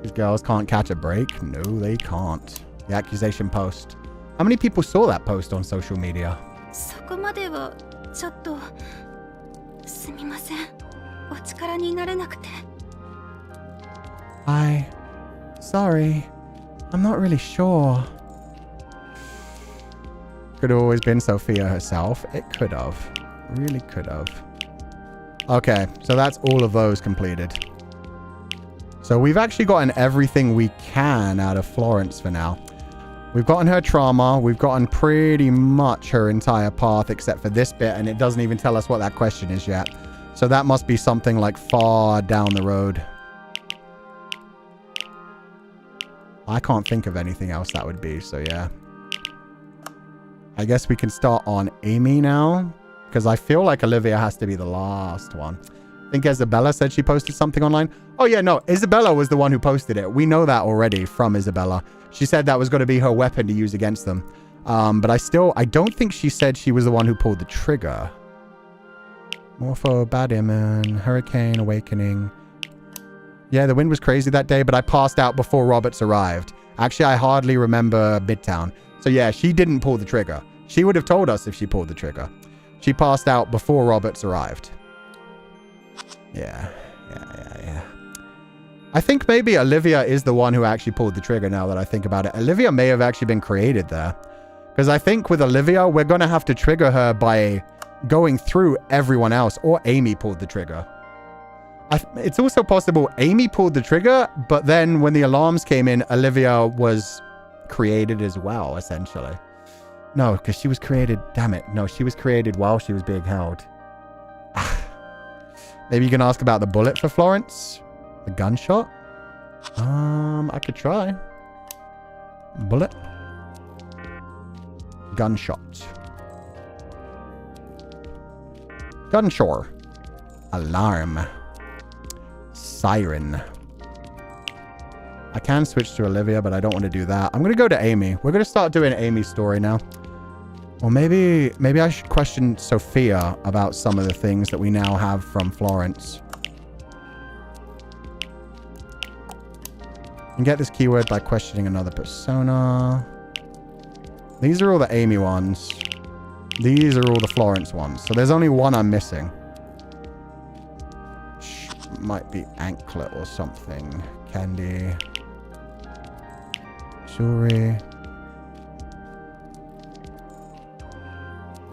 These girls can't catch a break. No, they can't. The accusation post. How many people saw that post on social media? そこまではちょっとすみません。お力になれなくて。 Sorry. I'm not really sure. Could have always been Sofia herself. It could have. Really could have. Okay, so that's all of those completed. So we've actually gotten everything we can out of Florence for now. We've gotten her trauma. We've gotten pretty much her entire path except for this bit, and it doesn't even tell us what that question is yet. So that must be something like far down the road. I can't think of anything else that would be, so yeah. I guess we can start on Amy now, because I feel like Olivia has to be the last one. I think Isabella said she posted something online. Oh yeah, no, Isabella was the one who posted it. We know that already from Isabella. She said that was going to be her weapon to use against them. But I don't think she said she was the one who pulled the trigger. Morpho, Bad Immon, Hurricane, Awakening. Yeah, the wind was crazy that day, but I passed out before Roberts arrived. Actually, I hardly remember Midtown. So yeah, she didn't pull the trigger. She would have told us if she pulled the trigger. She passed out before Roberts arrived. Yeah. I think maybe Olivia is the one who actually pulled the trigger now that I think about it. Olivia may have actually been created there. Because I think with Olivia, we're going to have to trigger her by going through everyone else. Or Amy pulled the trigger. It's also possible Amy pulled the trigger, but then when the alarms came in, Olivia was created as well, essentially. No, because she was created... Damn it. No, she was created while she was being held. Maybe you can ask about the bullet for Florence? The gunshot? I could try. Bullet. Gunshot. Gunshore. Alarm. Siren. I can switch to Olivia, but I don't want to do that. I'm going to go to Amy. We're going to start doing Amy's story now. Or maybe I should question Sofia about some of the things that we now have from Florence. You can get this keyword by questioning another persona. These are all the Amy ones. These are all the Florence ones. So there's only one I'm missing. Might be anklet or something. Candy. Jewelry.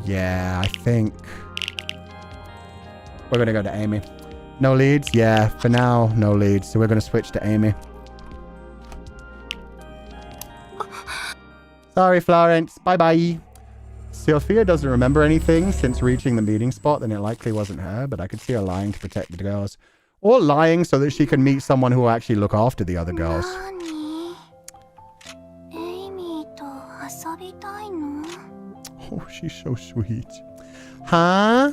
Yeah, I think we're going to go to Amy. No leads? Yeah, for now, no leads. So we're going to switch to Amy. Sorry, Florence. Bye-bye. Sofia doesn't remember anything since reaching the meeting spot, then it likely wasn't her, but I could see her lying to protect the girls. Or lying so that she can meet someone who will actually look after the other girls. Oh, she's so sweet. Huh?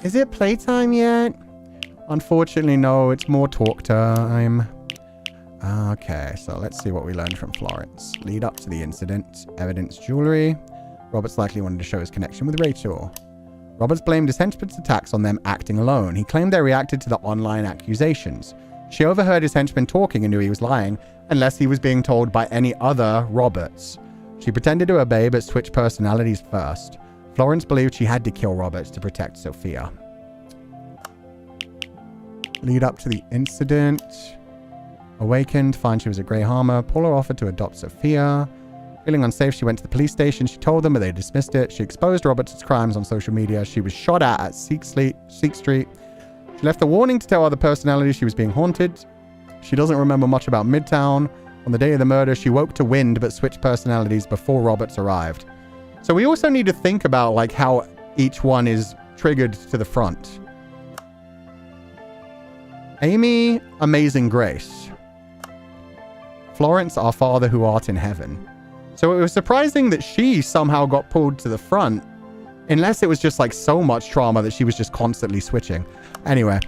Is it playtime yet? Unfortunately, no. It's more talk time. Okay, so let's see what we learned from Florence. Lead up to the incident. Evidence jewelry. Roberts likely wanted to show his connection with Rachel. Roberts blamed his henchmen's attacks on them acting alone. He claimed they reacted to the online accusations. She overheard his henchmen talking and knew he was lying, unless he was being told by any other Roberts. She pretended to obey, but switched personalities first. Florence believed she had to kill Roberts to protect Sofia. Lead up to the incident. Awakened, find she was a Grey Harmer. Paula offered to adopt Sofia. Feeling unsafe, she went to the police station. She told them, but they dismissed it. She exposed Roberts' crimes on social media. She was shot at Seek Street. She left a warning to tell other personalities she was being haunted. She doesn't remember much about Midtown. On the day of the murder, she woke to wind, but switched personalities before Roberts arrived. So we also need to think about like how each one is triggered to the front. Amy, Amazing Grace. Florence, Our Father who art in heaven. So it was surprising that she somehow got pulled to the front, unless it was just like so much trauma that she was just constantly switching. Anyway,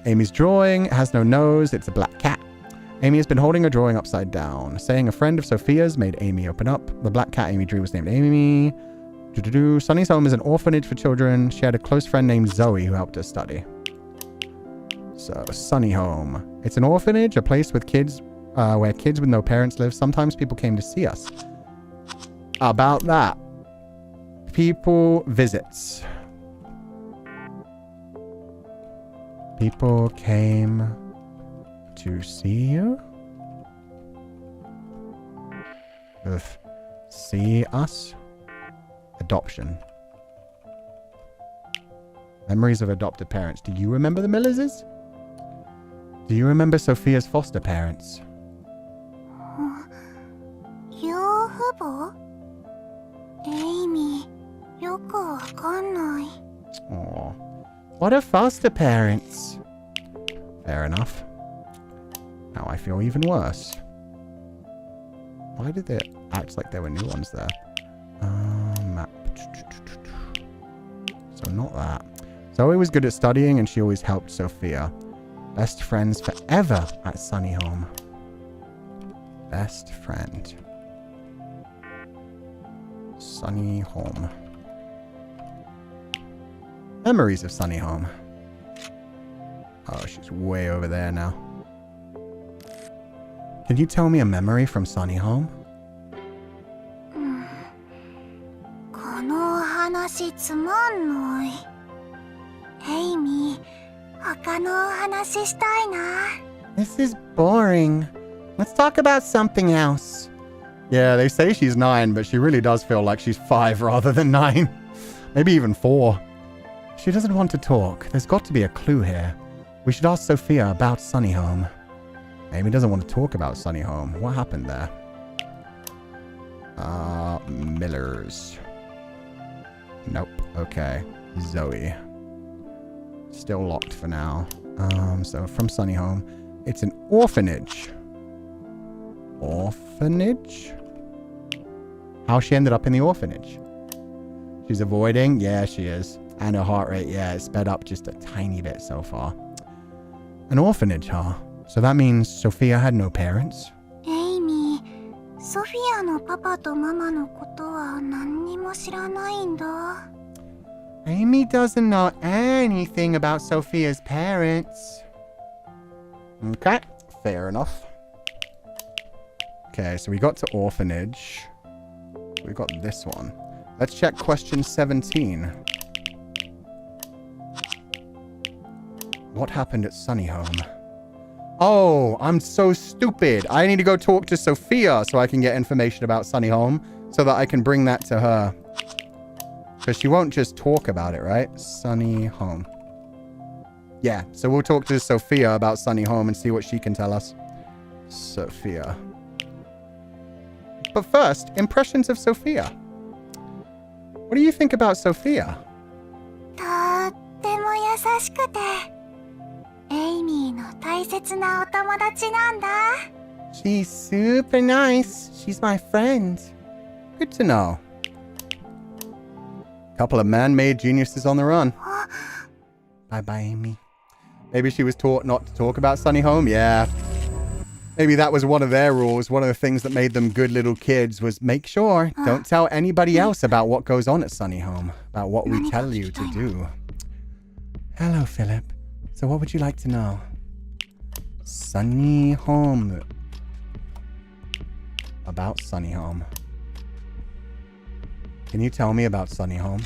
Amy's drawing has no nose. It's a black cat. Amy has been holding a drawing upside down. Saying a friend of Sophia's made Amy open up. The black cat Amy drew was named Amy. Sunny's home is an orphanage for children. She had a close friend named Zoe who helped her study. So, Sunny Home. It's an orphanage, a place with kids, where kids with no parents live. Sometimes people came to see us. About that. People visits. People came to see you? See us? Adoption. Memories of adopted parents. Do you remember the Millerses? Do you remember Sophia's foster parents? Aw. What are foster parents? Fair enough. Now I feel even worse. Why did they act like there were new ones there? Map. So not that. Zoe was good at studying and she always helped Sofia. Best friends forever at Sunny Home. Best friend. Sunny Home. Memories of Sunny Home. Oh, she's way over there now. Can you tell me a memory from Sunny Home? This is boring. Let's talk about something else. Yeah, they say she's 9, but she really does feel like she's 5 rather than 9. Maybe even 4. She doesn't want to talk. There's got to be a clue here. We should ask Sofia about Sunny Home. Amy doesn't want to talk about Sunny Home. What happened there? Millers. Nope. Okay. Zoe. Still locked for now. So from Sunny Home. It's an orphanage. Orphanage? How she ended up in the orphanage? She's avoiding? Yeah, she is. And her heart rate, yeah, it's sped up just a tiny bit so far. An orphanage, huh? So that means Sophia had no parents? Amy, Sofia のパパとママのことは何にも知らないんだ。Amy doesn't know anything about Sophia's parents. Okay, fair enough. Okay, so we got to orphanage. We got this one. Let's check question 17. What happened at Sunny Home? Oh, I'm so stupid. I need to go talk to Sophia so I can get information about Sunny Home so that I can bring that to her. Because she won't just talk about it, right? Sunny Home. Yeah, so we'll talk to Sophia about Sunny Home and see what she can tell us. Sophia. But first, impressions of Sophia. What do you think about Sophia? とっても優しくて、エイミーの大切なお友達なんだ。She's super nice. She's my friend. Good to know. Couple of man-made geniuses on the run. Bye-bye, Amy. Maybe she was taught not to talk about Sunny Home? Yeah. Maybe that was one of their rules. One of the things that made them good little kids was make sure don't tell anybody else about what goes on at Sunny Home. About what we tell you to do. Hello, Philip. So what would you like to know? Sunny Home. About Sunny Home. Can you tell me about Sunny Home?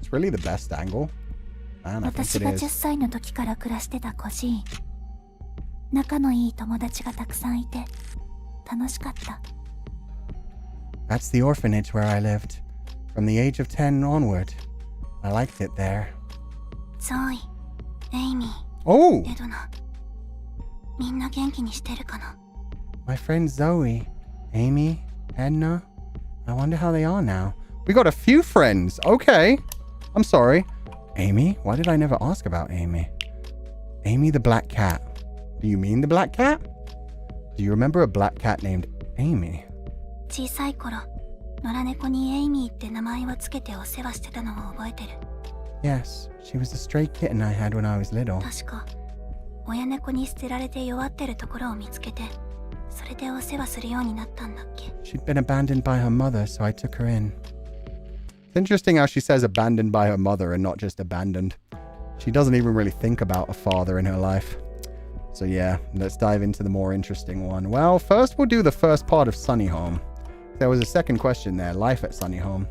It's really the best angle. Man, I think 私 it が is. 10歳の時から暮らしてた孤児。仲のいい友達がたくさんいて楽しかった。That's the orphanage where I lived. From the age of 10 onward. I liked it there. ゾイ、エイミー、 Oh! エドナ。みんな元気にしてるかな？ My friend Zoe. Amy. Edna. I wonder how they are now. We got a few friends. Okay. I'm sorry. Amy? Why did I never ask about Amy? Amy the black cat. Do you mean the black cat? Do you remember a black cat named Amy? 小さい頃、野良猫にエイミーって名前をつけてお世話してたのを覚えてる。Yes, she was a stray kitten I had when I was little. 確か、親猫に捨てられて弱ってるところを見つけて、それでお世話するようになったんだっけ。She'd been abandoned by her mother, so I took her in. It's interesting how she says abandoned by her mother and not just abandoned. She doesn't even really think about a father in her life. So yeah, let's dive into the more interesting one. Well, first we'll do the first part of Sunny Home. There was a second question there, life at Sunny Home.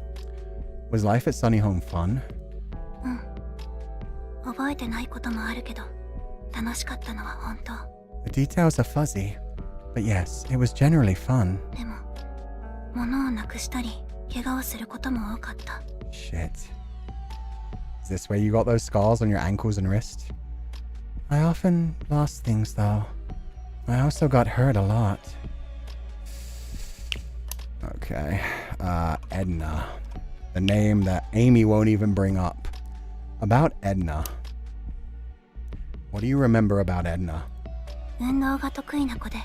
Was life at Sunny Home fun? うん。覚えてないこともあるけど、楽しかったのは本当。The details are fuzzy, but yes, it was generally fun. でも、物をなくしたり、怪我をすることも多かった。Shit. Is this where you got those scars on your ankles and wrists? I often lost things though. I also got hurt a lot. Okay. Edna. The name that Amy won't even bring up. About Edna. What do you remember about Edna? 運動が得意な子で、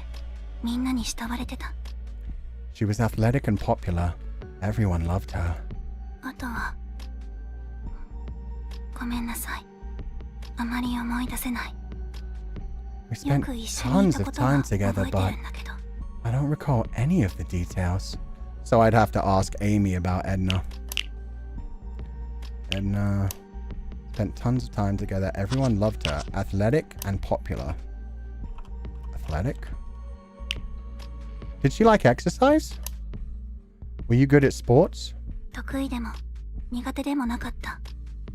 みんなに慕われてた。She was athletic and popular. Everyone loved her. あとは、ごめんなさい。あまり思い出せない。We よ spent く一緒にい tons た of ことは time 覚えて together, る but んだけど。 I don't recall any of the details. So I'd have to ask Amy about Edna. Edna spent tons of time together. Everyone loved her. Athletic and popular. Athletic? Did she like exercise? Were you good at sports? 得意でも苦手でもなかった。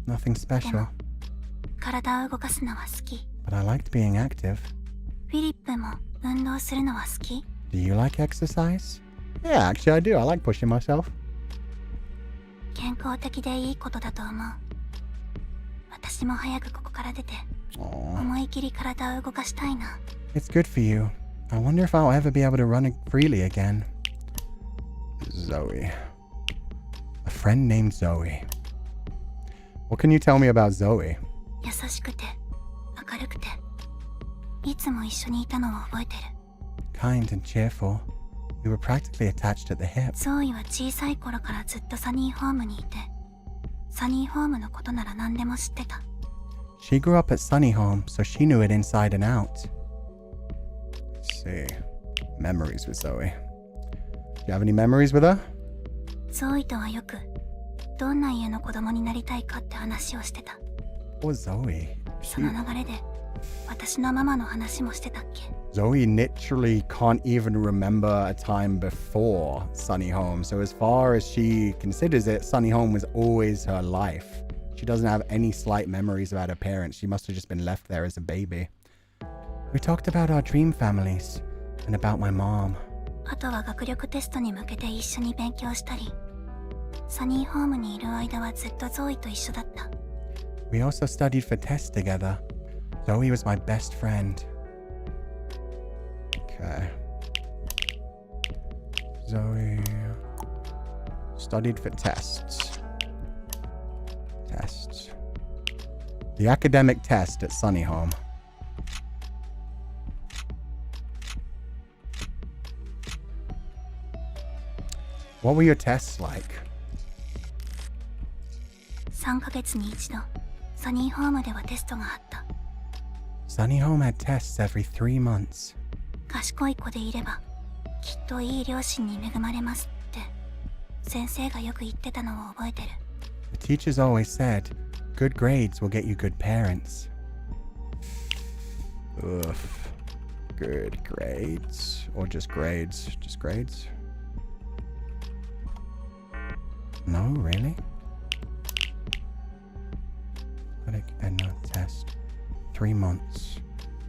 Nothing で special. も、体を動かすのは好き。 But I liked being active. フィリップも運動するのは好き。 Do you like exercise? Yeah, actually I do. I like pushing myself. 健康的でいいことだと思う。私も早くここから出て、 Aw. 思い切り体を動かしたいな。 It's good for you. I wonder if I'll ever be able to run freely again. Zoe. friend named Zoe. What can you tell me about Zoe? 優しくて明るくていつも一緒にいたのを覚えてる。 Kind and cheerful. We were practically attached at the hip. ゾイは小さい頃からずっとサニーホームにいて、サニーホームのことなら何でも知ってた。 She grew up at Sunny Home, so she knew it inside and out. Let's see. Memories with Zoe. Do you have any memories with her? ゾイとはよくどんな家の子供になりたいかって話をしてた。 Or Zoe? その流れで私のママの話もしてたっけ。 Zoe literally can't even remember a time before Sunny Home. So as far as she considers it, Sunny Home was always her life. She doesn't have any slight memories about her parents. She must have just been left there as a baby. We talked about our dream families and about my mom. あとは学力テストに向けて一緒に勉強したり、サニーホームにいる間はずっとゾイと一緒だった。 We also studied for tests together. Zoe was my best friend. Okay. Zoe studied for tests. Tests. The academic test at Sunny Home. What were your tests like? 3ヶ月に一度、サニーホームではテストがあった。 Sunny Home had tests every 3 months. 賢い子でいれば、きっといい両親に恵まれますって、先生がよく言ってたのを覚えてる。 The teachers always said, good grades will get you good parents. Ugh. Good grades. Or just grades. Just grades? No, really? Edna test. 3 months.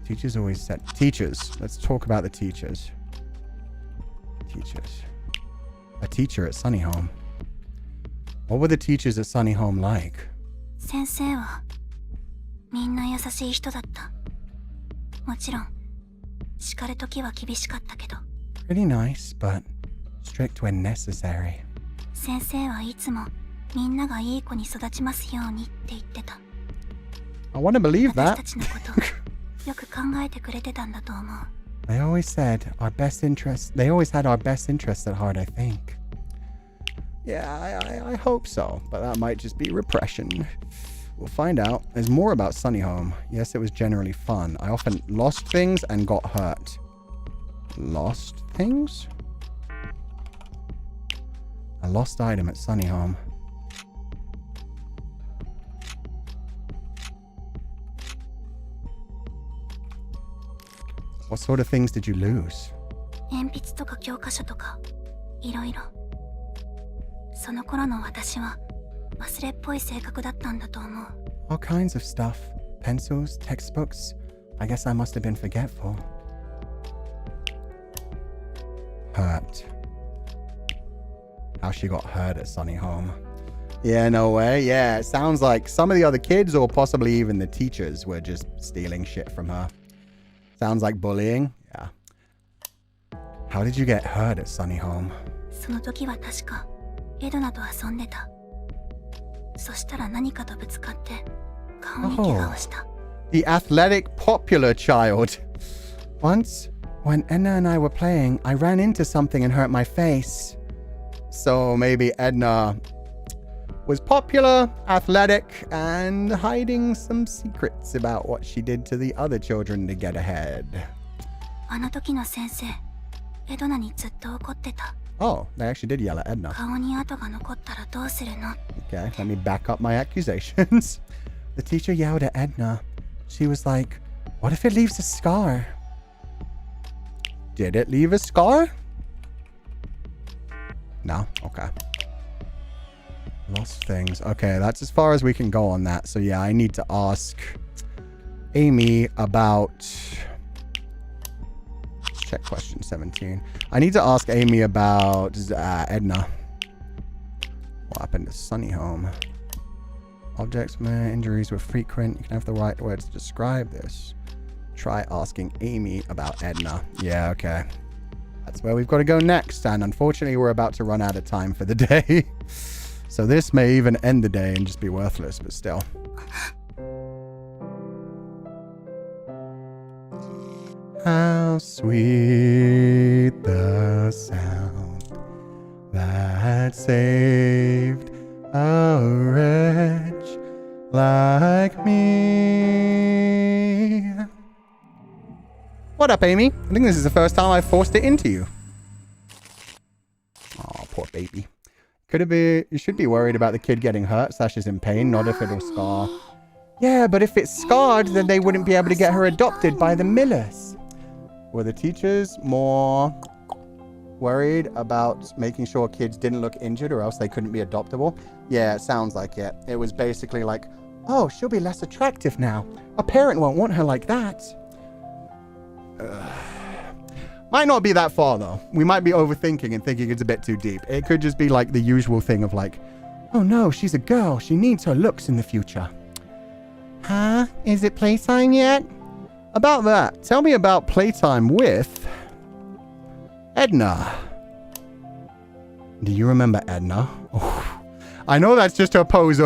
Teachers always said... Teachers. Let's talk about the teachers. Teachers. A teacher at Sunny Home. What were the teachers at Sunny Home like? 先生はみんな優しい人だった。もちろん叱るときは厳しかったけど。 Pretty nice, but strict when necessary. 先生はいつもみんながいい子に育ちますようにって言ってた。 I want to believe 私 that. たちのことよく考えてくれてたんだと思う。 They always said our best interests. They always had our best interests at heart, I think. Yeah, I hope so, but that might just be repression. We'll find out. There's more about Sunny Home. Yes, it was generally fun. I often lost things and got hurt. Lost things? A lost item at Sunny Home. What sort of things did you lose? 鉛筆とか教科書とかいろいろ。その頃の私は忘れっぽい性格だったんだと思う。 All kinds of stuff. Pencils, textbooks. I guess I must have been forgetful. Hurt. How she got hurt at Sunny Home. Yeah, no way. Yeah, it sounds like some of the other kids or possibly even the teachers were just stealing shit from her. Sounds like bullying. Yeah. How did you get hurt at Sunny Home? その時は確かエドナと遊んでた。そしたら何かとぶつかって顔に怪我をした。 The athletic, popular child. Once, when Edna and I were playing, I ran into something and hurt my face. So maybe Edna was popular, athletic, and hiding some secrets about what she did to the other children to get ahead. あの時の先生、エドナにずっと怒ってた。 Oh, they actually did yell at Edna. 顔に跡が残ったらどうするの? Okay, let me back up my accusations. The teacher yelled at Edna. She was like, what if it leaves a scar? Did it leave a scar? No? Okay. Lost things. Okay, that's as far as we can go on that. So yeah, I need to ask Amy about... Check question 17. I need to ask Amy about Edna. What happened to Sunny Home? Objects, injuries were frequent. You can have the right words to describe this. Try asking Amy about Edna. Yeah, okay. That's where we've got to go next. And unfortunately, we're about to run out of time for the day. So this may even end the day and just be worthless, but still. How sweet the sound that saved a wretch like me. What up, Amy? I think this is the first time I've forced it into you. Oh, poor baby. Could it be... You should be worried about the kid getting hurt / is in pain, not if it'll scar. Yeah, but if it's scarred, then they wouldn't be able to get her adopted by the Millers. Were the teachers more worried about making sure kids didn't look injured or else they couldn't be adoptable? Yeah, it sounds like it. It was basically like, oh, she'll be less attractive now. A parent won't want her like that. Might not be that far, though. We might be overthinking and thinking it's a bit too deep. It could just be like the usual thing of like, oh no, she's a girl. She needs her looks in the future. Huh? Is it playtime yet? About that, tell me about playtime with Edna. Do you remember Edna? Oh, I know that's just her pose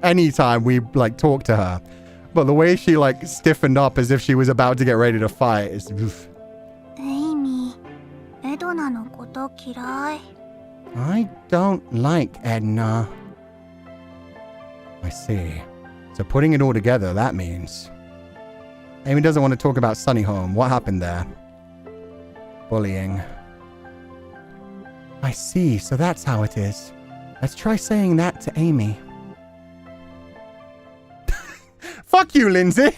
any time we like talk to her. But the way she like stiffened up as if she was about to get ready to fight is... Oof. Amy, Edna no koto kirai. I don't like Edna. I see. So putting it all together, that means... Amy doesn't want to talk about Sunny Home. What happened there? Bullying. I see, so that's how it is. Let's try saying that to Amy. Fuck you, Lindsay!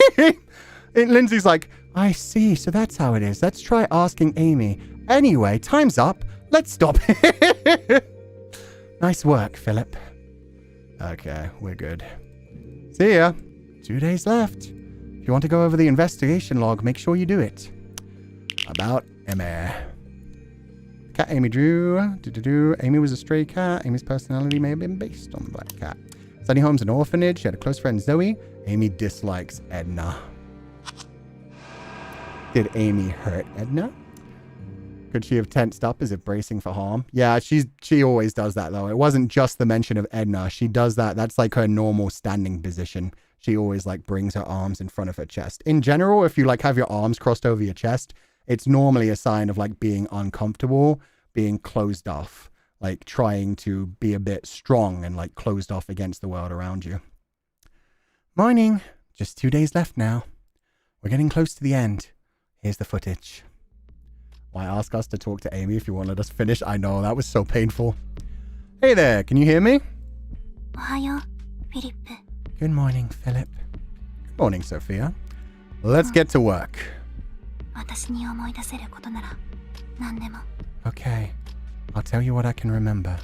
Lindsay's like, I see, so that's how it is. Let's try asking Amy. Anyway, time's up. Let's stop. Nice work, Philip. Okay, we're good. See ya. 2 days left. If you want to go over the investigation log, make sure you do it. About Amy. Cat Amy drew. Amy was a stray cat. Amy's personality may have been based on the black cat. Sunny Home's an orphanage. She had a close friend, Zoe. Amy dislikes Edna. Did Amy hurt Edna? Could she have tensed up as if bracing for harm? Yeah, she always does that, though. It wasn't just the mention of Edna. She does that. That's like her normal standing position. She always like brings her arms in front of her chest. In general, if you like have your arms crossed over your chest, it's normally a sign of like being uncomfortable, being closed off, like trying to be a bit strong and like closed off against the world around you. Morning. Just 2 days left now. We're getting close to the end. Here's the footage. Why ask us to talk to Amy if you wanted us finish? I know, that was so painful. Hey there, can you hear me? Ohayo, Philip. Good morning, Philip. Good morning, Sophia. Let's get to work. Okay, I'll tell you what I can remember.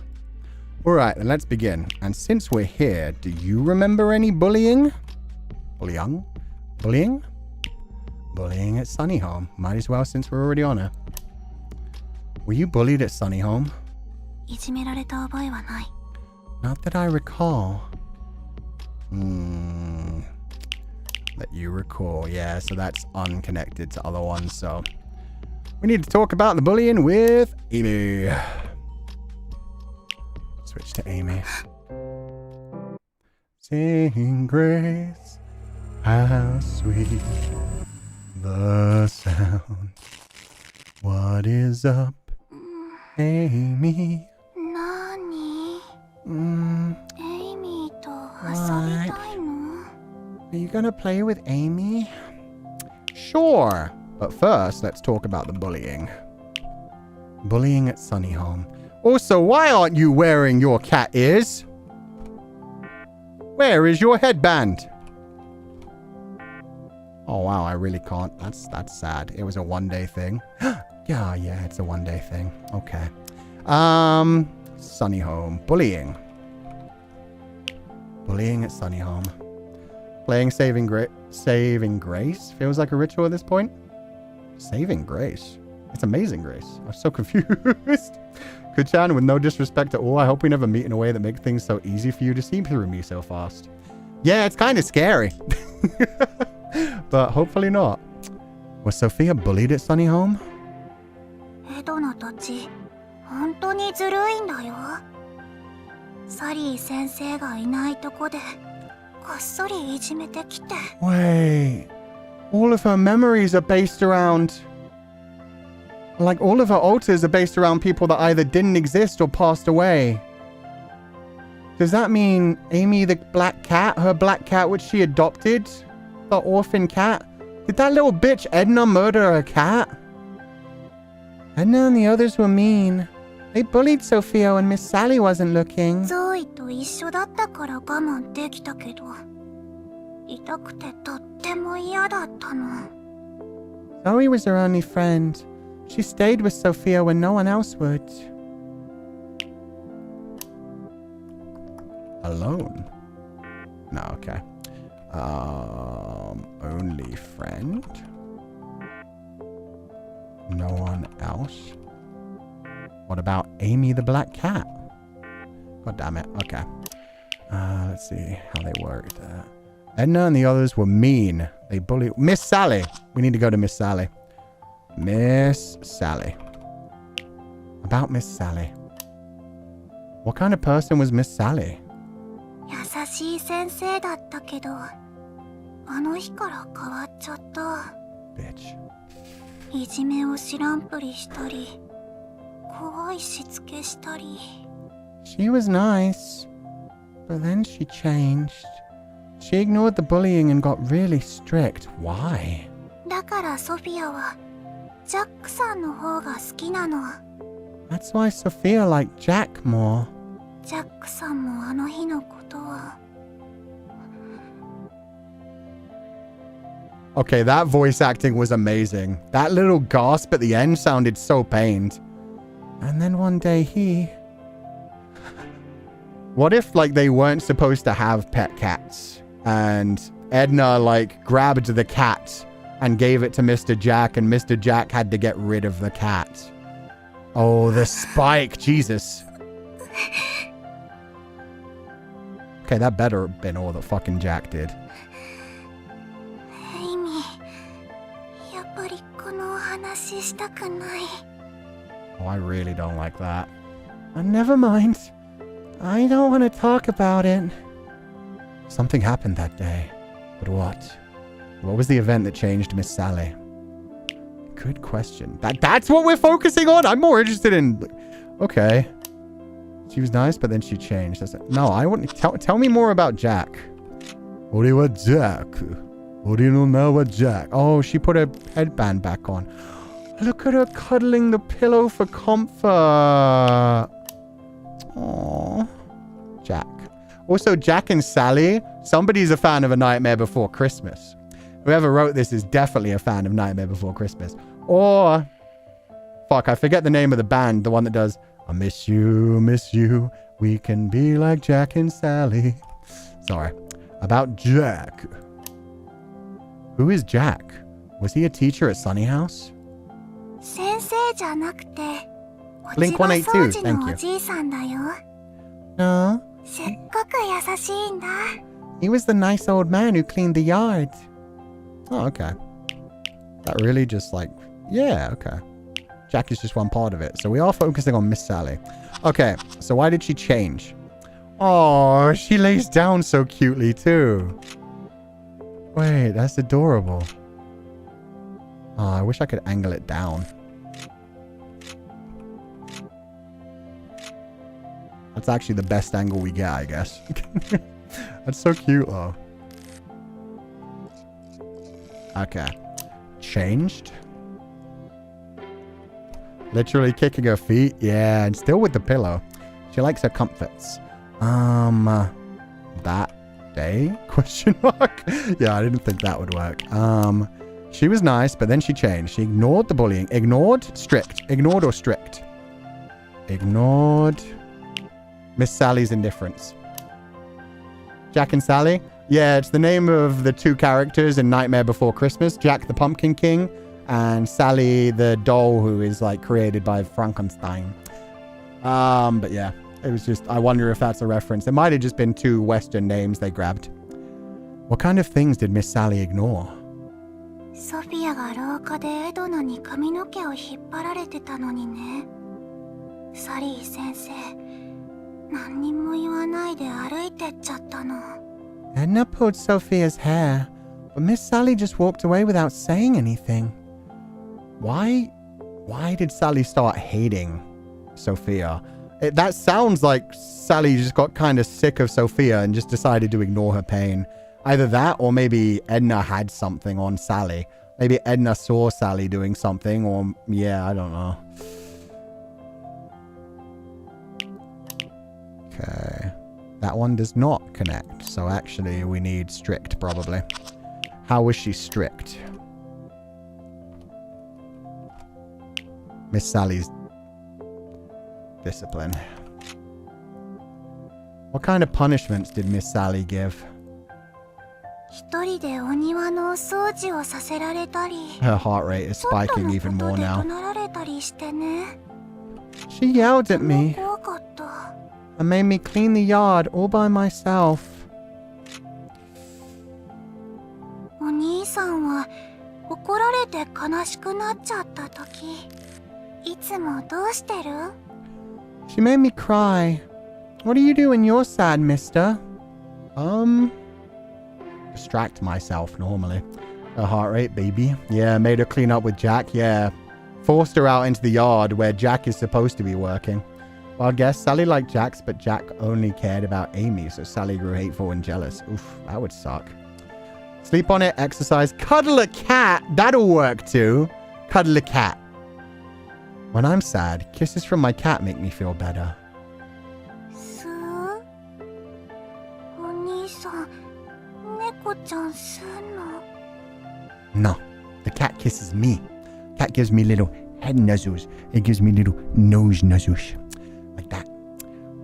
Alright, then let's begin. And since we're here, do you remember any bullying? Bullying? Bullying at Sunny Home. Might as well since we're already on her. Were you bullied at Sunny Home? Not that I recall. That you recall. Yeah, so that's unconnected to other ones, so... We need to talk about the bullying with Amy. Switch to Amy. Sing grace, how sweet the sound. What is up, Amy? Nani? Amy to What? Are you gonna play with Amy? Sure. But first, let's talk about the bullying. Bullying at Sunny Home. Also, why aren't you wearing your cat ears? Where is your headband? Oh, wow, I really can't. That's sad. It was a one-day thing. Yeah, it's a one-day thing. Okay. Sunny Home. Bullying. Bullying at Sunny Home. Playing Saving Grace? Feels like a ritual at this point. Saving Grace? It's Amazing Grace. I'm so confused. Kuchan, with no disrespect at all, I hope we never meet in a way that makes things so easy for you to see through me so fast. Yeah, it's kind of scary. But hopefully not. Was Sophia bullied at Sunny Home? サリー先生がいないとこでこっそりいじめてきて。 Wait. All of her memories are based around... Like, all of her alters are based around people that either didn't exist or passed away. Does that mean Amy the black cat, her black cat which she adopted? The orphan cat? Did that little bitch Edna murder her cat? Edna and the others were mean. They bullied Sophia when Miss Sally wasn't looking. ゾイと一緒だったから我慢できたけど、痛くてとっても嫌だったの。 Zoe was her only friend. She stayed with Sophia when no one else would. Alone? No, okay. Only friend? No one else? What about Amy the black cat? God damn it. Okay. Let's see how they worked. Edna and the others were mean. They bullied... Miss Sally! We need to go to Miss Sally. Miss Sally. About Miss Sally. What kind of person was Miss Sally? 優しい先生だったけど、あの日から変わっちゃった。 Bitch. いじめを知らんぷりしたり、怖いしつけしたり。 She was nice, but then she changed. She ignored the bullying and got really strict. Why? だからソフィアはジャックさんの方が好きなの。 That's why Sophia liked Jack more. ジャックさんもあの日のことは。 Okay, that voice acting was amazing. That little gasp at the end sounded so pained. And then one day he... What if, like, they weren't supposed to have pet cats? And Edna, like, grabbed the cat and gave it to Mr. Jack, and Mr. Jack had to get rid of the cat. Oh, the spike. Jesus. Okay, that better have been all that fucking Jack did. エイミー、やっぱりこのお話したくない。 Oh, I really don't like that. Never mind. I don't want to talk about it. Something happened that day. But what? What was the event that changed Miss Sally? Good question. That's what we're focusing on? I'm more interested in... Okay. She was nice, but then she changed. No, I wouldn't... Tell me more about Jack. What do you want, Jack? What do you know about Jack? Oh, she put her headband back on. Look at her cuddling the pillow for comfort. Aww. Jack. Also, Jack and Sally. Somebody's a fan of A Nightmare Before Christmas. Whoever wrote this is definitely a fan of Nightmare Before Christmas. Or... Fuck, I forget the name of the band. The one that does... I miss you. We can be like Jack and Sally. Sorry. About Jack. Who is Jack? Was he a teacher at Sunny House? 先生じゃなくて、Blink 落ち葉掃 182, 除 thank の you. おじいさんだよ。 No. すっごく優しいんだ。 He was the nice old man who cleaned the yard. Oh, okay. That really just like... Yeah, okay. Jack is just one part of it. So we are focusing on Miss Sally. Okay, so why did she change? Oh, she lays down so cutely too. Wait, that's adorable. Oh, I wish I could angle it down. That's actually the best angle we get, I guess. That's so cute, though. Okay. Changed. Literally kicking her feet. Yeah, and still with the pillow. She likes her comforts. That day? Question mark? Yeah, I didn't think that would work. She was nice, but then she changed. She ignored the bullying. Ignored? Strict. Ignored or strict? Ignored. Miss Sally's indifference. Jack and Sally? Yeah, it's the name of the two characters in Nightmare Before Christmas. Jack the Pumpkin King and Sally the doll who is like created by Frankenstein. But yeah, it was just, I wonder if that's a reference. It might have just been two Western names they grabbed. What kind of things did Miss Sally ignore? ソフィアが廊下でエドナに髪の毛を引っ張られてたのにね。サリー先生、何も言わないで歩いてっちゃったの。 Edna pulled Sophia's hair, but Miss Sally just walked away without saying anything. Why did Sally start hating Sophia? That sounds like Sally just got kind of sick of Sophia and just decided to ignore her pain. Either that, or maybe Edna had something on Sally. Maybe Edna saw Sally doing something, or yeah, I don't know. Okay. That one does not connect, so actually we need strict, probably. How was she strict? Miss Sally's discipline. What kind of punishments did Miss Sally give? 一人でお庭のお掃除をさせられたり、 Her heart rate is spiking even more ちょっとのことで now. 怒鳴られたりしてね。 She yelled at me 怖かった。 and made me clean the yard all by myself. お兄さんは怒られて悲しくなっちゃった時、いつもどうしてる？ She made me cry. What do you do when you're sad, mister? Distract myself normally. Her heart rate, baby. Yeah, made her clean up with Jack. Yeah. Forced her out into the yard where Jack is supposed to be working. Well, I guess Sally liked Jack's, but Jack only cared about Amy, so Sally grew hateful and jealous. Oof, that would suck. Sleep on it, exercise, cuddle a cat. That'll work too. Cuddle a cat. When I'm sad, kisses from my cat make me feel better. すー？お兄さん、猫ちゃんすんの？ No, the cat kisses me. Cat gives me little head nuzzles. It gives me little nose nuzzles. Like that.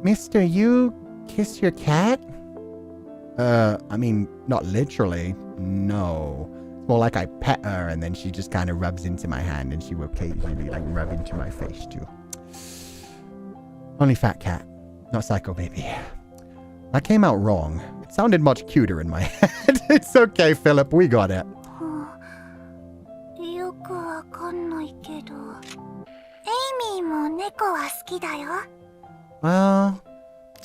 Mister, you kiss your cat? I mean, not literally. No. It's more like I pet her and then she just kind of rubs into my hand and she will occasionally like rub into my face too. Only fat cat, not psycho baby. That came out wrong. It sounded much cuter in my head. It's okay, Philip, we got it. よくわかんないけど、エイミーも猫は好きだよ。 Well,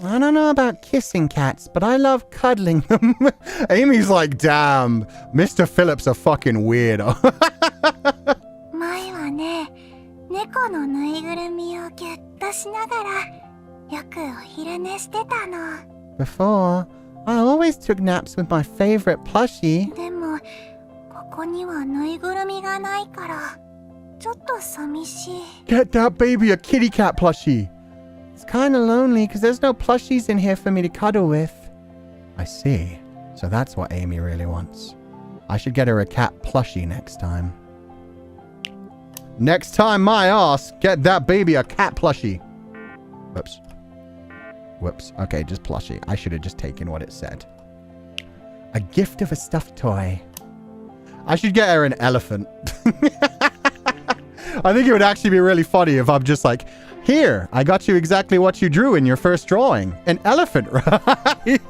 I don't know about kissing cats, but I love cuddling them. Amy's like, damn, Mr. Philip's a fucking weirdo. 前はね、猫のぬいぐるみをギュッとしながら、よくお昼寝してたの。 Before, I always took naps with my favorite plushie. でも、ここにはぬいぐるみがないから、ちょっと寂しい。 Get that baby a kitty cat plushie. It's kind of lonely because there's no plushies in here for me to cuddle with. I see. So that's what Amy really wants. I should get her a cat plushie next time. Next time, my ass, get that baby a cat plushie. Whoops. Whoops. Okay, just plushie. I should have just taken what it said. A gift of a stuffed toy. I should get her an elephant. I think it would actually be really funny if I'm just like, here, I got you exactly what you drew in your first drawing. An elephant, right?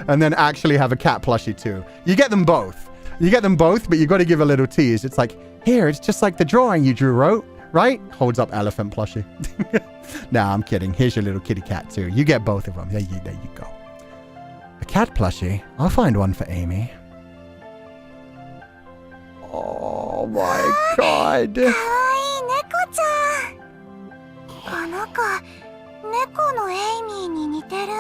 And then actually have a cat plushie too. You get them both. You get them both, but you got to give a little tease. It's like, here, it's just like the drawing you drew, right? Holds up elephant plushie. Nah, I'm kidding. Here's your little kitty cat too. You get both of them. There you go. A cat plushie? I'll find one for Amy. Oh my god. かわいい猫ちゃん。この子、猫のエイミーに似てる。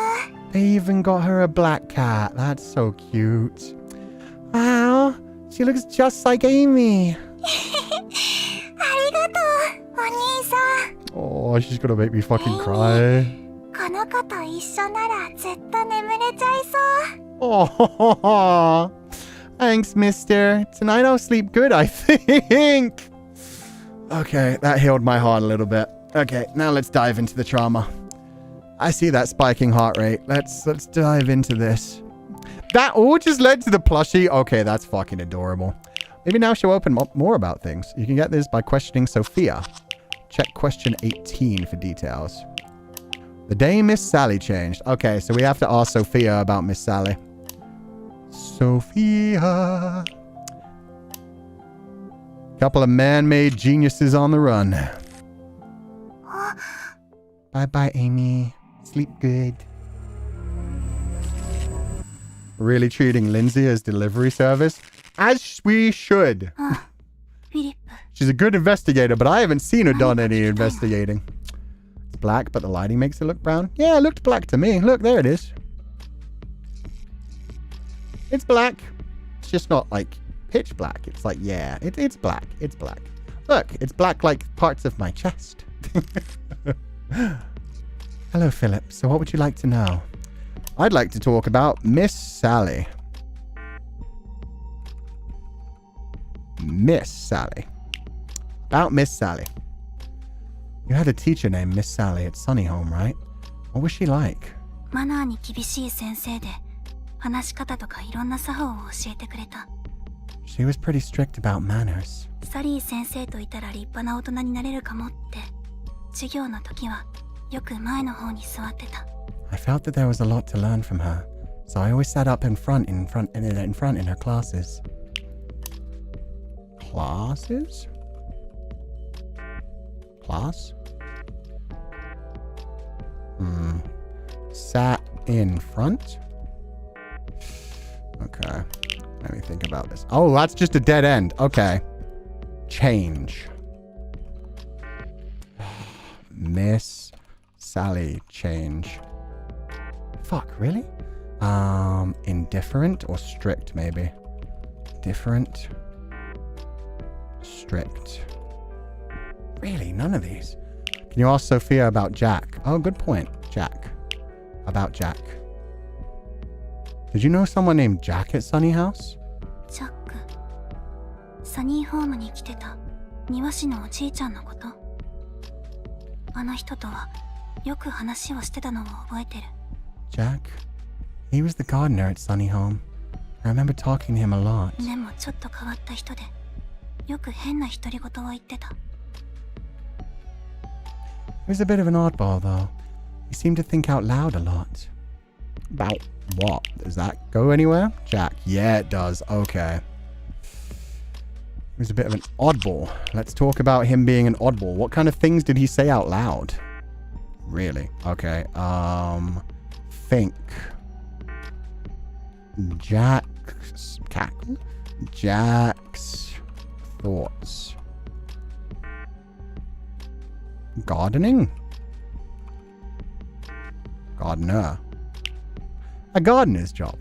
They even got her a black cat. That's so cute. Wow, she looks just like Amy. ありがとう、お兄さん。 Oh, she's gonna make me fucking cry. この子と一緒ならずっと眠れちゃいそう。 Oh, thanks, mister. Tonight I'll sleep good, I think. Okay, that healed my heart a little bit. Okay, now let's dive into the trauma. I see that spiking heart rate. Let's dive into this. That all just led to the plushie. Okay, that's fucking adorable. Maybe now she'll open up more about things. You can get this by questioning Sophia. Check question 18 for details. The day Miss Sally changed. Okay, so we have to ask Sophia about Miss Sally. Sophia. Couple of man-made geniuses on the run. Bye-bye, Amy. Sleep good. Really treating Lindsay as delivery service? As we should. She's a good investigator, but I haven't seen her done any investigating. It's black, but the lighting makes it look brown. Yeah, it looked black to me. Look, there it is. It's black. It's just not like pitch black. It's like, yeah, it's black. It's black. Look, it's black like parts of my chest. Hello, Philip. So what would you like to know? I'd like to talk about Miss Sally. Miss Sally. About Miss Sally. You had a teacher named Miss Sally at Sunny Home, right? What was she like? マナーに厳しい先生で、話し方とかいろんな作法を教えてくれた。She was pretty strict about manners. サリー先生といたら立派な大人になれるかもって、授業の時はよく前の方に座ってた。I felt that there was a lot to learn from her, so I always sat up in front in her classes. Classes? Class? Sat in front? Okay. Let me think about this. Oh, that's just a dead end. Okay. Change. Miss Sally, change. Fuck, really? Indifferent or strict, maybe? Different. Strict. Really? None of these? Can you ask Sophia about Jack? Oh, good point. Jack. About Jack. Did you know someone named Jack at Sunny House? ジャック。サニーホームに来てた庭師のおじいちゃんのこと。あの人とはよく話をしてたのを覚えてる。Jack? He was the gardener at Sunny Home. I remember talking to him a lot. でもちょっと変わった人で、よく変な独り言を言ってた。He was a bit of an oddball, though. He seemed to think out loud a lot. About what? Does that go anywhere? Jack. Yeah, it does. Okay. He was a bit of an oddball. Let's talk about him being an oddball. What kind of things did he say out loud? Really? Okay. Think. Jack's cackle? Jack's thoughts. Gardening? Gardener. A gardener's job.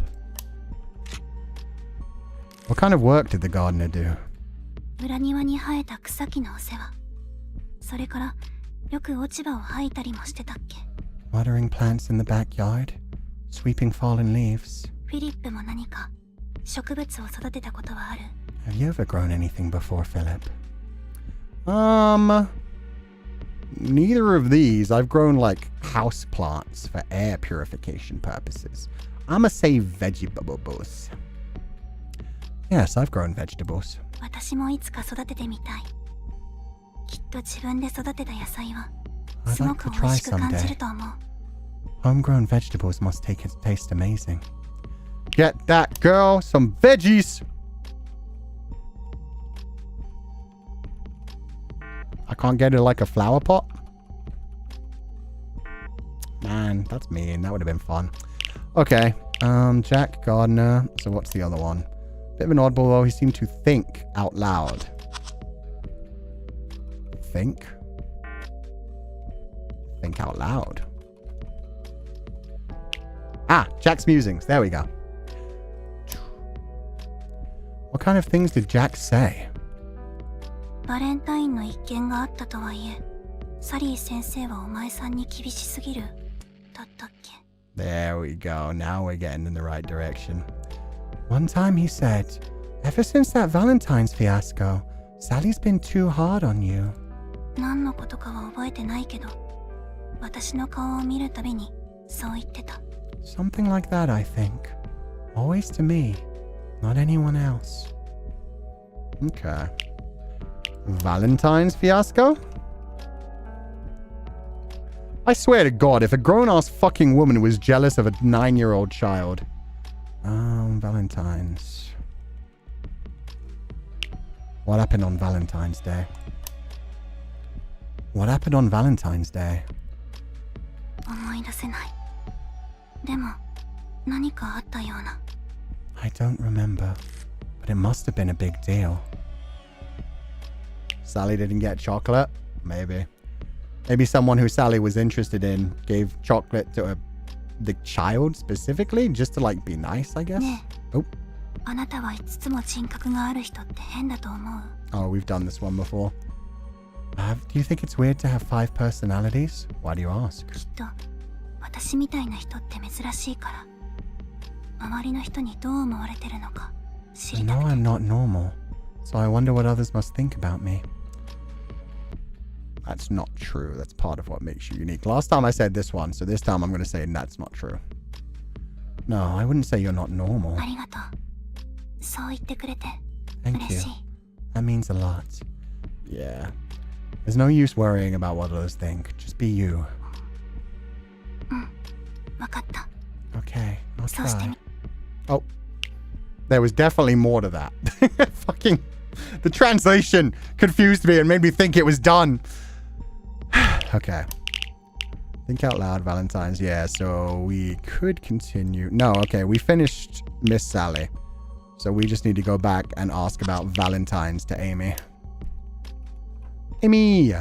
What kind of work did the gardener do? 裏庭に生えた草木のお世話。それからよく落ち葉を吐いたりもしてたっけ。Watering plants in the backyard? Sweeping fallen leaves? フィリップも何か植物を育てたことはある？ Have you ever grown anything before, Philip? Neither of these. I've grown like house plants for air purification purposes. I'ma say vegetables. Yes, I've grown vegetables. 私もいつか育ててみたい。きっと自分で育てた野菜は I'd すご like く to 美 try 味しく感じる someday. と思う。 Homegrown vegetables must taste amazing. Get that, girl. Some veggies. I can't get it like a flower pot. Man, that's mean. That would have been fun. Okay. Jack Gardner. So what's the other one? Bit of an oddball though. He seemed to think out loud. Think? Think out loud. Ah, Jack's musings. There we go. What kind of things did Jack say? バレンタインの一件があったとはいえ、サリー先生はお前さんに厳しすぎるだったっけ。 There we go. Now we're getting in the right direction. One time he said, ever since that Valentine's fiasco, Sally's been too hard on you. 何のことかは覚えてないけど、私の顔を見るたびにそう言ってた。 Something like that, I think. Always to me, not anyone else. Okay. Valentine's fiasco? I swear to God, if a grown-ass fucking woman was jealous of a 9-year-old child. Valentine's. What happened on Valentine's Day? What happened on Valentine's Day? 思い出せない。でも何かあったような。I don't remember, but it must have been a big deal. Sally didn't get chocolate? Maybe. Maybe someone who Sally was interested in gave chocolate to the child specifically, just to like be nice, I guess. Oh. あなたはいつつも人格がある人って変だと思う。 Oh, we've done this one before. Do you think it's weird to have 5 personalities? Why do you ask? きっと私みたいな人って珍しいから、周りの人にどう思われてるのか知 I りた know くて。 I'm not normal, so I wonder what others must think about me. That's not true. That's part of what makes you unique. Last time I said this one, so this time I'm going to say that's not true. No, I wouldn't say you're not normal. ありがとう。そう言ってくれて Thank 嬉 you. しい。 That means a lot. Yeah. There's no use worrying about what others think. Just be you. わかった。 Okay, I'll そうして try. み。 Oh. There was definitely more to that. Fucking... The translation confused me and made me think it was done. Okay. Think out loud, Valentine's. Yeah, so we could continue. No, okay, we finished Miss Sally. So we just need to go back and ask about Valentine's to Amy. Amy!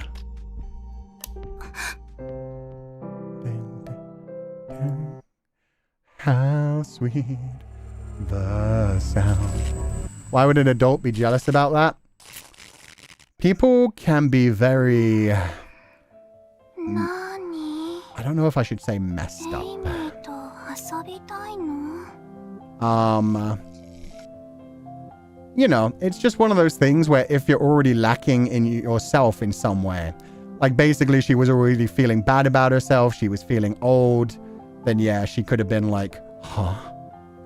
How sweet the sound. Why would an adult be jealous about that? People can be very... 何？ I don't know if I should say messed エイ up. ミーと遊びたいの？ You know, it's just one of those things where if you're already lacking in yourself in some way, like basically she was already feeling bad about herself, she was feeling old, then yeah, she could have been like, huh,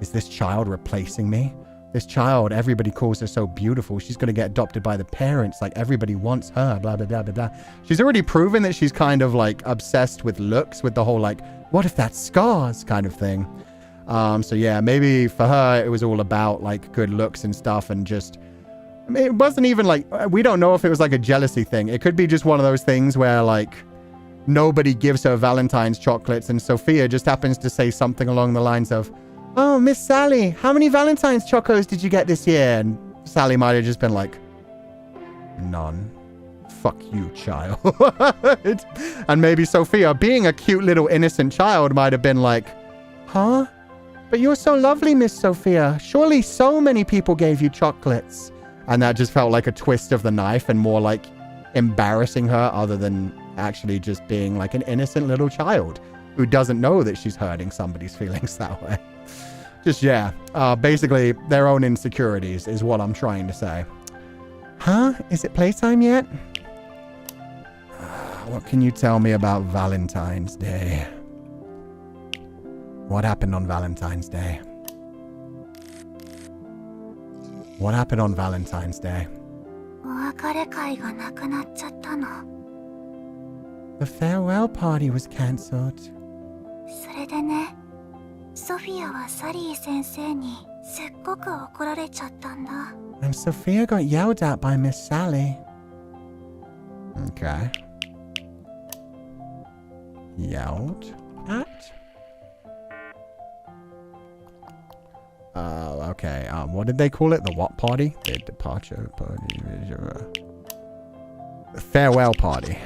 is this child replacing me? This child, everybody calls her so beautiful, she's going to get adopted by the parents, like everybody wants her, blah, blah, blah, blah, blah. She's already proven that she's kind of like obsessed with looks, with the whole like, what if that's scars kind of thing. So yeah, maybe for her, it was all about like good looks and stuff and just, I mean, it wasn't even like, we don't know if it was like a jealousy thing. It could be just one of those things where like nobody gives her Valentine's chocolates and Sophia just happens to say something along the lines of, oh, Miss Sally, how many Valentine's chocos did you get this year? And Sally might have just been like, none. Fuck you, child. And maybe Sophia, being a cute little innocent child, might have been like, huh? But you're so lovely, Miss Sophia. Surely so many people gave you chocolates. And that just felt like a twist of the knife and more like embarrassing her other than actually just being like an innocent little child who doesn't know that she's hurting somebody's feelings that way. Just, yeah, basically their own insecurities is what I'm trying to say. Huh? Is it playtime yet? What can you tell me about Valentine's Day? What happened on Valentine's Day? What happened on Valentine's Day? お別れ会がなくなっちゃったの。 The farewell party was cancelled. それでね、ソフィアはサリー先生にすっごく怒られちゃったんだ。 And Sophia got yelled at by Miss Sally. Okay. Yelled at? Okay. What did they call it? The what party? The departure party. The farewell party.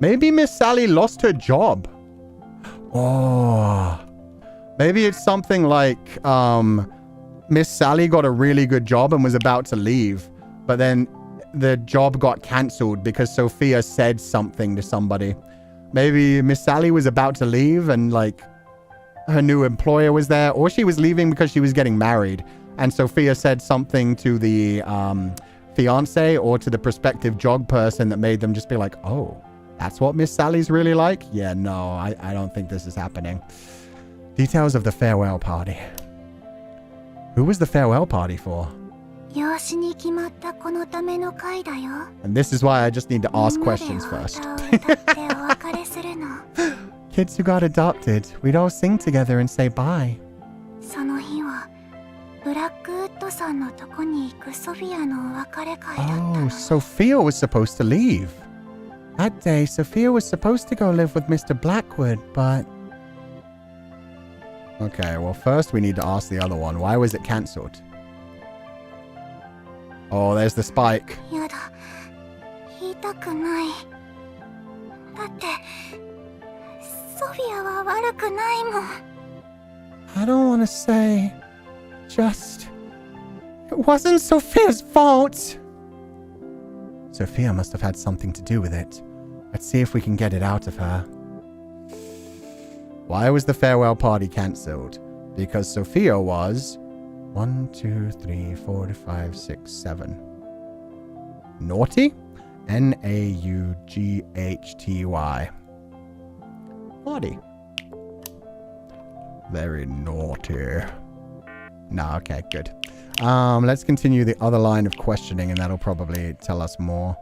Maybe Miss Sally lost her job. Oh. Maybe it's something like, Miss Sally got a really good job and was about to leave, but then the job got cancelled because Sophia said something to somebody. Maybe Miss Sally was about to leave and like her new employer was there, or she was leaving because she was getting married and Sophia said something to the fiance or to the prospective job person that made them just be like, oh, that's what Miss Sally's really like? Yeah, no, I don't think this is happening. Details of the farewell party. Who was the farewell party for? 養子に決まった子のための会だよ。 And this is why I just need to ask questions first. みんなで歌ってお別れするの。 Kids who got adopted, we'd all sing together and say bye. その日はブラックウッドさんのとこに行くソフィアのお別れ会だったの。 Oh, Sophia was supposed to leave. That day, Sophia was supposed to go live with Mr. Blackwood, but... Okay, well, first we need to ask the other one. Why was it cancelled? Oh, there's the spike. やだ、言いたくない。だって、ソフィアは悪くないもん。I don't want to say... Just... It wasn't Sophia's fault! Sophia must have had something to do with it. Let's see if we can get it out of her. Why was the farewell party cancelled? Because Sophia was... 1, 2, 3, 4, 5, 6, 7. Naughty? N-A-U-G-H-T-Y. Naughty. Very naughty. Nah, okay, good. Let's continue the other line of questioning, and that'll probably tell us more.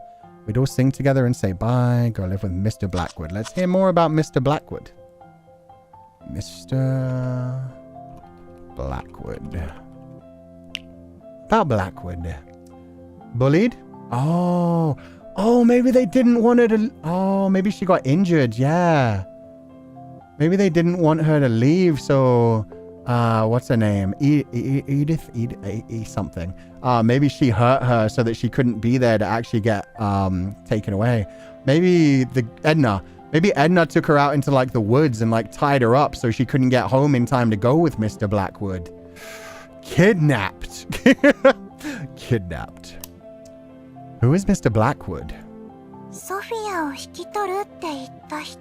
We'd all sing together and say bye. Go live with Mr. Blackwood. Let's hear more about Mr. Blackwood. Mr. Blackwood. About Blackwood. Bullied? Oh. Oh, maybe they didn't want her to... Oh, maybe she got injured. Yeah. Maybe they didn't want her to leave, so... what's her name? Edith something. Maybe she hurt her so that she couldn't be there to actually get taken away. Maybe Edna took her out into like the woods and like tied her up so she couldn't get home in time to go with Mr. Blackwood. Kidnapped. Kidnapped. Who is Mr. Blackwood? ソフィアを引き取るって言った人。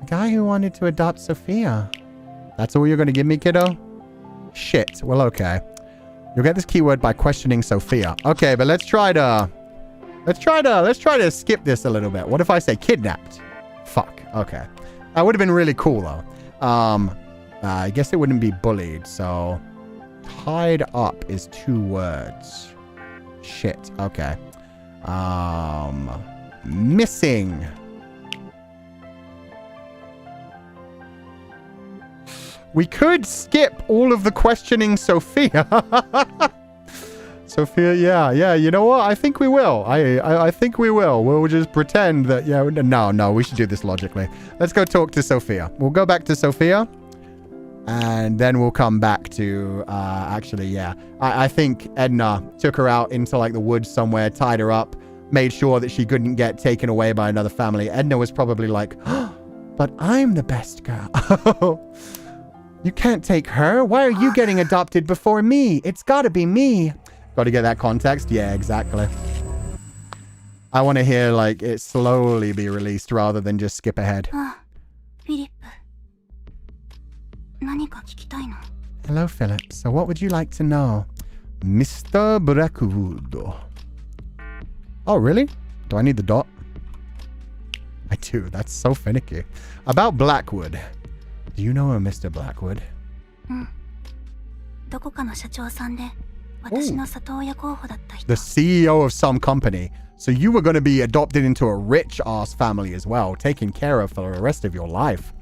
The guy who wanted to adopt Sophia. That's all you're going to give me, kiddo? Shit. Well, okay. You'll get this keyword by questioning Sophia. Okay, but let's try to skip this a little bit. What if I say kidnapped? Fuck. Okay. That would have been really cool, though. I guess it wouldn't be bullied, so... Tied up is 2 words. Shit. Okay. Missing. We could skip all of the questioning Sophia. Sophia, yeah, you know what? I think we will. I think we will. We'll just pretend that, yeah, no, we should do this logically. Let's go talk to Sophia. We'll go back to Sophia. And then we'll come back to, actually, yeah. I think Edna took her out into, like, the woods somewhere, tied her up, made sure that she couldn't get taken away by another family. Edna was probably like, oh, but I'm the best girl. You can't take her. Why are you getting adopted before me? It's gotta be me. Gotta get that context? Yeah, exactly. I want to hear, like, it slowly be released rather than just skip ahead. Hello, Philip. So what would you like to know? Mr. Blackwood. Oh, really? Do I need the dot? I do. That's so finicky. About Blackwood. Do you know a Mr. Blackwood? Ooh. The CEO of some company. So you were going to be adopted into a rich-ass family as well, taken care of for the rest of your life.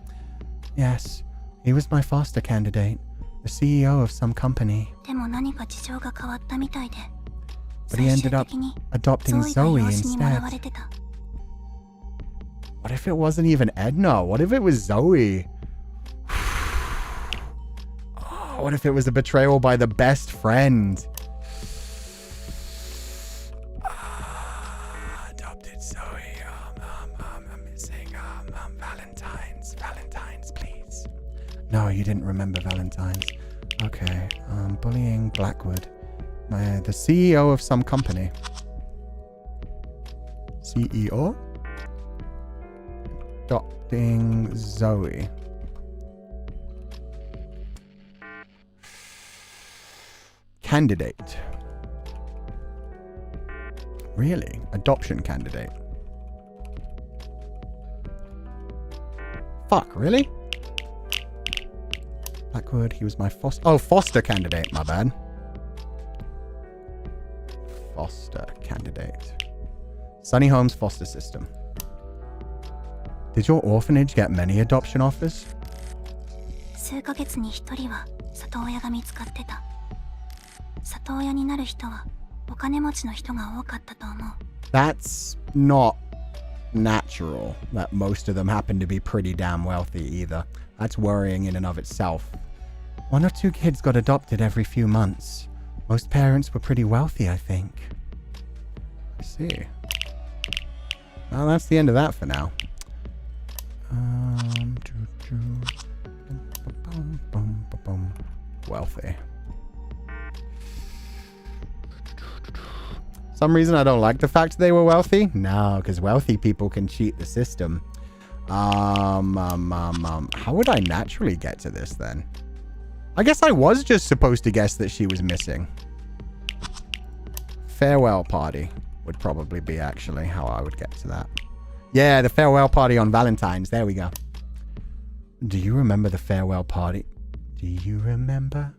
Yes. He was my foster candidate, the CEO of some company. But he ended up adopting Zoe instead. What if it wasn't even Edna? What if it was Zoe? Oh, what if it was a betrayal by the best friend? Adopted Zoe. I'm missing Valentine's, please. No, you didn't remember Valentine's. Okay. Bullying Blackwood. The CEO of some company. CEO? Adopting Zoe. Candidate. Really? Adoption candidate. Fuck, really? Blackwood, he was my foster... Oh, foster candidate, my bad. Foster candidate. Sunny Homes foster system. Did your orphanage get many adoption offers? That's not natural that most of them happen to be pretty damn wealthy either. That's worrying in and of itself. 1 or 2 kids got adopted every few months. Most parents were pretty wealthy, I think. I see. Well, that's the end of that for now. Wealthy. Some reason I don't like the fact they were wealthy? No, because wealthy people can cheat the system. How would I naturally get to this then? I guess I was just supposed to guess that she was missing. Farewell party would probably be actually how I would get to that. Yeah, the farewell party on Valentine's. There we go. Do you remember the farewell party? Do you remember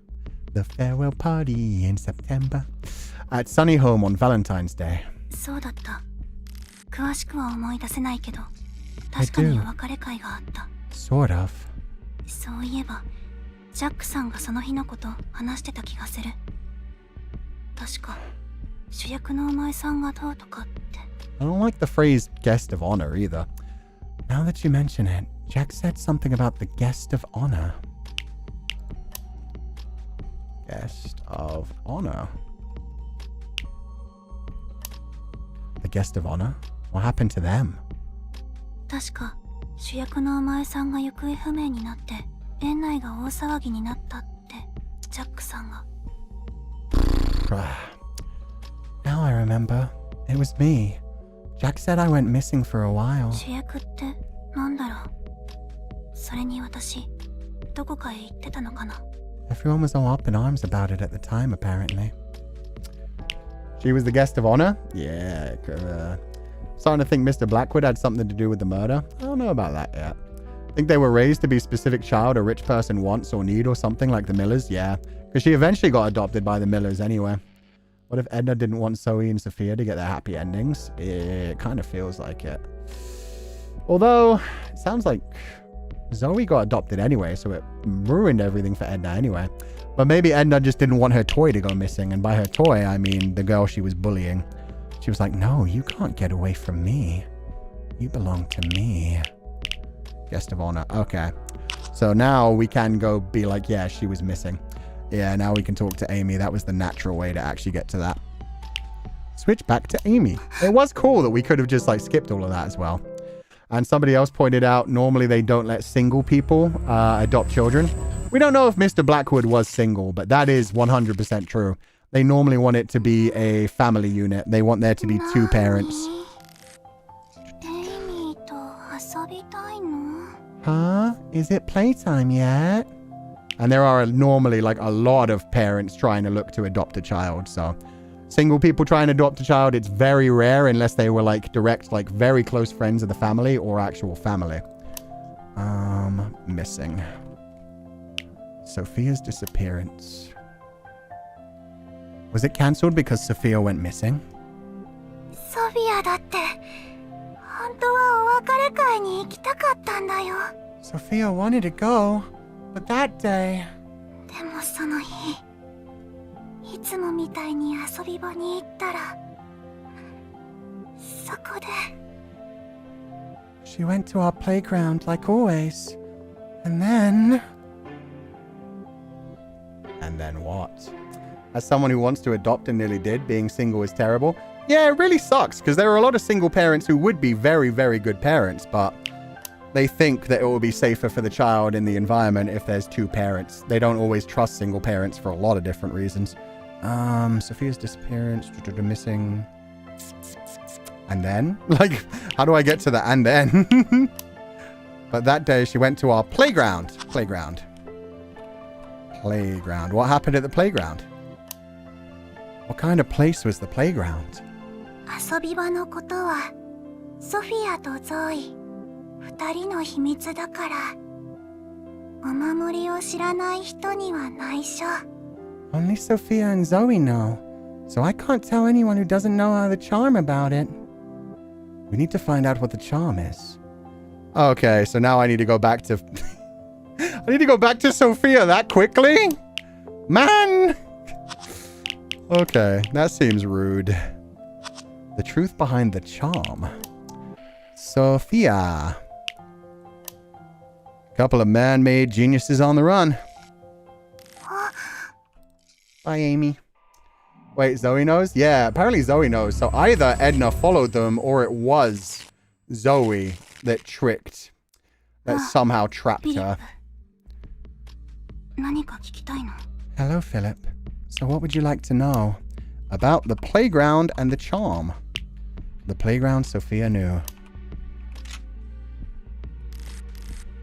the farewell party in September? At Sunny Home on Valentine's Day. そうだった。詳しくは思い出せないけど、確かにお別れ会があった。Sort of. そういえば、ジャックさんがその日のこと話してた気がする。確か、主役のお前さんがどうとかって。I don't like the phrase guest of honor either. Now that you mention it, Jack said something about the guest of honor. Guest of honor. The guest of honor? What happened to them? 確か、主役のお前さんが行方不明になって、園内が大騒ぎになったって、ジャックさんが。Now I remember. It was me. Jack said I went missing for a while. 主役ってなんだろう。それに私、どこかへ行ってたのかな。Everyone was all up in arms about it at the time, apparently. She was the guest of honor? Yeah. Starting to think Mr. Blackwood had something to do with the murder. I don't know about that yet. Think they were raised to be a specific child a rich person wants or need or something like the Millers? Yeah. Because she eventually got adopted by the Millers anyway. What if Edna didn't want Zoe and Sophia to get their happy endings? It kind of feels like it. Although, it sounds like Zoe got adopted anyway, so it ruined everything for Edna anyway. But maybe Edna just didn't want her toy to go missing, and by her toy, I mean the girl she was bullying. She was like, no, you can't get away from me. You belong to me. Guest of honor. Okay. So now we can go be like, yeah, she was missing. Yeah, now we can talk to Amy. That was the natural way to actually get to that. Switch back to Amy. It was cool that we could have just like skipped all of that as well. And somebody else pointed out, normally they don't let single people adopt children. We don't know if Mr. Blackwood was single, but that is 100% true. They normally want it to be a family unit. They want there to be 2 parents. Huh? Is it playtime yet? And there are normally like a lot of parents trying to look to adopt a child, so... Single people trying to adopt a child, it's very rare unless they were like direct, like very close friends of the family or actual family. Missing. Sophia's disappearance. Was it cancelled because Sophia went missing? Sofia だって、本当はお別れ会に行きたかったんだよ。Sophia wanted to go, but that day... でもその日、いつもみたいに遊び場に行ったら、そこで。She went to our playground like always. And then... And then what? As someone who wants to adopt and nearly did, being single is terrible. Yeah, it really sucks, because there are a lot of single parents who would be very, very good parents, but they think that it will be safer for the child in the environment if there's 2 parents. They don't always trust single parents for a lot of different reasons. Sophia's disappearance, missing. And then? Like, how do I get to the and then? But that day she went to our playground. Playground. What happened at the playground? What kind of place was the playground? 遊び場のことは、ソフィアとゾイ、2人の秘密だから、お守りを知らない人には内緒。Only Sophia and Zoe know, so I can't tell anyone who doesn't know the charm about it. We need to find out what the charm is. Okay, so now I need to go back to... I need to go back to Sophia that quickly? Man! Okay, that seems rude. The truth behind the charm. Sofia. Couple of man-made geniuses on the run. Bye, Amy. Wait, Zoe knows? Yeah, apparently Zoe knows. So either Edna followed them or it was Zoe that somehow trapped her. Hello, Philip. So what would you like to know? About the playground and the charm. The playground Sophia knew.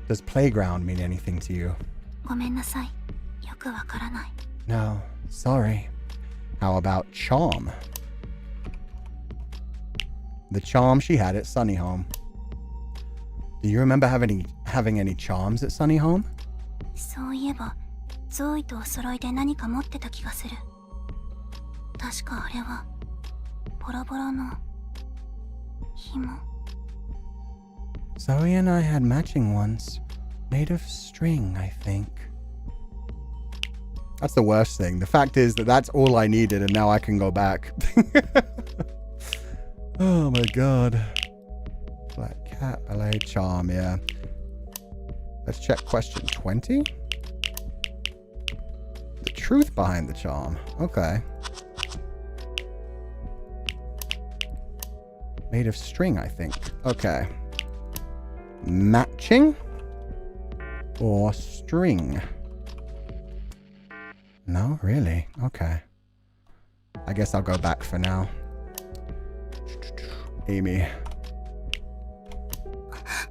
Does playground mean anything to you? No, sorry. How about charm? The charm she had at Sunny Home. Do you remember having any charms at Sunny Home? Zoe and I had matching ones. Made of string, I think. That's the worst thing. The fact is that that's all I needed and now I can go back. Oh my god. Black cat, ballet, charm, yeah. Let's check question 20. The truth behind the charm. Okay. Made of string, I think. Okay. Matching or string? No, really? Okay. I guess I'll go back for now. Amy.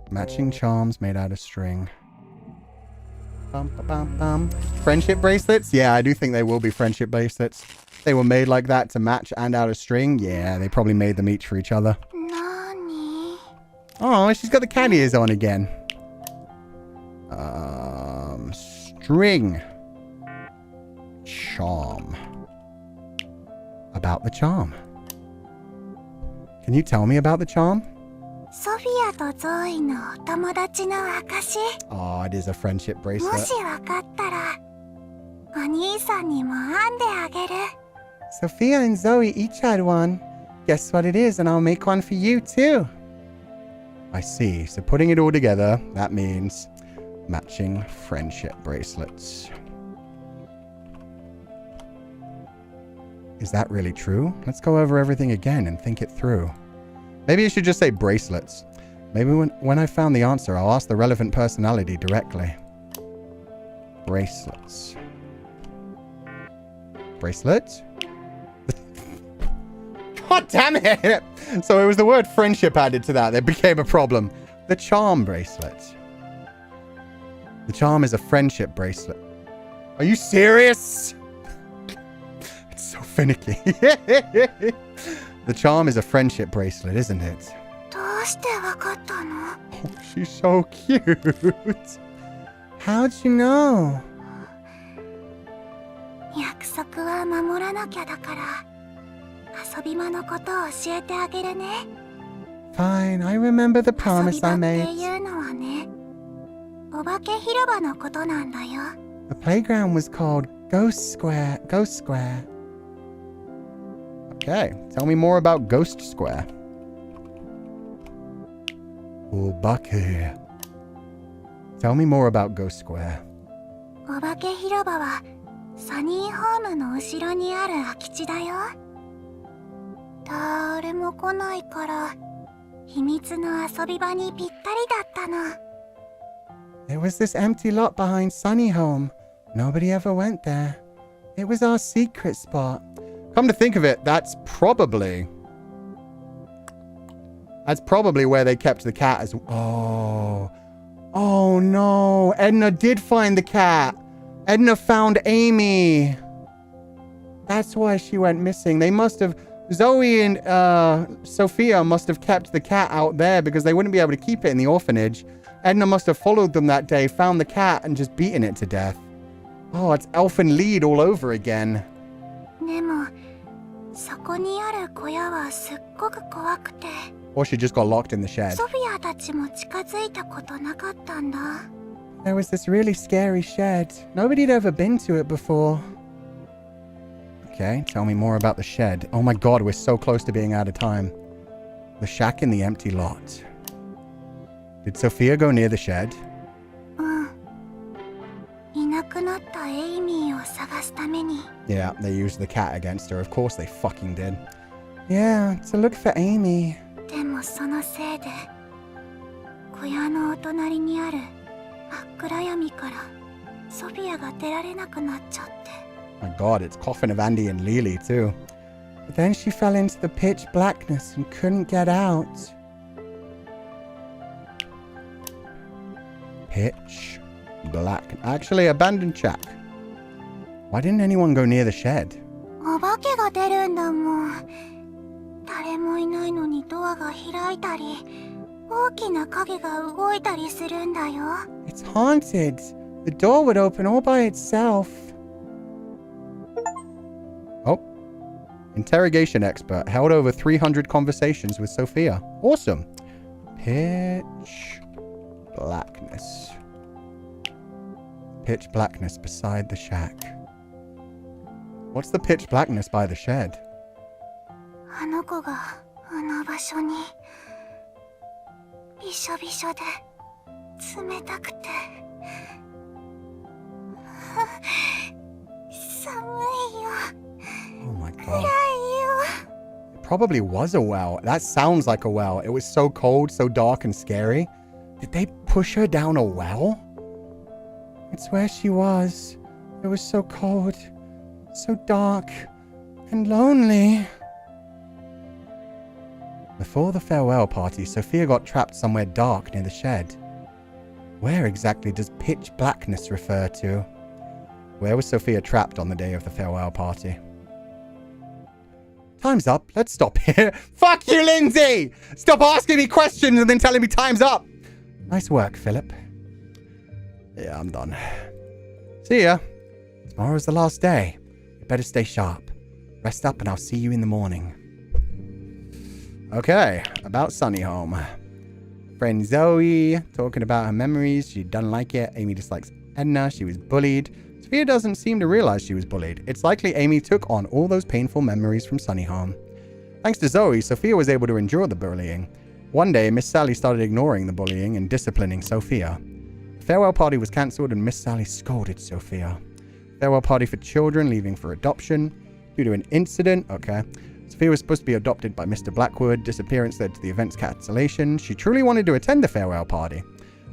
Matching charms made out of string. Bum, ba, bum, bum. Friendship bracelets? Yeah, I do think they will be friendship bracelets. They were made like that to match and out of string. Yeah, they probably made them each for each other. Oh, she's got the cat ears on again. String. Charm. About the charm. Can you tell me about the charm? Sofia to Zoe no tomodachi no akashi. Oh, it is a friendship bracelet. Moshi wakattara, o-nii-san ni mo ande ageru. Sophia and Zoe each had one. Guess what it is, and I'll make one for you too. I see. So putting it all together, that means matching friendship bracelets. Is that really true? Let's go over everything again and think it through. Maybe you should just say bracelets. Maybe when I found the answer, I'll ask the relevant personality directly. Bracelets. Bracelet? God damn it! So it was the word friendship added to that became a problem. The charm bracelet. The charm is a friendship bracelet. Are you serious? It's so finicky. The charm is a friendship bracelet, isn't it? Oh, she's so cute. How'd you know? Fine, I remember the promise I made. The playground was called Ghost Square. Ghost Square. Okay, tell me more about Ghost Square. Obake. Tell me more about Ghost Square. There was this empty lot behind Sunny Home. Nobody ever went there. It was our secret spot. Come to think of it, that's probably where they kept the cat as... Oh no. Edna did find the cat. Edna found Amy. That's why she went missing. They must have... Zoe and Sophia must have kept the cat out there because they wouldn't be able to keep it in the orphanage. Edna must have followed them that day, found the cat, and just beaten it to death. Oh, it's Elfin Lied all over again. Or she just got locked in the shed. There was this really scary shed. Nobody'd ever been to it before. Okay, tell me more about the shed. Oh my god, we're so close to being out of time. The shack in the empty lot. Did Sofia go near the shed? いなくなったエイミーを探すために。Yeah, they used the cat against her. Of course they fucking did. Yeah, to look for Amy. でもそのせいで、小屋のお隣にある真っ暗闇からソフィアが出られなくなっちゃって。My god, it's Coffin of Andy and Lily too. But then she fell into the pitch blackness and couldn't get out. Pitch black. Actually, abandoned shack. Why didn't anyone go near the shed? お化けが出るんだもん。誰もいないのにドアが開いたり、大きな影が動いたりするんだよ。It's haunted. The door would open all by itself. Oh. Interrogation expert held over 300 conversations with Sofia. Awesome. Pitch blackness. Pitch blackness beside the shack. What's the pitch blackness by the shed? あの子があの場所にびしょびしょで冷たくて寒いよ。 Oh my 暗い god. よ。 It probably was a well. That sounds like a well. It was so cold, so dark and scary. Did they push her down a well? It's where she was. It was so cold, so dark, and lonely. Before the farewell party, Sofia got trapped somewhere dark near the shed. Where exactly does pitch blackness refer to? Where was Sofia trapped on the day of the farewell party? Time's up. Let's stop here. Fuck you, Lindsay! Stop asking me questions and then telling me time's up. Nice work, Philip. Yeah, I'm done. See ya. Tomorrow's the last day. You better stay sharp. Rest up and I'll see you in the morning. Okay, about Sunny Home. Friend Zoe, talking about her memories. She doesn't like it. Amy dislikes Edna. She was bullied. Sophia doesn't seem to realize she was bullied. It's likely Amy took on all those painful memories from Sunny Home. Thanks to Zoe, Sophia was able to endure the bullying. One day, Miss Sally started ignoring the bullying and disciplining Sophia. The farewell party was cancelled and Miss Sally scolded Sophia. Farewell party for children leaving for adoption. Due to an incident, okay. Sophia was supposed to be adopted by Mr. Blackwood. Disappearance led to the event's cancellation. She truly wanted to attend the farewell party.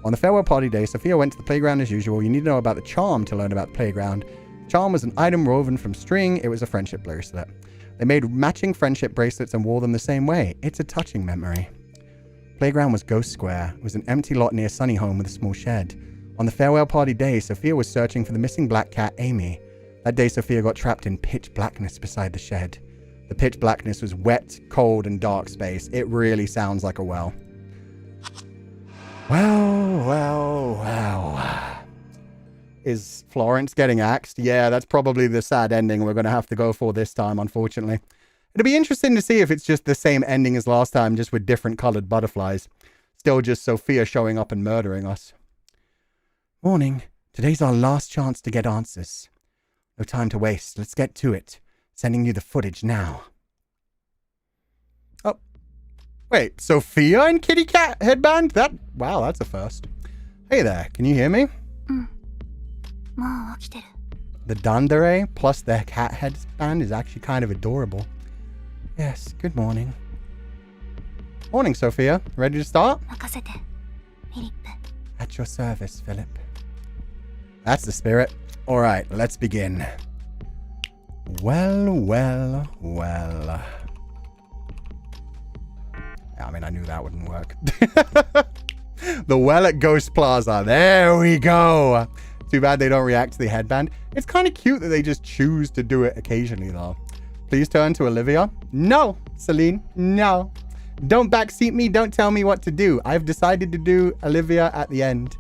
On the farewell party day, Sophia went to the playground as usual. You need to know about the charm to learn about the playground. The charm was an item woven from string. It was a friendship bracelet. They made matching friendship bracelets and wore them the same way. It's a touching memory. Playground was Ghost Square. It was an empty lot near Sunny Home with a small shed. On the farewell party day, Sophia was searching for the missing black cat, Amy. That day, Sophia got trapped in pitch blackness beside the shed. The pitch blackness was wet, cold, and dark space. It really sounds like a well. Well. Is Florence getting axed? Yeah, that's probably the sad ending we're going to have to go for this time, unfortunately. It'll be interesting to see if it's just the same ending as last time, just with different colored butterflies. Still just Sophia showing up and murdering us. Morning. Today's our last chance to get answers. No time to waste. Let's get to it. Sending you the footage now. Oh. Wait, Sophia in kitty cat headband? Wow, that's a first. Hey there, can you hear me? The Dandere plus their cat headband is actually kind of adorable. Yes, good morning. Morning, Sophia. Ready to start? At your service, Philip. That's the spirit. All right, let's begin. Well. I mean, I knew that wouldn't work. The well at Ghost Plaza. There we go. Too bad they don't react to the headband. It's kind of cute that they just choose to do it occasionally, though. Please turn to Olivia. No, Celine, no. Don't backseat me. Don't tell me what to do. I've decided to do Olivia at the end.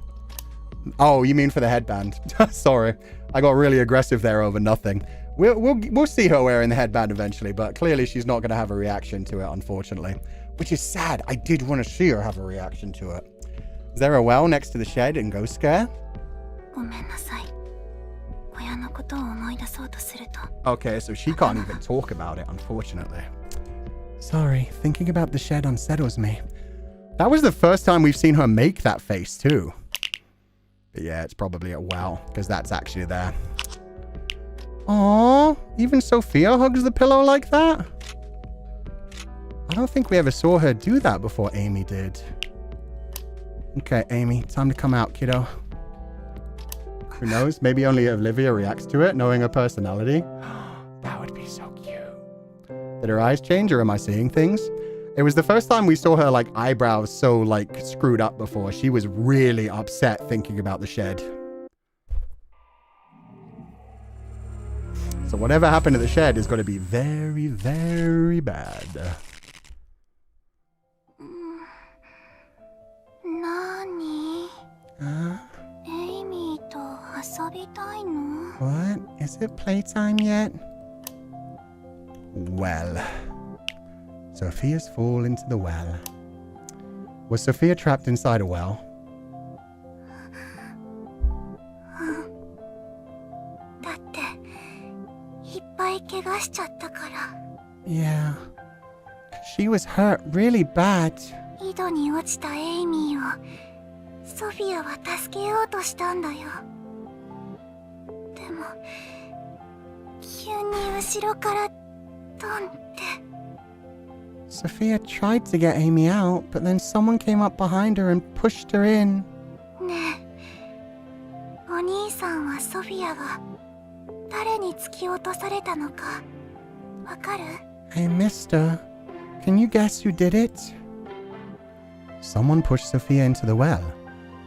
Oh, you mean for the headband. Sorry. I got really aggressive there over nothing. We'll see her wearing the headband eventually, but clearly she's not going to have a reaction to it, unfortunately. Which is sad. I did want to see her have a reaction to it. Is there a well next to the shed in Ghost Scare? Okay, so she can't even talk about it, unfortunately. Sorry, thinking about the shed unsettles me. That was the first time we've seen her make that face too. But yeah, it's probably a well, because that's actually there. Aww, even Sophia hugs the pillow like that? I don't think we ever saw her do that before Amy did. Okay, Amy, time to come out, kiddo. Who knows? Maybe only Olivia reacts to it, knowing her personality. That would be so cute. Did her eyes change, or am I seeing things? It was the first time we saw her, like, eyebrows so, like, screwed up before. She was really upset thinking about the shed. So whatever happened at the shed is going to be very, very bad. Nani? Amy to asobitai no? What? Is it playtime yet? Well. Sophia's fall into the well. Was Sophia trapped inside a well? Yeah. She was hurt really bad. 井戸に落ちたエイミーをソフィアは助けようとしたんだよ。でも急に後ろからドンって。Sophia tried to get Amy out, but then someone came up behind her and pushed her in. ねえ、お兄さんはソフィアが誰に突き落とされたのかわかる？ Hey, mister, can you guess who did it? Someone pushed Sophia into the well.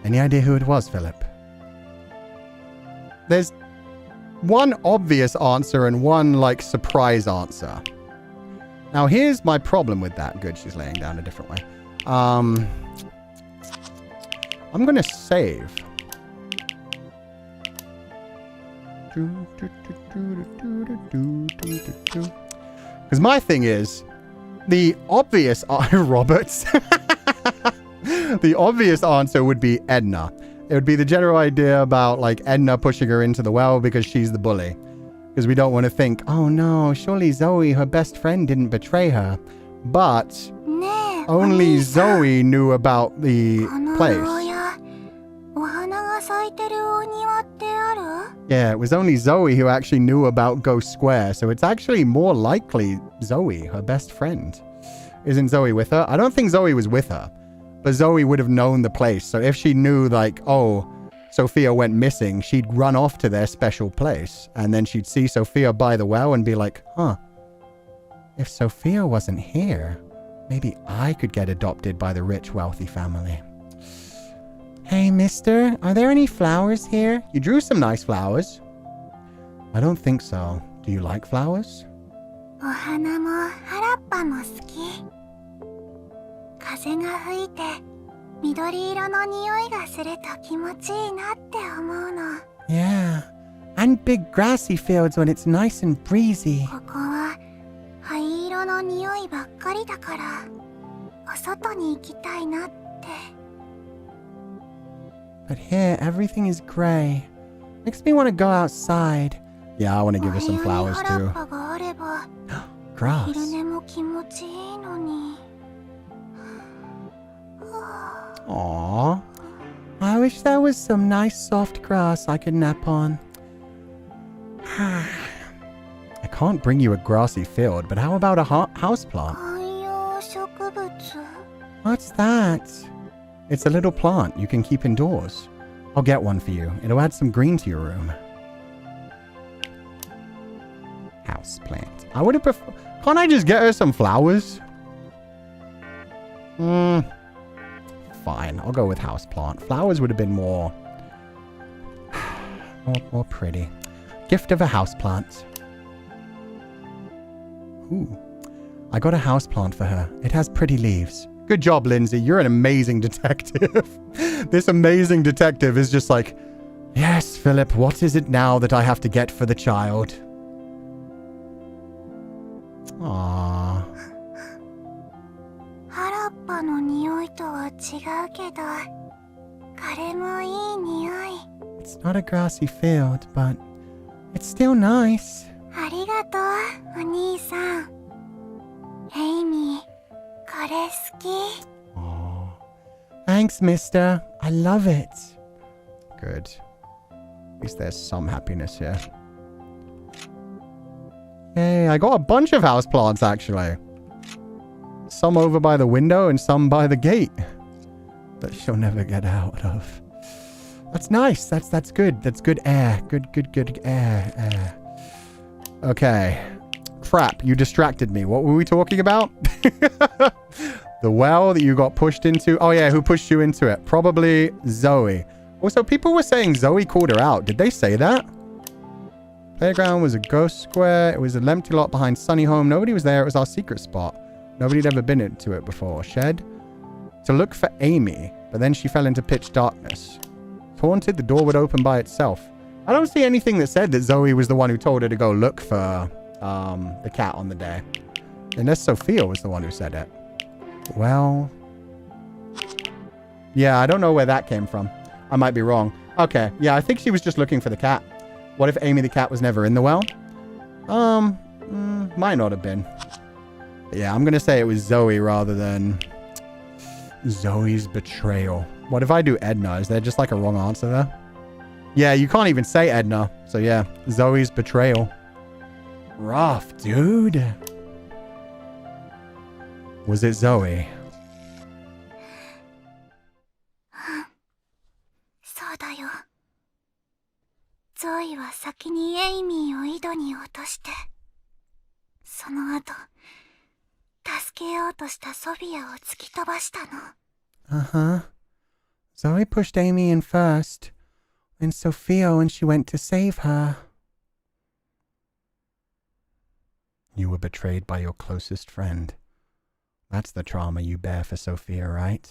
Any idea who it was, Philip? There's one obvious answer and one, like, surprise answer. Now, here's my problem with that. Good, she's laying down a different way. I'm going to save. Because my thing is, the obvious... Roberts. The obvious answer would be Edna. It would be the general idea about, like, Edna pushing her into the well because she's the bully. Because we don't want to think, oh no, surely Zoe, her best friend, didn't betray her. But only Zoe knew about the place. Yeah, it was only Zoe who actually knew about Ghost Square, so it's actually more likely Zoe, her best friend. Isn't Zoe with her? I don't think Zoe was with her, but Zoe would have known the place. So if she knew, like, oh, Sophia went missing, she'd run off to their special place, and then she'd see Sophia by the well and be like, huh, if Sophia wasn't here, maybe I could get adopted by the rich, wealthy family. Hey, mister, are there any flowers here? You drew some nice flowers. I don't think so. Do you like flowers? お花も原っぱも好き。風が吹いて緑色の匂いがすると気持ちいいなって思うの。Yeah, and big grassy fields when it's nice and breezy. ここは灰色の匂いばっかりだから、お外に行きたいなって。But here, everything is gray. Makes me want to go outside. Yeah, I want to give her some flowers too. Grass. Aww. I wish there was some nice soft grass I could nap on. I can't bring you a grassy field, but how about a houseplant? What's that? It's a little plant you can keep indoors. I'll get one for you. It'll add some green to your room. Houseplant. I would have preferred... Can't I just get her some flowers? Fine. I'll go with houseplant. Flowers would have been more pretty. Gift of a houseplant. Ooh. I got a houseplant for her. It has pretty leaves. Good job, Lindsay. You're an amazing detective. This amazing detective is just like, yes, Philip, what is it now that I have to get for the child? Aww. It's not a grassy field, but it's still nice. Amy. Aww. Thanks, mister. I love it. Good. At least there's some happiness here. Hey, I got a bunch of houseplants, actually. Some over by the window and some by the gate. That she'll never get out of. That's nice. That's good. That's good air. Good air. Okay. Crap, you distracted me. What were we talking about? The well that you got pushed into. Oh yeah, who pushed you into it? Probably Zoe. Also, people were saying Zoe called her out. Did they say that? Playground was a ghost square. It was an empty lot behind Sunny Home. Nobody was there. It was our secret spot. Nobody'd ever been into it before. Shed. To look for Amy, but then she fell into pitch darkness. Haunted, the door would open by itself. I don't see anything that said that Zoe was the one who told her to go look for the cat on the day. Unless Sofia was the one who said it. Well, yeah, I don't know where that came from. I might be wrong. Okay, yeah, I think she was just looking for the cat. What if Amy the cat was never in the well? Might not have been. But yeah, I'm gonna say it was Zoe rather than Zoe's betrayal. What if I do Edna? Is there just like a wrong answer there? Yeah, you can't even say Edna. So yeah, Zoe's betrayal. Rough, dude. Was it Zoe? そうだよ。ゾイは先にエイミーを井戸に落として、その後、助けようとしたソフィアを突き飛ばしたの。Uh-huh. Zoe pushed Amy in first, then Sofia when she went to save her. You were betrayed by your closest friend. That's the trauma you bear for Sofia, right?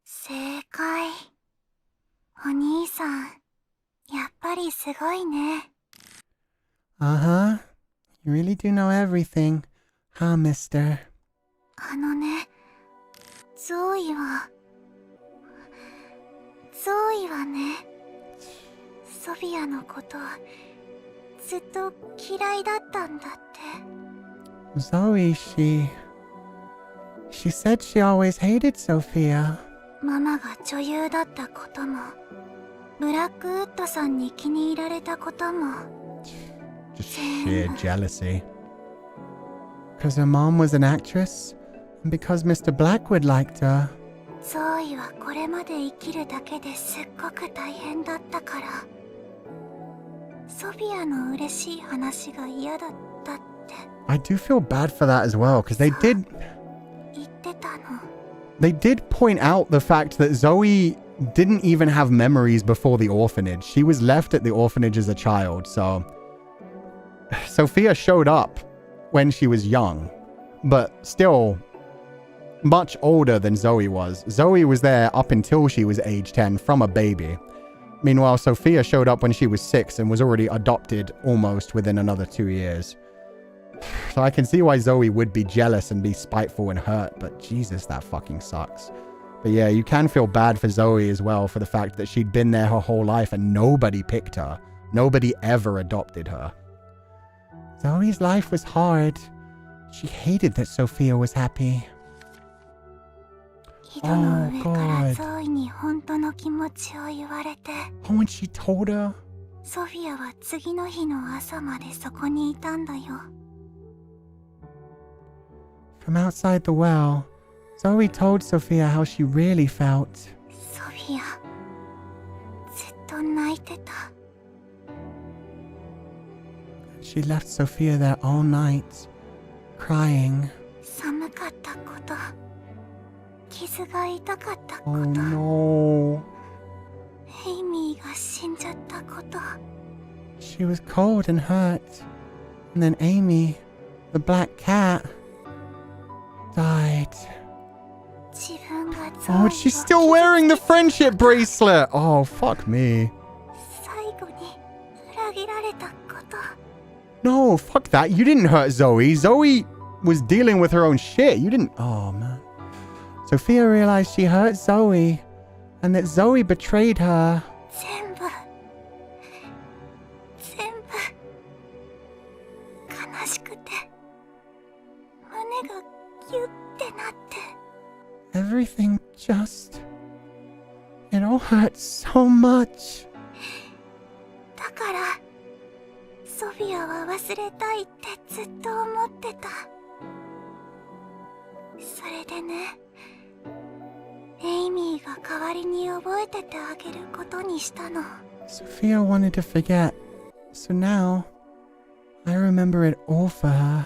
正解。お兄さん、やっぱりすごいね。Uh-huh. You really do know everything, huh, mister? あのね、ゾイはね、ソフィアのことずっと嫌いだったんだって。Zoe, she said she always hated Sofia. ママが女優だったことも、ブラックウッドさんに気に入られたことも。Just sheer jealousy. Because her mom was an actress, and because Mr. Blackwood liked her. ゾイはこれまで生きるだけですっごく大変だったから、ソフィアの嬉しい話が嫌だったって。I do feel bad for that as well, because they did... 言ってたの。They did point out the fact that Zoe didn't even have memories before the orphanage. She was left at the orphanage as a child, so... Sofia showed up when she was young, but still much older than Zoe was. Zoe was there up until she was age 10 from a baby. Meanwhile, Sofia showed up when she was 6 and was already adopted almost within another 2 years. So I can see why Zoe would be jealous and be spiteful and hurt, but Jesus, that fucking sucks. But yeah, you can feel bad for Zoe as well for the fact that she'd been there her whole life and nobody picked her. Nobody ever adopted her. Zoe's life was hard. She hated that Sofia was happy. Oh, God. Oh, and she told her? ソフィアは次の日の朝までそこにいたんだよ。From outside the well, Zoe told Sofia how she really felt. ソフィア、ずっと泣いてた。She left Sofia there all night, crying. 寒かったこと、傷が痛かったこと、Oh no. エイミーが死んじゃったこと。She was cold and hurt. And then Amy, the black cat, died. 自分がゾ Oh, she's still wearing the friendship bracelet. Oh, fuck me. 最後に裏切られたこと。No, fuck that. You didn't hurt Zoe. Zoe was dealing with her own shit. You didn't... Oh, man. Sofia realized she hurt Zoe. And that Zoe betrayed her. 全部悲しくて胸がギュッてなって。 Everything just all hurts so much. だから、ソフィアは忘れたいってずっと思ってた。それでね、エイミーが代わりに覚えててあげることにしたの。Sophia wanted to forget, so now I remember it all for her.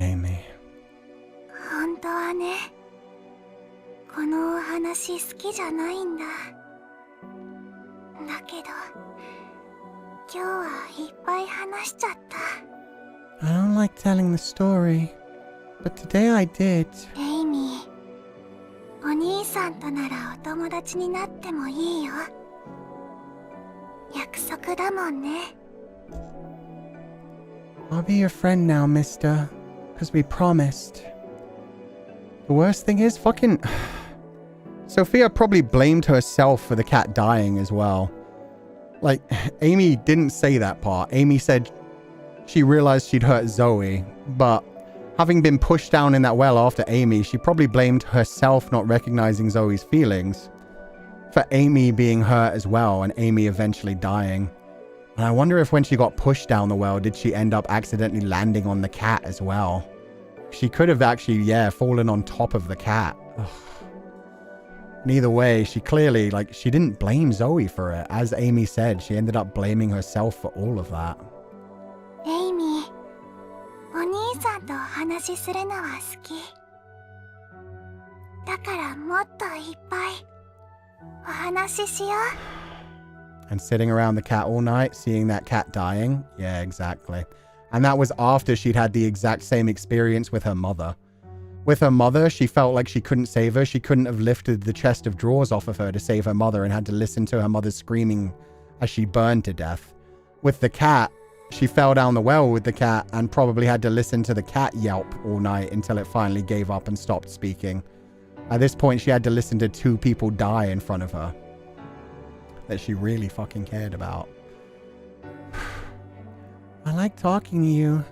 Amy. 本当はね、このお話好きじゃないんだ。だけど、今日はいっぱい話しちゃった。I don't like telling the story, but today I did. エイミー、お兄さんとならお友達になってもいいよ。約束だもんね。I'll be your friend now, mister, because we promised. The worst thing is, fucking... Sophia probably blamed herself for the cat dying as well. Like, Amy didn't say that part. Amy said she realized she'd hurt Zoe, but having been pushed down in that well after Amy, she probably blamed herself not recognizing Zoe's feelings for Amy being hurt as well and Amy eventually dying. And I wonder if when she got pushed down the well, did she end up accidentally landing on the cat as well? She could have actually, yeah, fallen on top of the cat. Ugh. And either way, she clearly, like, she didn't blame Zoe for it. As Amy said, she ended up blaming herself for all of that. エイミー、お兄さんとお話しするのは好き。だからもっといっぱいお話ししよう。 And sitting around the cat all night, seeing that cat dying? Yeah, exactly. And that was after she'd had the exact same experience with her mother. With her mother, she felt like she couldn't save her. She couldn't have lifted the chest of drawers off of her to save her mother and had to listen to her mother screaming as she burned to death. With the cat, she fell down the well with the cat and probably had to listen to the cat yelp all night until it finally gave up and stopped speaking. At this point, she had to listen to 2 people die in front of her that she really fucking cared about. I like talking to you,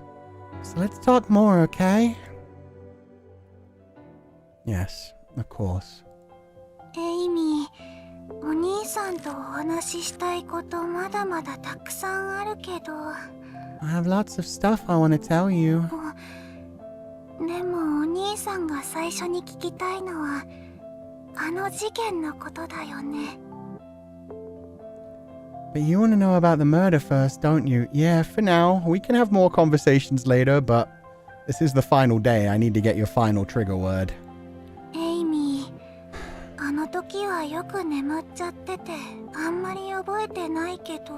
so let's talk more, okay? Yes, of course. エイミー、お兄さんとお話ししたいことまだまだたくさんあるけど。I have lots of stuff I want to tell you. でもお兄さんが最初に聞きたいのはあの事件のことだよね。But you want to know about the murder first, don't you? Yeah, for now. We can have more conversations later, but this is the final day. I need to get your final trigger word. エイミー、あの時はよく眠っちゃっててあんまり覚えてないけど。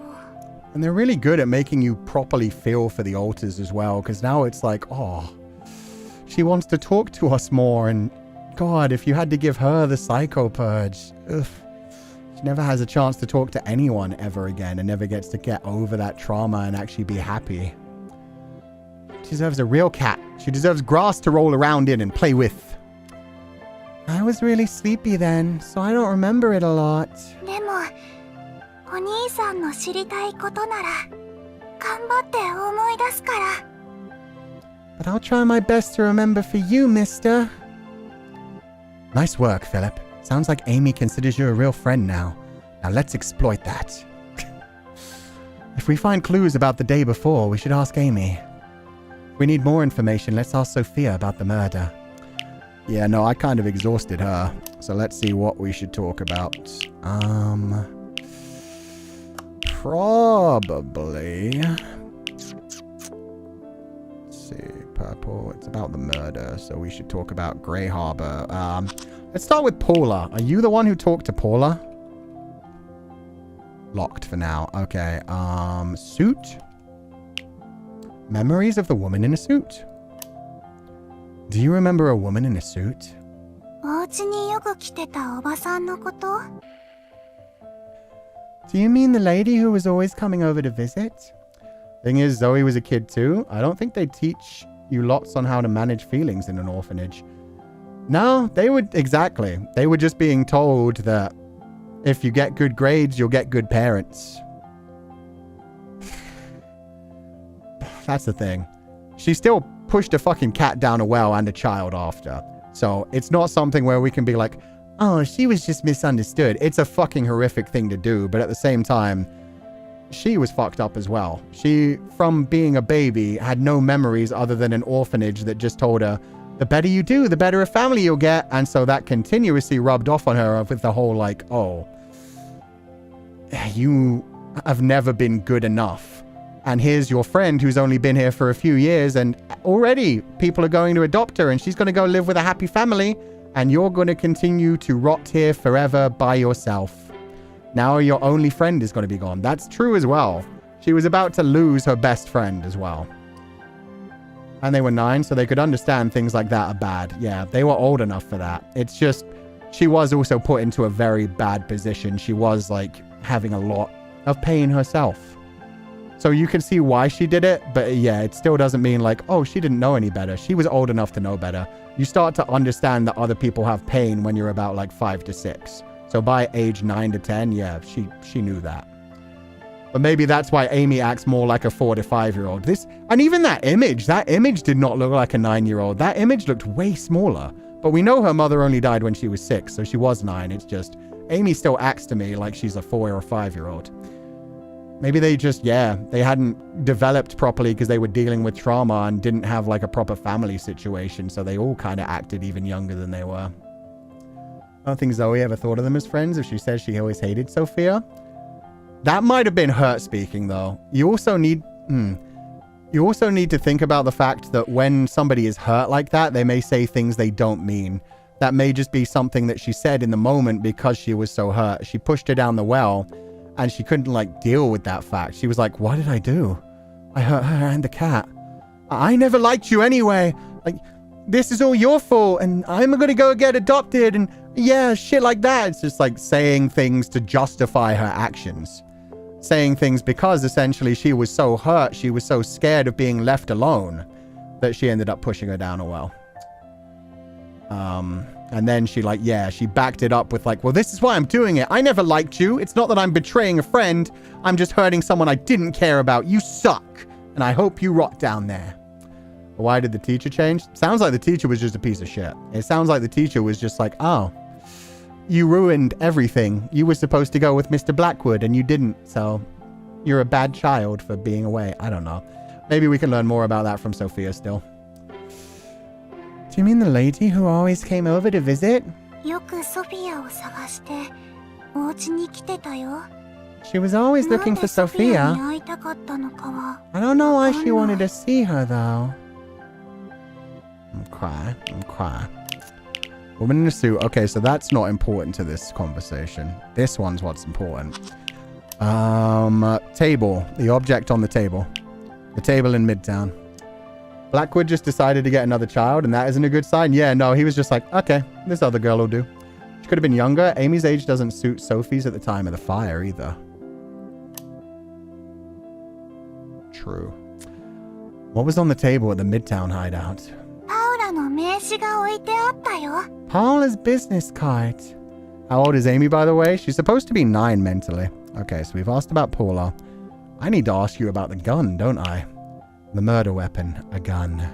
And they're really good at making you properly feel for the alters as well, because now it's like, oh, she wants to talk to us more, and God, if you had to give her the psycho purge, ugh. She never has a chance to talk to anyone ever again and never gets to get over that trauma and actually be happy. She deserves a real cat. She deserves grass to roll around in and play with. I was really sleepy then, so I don't remember it a lot. でも、お兄さんの知りたいことなら頑張って思い出すから。But I'll try my best to remember for you, mister. Nice work, Philip. Sounds like Amy considers you a real friend now. Now let's exploit that. If we find clues about the day before, we should ask Amy. If we need more information, let's ask Sophia about the murder. Yeah, no, I kind of exhausted her. So let's see what we should talk about. Probably... Let's see, purple. It's about the murder, so we should talk about Grey Harbor. Let's start with Paula. Are you the one who talked to Paula? Locked for now. Okay. Suit. Memories of the woman in a suit. Do you remember a woman in a suit? お家によく来てたおばさんのこと？ Do you mean the lady who was always coming over to visit? Thing is, Zoe was a kid too. I don't think they teach you lots on how to manage feelings in an orphanage. No, they would, exactly. They were just being told that if you get good grades, you'll get good parents. That's the thing. She still pushed a fucking cat down a well and a child after. So it's not something where we can be like, oh, she was just misunderstood. It's a fucking horrific thing to do, but at the same time, she was fucked up as well. She, from being a baby, had no memories other than an orphanage that just told her, the better you do, the better a family you'll get. And so that continuously rubbed off on her with the whole like, oh, you have never been good enough. And here's your friend who's only been here for a few years, and already people are going to adopt her and she's going to go live with a happy family, and you're going to continue to rot here forever by yourself. Now your only friend is going to be gone. That's true as well. She was about to lose her best friend as well. And they were 9, so they could understand things like that are bad. Yeah, they were old enough for that. It's just, she was also put into a very bad position. She was like having a lot of pain herself. So you can see why she did it, but yeah, it still doesn't mean like, oh, she didn't know any better. She was old enough to know better. You start to understand that other people have pain when you're about like 5 to 6. So by age 9 to 10, yeah, she knew that. But maybe that's why Amy acts more like a 4 to 5-year-old. And even that image did not look like a 9-year-old. That image looked way smaller. But we know her mother only died when she was 6, so she was 9. It's just, Amy still acts to me like she's a 4 or 5-year-old. Maybe they just, yeah, they hadn't developed properly because they were dealing with trauma and didn't have like a proper family situation. So they all kind of acted even younger than they were. I don't think Zoe ever thought of them as friends if she says she always hated Sofia. That might have been Hurt speaking, though. You also need to think about the fact that when somebody is hurt like that, they may say things they don't mean. That may just be something that she said in the moment because she was so hurt. She pushed her down the well, and she couldn't, like, deal with that fact. She was like, what did I do? I hurt her and the cat. I never liked you anyway. Like, this is all your fault, and I'm gonna go get adopted, and yeah, shit like that. It's just like saying things to justify her actions. Saying things because essentially she was so hurt, she was so scared of being left alone that she ended up pushing her down a well. And then she like, yeah, she backed it up with like, well, this is why I'm doing it. I never liked you. It's not that I'm betraying a friend. I'm just hurting someone I didn't care about. You suck. And I hope you rot down there. Why did the teacher change? Sounds like the teacher was just a piece of shit. It sounds like the teacher was just like, oh, you ruined everything. You were supposed to go with Mr. Blackwood and you didn't. So you're a bad child for being away. I don't know. Maybe we can learn more about that from Sofia still. Do you mean the lady who always came over to visit? She was always looking for Sofia. I don't know why she wanted to see her though. I'm crying. Woman in a suit. Okay, so that's not important to this conversation. This one's what's important. Table. The object on the table. The table in Midtown. Blackwood just decided to get another child, and that isn't a good sign. Yeah, no, he was just like, okay, this other girl will do. She could have been younger. Amy's age doesn't suit Sophie's at the time of the fire either. True. What was on the table at the Midtown hideout? Paula's business card. How old is Amy, by the way? She's supposed to be 9 mentally. Okay, so we've asked about Paula. I need to ask you about the gun, don't I? The murder weapon. A gun.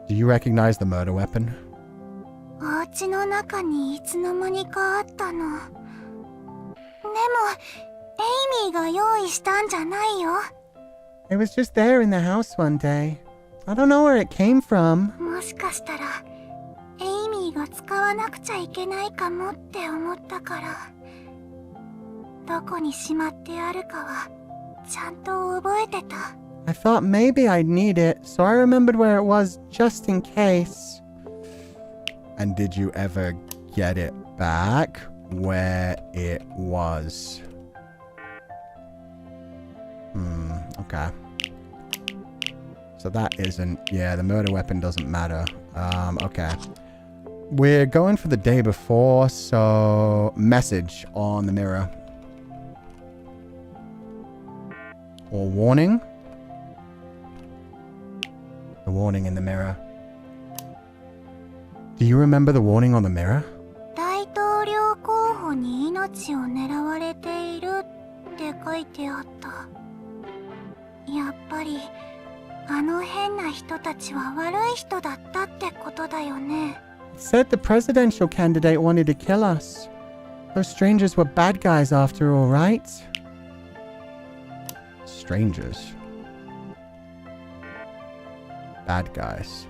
Do you recognize the murder weapon? It was just there in the house one day. I don't know where it came from. I thought maybe I'd need it, so I remembered where it was just in case. And did you ever get it back where it was? Okay. So that isn't... Yeah, the murder weapon doesn't matter. Okay. We're going for the day before, so... Message on the mirror. Or warning? The warning in the mirror. Do you remember the warning on the mirror? あの変な人たちは悪い人だったってことだよね。It said the presidential candidate wanted to kill us. Those strangers were bad guys after all, right? Strangers. Bad guys.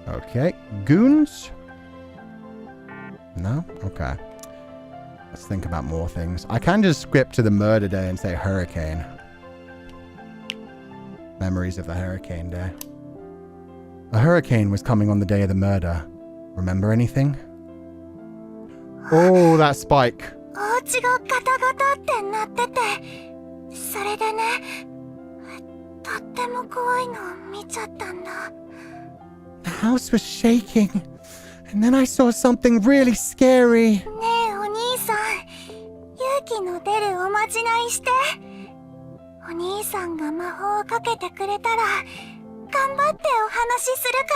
Okay. Goons? No? Okay. Let's think about more things. I can just skip to the murder day and say hurricane. Memories of the hurricane day. A hurricane was coming on the day of the murder. Remember anything? Oh, that spike. お家がガタガタってなってて、それでね、とっても怖いのを見ちゃったんだ。The house was shaking, and then I saw something really scary. ねえお兄さん、勇気の出るおまじないして。お兄さんが魔法をかけてくれたら、頑張ってお話しするか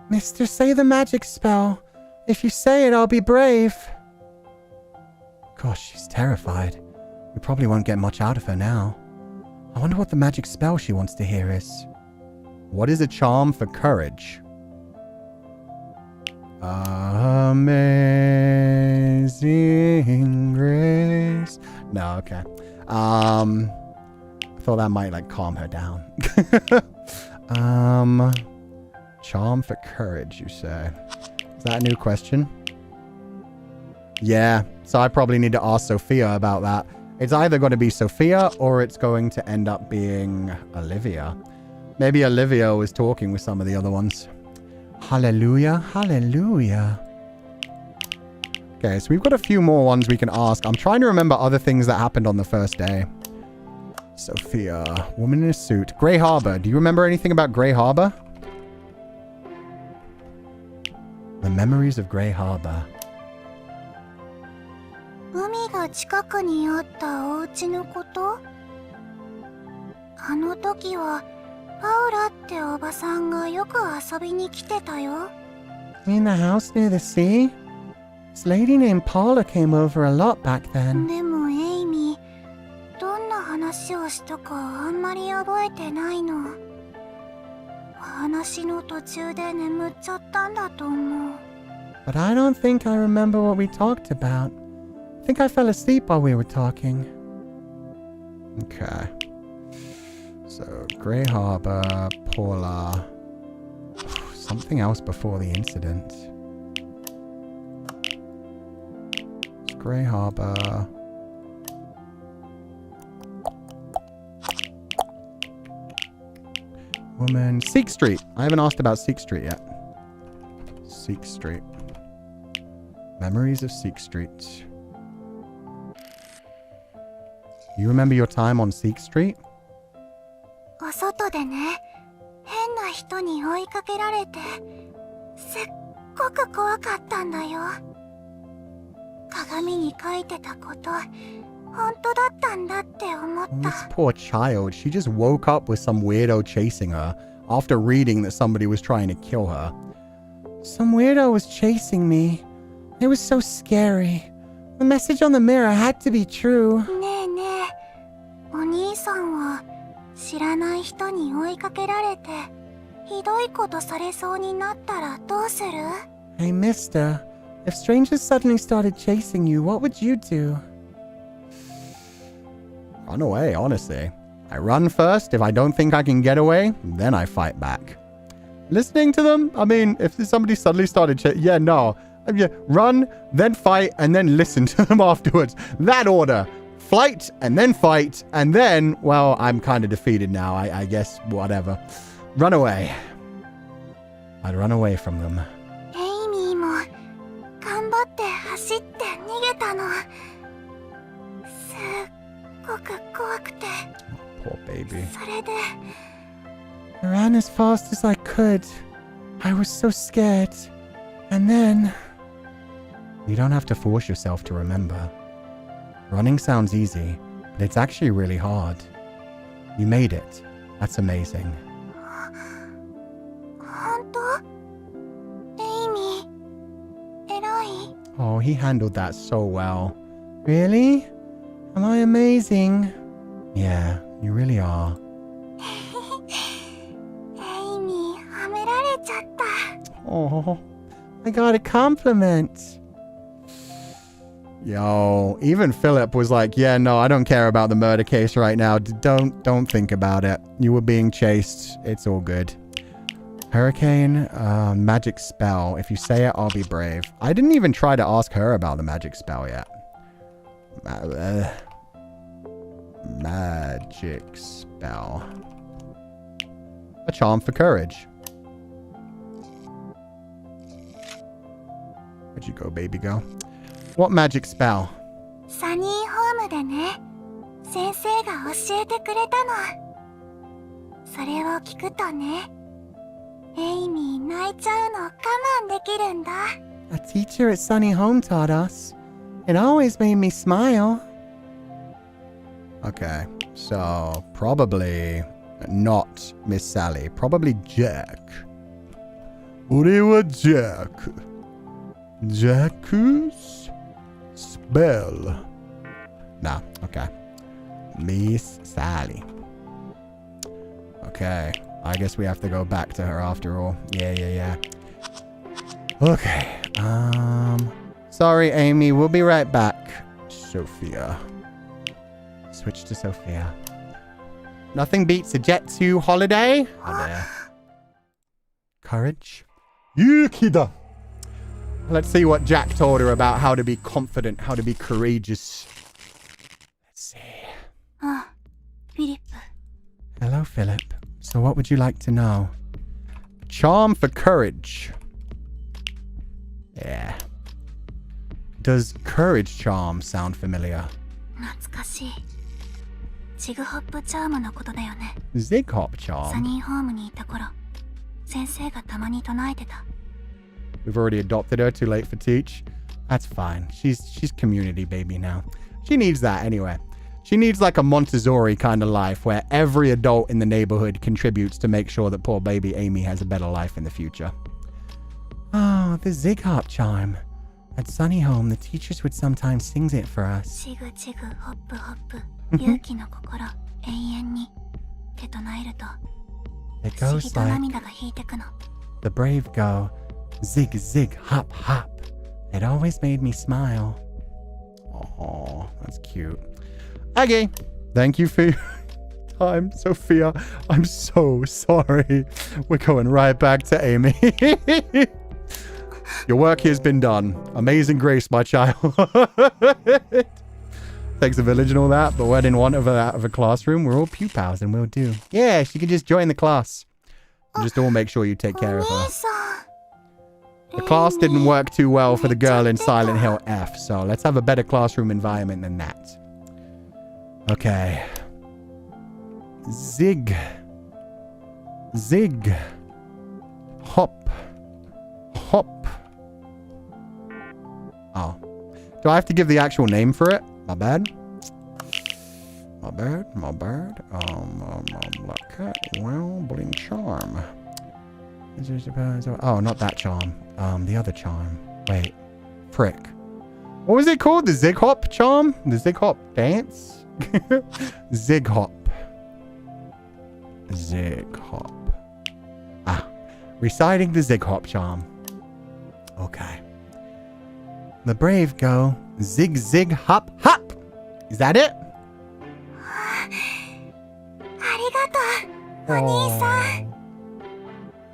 ら。Mister, say the magic spell. If you say it, I'll be brave. Gosh, she's terrified. We probably won't get much out of her now. I wonder what the magic spell she wants to hear is. What is a charm for courage? Amazing grace. No, okay. I thought that might like calm her down. Charm for courage, you say? Is that a new question? Yeah, so I probably need to ask Sofia about that. It's either going to be Sofia or it's going to end up being Olivia. Maybe Olivia was talking with some of the other ones. Hallelujah, hallelujah. Okay, so we've got a few more ones we can ask. I'm trying to remember other things that happened on the first day. Sofia, woman in a suit. Grey Harbor. Do you remember anything about Grey Harbor? The memories of Grey Harbor. 海が近くにあったお家のこと？あの時はパウラっておばさんがよく遊びに来てたよ。In the house near the sea? This lady named Paula came over a lot back then. でもエイミー、どんな話をしたかあんまり覚えてないの。話の途中で眠っちゃったんだと思う。But I don't think I remember what we talked about. I think I fell asleep while we were talking. Okay. So, Grey Harbor, Paula. Something else before the incident. It's Grey Harbor. Woman. Seek Street. I haven't asked about Seek Street yet. Seek Street. Memories of Seek Street. You remember your time on Seek Street? お外でね、変な人に追いかけられて、すっごく怖かったんだよ。鏡に書いてたこと、本当だったんだって思っ This た。 poor child. She just woke up with some weirdo chasing her after reading that somebody was trying to kill her. Some weirdo was chasing me. It was so scary. The message on the mirror had to be true. ねえねえ、お兄さんは知らない人に追いかけられて、ひどいことされそうになったらどうする？ Hey, mister. If strangers suddenly started chasing you, what would you do? Run away, honestly. I run first. If I don't think I can get away, then I fight back. Listening to them? I mean, if somebody suddenly started yeah, no. Yeah, run, then fight, and then listen to them afterwards. That order. Flight, and then fight, and then, well, I'm kind of defeated now. I guess, whatever. Run away. I'd run away from them. エイミーも頑張って走って逃げたの。すっごく怖くて。Poor baby. それで I ran as fast as I could. I was so scared. And then... You don't have to force yourself to remember. Running sounds easy, but it's actually really hard. You made it. That's amazing. 本当？エイミー、偉い。 Oh, he handled that so well. Really? Am I amazing? Yeah, you really are. Oh, I got a compliment. Yo, even Philip was like, yeah, no, I don't care about the murder case right now. Don't think about it. You were being chased. It's all good. Hurricane, magic spell. If you say it, I'll be brave. I didn't even try to ask her about the magic spell yet. Magic spell. A charm for courage. Where'd you go, baby girl? What magic spell? サニーホームでね、先生が教えてくれたの。それを聞くとね、エイミー泣いちゃうの我慢できるんだ。A teacher at Sunny Home taught us. It always made me smile. Okay, so probably not Miss Sally. Probably Jack. 俺は Jack. Jack's spell. Nah, okay. Miss Sally. Okay, I guess we have to go back to her after all. Yeah. Okay, sorry, Amy, we'll be right back. Sofia. Switch to Sofia. Nothing beats a Jet 2 holiday. Oh, there. Courage. Yukida. Let's see what Jack told her about how to be confident, how to be courageous. Let's see. Philip. Hello, Philip. So what would you like to know? Charm for courage. Yeah. Does courage charm sound familiar? 懐かしい。ジグホップチャームのことだよね。Zig hop サ charm. ニーホームにいた頃、先生がたまに唱えてた。We've already adopted her. Too late for teach. That's fine. She's community baby now. She needs that anyway. She needs like a Montessori kind of life where every adult in the neighborhood contributes to make sure that poor baby Amy has a better life in the future. Oh, the Zig hop charm. At Sunny Home, the teachers would sometimes sing it for us. チグチグホップホップ、勇気の心、永遠に。って唱えると、 It 不思議 goes と like 涙が引いてくの。 the brave go, zig zig hop hop. It always made me smile. Oh, that's cute. Okay, thank you for your time, Sophia. I'm so sorry. We're going right back to Amy. Your work here has been done. Amazing grace, my child. Takes a village and all that, but we're in one of a classroom. We're all pupils and we'll do. Yeah, she can just join the class. And just all make sure you take care of her. The class didn't work too well for the girl in Silent Hill F, so let's have a better classroom environment than that. Okay. Zig. Zig. Hop. Hop. Oh. Do I have to give the actual name for it? My bad. My bad. Black cat. Well, bling charm. Oh, not that charm. The other charm. Wait. Frick. What was it called? The Zig Hop charm? The Zig Hop dance? Zig Hop. Zig Hop. Ah. Reciting the Zig Hop charm. Okay. The brave go zig zig hop hop. Is that it? ありがとう、お兄さん。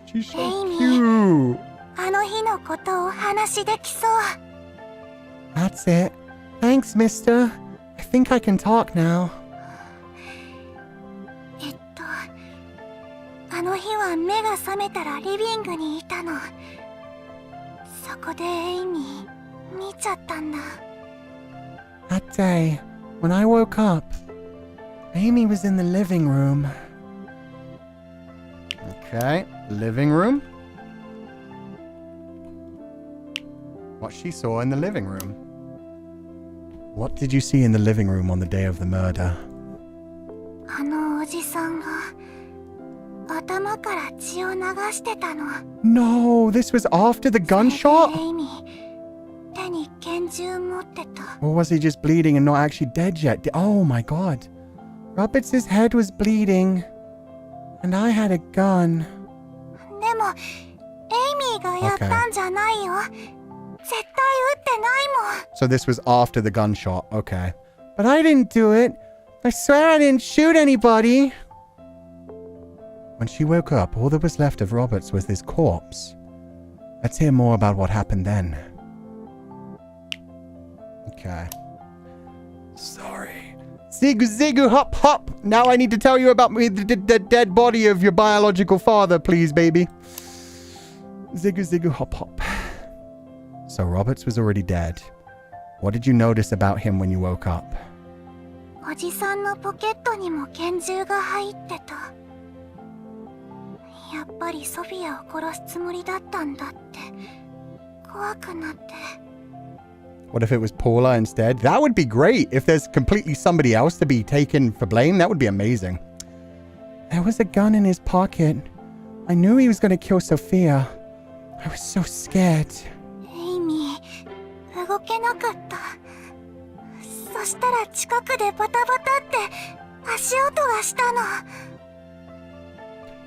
She's so cute. あの日のことをお話しできそう。 That's it. Thanks, mister. I think I can talk now. あの日は目が覚めたらリビングにいたの。そこでエイミー見ちゃったんだ。 That day, when I woke up, Amy was in the living room. Okay, living room. What she saw in the living room. What did you see in the living room on the day of the murder? あのおじさんが頭から血を流してたの。 No, this was after the gunshot? エイミー、手に拳銃持ってた。 Or was he just bleeding and not actually dead yet? Oh my god. Roberts' head was bleeding. And I had a gun. でも、エイミ So this was after the gunshot. Okay. But I didn't do it. I swear I didn't shoot anybody. When she woke up, all that was left of Roberts was this corpse. Let's hear more about what happened then. Okay. Sorry. Zigu zigu hop hop. Now I need to tell you about the dead body of your biological father, please, baby. Zigu zigu hop hop. So Roberts was already dead. What did you notice about him when you woke up? What if it was Paula instead? That would be great. If there's completely somebody else to be taken for blame, that would be amazing. There was a gun in his pocket. I knew he was going to kill Sofia. I was so scared. Amy,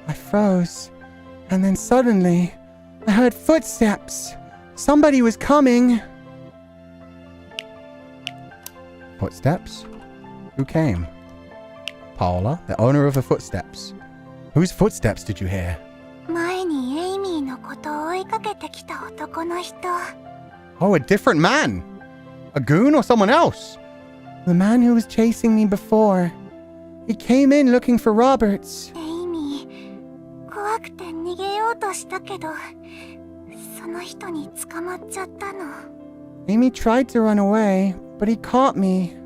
I froze. And then suddenly, I heard footsteps. Somebody was coming. Footsteps? Who came? Paula, the owner of the footsteps. Whose footsteps did you hear? Oh, a different man. A goon or someone else? The man who was chasing me before. He came in looking for Roberts. Amy tried to run away, but he caught me.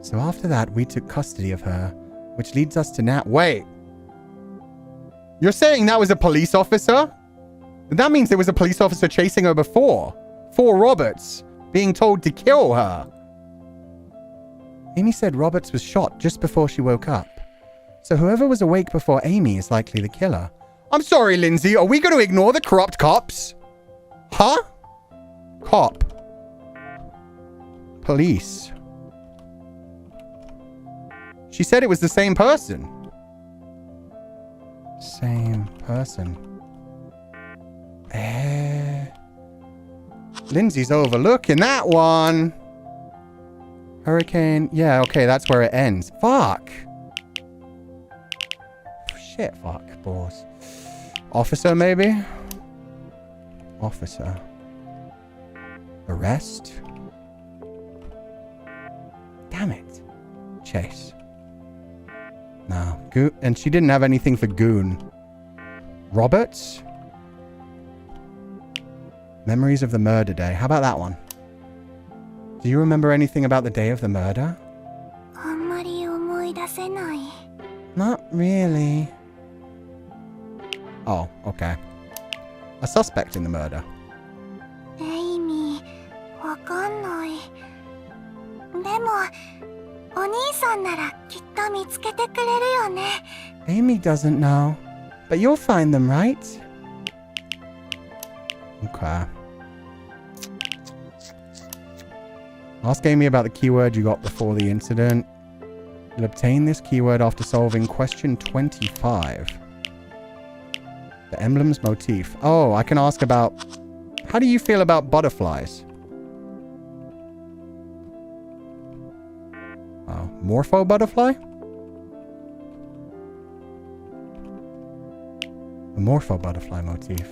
So after that, we took custody of her, which leads us to now. Wait. You're saying that was a police officer? That means there was a police officer chasing her before. For Roberts, being told to kill her. Amy said Roberts was shot just before she woke up. So whoever was awake before Amy is likely the killer. I'm sorry, Lindsay. Are we going to ignore the corrupt cops? Huh? Cop. Police. She said it was the same person. Same person. Lindsay's overlooking that one. Hurricane. Yeah, okay, that's where it ends. Fuck. Shit, fuck, boss. Officer, maybe? Officer. Arrest? Damn it. Chase. No. Goon. And she didn't have anything for goon. Roberts? Memories of the murder day. How about that one? Do you remember anything about the day of the murder? Not really. Oh, okay. A suspect in the murder. Amy, Amy doesn't know, but you'll find them, right? Okay. Ask Amy about the keyword you got before the incident. You'll obtain this keyword after solving question 25. The emblem's motif. Oh, I can ask about... How do you feel about butterflies? Oh, morpho butterfly? The morpho butterfly motif.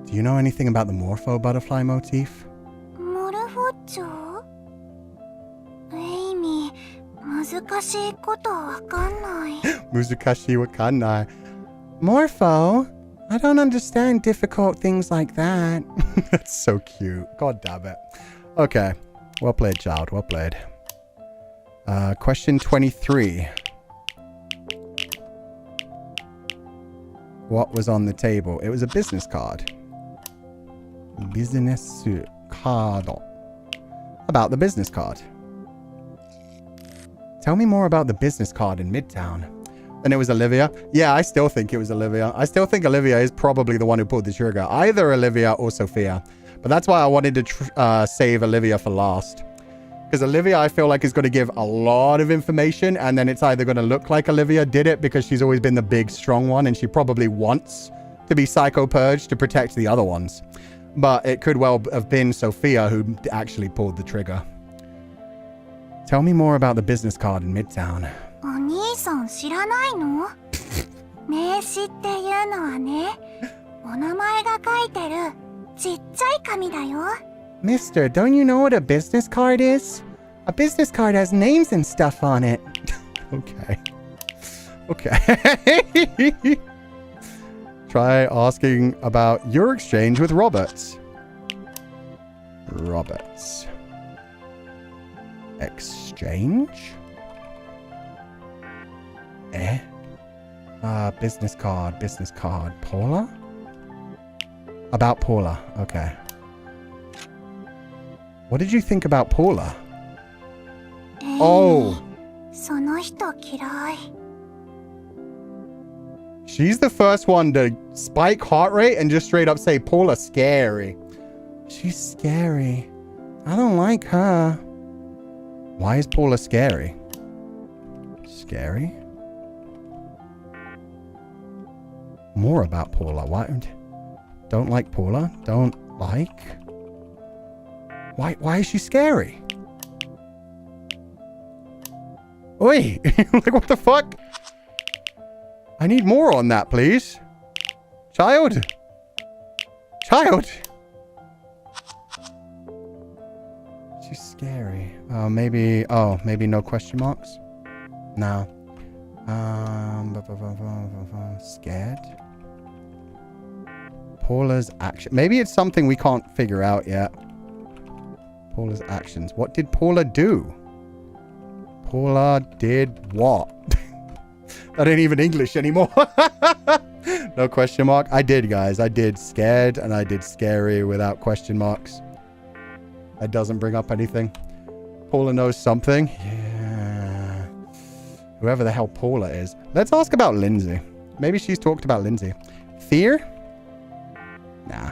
Do you know anything about the morpho butterfly motif? Muzukashi wakannai. Morpho? I don't understand difficult things like that. That's so cute. God damn it. Okay. Well played, child. Well played. Question 23. What was on the table? It was a business card. Business card. About the business card. Tell me more about the business card in Midtown. And it was Olivia. Yeah, I still think it was Olivia. I still think Olivia is probably the one who pulled the trigger. Either Olivia or Sofia. But that's why I wanted to save Olivia for last. Because Olivia, I feel like, is going to give a lot of information, and then it's either going to look like Olivia did it because she's always been the big, strong one, and she probably wants to be psycho-purged to protect the other ones. But it could well have been Sofia who actually pulled the trigger. Tell me more about the business card in Midtown. お兄さん知らないの？名刺っていうのはね、お名前が書いてるちっちゃい紙だよ。Mister, don't you know what a business card is? A business card has names and stuff on it. Okay. Okay. Try asking about your exchange with Roberts. Roberts. Exchange? Business card. Paula? About Paula. Okay. What did you think about Paula? Oh. その人嫌い。 She's the first one to spike heart rate and just straight up say, Paula, scary. She's scary. I don't like her. Why is Paula scary? Scary? More about Paula. Why? Don't like Paula? Don't like? Why is she scary? Oi! Like, what the fuck? I need more on that, please. Child? Child? She's scary. Maybe no question marks? No. Scared? Paula's action. Maybe it's something we can't figure out yet. Paula's actions. What did Paula do? Paula did what? That ain't even English anymore. No question mark. I did, guys. I did scared and I did scary without question marks. That doesn't bring up anything. Paula knows something. Yeah. Whoever the hell Paula is. Let's ask about Lindsay. Maybe she's talked about Lindsay. Fear? Nah.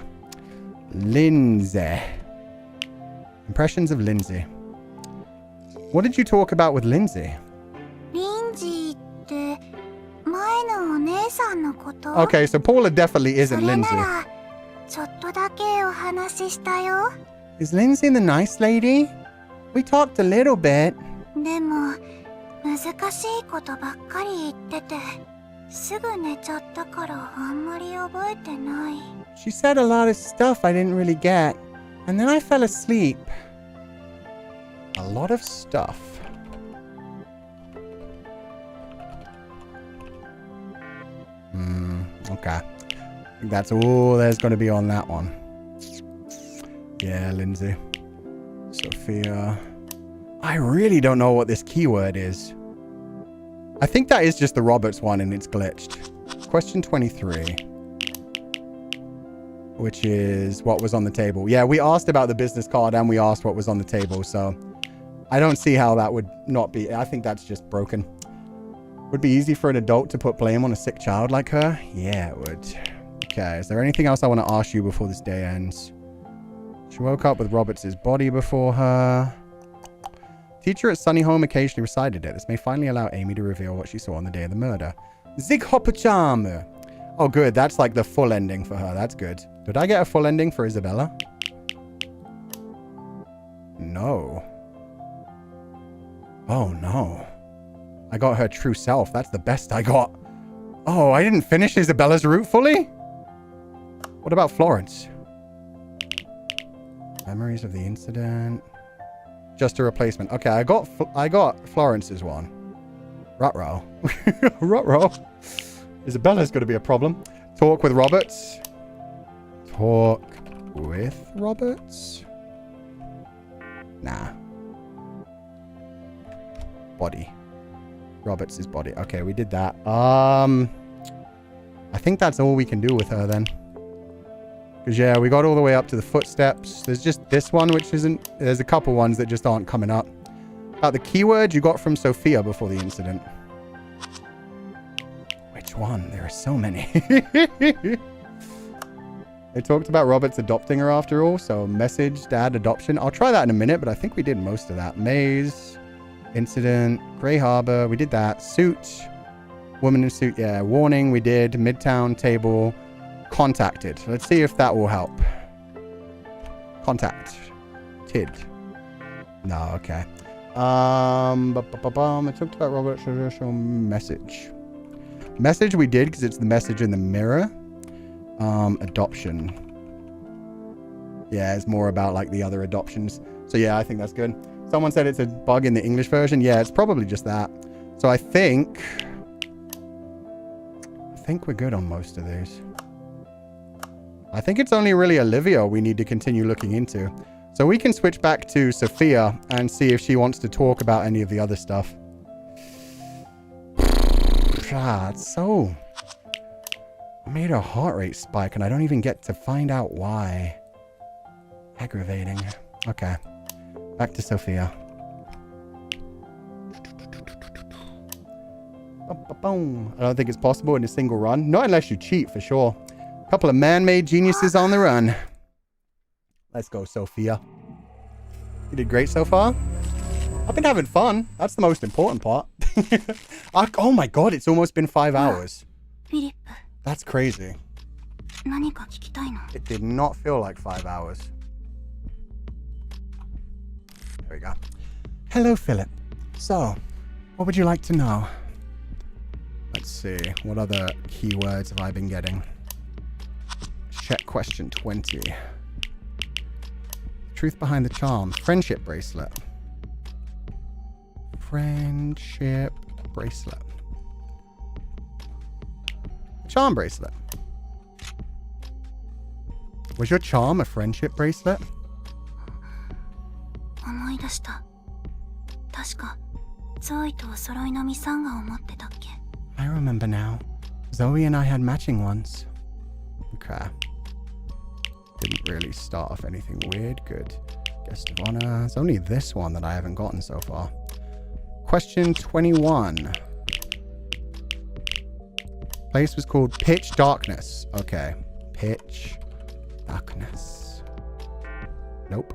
Lindsay. Impressions of Lindsay. What did you talk about with Lindsay? リンジーって前のお姉さんのこと？ Okay, so Paula definitely isn't それな Lindsay. らちょっとだけお話ししたよ。 Is Lindsay the nice lady? We talked a little bit. でも難しいことばっかり言っててすぐ寝ちゃったからあんまり覚えてない。 She said a lot of stuff I didn't really get. And then I fell asleep. A lot of stuff. Okay. I think that's all there's going to be on that one. Yeah, Lindsay. Sofia. I really don't know what this keyword is. I think that is just the Roberts one and it's glitched. Question 23. Which is what was on the table. Yeah, we asked about the business card and we asked what was on the table. So I don't see how that would not be. I think that's just broken. Would be easy for an adult to put blame on a sick child like her? Yeah, it would. Okay, is there anything else I want to ask you before this day ends? She woke up with Roberts' body before her. Teacher at Sunny Home occasionally recited it. This may finally allow Amy to reveal what she saw on the day of the murder. Zig Hoppercharm. Oh, good. That's like the full ending for her. That's good. Did I get a full ending for Isabella? No. Oh, no. I got her true self. That's the best I got. Oh, I didn't finish Isabella's route fully? What about Florence? Memories of the incident. Just a replacement. Okay, I got Florence's one. Ruh-roh. Ruh-roh. Isabella's going to be a problem. Talk with Roberts. Talk with Roberts? Nah. Body. Roberts' body. Okay, we did that. I think that's all we can do with her then. Because, yeah, we got all the way up to the footsteps. There's just this one, which isn't... There's a couple ones that just aren't coming up. About the keyword you got from Sofia before the incident. Which one? There are so many. They talked about Robert's adopting her after all, so message, dad, adoption. I'll try that in a minute, but I think we did most of that. Maze, incident, Grey Harbor, we did that. Suit, woman in suit, yeah. Warning, we did. Midtown, table, contacted. Let's see if that will help. Contact. Tid. No, okay. I talked about Robert's traditional message. Message we did because it's the message in the mirror. Adoption. Yeah, it's more about like the other adoptions. So yeah, I think that's good. Someone said it's a bug in the English version. Yeah, it's probably just that. So I think we're good on most of these. I think it's only really Olivia we need to continue looking into. So we can switch back to Sofia and see if she wants to talk about any of the other stuff. It's so... I made her heart rate spike and I don't even get to find out why. Aggravating. Okay. Back to Sofia. I don't think it's possible in a single run. Not unless you cheat, for sure. A couple of man-made geniuses on the run. Let's go, Sofia. You did great so far. I've been having fun. That's the most important part. Oh my god, it's almost been 5 hours. That's crazy. It did not feel like 5 hours. There we go. Hello, Philip. So, what would you like to know? Let's see. What other keywords have I been getting? Check question 20. Truth behind the charm. Friendship bracelet. Friendship bracelet. Charm bracelet. Was your charm a friendship bracelet? I remember now. Zoe and I had matching ones. Okay. Didn't really start off anything weird. Good. Guest of honor. It's only this one that I haven't gotten so far. Question 21. Place was called Pitch Darkness. Okay. Pitch Darkness. Nope.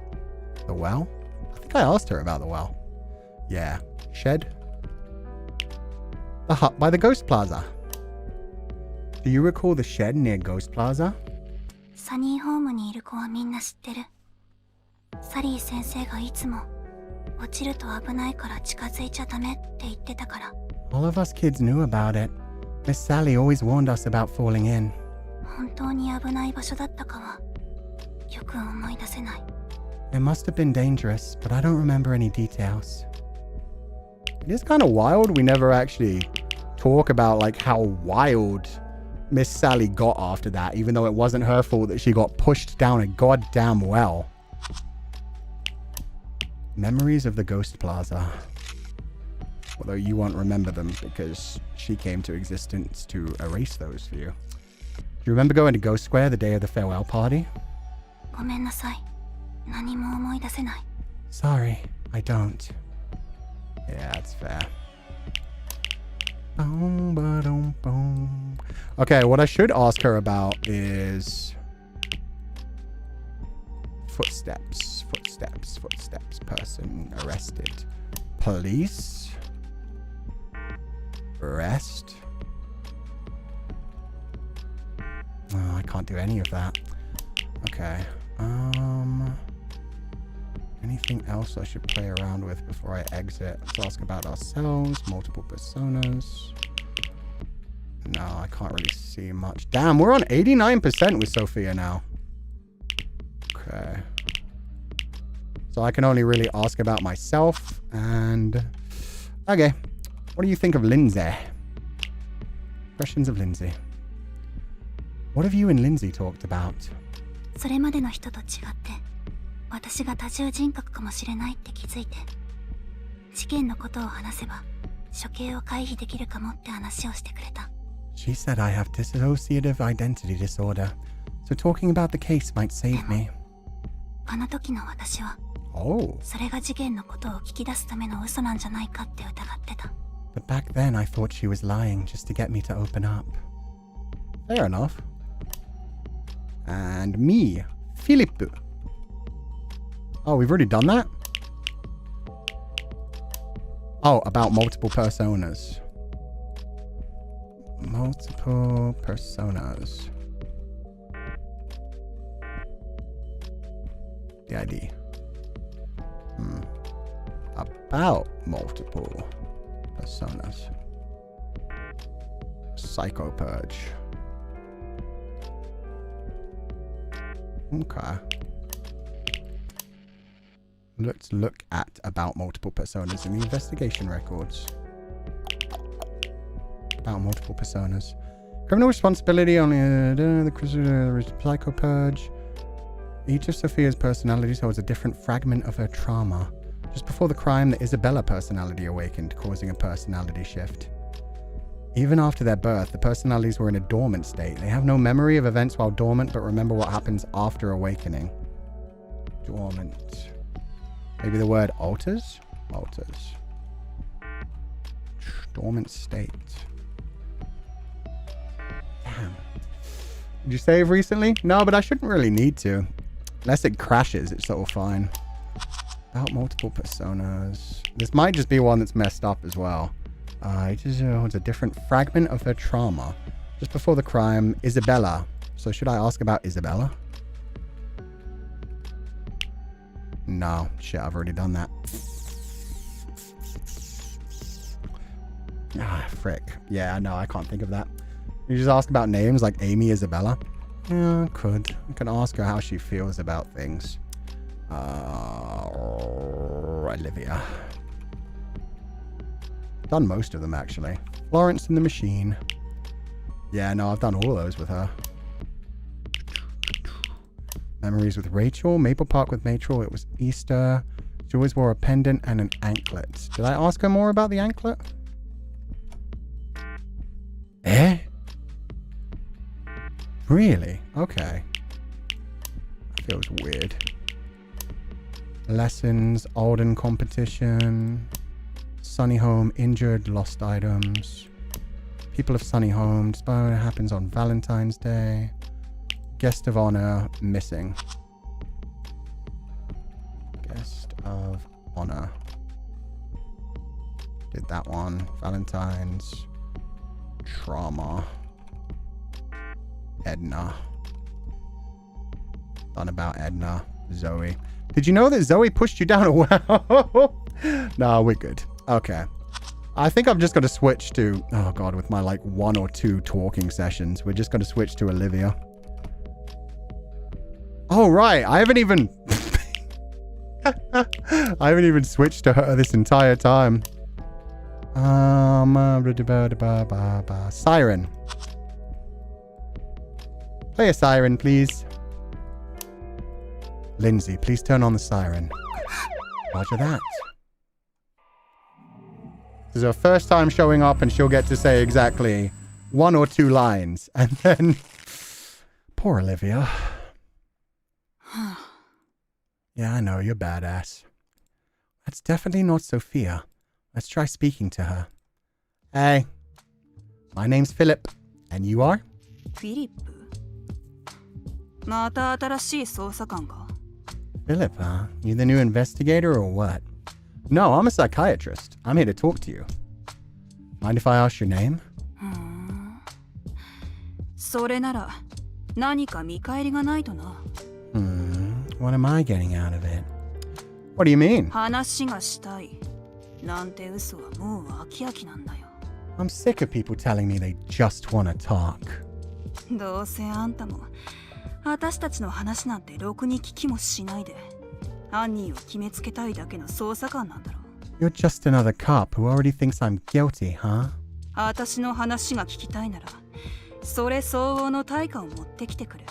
The well? I think I asked her about the well. Yeah. Shed. The hut by the Ghost Plaza. Do you recall the shed near Ghost Plaza? All of us kids knew about it. Miss Sally always warned us about falling in. It must have been dangerous, but I don't remember any details. It is kind of wild. We never actually talk about like how wild Miss Sally got after that, even though it wasn't her fault that she got pushed down a goddamn well. Memories of the Ghost Plaza. Although you won't remember them because she came to existence to erase those for you. Do you remember going to Ghost Square the day of the farewell party? Sorry, I don't. Yeah, that's fair. Okay, what I should ask her about is... Footsteps. Footsteps. Footsteps. Person arrested. Police. Arrest. Oh, I can't do any of that. Okay. Anything else I should play around with before I exit? Let's ask about ourselves. Multiple personas. No, I can't really see much. Damn, we're on 89% with Sofia now. Okay. So I can only really ask about myself and... Okay. What do you think of Lindsay? Impressions of Lindsay. What have you and Lindsay talked about? She said I have dissociative identity disorder, so talking about the case might save me. Oh. But back then I thought she was lying just to get me to open up. Fair enough. And me, Philippe. Oh, we've already done that? Oh, about multiple personas. Multiple personas. The ID. About multiple personas. Psycho Purge. Okay. Let's look at about multiple personas in the investigation records. About multiple personas. Criminal responsibility only the Psycho Purge. Each of Sofia's personalities holds a different fragment of her trauma. Just before the crime, the Isabella personality awakened, causing a personality shift. Even after their birth, the personalities were in a dormant state. They have no memory of events while dormant, but remember what happens after awakening. Dormant. Maybe the word alters? Alters. Dormant state. Damn. Did you save recently? No, but I shouldn't really need to. Unless it crashes, it's all fine. About multiple personas. This might just be one that's messed up as well. It just holds a different fragment of her trauma. Just before the crime, Isabella. So should I ask about Isabella? No. Shit, I've already done that. Ah, frick. Yeah, no, I can't think of that. You just ask about names like Amy, Isabella. Yeah, I could. I can ask her how she feels about things. Olivia. Done most of them, actually. Florence and the Machine. Yeah, no, I've done all those with her. Memories with Rachel. Maple Park with Rachel. It was Easter. She always wore a pendant and an anklet. Did I ask her more about the anklet? Eh? Really? Okay. That feels weird. Lessons, Alden competition, Sunny Home, injured, lost items, people of Sunny Home, display happens on Valentine's Day, guest of honor, missing. Guest of honor. Did that one. Valentine's, trauma, Edna. Done about Edna, Zoe. Did you know that Zoe pushed you down a well? No, we're good. Okay. I think I'm just going to switch to... Oh, God, with my, like, 1 or 2 talking sessions. We're just going to switch to Olivia. Oh, right. I haven't even... I haven't even switched to her this entire time. Siren. Play a siren, please. Lindsay, please turn on the siren. Roger that. This is her first time showing up and she'll get to say exactly 1 or 2 lines. And then... Poor Olivia. Yeah, I know, you're badass. That's definitely not Sophia. Let's try speaking to her. Hey. My name's Philip. And you are? Philip. また新しい捜査官か? Philip, huh? You the new investigator or what? No, I'm a psychiatrist. I'm here to talk to you. Mind if I ask your name? それなら何か見返りがないとな。What am I getting out of it? What do you mean? 話がしたい。なんて嘘はもう飽き飽きなんだよ。I'm sick of people telling me they just want to talk. どうせあんたも私たちの話なんてろくに聞きもしないで犯人を決めつけたいだけの捜査官なんだろ。You're just another cop who already thinks I'm guilty, huh? 私の話が聞きたいならそれ相応の対価を持ってきてくれ。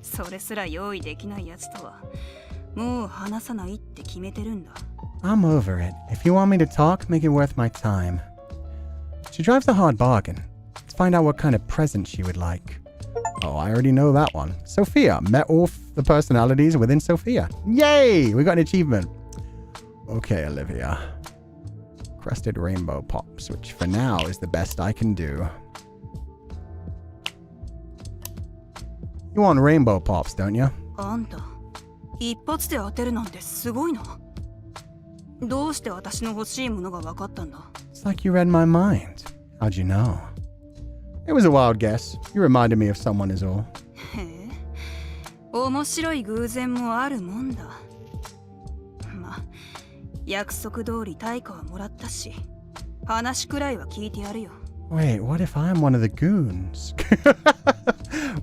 それすら用意できないやつとはもう話さないって決めてるんだ。I'm over it. If you want me to talk, make it worth my time. She drives a hard bargain. Let's find out what kind of present she would like. Oh, I already know that one. Sophia. Met all the personalities within Sophia. Yay! We got an achievement. Okay, Olivia. Crested Rainbow Pops, which for now is the best I can do. You want rainbow pops, don't you? あんた、一発で当てるなんてすごいな。どうして私の欲しいものが分かったんだ？ It's like you read my mind. How'd you know? It was a wild guess. You reminded me of someone is all. へえ、面白い偶然もあるもんだ。ま、約束通り対価はもらったし、話くらいは聞いてやるよ。Wait, what if I'm one of the goons?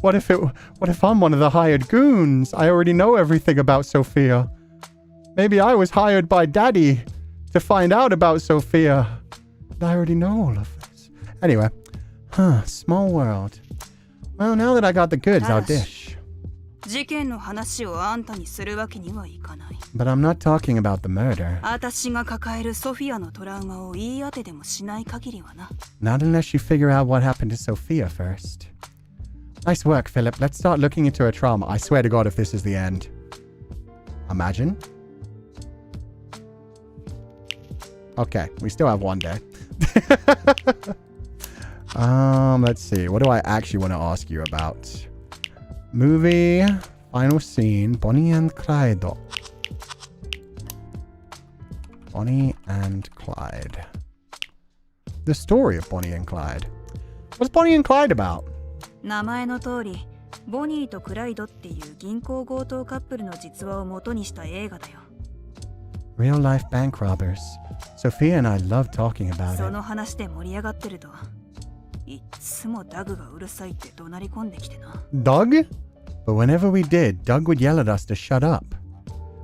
What if I'm one of the hired goons? I already know everything about Sofia. Maybe I was hired by Daddy to find out about Sofia. I already know all of this. Anyway, small world. Well, now that I got the goods, I'll dish. 事件の話をあんたにするわけにはいかない。 But I'm not talking about the murder. 私が抱えるソフィアのトラウマを言い当てでもしない限りはな。 Not unless you figure out what happened to Sofia first. Nice work, Philip. Let's start looking into her trauma. I swear to God if this is the end. Imagine. Okay, we still have one day. Let's see. What do I actually want to ask you about? Movie, final scene, Bonnie and Clyde. Bonnie and Clyde. The story of Bonnie and Clyde. What's Bonnie and Clyde about? 名前の通り、ボニーとクライドっていう銀行強盗カップルの実話を元にした映画だよ。 Real life bank robbers. Sophia and I love talking about そ it. の話で盛り上がってると、いっつもダグがうるさいって怒鳴り込んできてな。Doug? But whenever we did, Doug would yell at us to shut up.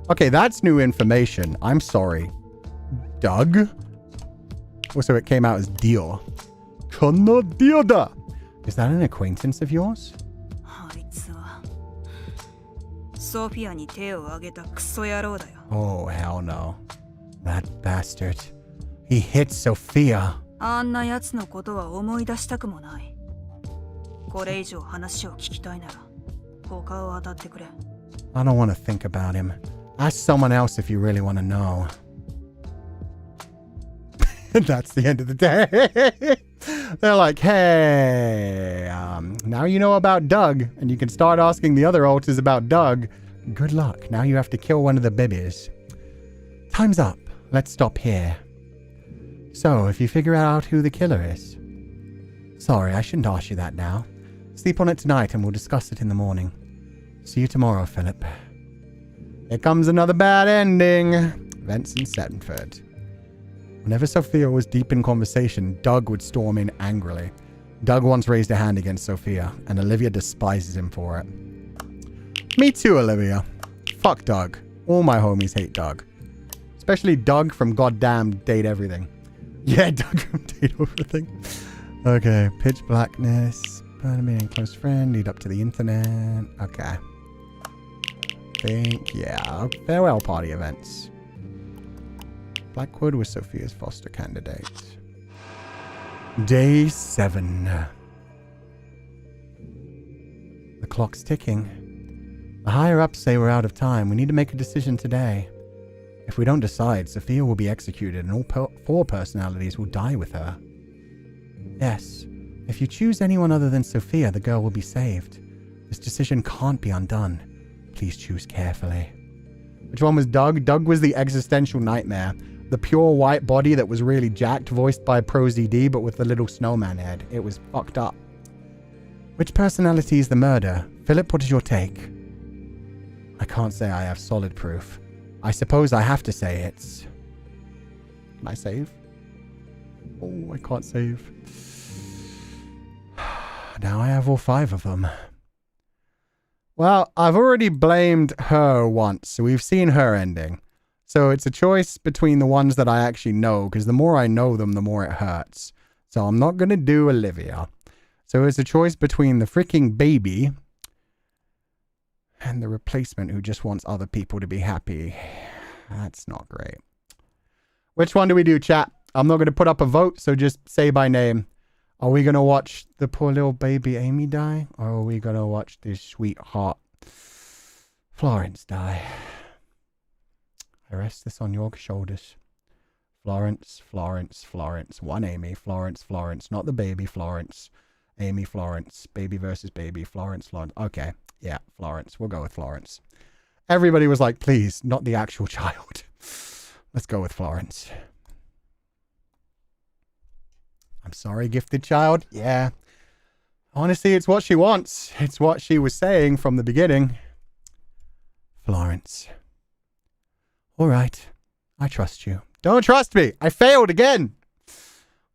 Okay, that's new information. I'm sorry. Doug? Also, it came out as Dio. Kanadioda! Is that an acquaintance of yours? あいつは、ソフィアに手を挙げたクソ野郎だよ。 Oh, hell no. That bastard. He hit Sophia. あんな奴のことは思い出したくもない。これ以上話を聞きたいなら、他を当たってくれ。 I don't want to think about him. Ask someone else if you really want to know. That's the end of the day. They're like, hey, now you know about Doug, and you can start asking the other alters about Doug. Good luck. Now you have to kill one of the bibbies. Time's up. Let's stop here. So, if you figure out who the killer is... Sorry, I shouldn't ask you that now. Sleep on it tonight and we'll discuss it in the morning. See you tomorrow, Philip. Here comes another bad ending. Events in Settenford. Whenever Sophia was deep in conversation, Doug would storm in angrily. Doug once raised a hand against Sophia, and Olivia despises him for it. Me too, Olivia. Fuck Doug. All my homies hate Doug. Especially Doug from goddamn Date Everything. Yeah, Doug from Date Everything. Okay, pitch blackness. Burn me and close friend. Lead up to the internet. Okay. Think, yeah. Farewell party events. Blackwood was Sophia's foster candidate. Day 7. The clock's ticking. The higher-ups say we're out of time. We need to make a decision today. If we don't decide, Sophia will be executed and all 4 personalities will die with her. Yes, if you choose anyone other than Sophia, the girl will be saved. This decision can't be undone. Please choose carefully. Which one was Doug? Doug was the existential nightmare. The pure white body that was really jacked, voiced by ProZD, but with the little snowman head. It was fucked up. Which personality is the murder? Philip, what is your take? I can't say I have solid proof. I suppose I have to say it's... Can I save? Oh, I can't save. Now I have all 5 of them. Well, I've already blamed her once, so we've seen her ending. So it's a choice between the ones that I actually know, because the more I know them, the more it hurts. So I'm not going to do Olivia. So it's a choice between the freaking baby and the replacement who just wants other people to be happy. That's not great. Which one do we do, chat? I'm not going to put up a vote, so just say by name. Are we going to watch the poor little baby Amy die? Or are we going to watch this sweetheart Florence die? I rest this on your shoulders. Florence, Florence, Florence. One Amy, Florence, Florence. Not the baby, Florence. Amy, Florence. Baby versus baby, Florence, Florence. Okay. Yeah, Florence. We'll go with Florence. Everybody was like, please, not the actual child. Let's go with Florence. I'm sorry, gifted child. Yeah. Honestly, it's what she wants. It's what she was saying from the beginning. Florence. All right. I trust you. Don't trust me. I failed again.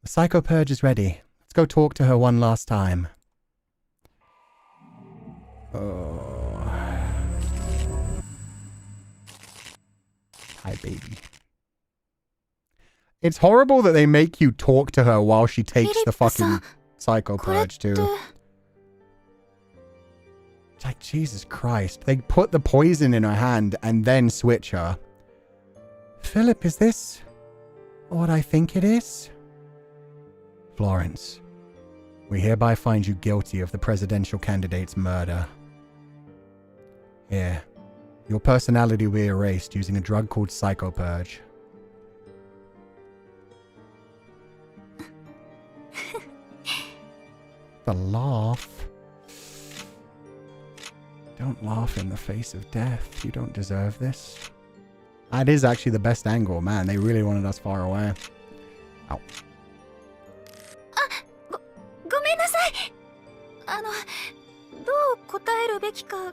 The Psycho Purge is ready. Let's go talk to her one last time. Oh. Hi, baby. It's horrible that they make you talk to her while she takes the fucking Psycho Purge, too. It's like, Jesus Christ. They put the poison in her hand and then switch her. Philip, is this what I think it is? Florence, we hereby find you guilty of the presidential candidate's murder. Here, your personality will be erased using a drug called Psycho Purge. The laugh. Don't laugh in the face of death. You don't deserve this. That is actually the best angle, man. They really wanted us far away. Ow. ごめんなさい。どう答えるべきか考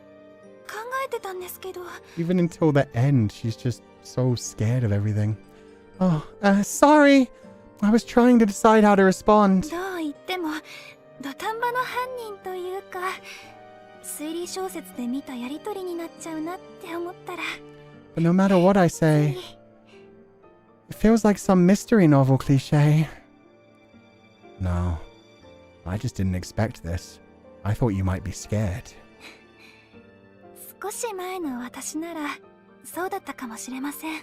えてたんですけど。 Even until the end, she's just so scared of everything. Oh, sorry. I was trying to decide how to respond. どう言っても土壇場の犯人というか推理小説で見たやりとりになっちゃうなって思ったら。 But no matter what I say, it feels like some mystery novel cliche. No, I just didn't expect this. I thought you might be scared. 少し前の私ならそうだったかもしれません。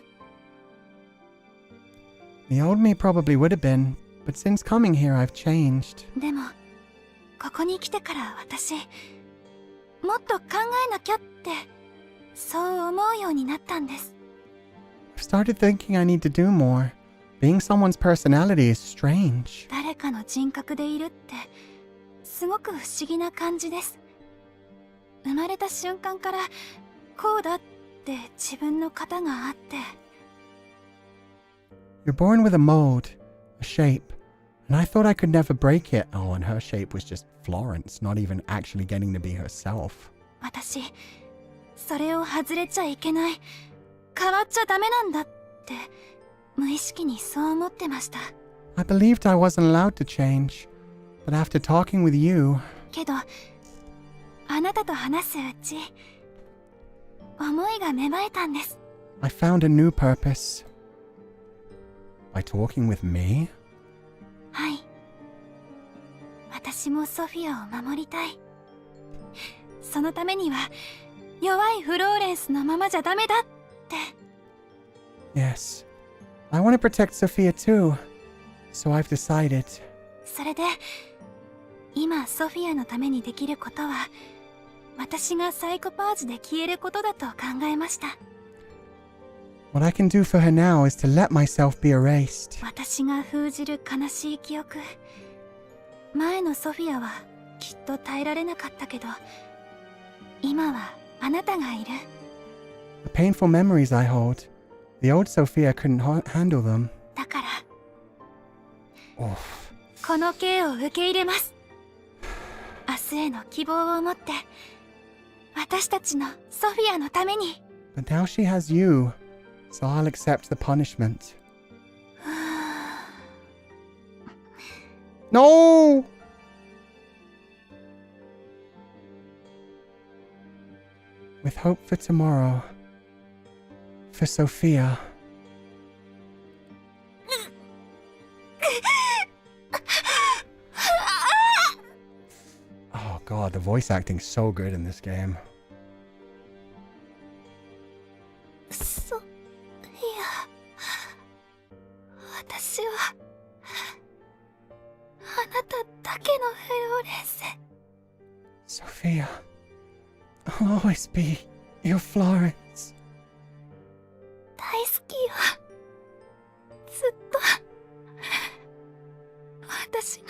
The old me probably would have been, but since coming here I've changed. でもここに来てから私もっと考えなきゃってそう思うようになったんです。 I've started thinking I need to do more. Being someone's personality is strange. 誰かの人格でいるってすごく不思議な感じです。生まれた瞬間からこうだって自分の型があって。 You're born with a mold, a shape, and I thought I could never break it. Oh, and her shape was just Florence, not even actually getting to be herself. 私それを外れちゃいけない、変わっちゃダメなんだって無意識にそう思ってました。 I believed I wasn't allowed to change, but after talking with you... けどあなたと話すうち思いが芽生えたんです。 I found a new purpose. By talking with me? はい。私もソフィアを守りたい。そのためには弱いフローレンスのままじゃダメだって。 Yes. I want to protect Sofia too. So I've decided. それで今ソフィアのためにできることは私がサイコパージで消えることだと考えました。 What I can do for her now is to let myself be erased. 私が封じる悲しい記憶。前のソフィアはきっと耐えられなかったけど、今はあなたがいる。 The painful memories I hold. The old Sofia couldn't handle them. だから、 Oh. この刑を受け入れます。明日への希望を持って、私たちのソフィアのために。 But now she has you, so I'll accept the punishment. No! With hope for tomorrow. For Sofia. Oh god, the voice acting's so good in this game. ソフィア、私はあなただけのフローレンス。 Sofia, I'll always be your Florence. 大好きよ。ずっと私の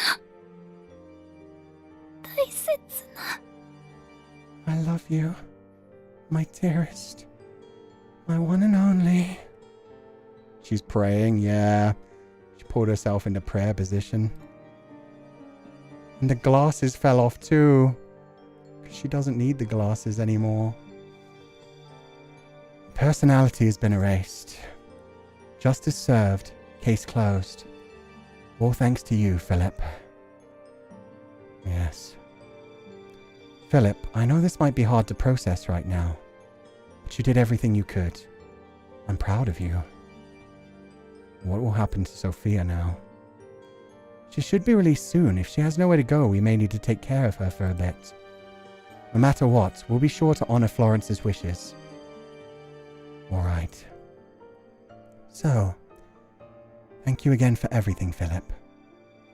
大切な。 I love you. My dearest. My one and only. She's praying, yeah. She pulled herself into prayer position. And the glasses fell off too. She doesn't need the glasses anymore. Personality has been erased. Justice served. Case closed. All thanks to you, Philip. Yes. Philip, I know this might be hard to process right now, but you did everything you could. I'm proud of you. What will happen to Sofia now? She should be released soon. If she has nowhere to go, we may need to take care of her for a bit. No matter what, we'll be sure to honor Florence's wishes. All right. So, thank you again for everything, Philip.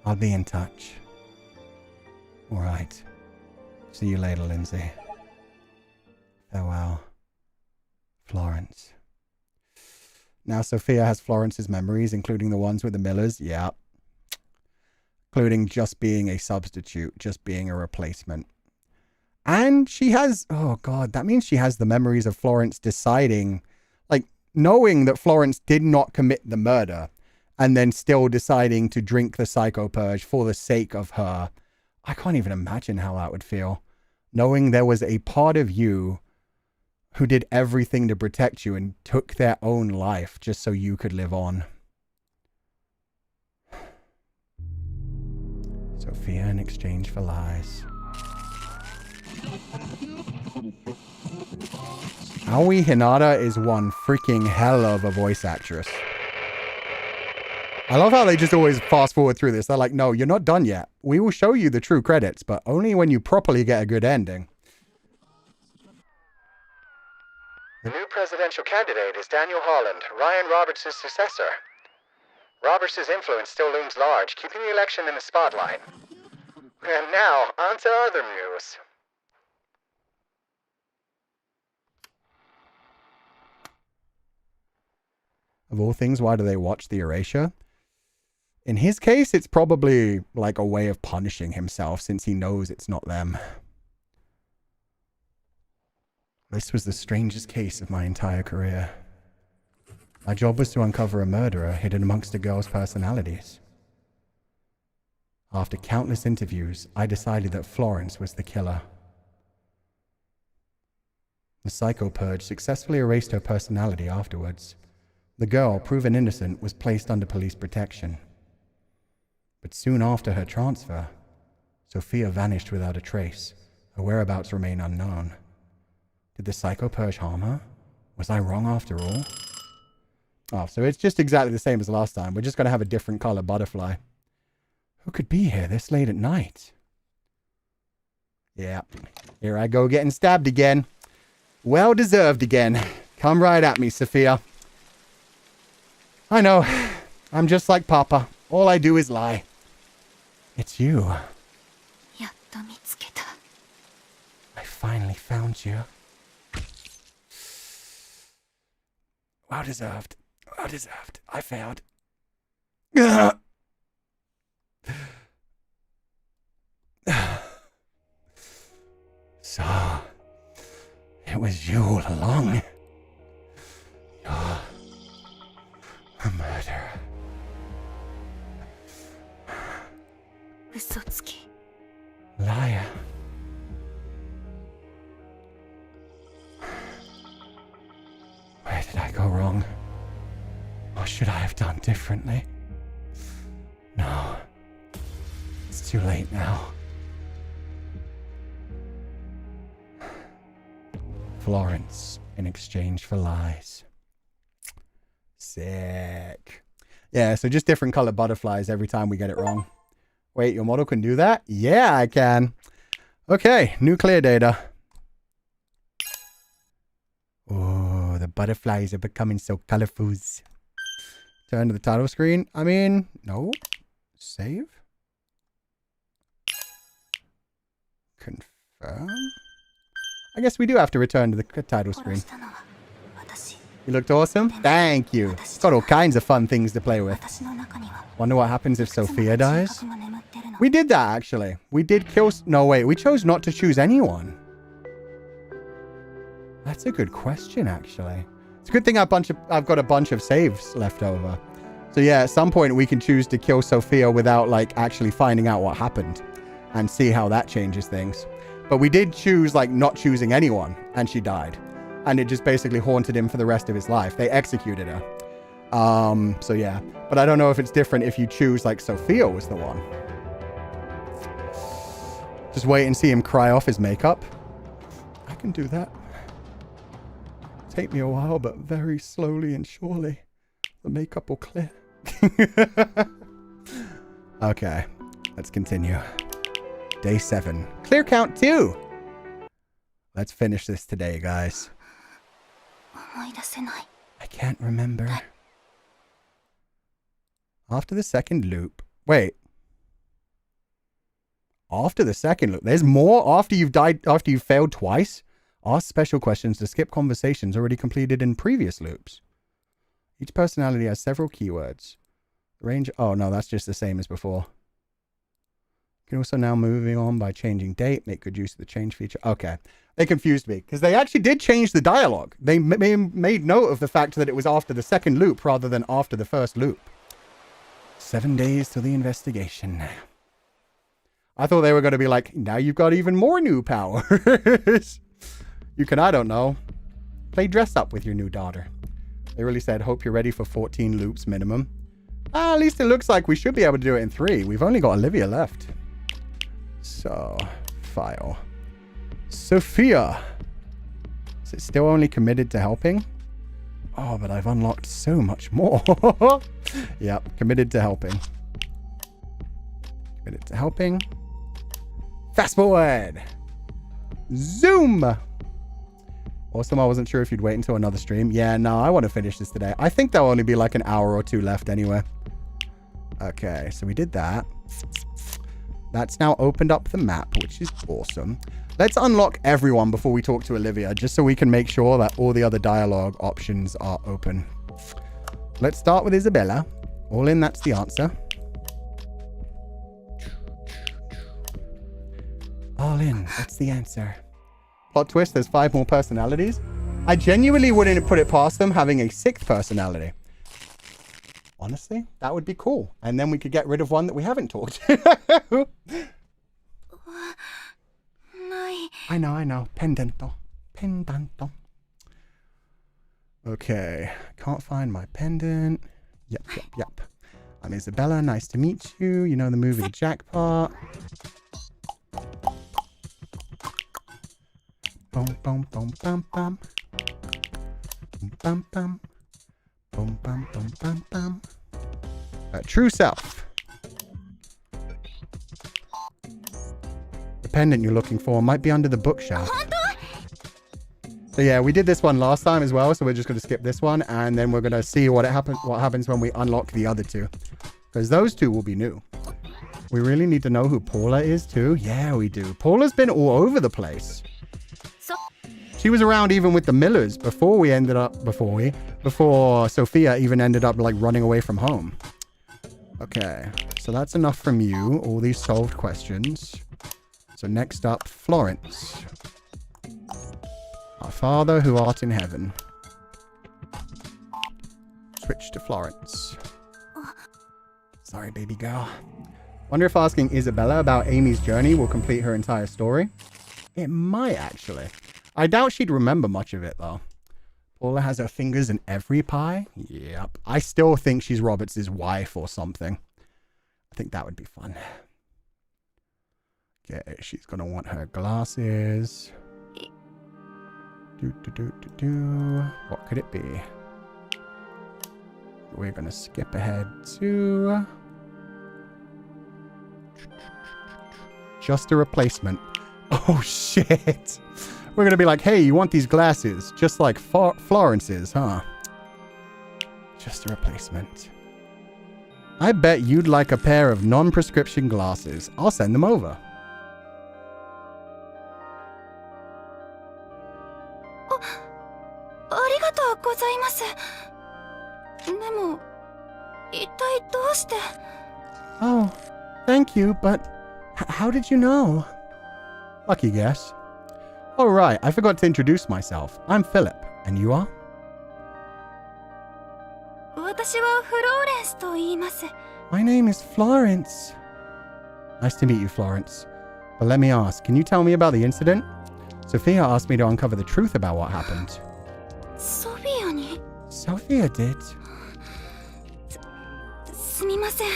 I'll be in touch. All right. See you later, Lindsay. Farewell. Florence. Now Sofia has Florence's memories, including the ones with the Millers. Yeah. Including just being a substitute, just being a replacement. And she has, oh God, that means she has the memories of Florence deciding, like, knowing that Florence did not commit the murder, and then still deciding to drink the psycho purge for the sake of her. I can't even imagine how that would feel. Knowing there was a part of you who did everything to protect you and took their own life just so you could live on. Sofia in exchange for lies. Aoi Hinata is one freaking hell of a voice actress. I love how they just always fast forward through this. They're like, no, you're not done yet. We will show you the true credits, but only when you properly get a good ending. The new presidential candidate is Daniel Holland, Ryan Roberts' successor. Roberts' influence still looms large, keeping the election in the spotlight. And now, on to other news. Of all things, why do they watch the erasure? In his case, it's probably like a way of punishing himself since he knows it's not them. This was the strangest case of my entire career. My job was to uncover a murderer hidden amongst a girl's personalities. After countless interviews, I decided that Florence was the killer. The psycho purge successfully erased her personality afterwards. The girl, proven innocent, was placed under police protection. But soon after her transfer, Sofia vanished without a trace. Her whereabouts remain unknown. Did the psycho purge harm her? Was I wrong after all? Oh, so it's just exactly the same as last time. We're just going to have a different color butterfly. Who could be here this late at night? Yeah, here I go getting stabbed again. Well deserved again. Come right at me, Sofia. I know. I'm just like Papa. All I do is lie. It's you. I finally found you. Well deserved. Well deserved. I failed. So, it was you all along. You're a murderer. Liar. Where did I go wrong? What should I have done differently? No. It's too late now. Florence in exchange for lies. Sick. Yeah, so just different colored butterflies every time we get it wrong. Wait, your model can do that? Yeah, I can. Okay, nuclear data. Oh, the butterflies are becoming so colorful. Turn to the title screen. I mean, no. Save. Confirm. I guess we do have to return to the title screen. You looked awesome? Thank you. It's got all kinds of fun things to play with. Wonder what happens if Sofia dies? We did that, actually. We did kill... No, wait. We chose not to choose anyone. That's a good question, actually. It's a good thing I've got a bunch of saves left over. So yeah, at some point we can choose to kill Sofia without like actually finding out what happened and see how that changes things. But we did choose like not choosing anyone and she died. And it just basically haunted him for the rest of his life. They executed her. So yeah. But I don't know if it's different if you choose like Sofia was the one. Just wait and see him cry off his makeup. I can do that. Take me a while, but very slowly and surely the makeup will clear. Okay, let's continue. Day 7. Clear count 2. Let's finish this today, guys. I can't remember. After the second loop. Wait. After the second loop. There's more after you've died, after you've failed twice? Ask special questions to skip conversations already completed in previous loops. Each personality has several keywords. Range... Oh, no, that's just the same as before. You can also now moving on by changing date. Make good use of the change feature. Okay. They confused me. Because they actually did change the dialogue. They made note of the fact that it was after the second loop rather than after the first loop. 7 days till the investigation. I thought they were going to be like, now you've got even more new powers. You can, I don't know, play dress up with your new daughter. They really said, hope you're ready for 14 loops minimum. At least it looks like we should be able to do it in 3. We've only got Olivia left. So, file. Sofia. Is it still only committed to helping? Oh, but I've unlocked so much more. Yep, committed to helping. Committed to helping. Fast forward. Zoom. Awesome, I wasn't sure if you'd wait until another stream. Yeah, no, I want to finish this today. I think there'll only be like an hour or 2 left anyway. Okay, so we did that. That's now opened up the map, which is awesome. Let's unlock everyone before we talk to Olivia, just so we can make sure that all the other dialogue options are open. Let's start with Isabella. All in, that's the answer. All in, that's the answer. Plot twist, there's 5 more personalities. I genuinely wouldn't put it past them having a 6th personality. Honestly, that would be cool. And then we could get rid of one that we haven't talked to. I know. Pendento. Okay. Can't find my pendant. Yep. I'm Isabella. Nice to meet you. You know the movie Jackpot. Boom, boom, boom, bum, bum. Boom, bum, bum. Boom, bum, bum, bum, bum. True self. The pendant you're looking for might be under the bookshelf. So yeah, we did this one last time as well, so we're just going to skip this one, and then we're going to see what happens when we unlock the other 2. Because those 2 will be new. We really need to know who Paula is too. Yeah, we do. Paula's been all over the place. She was around even with the Millers before Sofia even ended up like running away from home. Okay, so that's enough from you. All these solved questions. So next up, Florence. Our Father who art in heaven. Switch to Florence. Sorry, baby girl. Wonder if asking Isabella about Amy's journey will complete her entire story. It might, actually. I doubt she'd remember much of it, though. Paula has her fingers in every pie? Yep. I still think she's Roberts' wife or something. I think that would be fun. Okay, she's gonna want her glasses. What could it be? We're gonna skip ahead to... just a replacement. Oh, shit. We're gonna be like, hey, you want these glasses? Just like Florence's, huh? Just a replacement. I bet you'd like a pair of non-prescription glasses. I'll send them over. Oh, thank you, but how did you know? Lucky guess. Oh, right. I forgot to introduce myself. I'm Philip. And you are? 私はフローレンスと言います。 My name is Florence. Nice to meet you, Florence. But let me ask, can you tell me about the incident? Sophia asked me to uncover the truth about what happened. ソフィアに Sophia did? すみません。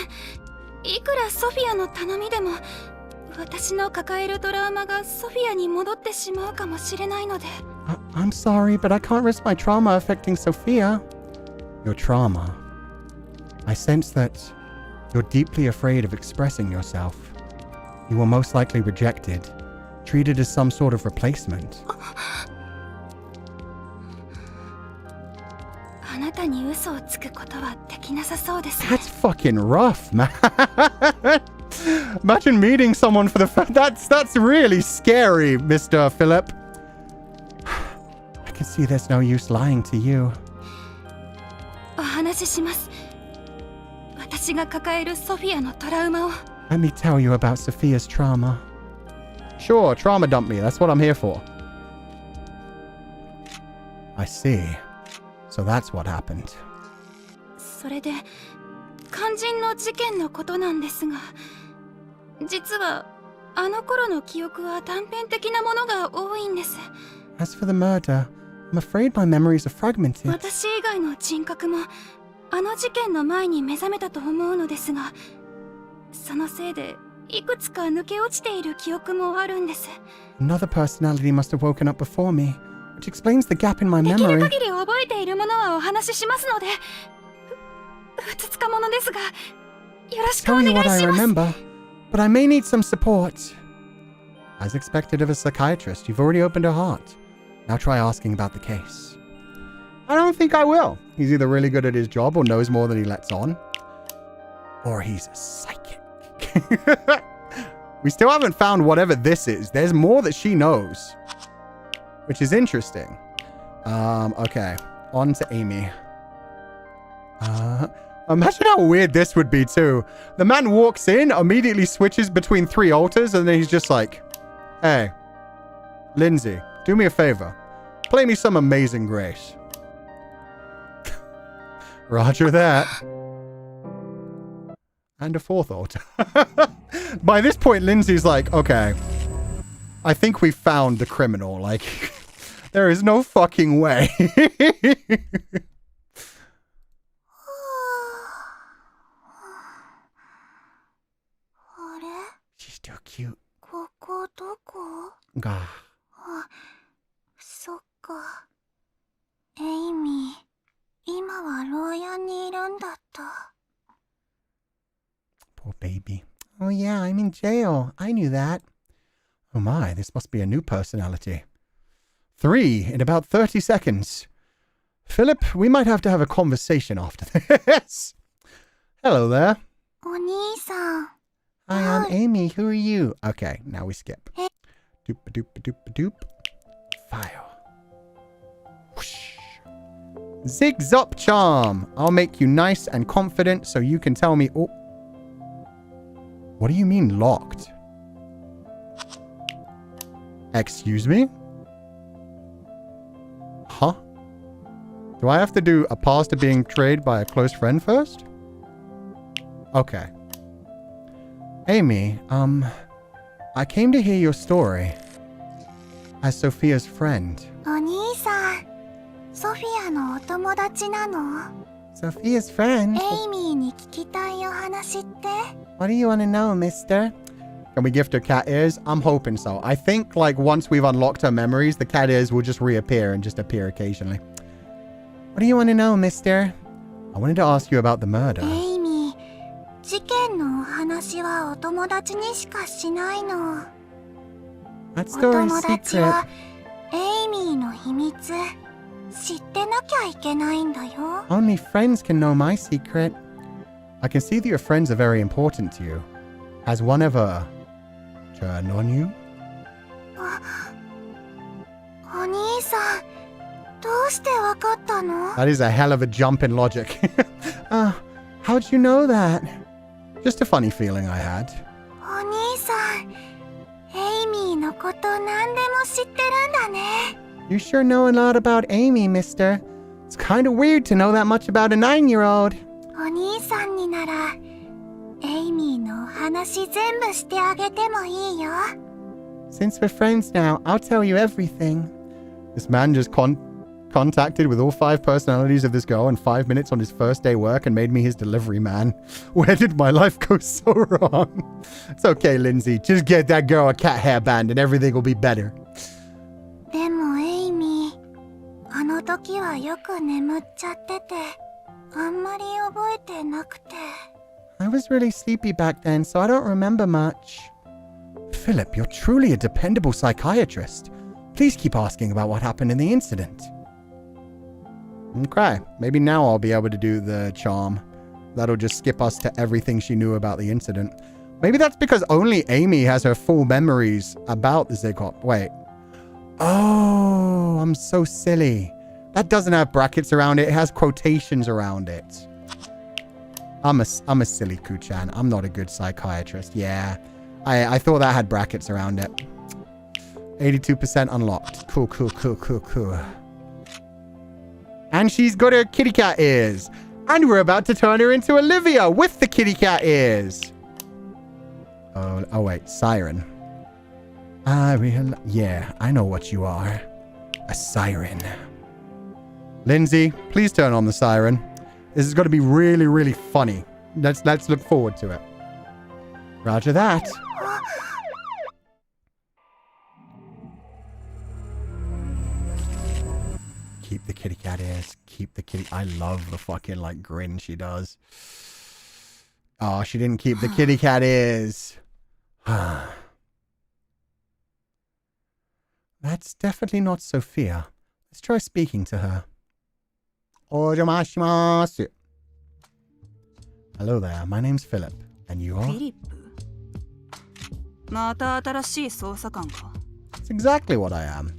いくらソフィアの頼みでも、私の抱えるトラウマがソフィアに戻ってしまうかもしれないので。I'm sorry, but I can't risk my trauma affecting Sophia. Your trauma. I sense that you're deeply afraid of expressing yourself. You were most likely rejected, treated as some sort of replacement. あなたに嘘をつくことはできなさそうですね。 That's fucking rough, man. Imagine meeting someone for the first... That's really scary, Mr. Philip. I can see there's no use lying to you. お話しします。私が抱えるソフィアのトラウマを。 Let me tell you about Sophia's trauma. Sure, trauma dump me. That's what I'm here for. I see. So that's what happened. それで肝心の事件のことなんですが、実はあの頃の記憶は断片的なものが多いんです。 As for the murder, I'm afraid my memories are fragmented. 私以外の人格もあの事件の前に目覚めたと思うのですが、そのせいでいくつか抜け落ちている記憶もあるんです。 Another personality must have woken up before me, which explains the gap in my できる memory. 限り覚えているものはお話ししますので、ふつつかものですが、よろしくお Tell 願 you い what I します。 remember, but I may need some support. As expected of a psychiatrist, you've already opened her heart. Now try asking about the case. I don't think I will. He's either really good at his job or knows more than he lets on. Or he's a psychic. We still haven't found whatever this is. There's more that she knows, which is interesting. Okay. On to Amy. Imagine how weird this would be too. The man walks in, immediately switches between 3 altars, and then he's just like, hey, Lindsay, do me a favor. Play me some Amazing Grace. Roger that. And a 4th altar. By this point, Lindsay's like, okay, I think we found the criminal. Like, there is no fucking way. She's too cute. ここどこ？ Gah. そっか。エイミー、今は牢屋にいるんだった。 Poor baby. Oh yeah, I'm in jail. I knew that. Oh my, this must be a new personality. 3 in about 30 seconds. Philip, we might have to have a conversation after this. Hello there. お兄さん。 Hi, I'm Amy. Who are you? Okay, now we skip. Doop doop doop doop. File. Whoosh. Zig Zop Charm. I'll make you nice and confident so you can tell me. Oh. What do you mean locked? Excuse me? Huh? Do I have to do a pass to being betrayed by a close friend first? Okay. Amy, I came to hear your story. As Sophia's friend. お兄さん、ソフィアのお友達なの？ Sophia's friend? エイミーに聞きたいお話って？ What do you want to know, mister? Can we gift her cat ears? I'm hoping so. I think, like, once we've unlocked her memories, the cat ears will just reappear and just appear occasionally. What do you want to know, mister? I wanted to ask you about the murder. エイミー、事件のお話はお友達にしかしないの。 That お story's 友達 secret. はエイミーの秘密知ってなきゃいけないんだよ。 Only friends can know my secret. I can see that your friends are very important to you. Has one ever turned on you? お兄さん、どうしてわかったの？ That is a hell of a jump in logic. How'd you know that? Just a funny feeling I had. お兄さん、エイミーのこと何でも知ってるんだね。 You sure know a lot about Amy, mister. It's kind of weird to know that much about a 9-year-old. お兄さんにならエイミーのお話全部してあげてもいいよ。 Since we're friends now, I'll tell you everything. This man just contacted with all 5 personalities of this girl in 5 minutes on his first day work and made me his delivery man. Where did my life go so wrong? It's okay, Lindsay. Just get that girl a cat hairband and everything will be better. でもエイミー、あの時はよく眠っちゃってて、あんまり覚えてなくて。 I was really sleepy back then, so I don't remember much. Philip, you're truly a dependable psychiatrist. Please keep asking about what happened in the incident. Okay, maybe now I'll be able to do the charm. That'll just skip us to everything she knew about the incident. Maybe that's because only Amy has her full memories about the Zigop. Wait. Oh, I'm so silly. That doesn't have brackets around it. It has quotations around it. I'm a silly Kuchan. I'm not a good psychiatrist. Yeah. I thought that had brackets around it. 82% unlocked. Cool, cool, cool, cool, cool. And she's got her kitty cat ears. And we're about to turn her into Olivia with the kitty cat ears. Oh wait, siren. Yeah, I know what you are. A siren. Lindsay, please turn on the siren. This is going to be really, really funny. Let's look forward to it. Roger that. Keep the kitty cat ears. Keep the kitty... I love the fucking, like, grin she does. Oh, she didn't keep the kitty cat ears. That's definitely not Sofia. Let's try speaking to her. Ojamashimasu. Hello there, my name's Philip. And you are? フィリップ。また新しい捜査官か。 That's exactly what I am.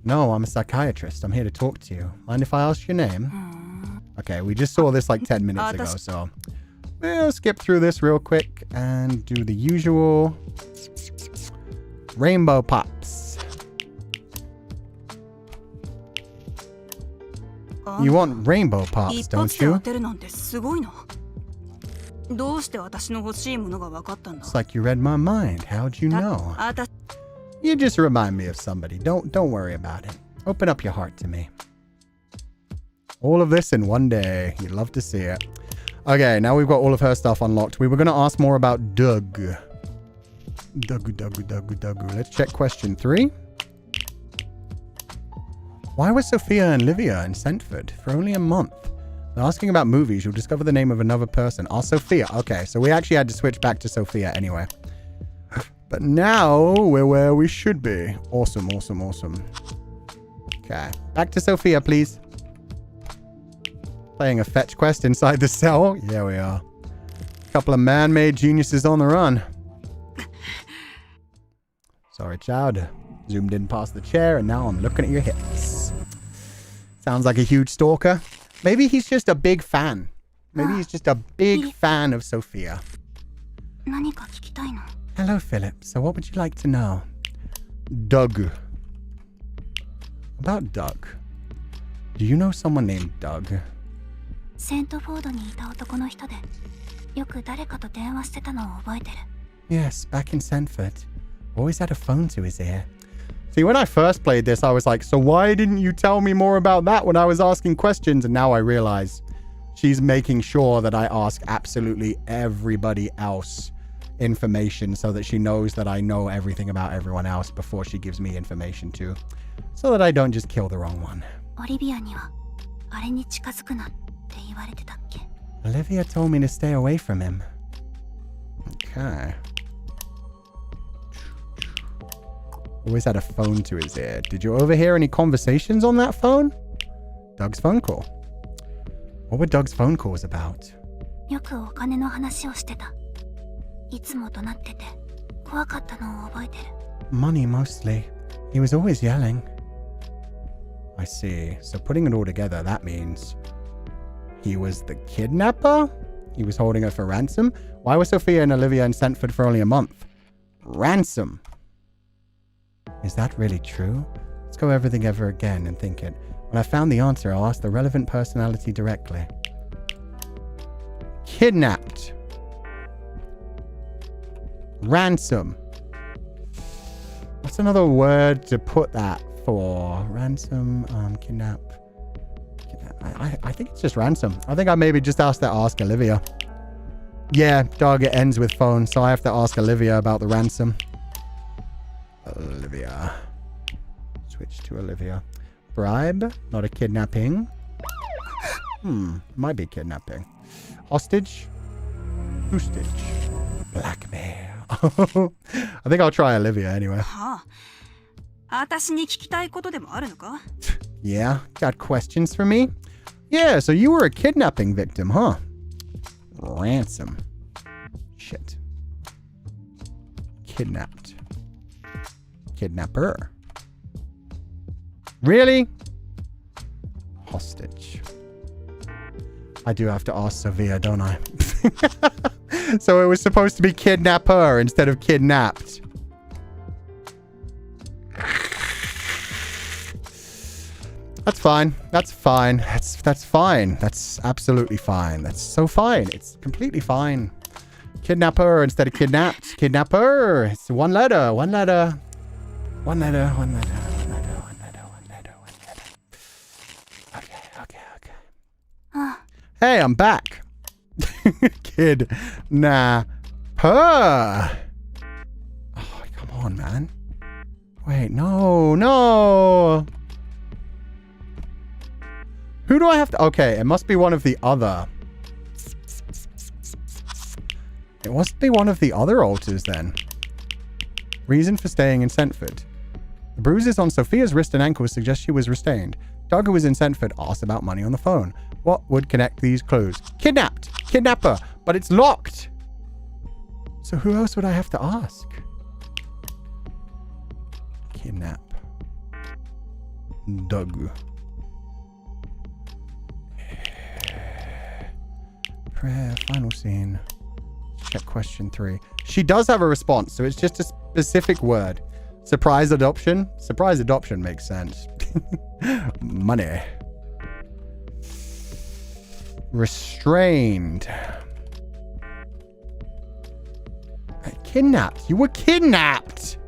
No, I'm a psychiatrist. I'm here to talk to you. Mind if I ask your name? Okay, we just saw this like 10 minutes ago, so we'll skip through this real quick and do the usual rainbow pops. You want rainbow pops, don't you? どうして私の欲しいものが分かったんだ? It's like you read my mind. How'd you know? You just remind me of somebody. Don't worry about it. Open up your heart to me. All of this in one day. You'd love to see it. Okay, now we've got all of her stuff unlocked. We were going to ask more about Doug. Doug. Let's check question 3. Why were Sofia and Livia in Sentford for only a month? They're asking about movies. You'll discover the name of another person. Oh, Sofia. Okay, so we actually had to switch back to Sofia anyway. But now we're where we should be. Awesome. Okay, back to Sofia, please. Playing a fetch quest inside the cell. Yeah, we are. Couple of man-made geniuses on the run. Sorry, child. Zoomed in past the chair, and now I'm looking at your hips. Sounds like a huge stalker. Maybe he's just a big fan. Maybe he's just a big fan of Sofia. 何か聞きたいの? Hello, Philip. So what would you like to know? Doug. About Doug. Do you know someone named Doug? セントフォードにいた男の人で、よく誰かと電話してたのを覚えてる。 Yes, back in Sentford. Always had a phone to his ear. See, when I first played this, I was like, so why didn't you tell me more about that when I was asking questions? And now I realize she's making sure that I ask absolutely everybody else information so that she knows that I know everything about everyone else before she gives me information too. So that I don't just kill the wrong one. オリビアにはあれに近づくなって言われてたっけ? Olivia told me to stay away from him. Okay. Always had a phone to his ear. Did you overhear any conversations on that phone? Doug's phone call. What were Doug's phone calls about? よくお金の話をしてた。いつも怒鳴ってて怖かったのを覚えてる。 Money mostly. He was always yelling. I see. So putting it all together, that means he was the kidnapper? He was holding her for ransom? Why were Sofia and Olivia in Sentford for only a month? Ransom. Is that really true? Let's go everything ever again and think it. When I found the answer, I'll ask the relevant personality directly. Kidnapped. Ransom. What's another word to put that for? Ransom, kidnap. I think it's just ransom. I think I maybe just ask Olivia. Yeah, dog, it ends with phone, so I have to ask Olivia about the ransom. Olivia. Switch to Olivia. Bribe, not a kidnapping. Might be kidnapping. Hostage. Boostage. Blackmail. I think I'll try Olivia anyway. はあ、私に聞きたいことでもあるのか? Yeah, got questions for me? Yeah, so you were a kidnapping victim, huh? Ransom. Shit. Kidnapped. Kidnapper. Really? Hostage. I do have to ask Sofia, don't I? So it was supposed to be kidnapper instead of kidnapped. That's fine. That's fine. That's fine. That's absolutely fine. That's so fine. It's completely fine. Kidnapper instead of kidnapped. Kidnapper. It's one letter. One letter. One letter. One letter. One letter. One letter. One letter. One letter. Okay. Okay. Okay. Hey, I'm back. Kidnapper. Oh, come on, man. Wait, no, no. Who do I have to... Okay, it must be one of the other... It must be one of the other alters then. Reason for staying in Sentford. The bruises on Sofia's wrist and ankle suggest she was restrained. Dog who was in Sentford asked about money on the phone. What would connect these clues? Kidnapped! Kidnapper! But it's locked! So who else would I have to ask? Kidnap. Dog. Prayer, final scene. Check question 3. She does have a response, so it's just a specific word. Surprise adoption? Surprise adoption makes sense. Money. Restrained. Kidnapped. You were kidnapped.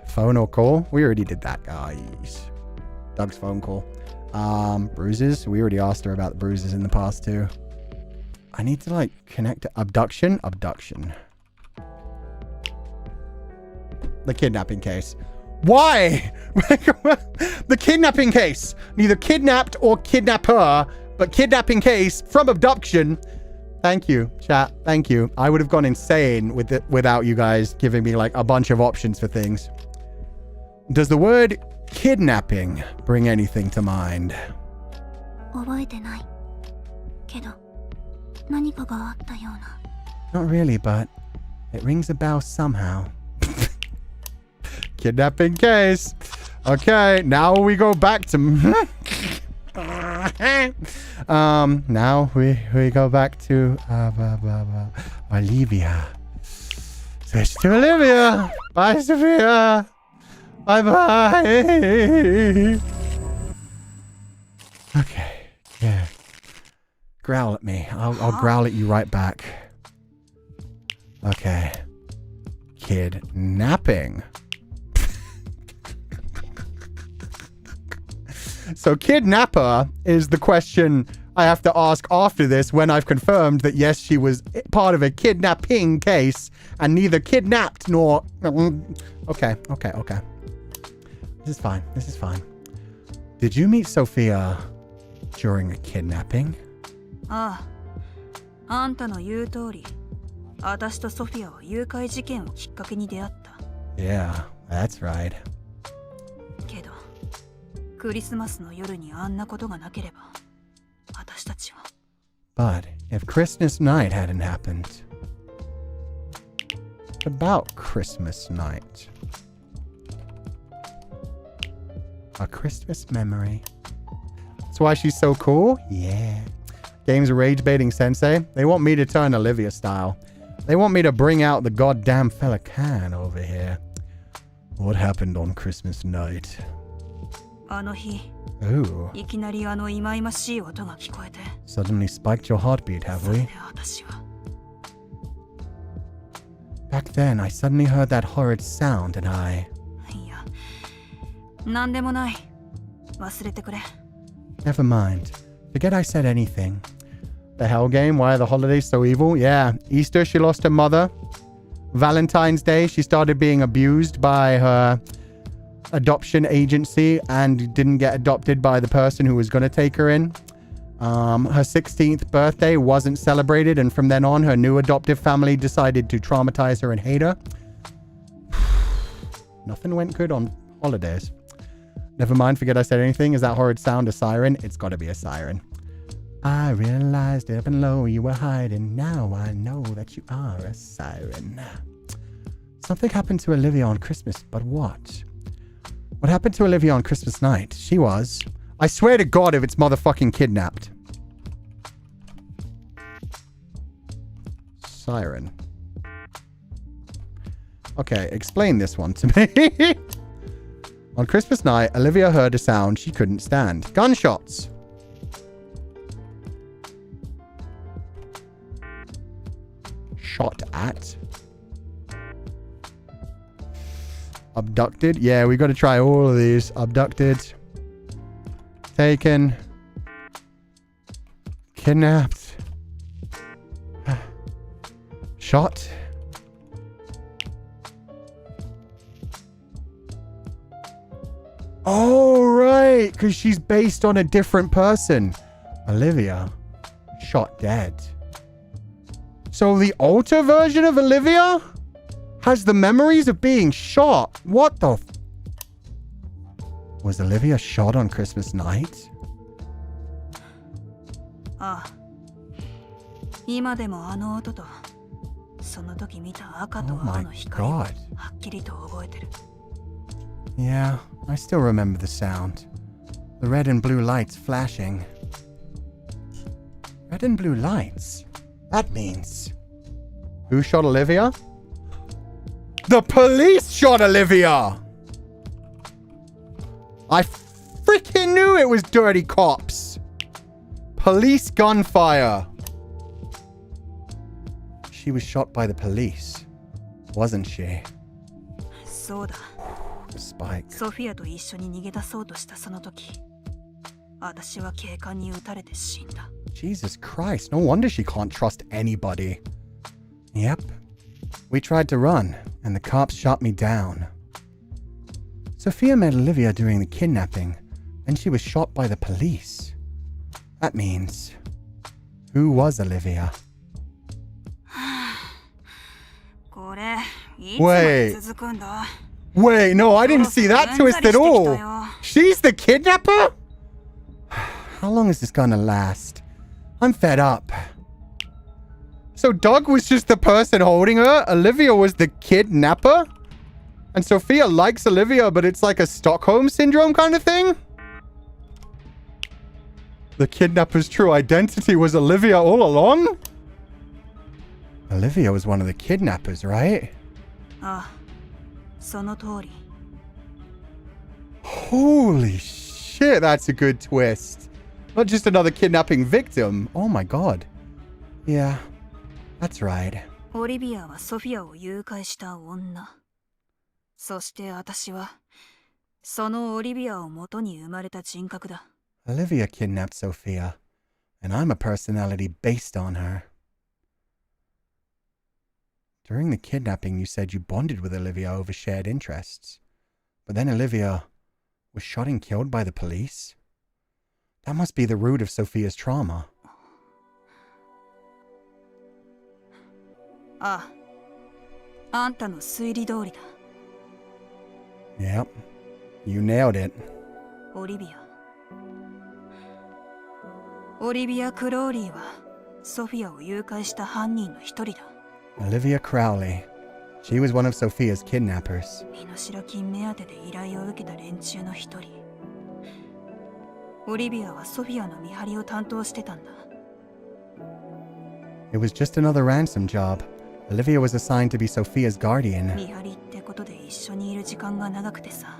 Phone or call? We already did that, guys. Doug's phone call. Bruises. We already asked her about the bruises in the past too. I need to like connect to abduction. Abduction. The kidnapping case. Why? The kidnapping case. Neither kidnapped or kidnapper, but kidnapping case from abduction. Thank you, chat. Thank you. I would have gone insane with it without you guys giving me like a bunch of options for things. Does the word kidnapping bring anything to mind? 覚えてない。けど、何かがあったような。 Not really, but it rings a bell somehow. Kidnapping case. Okay, now we go back to... now we go back to Olivia. Switch to Olivia. Bye, Sofia. Bye-bye. Okay, yeah. Growl at me. I'll growl at you right back. Okay. Kidnapping. So kidnapper is the question I have to ask after this when I've confirmed that yes, she was part of a kidnapping case and neither kidnapped nor... Okay. This is fine. This is fine. Did you meet Sofia during a kidnapping? ああ、あんたの言う通り、私とソフィアは誘拐事件をきっかけに出会った。 Yeah, that's right. けど、クリスマスの夜にあんなことがなければ、私たちは。 But if Christmas night hadn't happened... About Christmas night... A Christmas memory. That's why she's so cool? Yeah. Game's rage baiting sensei. They want me to turn Olivia style. They want me to bring out the goddamn Féileacan over here. What happened on Christmas night? あの日、 Ooh. いきなりあの忌々しい音が聞こえて。 Suddenly spiked your heartbeat, have それ we? で私は。 Back then, I suddenly heard that horrid sound and I... いや、なんでもない。忘れてくれ。 Never mind. Forget I said anything. The hell game? Why are the holidays so evil? Yeah. Easter, she lost her mother. Valentine's Day, she started being abused by her adoption agency and didn't get adopted by the person who was going to take her in. Her 16th birthday wasn't celebrated, and from then on, her new adoptive family decided to traumatize her and hate her. Nothing went good on holidays. Never mind, forget I said anything. Is that horrid sound a siren? It's got to be a siren. I realized up and low you were hiding. Now I know that you are a siren. Something happened to Olivia on Christmas, but what? What happened to Olivia on Christmas night? She was... I swear to God if it's motherfucking kidnapped. Siren. Okay, explain this one to me. On Christmas night, Olivia heard a sound she couldn't stand. Gunshots. Shot at. Abducted. Yeah, we got to try all of these. Abducted. Taken. Kidnapped. Shot. Oh, right. Because she's based on a different person. Olivia. Shot dead. So the alter version of Olivia has the memories of being shot. What the... Was Olivia shot on Christmas night? ああ。今でもあの音と、その時見た赤と青の光をはっきりと覚えてる。Yeah, I still remember the sound. The red and blue lights flashing. Red and blue lights? That means... Who shot Olivia? The police shot Olivia! I freaking knew it was dirty cops. Police gunfire. She was shot by the police, wasn't she? そうだ。 The spike. ソフィアと一緒に逃げ出そうとしたその時、私は警官に撃たれて死んだ。 Jesus Christ, no wonder she can't trust anybody. Yep. We tried to run, and the cops shot me down. Sofia met Olivia during the kidnapping, and she was shot by the police. That means... Who was Olivia? これ、いつまで続くんだ? Wait, no, I didn't see that twist at all. She's the kidnapper? How long is this gonna last? I'm fed up. So Doug was just the person holding her? Olivia was the kidnapper? And Sofia likes Olivia, but it's like a Stockholm syndrome kind of thing? The kidnapper's true identity was Olivia all along? Olivia was one of the kidnappers, right? ああ、その通り。 Holy shit, that's a good twist. Not just another kidnapping victim. Oh my god. Yeah, that's right. オリビアはソフィアを誘拐した女。そして私は、そのオリビアを元に生まれた人格だ。 Olivia kidnapped Sofia, and I'm a personality based on her. During the kidnapping, you said you bonded with Olivia over shared interests. But then Olivia was shot and killed by the police? That must be the root of Sofia's trauma. ああ、あんたの推理通りだ。 Yep, you nailed it. オリビア。オリビア・クローリーはソフィアを誘拐した犯人の一人だ。 Olivia Crowley. She was one of Sophia's kidnappers. 身代金目当てで依頼を受けた連中の一人。オリビアはソフィアの見張りを担当してたんだ。 It was just another ransom job. Olivia was assigned to be Sophia's guardian. 見張りってことで一緒にいる時間が長くてさ。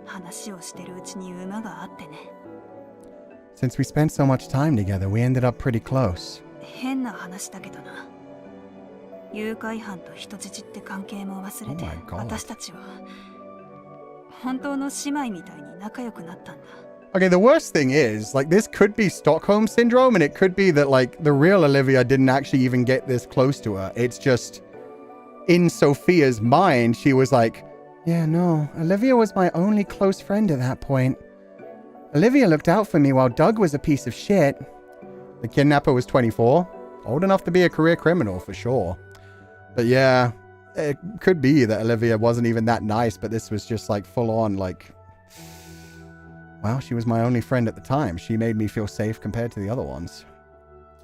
話をしてるうちに馬があってね。Since we spent so much time together, we ended up pretty close. 変な話だけどな。誘拐犯と人質って関係も忘れて、 Oh my God. 私たちは本当の姉妹みたいに仲良くなったんだ。Okay, the worst thing is, like, this could be Stockholm Syndrome, and it could be that, like, the real Olivia didn't actually even get this close to her. It's just, in Sophia's mind, she was like, yeah, no, Olivia was my only close friend at that point. Olivia looked out for me while Doug was a piece of shit. The kidnapper was 24. Old enough to be a career criminal, for sure. But yeah, it could be that Olivia wasn't even that nice, but this was just like full on, like, well, she was my only friend at the time. She made me feel safe compared to the other ones.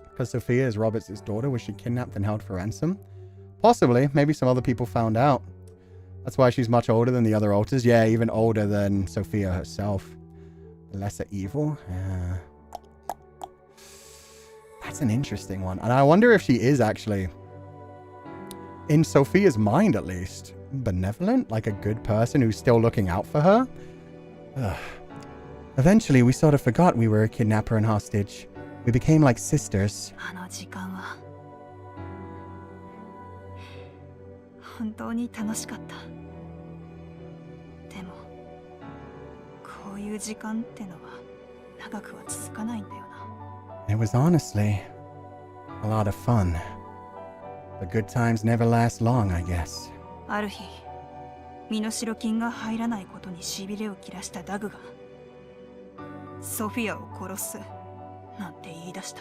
Because Sofia is Robert's daughter, was she kidnapped and held for ransom? Possibly. Maybe some other people found out. That's why she's much older than the other alters. Yeah, even older than Sofia herself. The lesser evil. Yeah. That's an interesting one. And I wonder if she is actually, in Sophia's mind at least, benevolent, like a good person who's still looking out for her. Ugh. Eventually, we sort of forgot we were a kidnapper and hostage. We became like sisters. あの時間は本当に楽しかった。でもこういう時間ってのは長くは続かないんだよな。It was honestly a lot of fun. The good times never last long, I guess. ある日、身代金が入らないことにしびれを切らしたダグがソフィアを殺すなんて言い出した。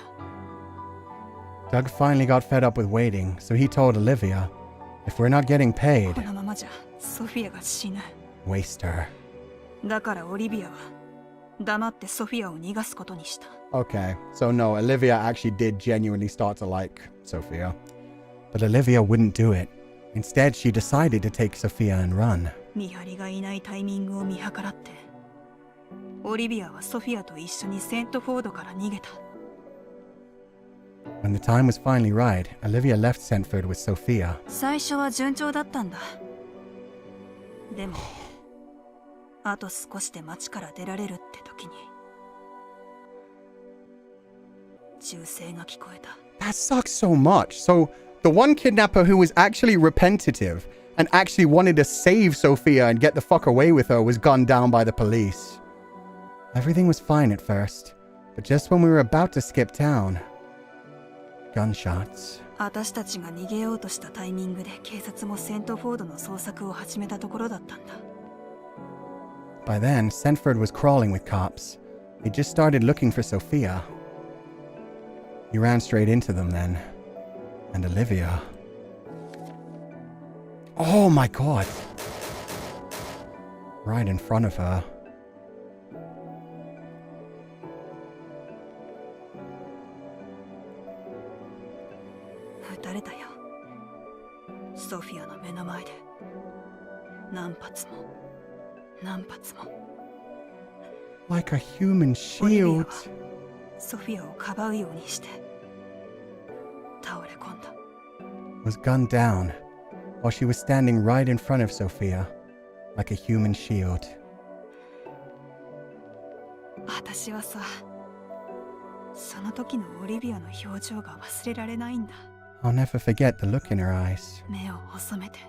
Doug finally got fed up with waiting, so he told Olivia, if we're not getting paid, このままじゃソフィアが死ぬ。 waste her. だからオリビアは黙ってソフィアを逃がすことにした。 Okay, so no, Olivia actually did genuinely start to like Sofia. But Olivia wouldn't do it. Instead, she decided to take Sofia and run. 見張りがいないタイミングを見計らってオリビアはソフィアと一緒にセントフォードから逃げた。 When the time was finally right, Olivia left Sentford with Sofia. 最初は順調だったんだ。でもあと少しで町から出られるって時に銃声が聞こえた。 That sucks so much. So, the one kidnapper who was actually repentative and actually wanted to save Sofia and get the fuck away with her was gunned down by the police. Everything was fine at first, but just when we were about to skip town, gunshots. 私たちが逃げようとしたタイミングで警察もセントフォードの捜索を始めたところだったんだ。 By then, Sentford was crawling with cops. They just started looking for Sofia. He ran straight into them then. And Olivia. Oh my god. Right in front of her. 撃たれたよ。ソフィアの目の前で何発も何発も。 Like a human オリビア shield. はソフィアをかばうようにして倒れ込んだ。 Was gunned down while she was standing right in front of Sofia. Like a human shield. 私はさ、その時のオリビアの表情が忘れられないんだ。 I'll never forget the look in her eyes. 目を細めて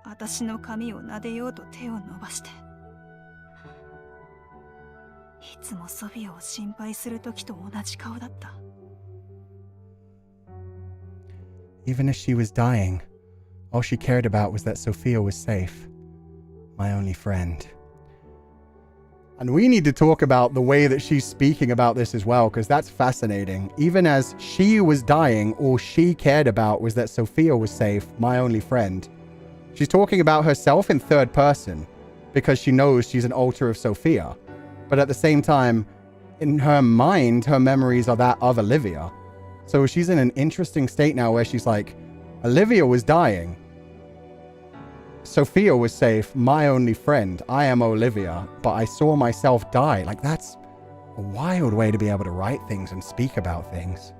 私の髪を撫でようと手を伸ばして、いつもソフィアを心配する時と同じ顔だった。 Even as she was dying, all she cared about was that Sofia was safe. My only friend. And we need to talk about the way that she's speaking about this as well, because that's fascinating. Even as she was dying, all she cared about was that Sofia was safe, my only friend. She's talking about herself in third person, because she knows she's an alter of Sofia. But at the same time, in her mind, her memories are that of Olivia. So she's in an interesting state now where she's like, Olivia was dying. Sofia was safe, my only friend. I am Olivia, but I saw myself die. Like, that's a wild way to be able to write things and speak about things.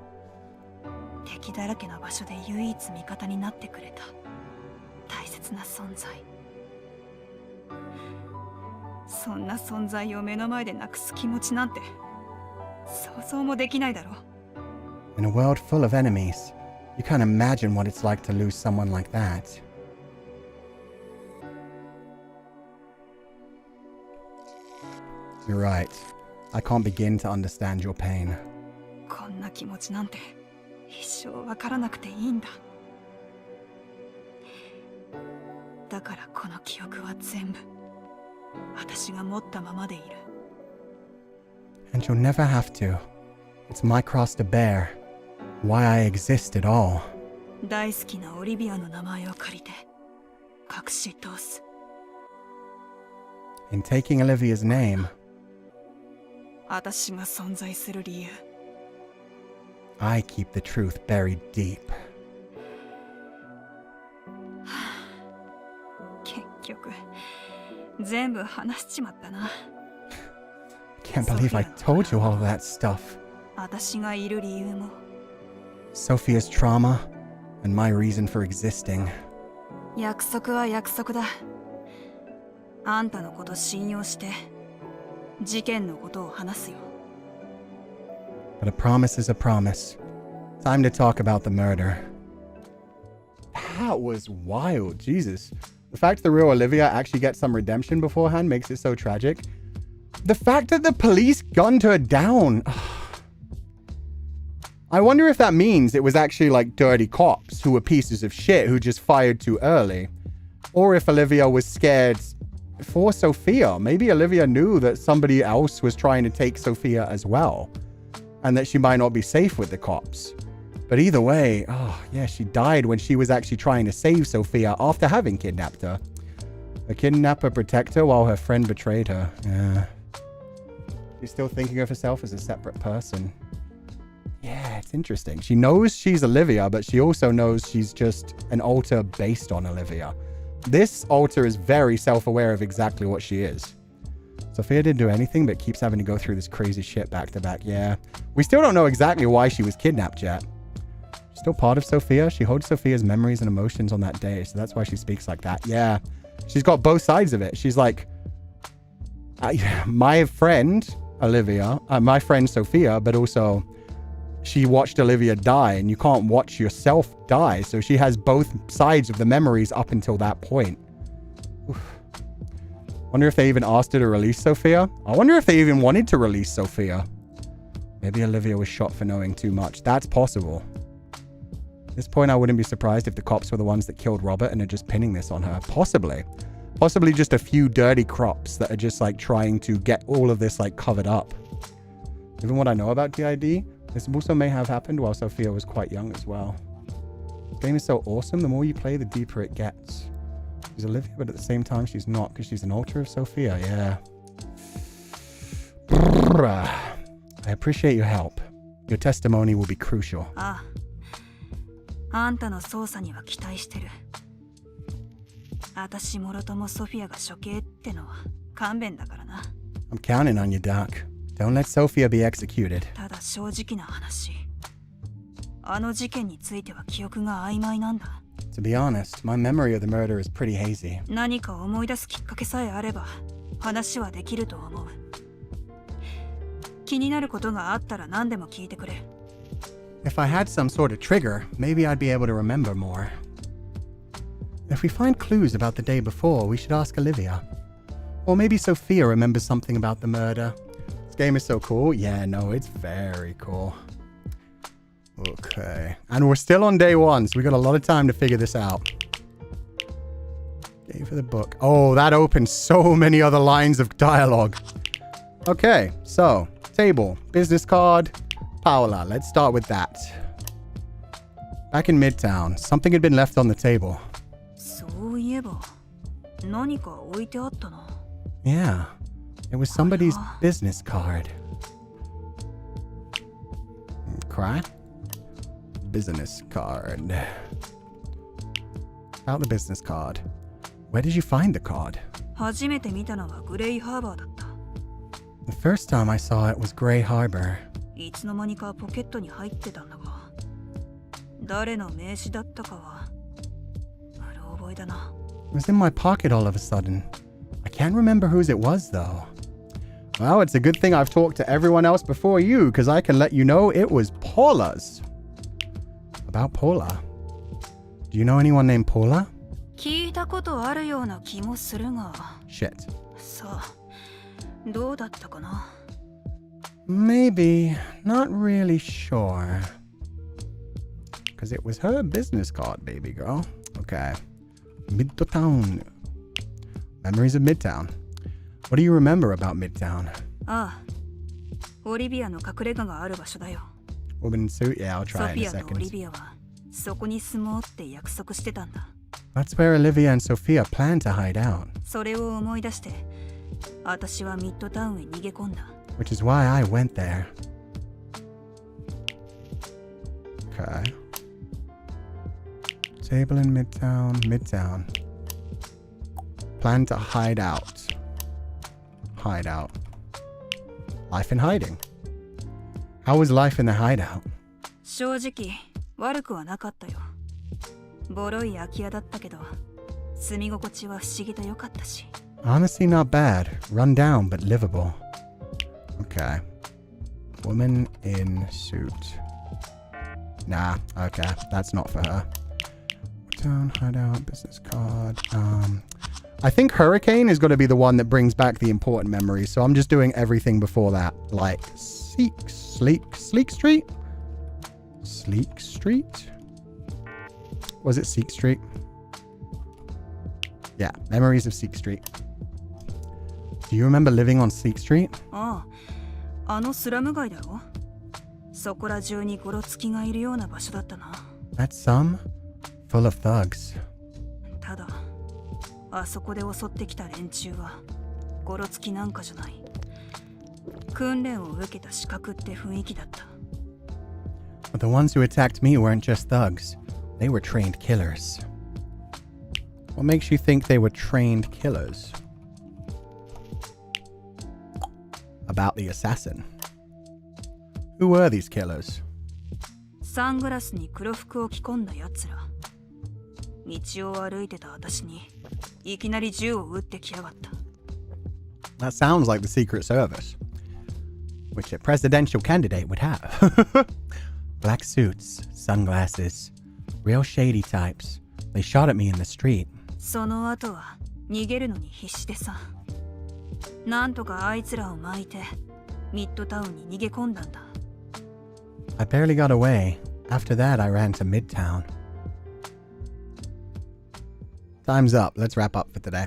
敵だらけの場所で唯一味方になってくれた大切な存在。そんな存在を目の前でなくす気持ちなんて想像もできないだろう。 In a world full of enemies, you can't imagine what it's like to lose someone like that. You're right. I can't begin to understand your pain. こんな気持ちなんて一生わからなくていいんだ。だからこの記憶は全部私が持ったままでいる。 And you'll never have to. It's my cross to bear. Why I exist at all. 大好きなオリビアの名前を借りて隠し通す。 In taking Olivia's name, 私が存在する理由。 I keep the truth buried deep. 結局全部話しちまったな。 Can't believe I told you all of that stuff. 私がいる理由も Sophia's trauma and my reason for existing. 約束は約束だ。あんたのこと信用して事件のことを話すよ。 But a promise is a promise. Time to talk about the murder. That was wild, Jesus. The fact the real Olivia actually gets some redemption beforehand makes it so tragic. The fact that the police gunned her down. I wonder if that means it was actually like dirty cops who were pieces of shit who just fired too early. Or if Olivia was scared for Sophia. Maybe Olivia knew that somebody else was trying to take Sophia as well. And that she might not be safe with the cops. But either way, oh yeah, she died when she was actually trying to save Sophia after having kidnapped her. A kidnapper protected her while her friend betrayed her. Yeah. She's still thinking of herself as a separate person. Yeah, it's interesting. She knows she's Olivia, but she also knows she's just an alter based on Olivia. This alter is very self-aware of exactly what she is. Sophia didn't do anything, but keeps having to go through this crazy shit back to back. Yeah. We still don't know exactly why she was kidnapped yet. She's still part of Sophia. She holds Sophia's memories and emotions on that day, so that's why she speaks like that. Yeah. She's got both sides of it. She's like, my friend, Olivia, my friend Sophia, but also she watched Olivia die, and you can't watch yourself die. So she has both sides of the memories up until that point. Oof. Wonder if they even asked her to release Sophia. I wonder if they even wanted to release Sophia. Maybe Olivia was shot for knowing too much. That's possible. At this point, I wouldn't be surprised if the cops were the ones that killed Robert and are just pinning this on her. Possibly. Possibly just a few dirty cops that are just like trying to get all of this like covered up. Given what I know about DID, this also may have happened while Sophia was quite young as well. This game is so awesome. The more you play, the deeper it gets. She's Olivia, but at the same time, she's not, because she's an alter of Sophia. Yeah. I appreciate your help. Your testimony will be crucial. ああ、あんたの捜査には期待してる。私もろともソフィアが処刑ってのは勘弁だからな。I'm counting on you, Doc. Don't let Sophia be executed. ただ正直な話、あの事件については記憶が曖昧なんだ。To be honest, my memory of the murder is pretty hazy. 何か思い出すきっかけさえあれば話はできると思う。気になることがあったら何でも聞いてくれ。If I had some sort of trigger, maybe I'd be able to remember more. If we find clues about the day before, we should ask Olivia. Or maybe Sophia remembers something about the murder. This game is so cool. Yeah, no, it's very cool. Okay. And we're still on day one, so we got a lot of time to figure this out. Game for the book. Oh, that opens so many other lines of dialogue. Okay, so table, business card, Paola. Let's start with that. Back in Midtown, something had been left on the table. そういえば何か置いてあったな。Yeah, it was somebody's business card. Cry? Business card. About the business card. Where did you find the card? 初めて見たのはグレイハーバーだった。 The first time I saw it was Grey Harbor. いつの間にかポケットに入ってたんだが。誰の名刺だったかはうろ覚えだな。 It was in my pocket all of a sudden. I can't remember whose it was, though. Well, it's a good thing I've talked to everyone else before you, because I can let you know it was Paula's. About Paula. Do you know anyone named Paula? 聞いたことあるような気もするが。 Shit. さあ、どうだったかな。 Maybe. Not really sure. Because it was her business card, baby girl. Okay. Midtown. Memories of Midtown. What do you remember about Midtown? ああ、オリビアの隠れ家がある場所だよ。 Woman in suit? Yeah, I'll ソ try フ in a ィアとオリ second. ビアはそこに住もうって約束してたんだ。 That's where Olivia and Sofia plan to hide out. それを思い出して、私はミッドタウンへ逃げ込んだ。 Which is why I went there. Okay. Table in Midtown. Midtown. Plan to hide out. Hide out. Life in hiding. How was life in the hideout? 正直悪くはなかったよ。ボロい空き家だったけど、住み心地は不思議と良かったし。 Honestly, not bad. Run down, but livable. Okay. Woman in suit. Nah, okay. That's not for her. Town, hideout, business card. I think Hurricane is going to be the one that brings back the important memories. So I'm just doing everything before that. Like Sleek Street? Sleek Street? Was it Seek Street? Yeah, memories of Seek Street. Do you remember living on Seek Street? ああ、あのスラム街だろ。そこら中にゴロツキがいるような場所だったな。 That's some? Full of thugs. ただ、あそこで襲ってきた連中はゴロツキなんかじゃない。訓練を受けた資格って雰囲気だった。 But the ones who attacked me weren't just thugs. They were trained killers. What makes you think they were trained killers? About the assassin. Who were these killers? サングラスに黒服を着込んだやつら。道を歩いてた私にいきなり銃を撃ってきやがった。 That sounds like the Secret Service, which a presidential candidate would have. Black suits, sunglasses, real shady types. They shot at me in the street. その後は逃げるのに必死でさ。なんとかあいつらを巻いてミッドタウンに逃げ込んだんだ。 I barely got away. After that, I ran to Midtown. Time's up. Let's wrap up for today.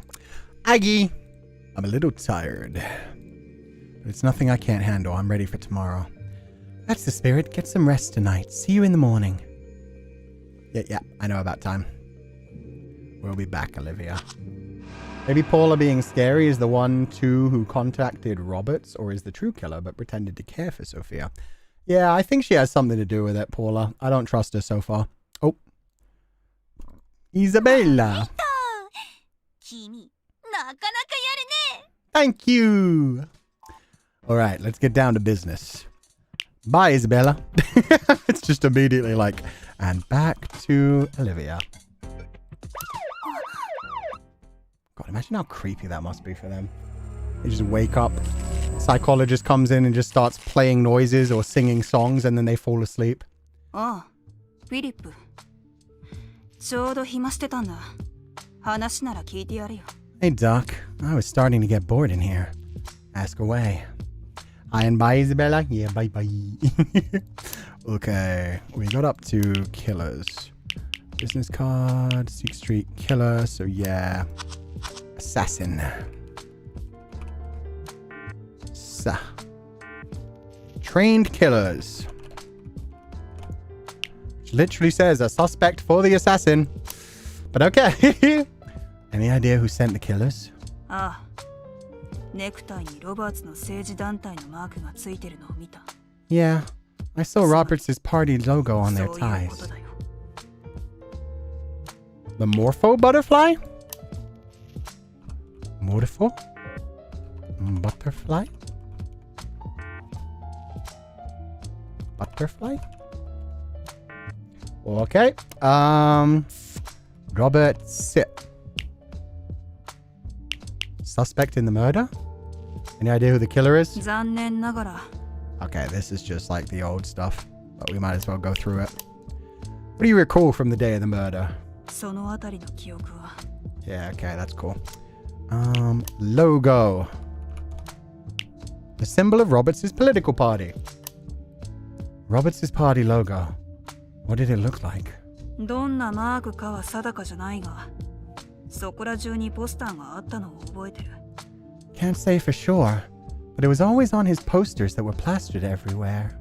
Aggie! I'm a little tired. But it's nothing I can't handle. I'm ready for tomorrow. That's the spirit. Get some rest tonight. See you in the morning. Yeah, I know about time. We'll be back, Olivia. Maybe Paula being scary is the one, too, who contacted Roberts, or is the true killer but pretended to care for Sofia. Yeah, I think she has something to do with it, Paula. I don't trust her so far. Oh. Isabella! Thank you! Alright, let's get down to business. Bye, Isabella. It's just immediately like, and back to Olivia. God, imagine how creepy that must be for them. They just wake up, psychologist comes in and just starts playing noises or singing songs, and then they fall asleep. ああ、フィリップ。ちょうど暇してたんだ。話なら聞いてやるよ。 Hey, Doc. I was starting to get bored in here. Ask away. Hi and bye, Isabella. Yeah, bye-bye. Okay, we got up to killers. Business card, Seek Street killer, so yeah. Assassin. Trained killers. Which literally says a suspect for the assassin. But okay. Any idea who sent the killers? ああ、ネクタイにロバーツの政治団体のマークがついてるのを見た。 Yeah, I saw Roberts' party logo on their そういう ties. ことだよ。 The Morpho butterfly? Morpho? Butterfly? Butterfly? Okay. Robert Sip. Suspect in the murder? Any idea who the killer is? 残念ながら Okay, this is just like the old stuff, but we might as well go through it. What do you recall from the day of the murder? そのあたりの記憶は Yeah, okay, that's cool. Logo. The symbol of Roberts' political party. Roberts' party logo. What did it look like? どんなマークかは定かじゃないがそこら中にポスターがあったのを覚えてる Can't say for sure, but it was always on his posters that were plastered everywhere.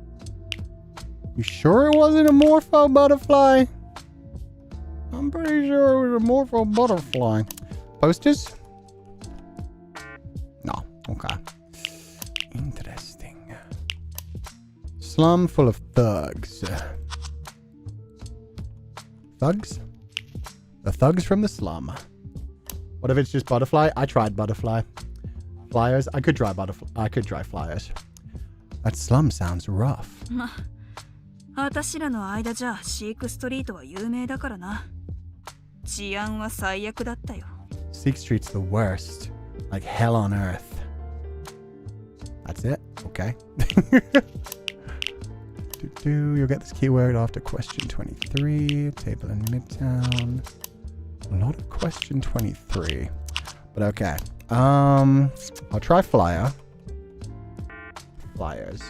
You sure it wasn't a morpho butterfly? I'm pretty sure it was a morpho butterfly. Posters? No. Okay. Interesting. Slum full of thugs. Thugs? The thugs from the slum. What if it's just butterfly? I tried butterfly. Flyers? I could try butterfly. I could try flyers. That slum sounds rough. ま私らの間じゃシークストリートは有名だからな治安は最悪だったよ Seek Street's the worst. Like hell on earth. That's it? Okay. You'll get this keyword after question 23. Table in Midtown. A lot of question 23. But okay. I'll try flyer. Flyers.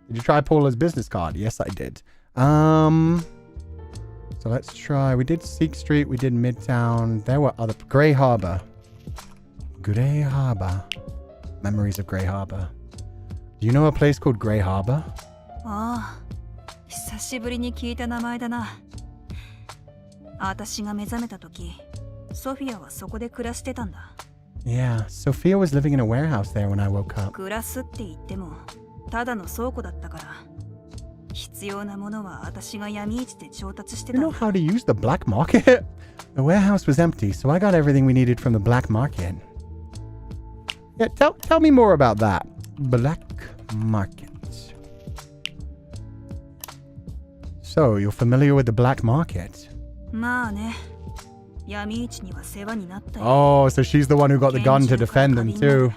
Did you try Paula's business card? Yes, I did. So let's try. We did Seek Street. We did Midtown. There were other... Grey Harbor. Grey Harbor. Memories of Grey Harbor. Do you know a place called Grey Harbor? ああ久しぶりに聞いた名前だな私が目覚めた時ソフィアはそこで暮らしてたんだ Yeah, Sofia was living in a warehouse there when I woke up. 暮らすって言ってもただの倉庫だったから必要なものは私が闇市で調達してた You know how to use the black market? The warehouse was empty, so I got everything we needed from the black market. Yeah, tell me more about that. Black market. So, you're familiar with the black market? まあね闇市には世話になったよ Oh, so she's the one who got the gun to defend them too.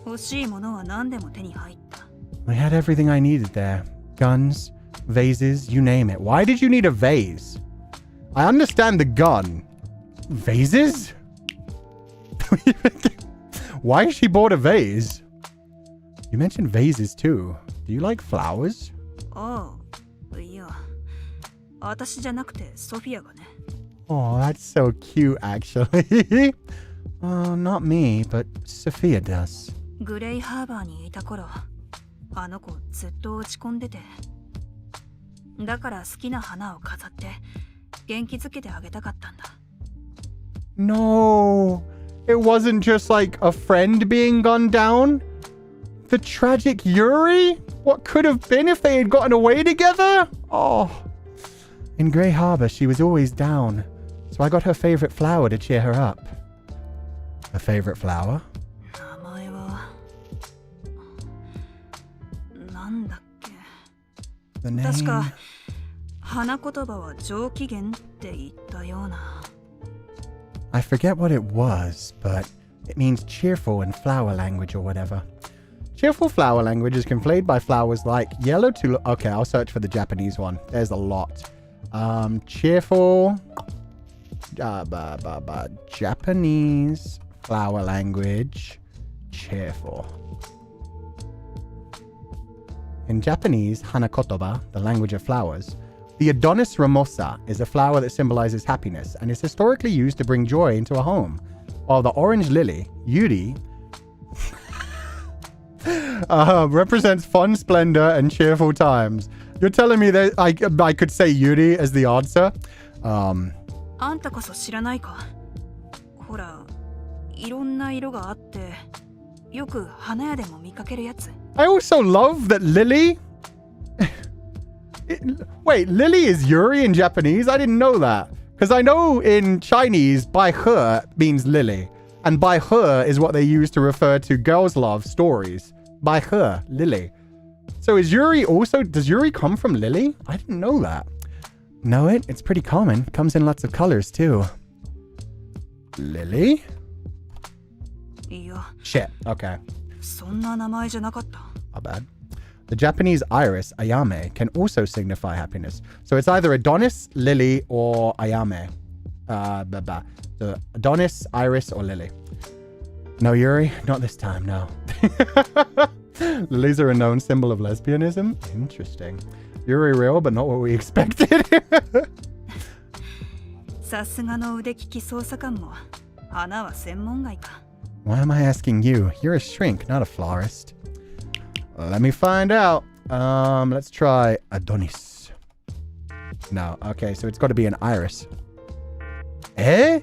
欲しいものは何でも手に入った I had everything I needed there. Guns, vases, you name it. Why did you need a vase? I understand the gun. Vases? Why she bought a vase? You mentioned vases too. Do you like flowers? ああいや私じゃなくてソフィアがね Oh, that's so cute, actually. Not me, but Sophia does. グレイハーバーにいた頃あの子ずっと落ち込んでてだから好きな花を飾って元気づけてあげたかったんだ No, it wasn't just like a friend being gunned down. The tragic Yuri? What could have been if they had gotten away together? Oh. In Grey Harbor, she was always down, so I got her favorite flower to cheer her up. Her favorite flower? 名前はなんだっけ The name... 確か花言葉は上機嫌って言ったような I forget what it was, but it means cheerful in flower language or whatever. Cheerful flower language is conveyed by flowers like yellow to... Okay, I'll search for the Japanese one. There's a lot. Cheerful... Japanese flower language. Cheerful. In Japanese, hanakotoba, the language of flowers, the Adonis ramosa is a flower that symbolizes happiness and is historically used to bring joy into a home, while the orange lily, yuri, represents fun splendor and cheerful times. You're telling me that I could say yuri as the answer? あんたこそ知らないかほらいろんな色があってよく花屋でも見かけるやつ I also love that Lily... Wait, Lily is Yuri in Japanese? I didn't know that. Because I know in Chinese, Bai He means Lily. And Bai He is what they use to refer to girls' love stories. Bai He, Lily. So is Yuri also... Does Yuri come from Lily? I didn't know that. Know it? It's pretty common. Comes in lots of colors too. Lily? いや、 Shit. Okay. そんな名前じゃなかった。 Not bad. The Japanese iris, Ayame, can also signify happiness. So it's either Adonis, Lily, or Ayame. So Adonis, Iris, or Lily. No, Yuri? Not this time, no. Lilies are a known symbol of lesbianism? Interesting. Yuri real, but not what we expected. さすがの腕利き捜査官も花は専門外か。 Why am I asking you? You're a shrink, not a florist. Let me find out. Let's try Adonis. No, okay, so it's got to be an iris. Eh?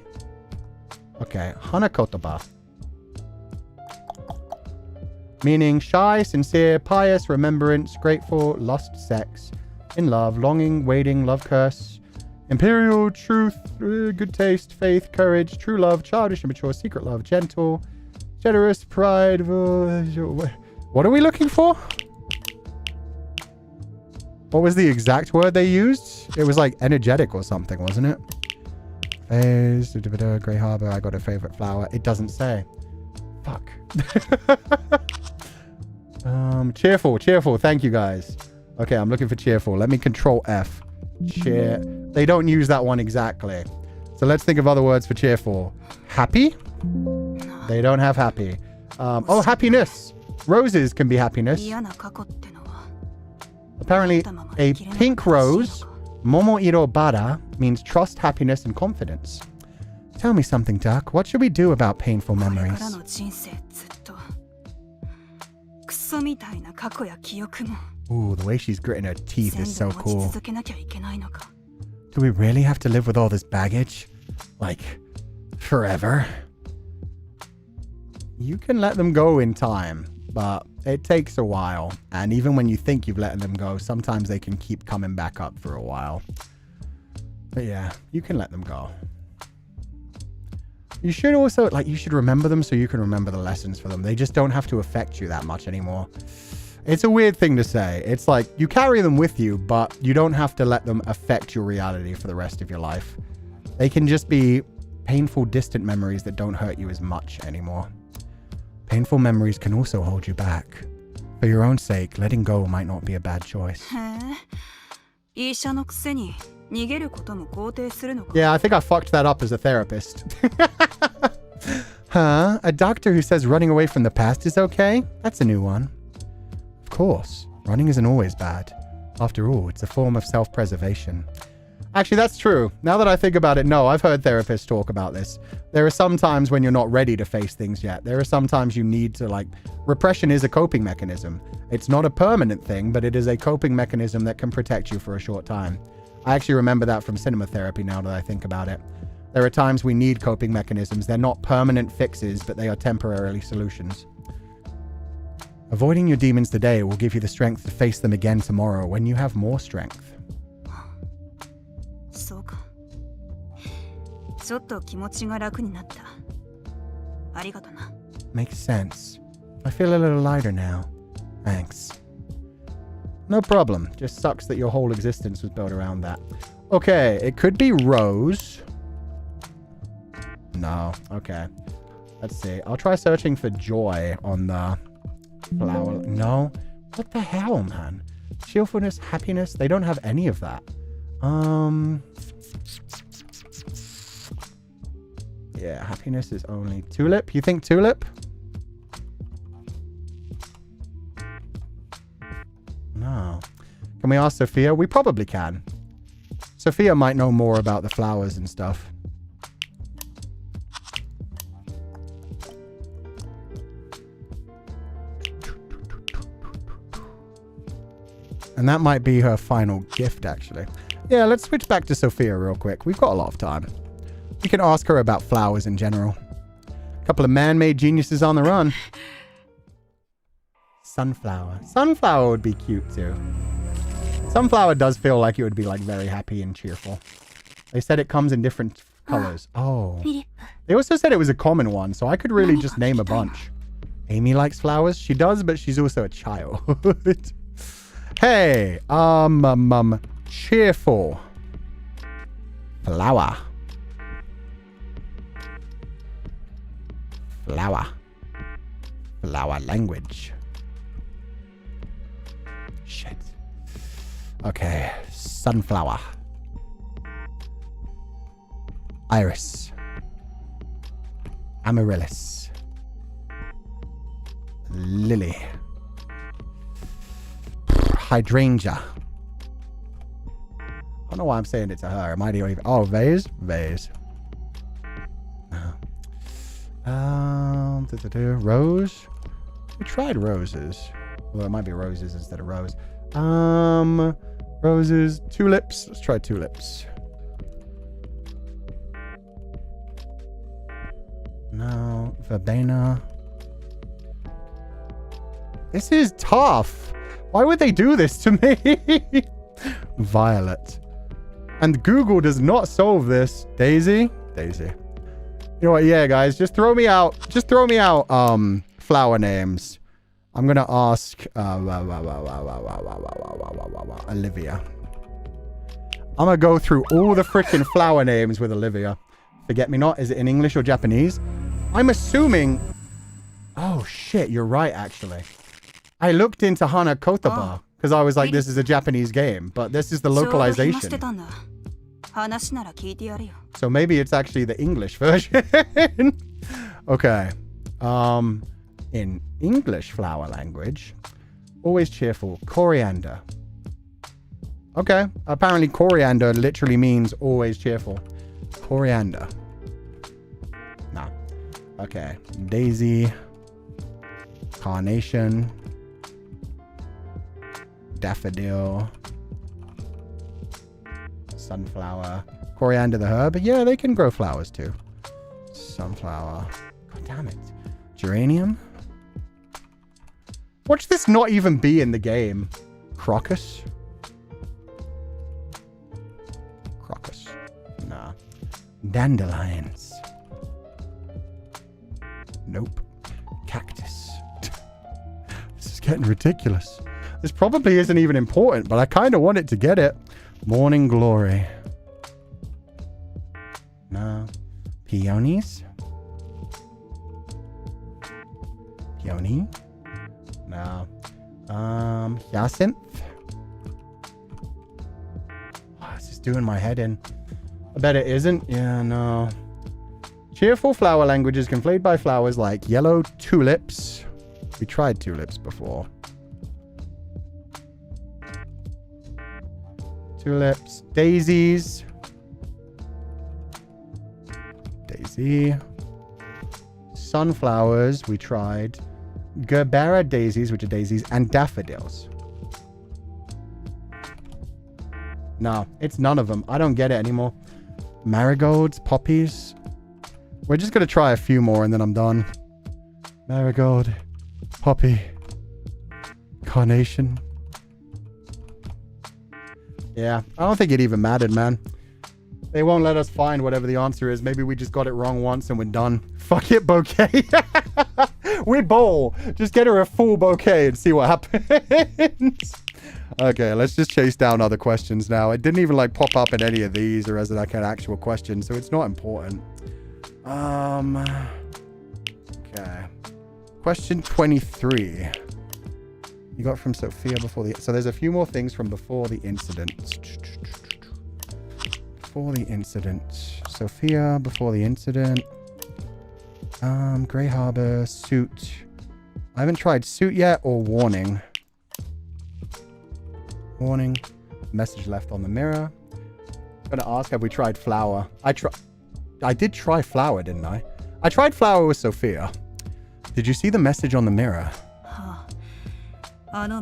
Okay, Hanakotoba. Meaning shy, sincere, pious, remembrance, grateful, lust, sex, in love, longing, waiting, love curse, imperial, truth, good taste, faith, courage, true love, childish, immature, secret love, gentle, generous, pride. What are we looking for? What was the exact word they used? It was like energetic or something, wasn't it? Phase, Grey Harbor, I got a favorite flower. It doesn't say. Fuck. Cheerful. Thank you, guys. Okay, I'm looking for cheerful. Let me control F. Cheer. They don't use that one exactly. So let's think of other words for cheerful. Happy? They don't have happy. Oh, happiness. Roses can be happiness. 嫌な過去ってのは Apparently, a pink rose, Momoiro Bara, means trust, happiness, and confidence. Tell me something, Duck. What should we do about painful これ memories? からの人生ずっとクソみたいな過去や記憶も Ooh, the way she's gritting her teeth 全 is 部 so 持ち cool. 続けなきゃいけないのか Do we really have to live with all this baggage? Like, forever? You can let them go in time, but it takes a while. And even when you think you've let them go, sometimes they can keep coming back up for a while. But yeah, you can let them go. You should also, you should remember them so you can remember the lessons for them. They just don't have to affect you that much anymore. It's a weird thing to say. It's like you carry them with you, but you don't have to let them affect your reality for the rest of your life. They can just be painful, distant memories that don't hurt you as much anymore. Painful memories can also hold you back. For your own sake, letting go might not be a bad choice. へえ医者のくせに逃げることも肯定するのか Yeah, I think I fucked that up as a therapist. Huh? A doctor who says running away from the past is okay? That's a new one. Of course, running isn't always bad. After all, it's a form of self-preservation. Actually, that's true. Now that I think about it, no, I've heard therapists talk about this. There are some times when you're not ready to face things yet. There are some times you need to, repression is a coping mechanism. It's not a permanent thing, but it is a coping mechanism that can protect you for a short time. I actually remember that from cinema therapy now that I think about it. There are times we need coping mechanisms. They're not permanent fixes, but they are temporarily solutions. Avoiding your demons today will give you the strength to face them again tomorrow when you have more strength. そうかちょっと気持ちが楽になったありがとな Makes sense. I feel a little lighter now. Thanks. No problem. Just sucks that your whole existence was built around that. Okay, it could be Rose. No. Okay. Let's see. I'll try searching for Joy on the flower. No. What the hell, man? Cheerfulness, happiness. They don't have any of that. Yeah, happiness is only tulip. You think tulip? No. Can we ask Sophia? We probably can. Sophia might know more about the flowers and stuff. And that might be her final gift, actually. Yeah, let's switch back to Sophia real quick. We've got a lot of time. We can ask her about flowers in general. A couple of man-made geniuses on the run. Sunflower. Sunflower would be cute, too. Sunflower does feel like it would be, very happy and cheerful. They said it comes in different colors. Oh. They also said it was a common one, so I could really just name a bunch. Amy likes flowers. She does, but she's also a child. Hey, cheerful. Flower. Flower. Flower language. Shit. Okay. Sunflower. Iris. Amaryllis. Lily. Hydrangea. I don't know why I'm saying it to her. It might even... Oh, vase? Vase. Rose? We tried roses. Well, it might be roses instead of rose. Roses. Tulips. Let's try tulips. No. Verbena. This is tough. Why would they do this to me? Violet. And Google does not solve this. Daisy? Daisy. You know what? Yeah, guys. Just throw me out. Just throw me out flower names. I'm going to ask Olivia. I'm going to go through all the freaking flower names with Olivia. Forget me not. Is it in English or Japanese? I'm assuming... Oh, shit. You're right, actually. I looked into Hana Kotaba because I was like, this is a Japanese game, but this is the localization. So maybe it's actually the English version. Okay. In English flower language, always cheerful. Coriander. Okay. Apparently coriander literally means always cheerful. Coriander. Nah. Okay. Daisy. Carnation. Daffodil. Sunflower. Coriander the herb. Yeah, they can grow flowers too. Sunflower. God damn it. Geranium. Watch this not even be in the game. Crocus. Crocus. Nah. Dandelions. Nope. Cactus. This is getting ridiculous. This probably isn't even important, but I kind of want it to get it. Morning Glory. No. Peonies. Peony. No. Hyacinth. Oh, this is doing my head in. I bet it isn't. Yeah, no. Cheerful flower languages conflated by flowers like yellow tulips. We tried tulips before. Tulips. Daisies. Daisy. Sunflowers. We tried. Gerbera daisies, which are daisies, and daffodils. No, it's none of them. I don't get it anymore. Marigolds, poppies. We're just going to try a few more and then I'm done. Marigold, poppy, carnation. Yeah, I don't think it even mattered, man. They won't let us find whatever the answer is. Maybe we just got it wrong once and we're done. Fuck it, bouquet. We bowl. Just get her a full bouquet and see what happens. Okay, let's just chase down other questions now. It didn't even like pop up in any of these or as like an actual question, so it's not important. Okay. Question 23. You got from Sofia before the... So there's a few more things from before the incident. Before the incident. Sofia before the incident. Grey Harbor, suit. I haven't tried suit yet or warning. Warning. Message left on the mirror. I'm gonna ask, have we tried flower? I did try flower, didn't I? I tried flower with Sofia. Did you see the message on the mirror? Oh,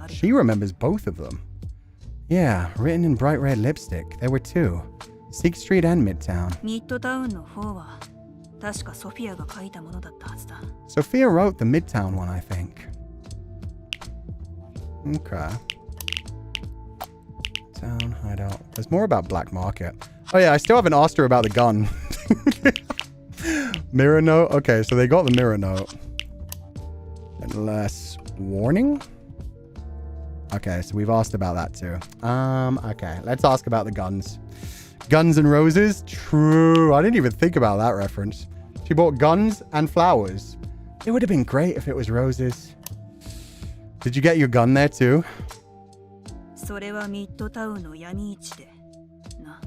she remembers both of them. Yeah, written in bright red lipstick. There were two. Seek Street and Midtown. Sofia wrote the Midtown one, I think. Okay. Town hideout. There's more about Black Market. Oh yeah, I still haven't asked her about the gun. Mirror note? Okay, so they got the mirror note. Unless... Warning? Okay, so we've asked about that too. Okay, let's ask about the guns. Guns and roses? True. I didn't even think about that reference. She bought guns and flowers. It would have been great if it was roses. Did you get your gun there too? それはミッドタウンの闇市でな。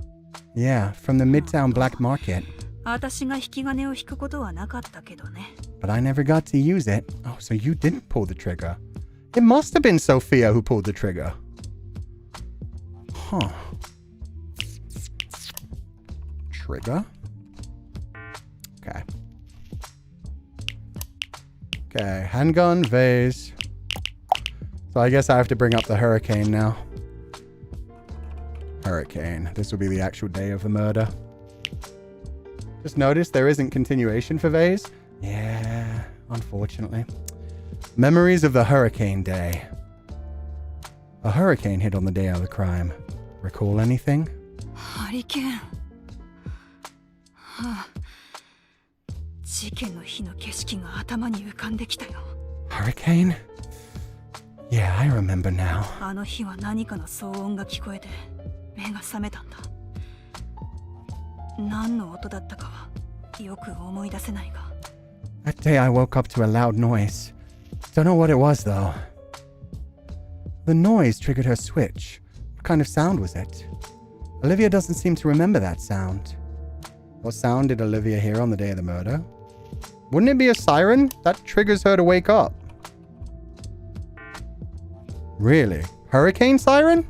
Yeah, from the Midtown Black Market. 私が引き金を引くことはなかったけどね。 But I never got to use it. Oh, so you didn't pull the trigger. It must have been Sofia who pulled the trigger. Huh. Trigger? Okay. Okay, handgun, vase. So I guess I have to bring up the hurricane now. Hurricane. This will be the actual day of the murder. Just notice there isn't continuation for vase. Yeah, unfortunately. Memories of the hurricane day. A hurricane hit on the day of the crime. Recall anything? ハリケーン。はあ、事件の日の景色が頭に浮かんできたよ。 Hurricane? Yeah, I remember now. あの日は何かの騒音が聞こえて目が覚めたんだ。何の音だったかはよく思い出せないが。 That day I woke up to a loud noise. Don't know what it was though. The noise triggered her switch. What kind of sound was it? Olivia doesn't seem to remember that sound. What sound did Olivia hear on the day of the murder? Wouldn't it be a siren? That triggers her to wake up. Really? Hurricane siren?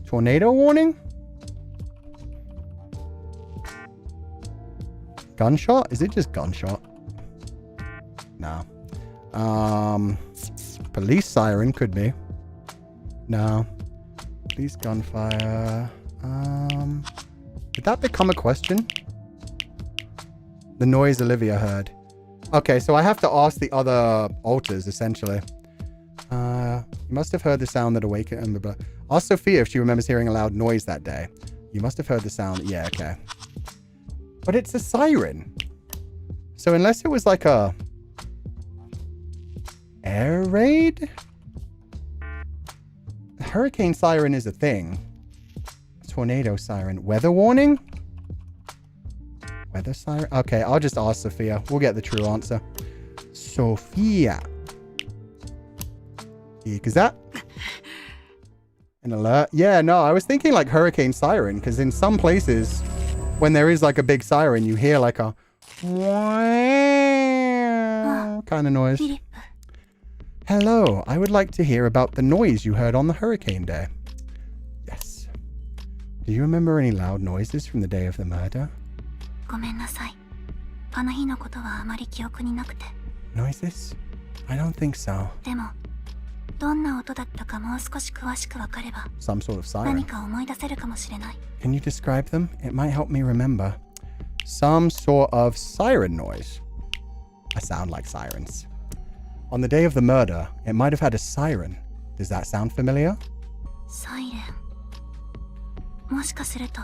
Tornado warning? Gunshot? Is it just gunshot? No. Police siren could be. No. Police gunfire. Did that become a question? The noise Olivia heard. Okay, so I have to ask the other alters, essentially. You must have heard the sound that awakened... Ask Sofia if she remembers hearing a loud noise that day. You must have heard the sound... Yeah, okay. But it's a siren. So unless it was like a... air raid? The hurricane siren is a thing. Tornado siren. Weather warning? Weather siren? Okay, I'll just ask Sofia. We'll get the true answer. Sofia. Is that an alert? Yeah, no, I was thinking like hurricane siren, because in some places, when there is like a big siren, you hear like a kind of noise. Hello, I would like to hear about the noise you heard on the hurricane day. Yes. Do you remember any loud noises from the day of the murder? ごめんなさい。あの日のことはあまり記憶になくて。 Noises? I don't think so. でも、どんな音だったかもう少し詳しくわかれば、 Some sort of siren. 何か思い出せるかもしれない。 Can you describe them? It might help me remember. Some sort of siren noise. I sound like sirens. On the day of the murder, it might have had a siren. Does that sound familiar? サイレン。もしかすると、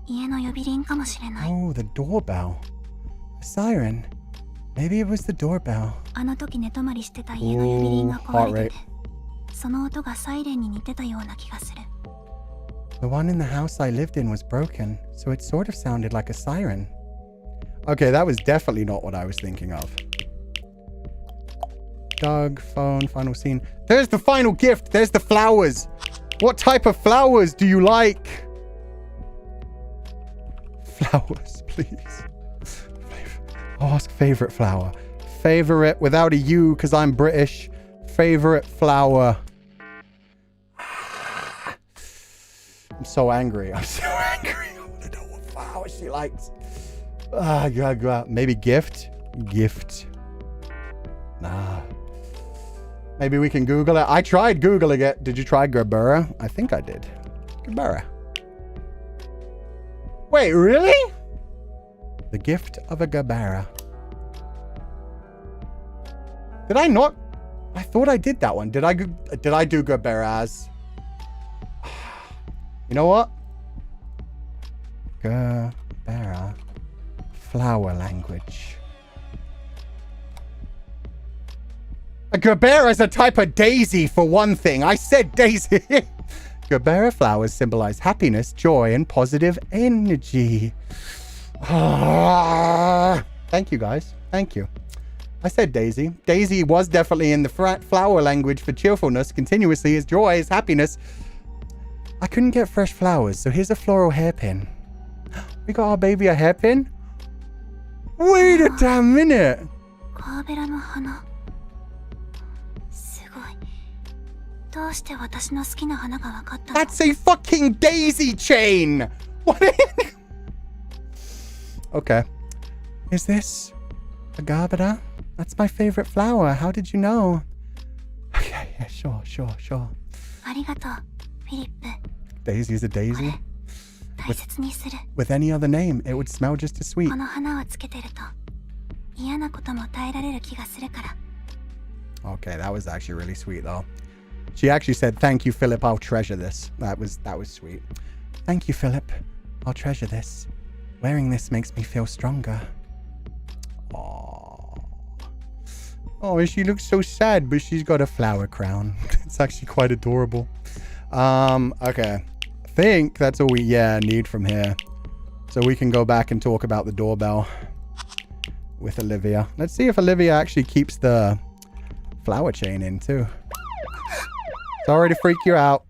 家の呼び鈴かもしれない。 Oh, the doorbell. A siren. Maybe it was the doorbell. あの時寝泊まりしてた家の呼び鈴が壊れてて、その音がサイレンに似てたような気がする。 The one in the house I lived in was broken, so it sort of sounded like a siren. Okay, that was definitely not what I was thinking of. Doug, phone, final scene. There's the final gift. There's the flowers. What type of flowers do you like? Flowers, please. Ask favorite flower. Favorite without a U because I'm British. Favorite flower. I'm so angry. I'm so angry. I want to know what flower she likes. Maybe gift? Gift. Nah. Maybe we can Google it. I tried Googling it. Did you try Gerbera? I think I did. Gerbera. Wait, really? The gift of a Gerbera. Did I not? I thought I did that one. Did I do Gerberas? You know what? Gerbera. Flower language. A gerbera is a type of daisy, for one thing. I said daisy. Gerbera flowers symbolize happiness, joy, and positive energy. Thank you, guys. Thank you. I said daisy. Daisy was definitely in the flower language for cheerfulness, continuously is joy, is happiness. I couldn't get fresh flowers, so here's a floral hairpin. We got our baby a hairpin? Wait a damn minute. ガーベラの花。すごい。どうして私の好きな花が分かったの？ That's a fucking daisy chain! What? Okay. Is this a garbera? That's my favorite flower. How did you know? Okay, yeah, sure. ありがとう、フィリップ。 Daisy is a daisy? 大切にする。 With any other name, it would smell just as sweet. この花をつけてると嫌なことも耐えられる気がするから。 Okay, that was actually really sweet though. She actually said, "Thank you, Philip. I'll treasure this." That was sweet. Thank you, Philip. I'll treasure this. Wearing this makes me feel stronger. Aww. Oh, she looks so sad, but she's got a flower crown. It's actually quite adorable. Okay. I think that's all we need from here. So we can go back and talk about the doorbell with Olivia. Let's see if Olivia actually keeps the flower chain in too. Sorry to freak you out.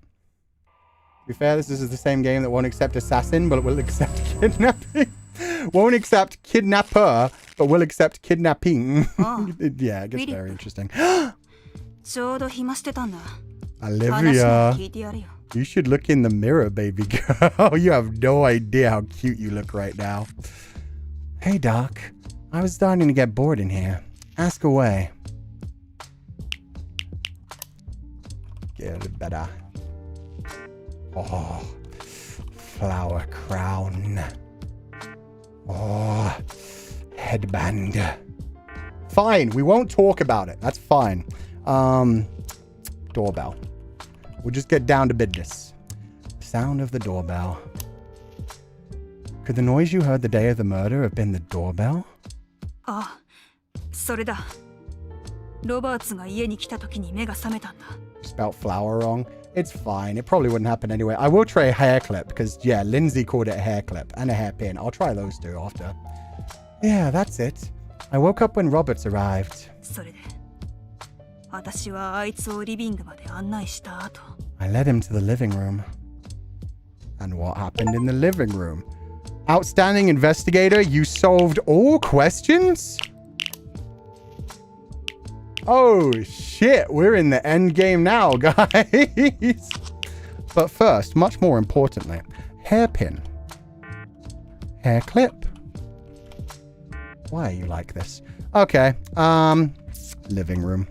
To be fair, this is the same game that won't accept assassin, but it will accept kidnapping. Won't accept kidnapper, but will accept kidnapping. Yeah, it gets very interesting. ちょうど暇してたんだ。 Olivia, 聞いてやるよ。 you should look in the mirror, baby girl. You have no idea how cute you look right now. Hey, Doc. I was starting to get bored in here. Ask away. Get better. Oh, flower crown. Oh, headband. Fine, we won't talk about it. That's fine. Doorbell. We'll just get down to business. Sound of the doorbell. Could the noise you heard the day of the murder have been the doorbell? あ、それだ。ロバーツが家に来た時に目が覚めたんだ。 Spelt flower wrong. It's fine. It probably wouldn't happen anyway. I will try a hair clip because, yeah, Lindsay called it a hair clip and a hairpin. I'll try those two after. Yeah, that's it. I woke up when Roberts arrived. それで、私はあいつをリビングまで案内した後。 I led him to the living room. And what happened in the living room? Outstanding investigator, you solved all questions? Oh shit, we're in the end game now, guys. But first, much more importantly, hairpin. Hair clip. Why are you like this? Okay, living room.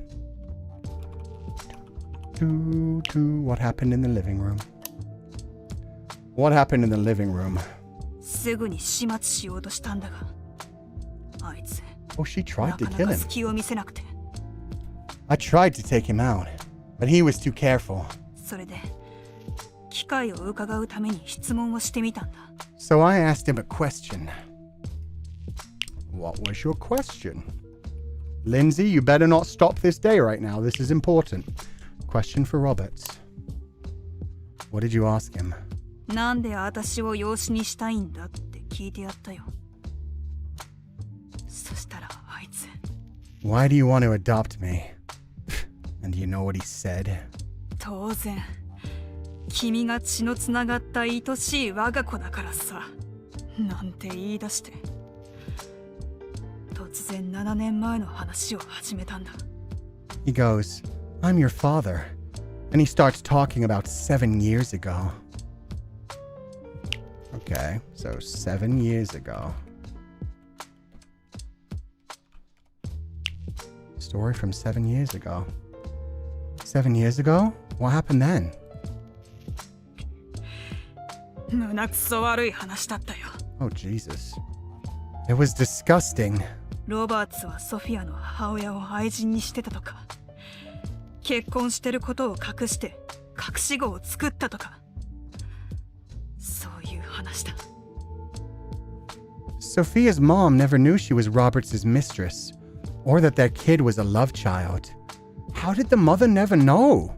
What happened in the living room? What happened in the living room? すぐに始末しようとしたんだが、あいつ、 Oh, she tried な to か kill なか him. 隙を見せなくて。 I tried to take him out, but he was too careful. それで、機会を伺うために質問をしてみたんだ。 So I asked him a question. What was your question? Lindsay, you better not stop this day right now. This is important. Question for Roberts. What did you ask him? なんで私を養子にしたいんだって聞いてやったよ。そしたらあいつ。 Why do you want to adopt me? And do you know what he said? 当然。君が血のつながった愛しい我が子だからさ。なんて言い出して。突然7年前の話を始めたんだ。 He goes, I'm your father. And he starts talking about 7 years ago. Okay, so 7 years ago. Story from 7 years ago. 7 years ago? What happened then? 胸くそ悪い話だったよ。 Oh, Jesus. It was disgusting. ロバーツはソフィアの母親を愛人にしてたとか、結婚してることを隠して隠し子を作ったとか、そういう話だ。 Sophia's mom never knew she was Roberts' mistress, or that their kid was a love child. How did the mother never know?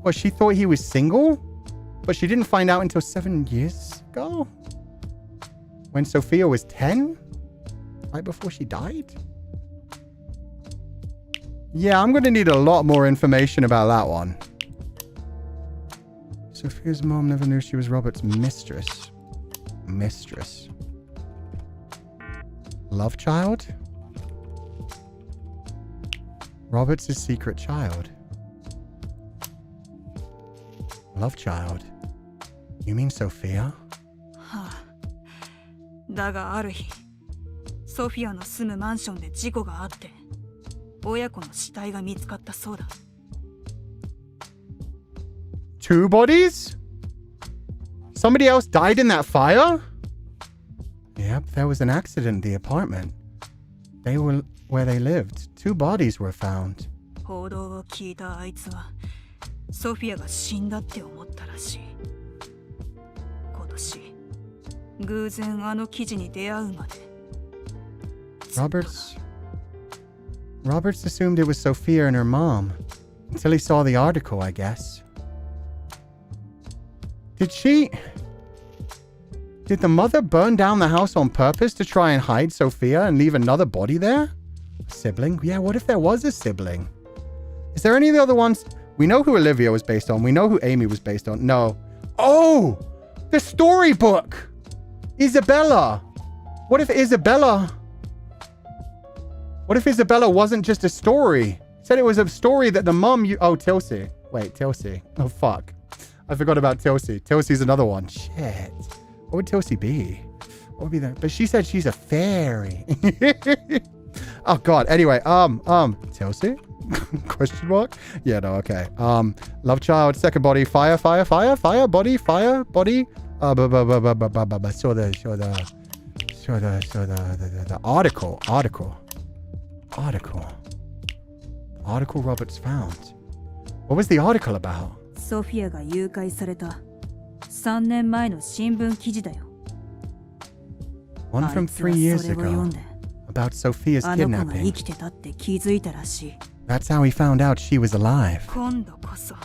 Well, she thought he was single, but she didn't find out until 7 years ago? When Sofia was 10? Right before she died? Yeah, I'm going to need a lot more information about that one. Sofia's mom never knew she was Robert's mistress. Mistress. Love child? Robert's his secret child. Love child? You mean Sofia? はあ、だがある日、ソフィアの住むマンションで事故があって、親子の死体が見つかったそうだ。Two bodies? Somebody else died in that fire? Yep, there was an accident in the apartment. They were where they lived. Two bodies were found. 報道を聞いたあいつは、ソフィアが死んだって思ったらしい。今年、偶然あの記事に出会うまで。Roberts assumed it was Sofia and her mom. Until he saw the article, I guess. Did the mother burn down the house on purpose to try and hide Sofia and leave another body there? A sibling? Yeah, what if there was a sibling? Is there any of the other ones? We know who Olivia was based on. We know who Amy was based on. No. Oh! The storybook! Isabella! What if Isabella wasn't just a story? Said it was a story that the mom... Oh, Tilsey. Wait, Tilsey. Oh, fuck. I forgot about Tilsey. Tilsey's another one. Shit. What would Tilsey be? What would be that? But she said she's a fairy. Oh, God. Anyway, Tilsey? Question mark? Yeah, no, okay. Love child, second body, fire, body. Show the article Roberts found. What was the article about? ソフィアが誘拐された3年前の新聞記事だよ。 One from 3 years ago. About Sophia's あの子が生 kidnapping. きてたって気づいたらしい。 That's how he found out she was alive. 今度こそ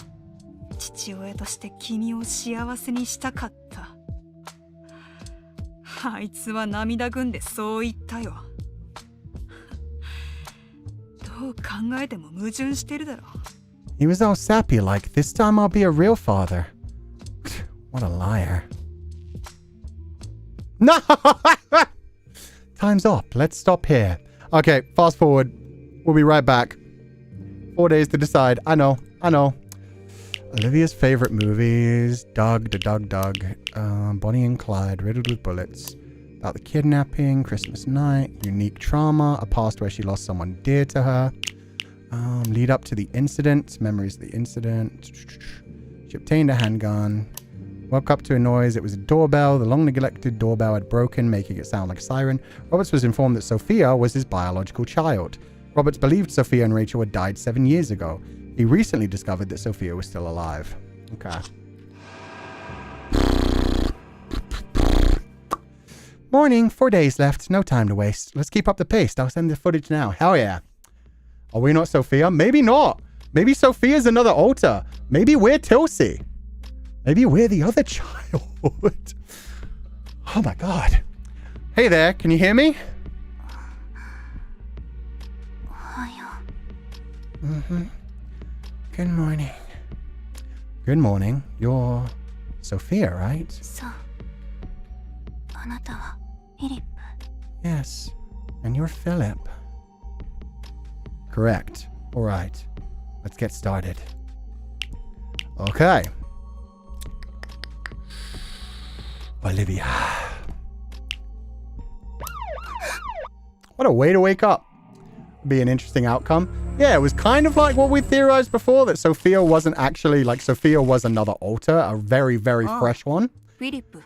父親として君を幸せにしたかった。あいつは涙ぐんでそう言ったよ。どう考えても矛盾してるだろ。 He was all sappy like, this time I'll be a real father. What a liar. No! Time's up. Let's stop here. Okay, fast forward. We'll be right back. 4 days to decide. I know. Olivia's favorite movies. Doug. Bonnie and Clyde, riddled with bullets. About the kidnapping, Christmas night, unique trauma, a past where she lost someone dear to her. Lead up to the incident, memories of the incident. She obtained a handgun. Woke up to a noise. It was a doorbell. The long-neglected doorbell had broken, making it sound like a siren. Roberts was informed that Sofia was his biological child. Roberts believed Sofia and Rachel had died 7 years ago. He recently discovered that Sofia was still alive. Okay. Morning. 4 days left. No time to waste. Let's keep up the pace. I'll send the footage now. Hell yeah. Are we not Sofia? Maybe not. Maybe Sophia's another alter. Maybe we're Tilsey. Maybe we're the other child. Oh my God. Hey there. Can you hear me? Good morning. Good morning. You're Sofia, right? そう。あなたはフィリップ。 Yes. And you're Philip. Correct. All right. Let's get started. Okay. Olivia. What a way to wake up. Be an interesting outcome. Yeah, it was kind of like what we theorized before, that Sofia wasn't actually, like, Sofia was another alter, a very, very fresh one. フィリップ。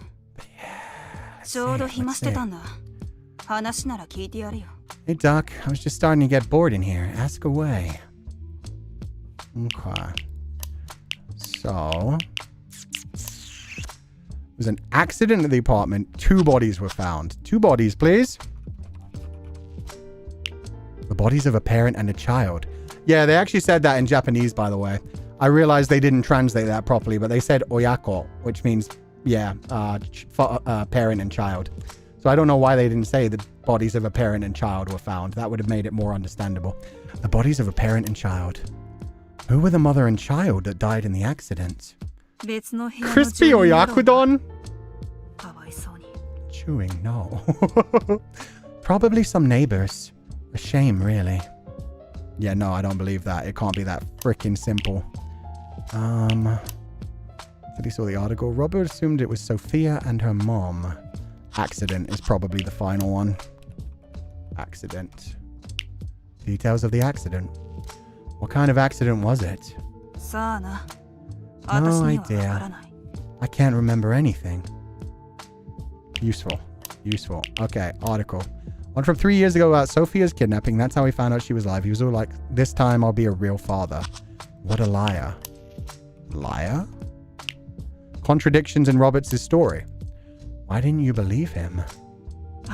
ちょうど暇してたんだ。話なら聞いてやるよ。 Hey, Doc. I was just starting to get bored in here. Ask away. Okay. So... There was an accident at the apartment. 2 bodies were found. 2 bodies, please. The bodies of a parent and a child. Yeah, they actually said that in Japanese, by the way. I realized they didn't translate that properly, but they said oyako, which means, yeah, parent and child. So I don't know why they didn't say the bodies of a parent and child were found. That would have made it more understandable. The bodies of a parent and child. Who were the mother and child that died in the accident? Crispy oyakudon? Chewing, no. Probably some neighbors. A shame, really. Yeah, no, I don't believe that. It can't be that freaking simple. Did he saw the article? Robert assumed it was Sofia and her mom. Accident is probably the final one. Accident. Details of the accident. What kind of accident was it? No idea. I can't remember anything. Useful. Useful. Okay, article. One from 3 years ago about Sofia's kidnapping. That's how he found out she was alive. He was all like, this time I'll be a real father. What a liar. Liar? Contradictions in Roberts' story. Why didn't you believe him? He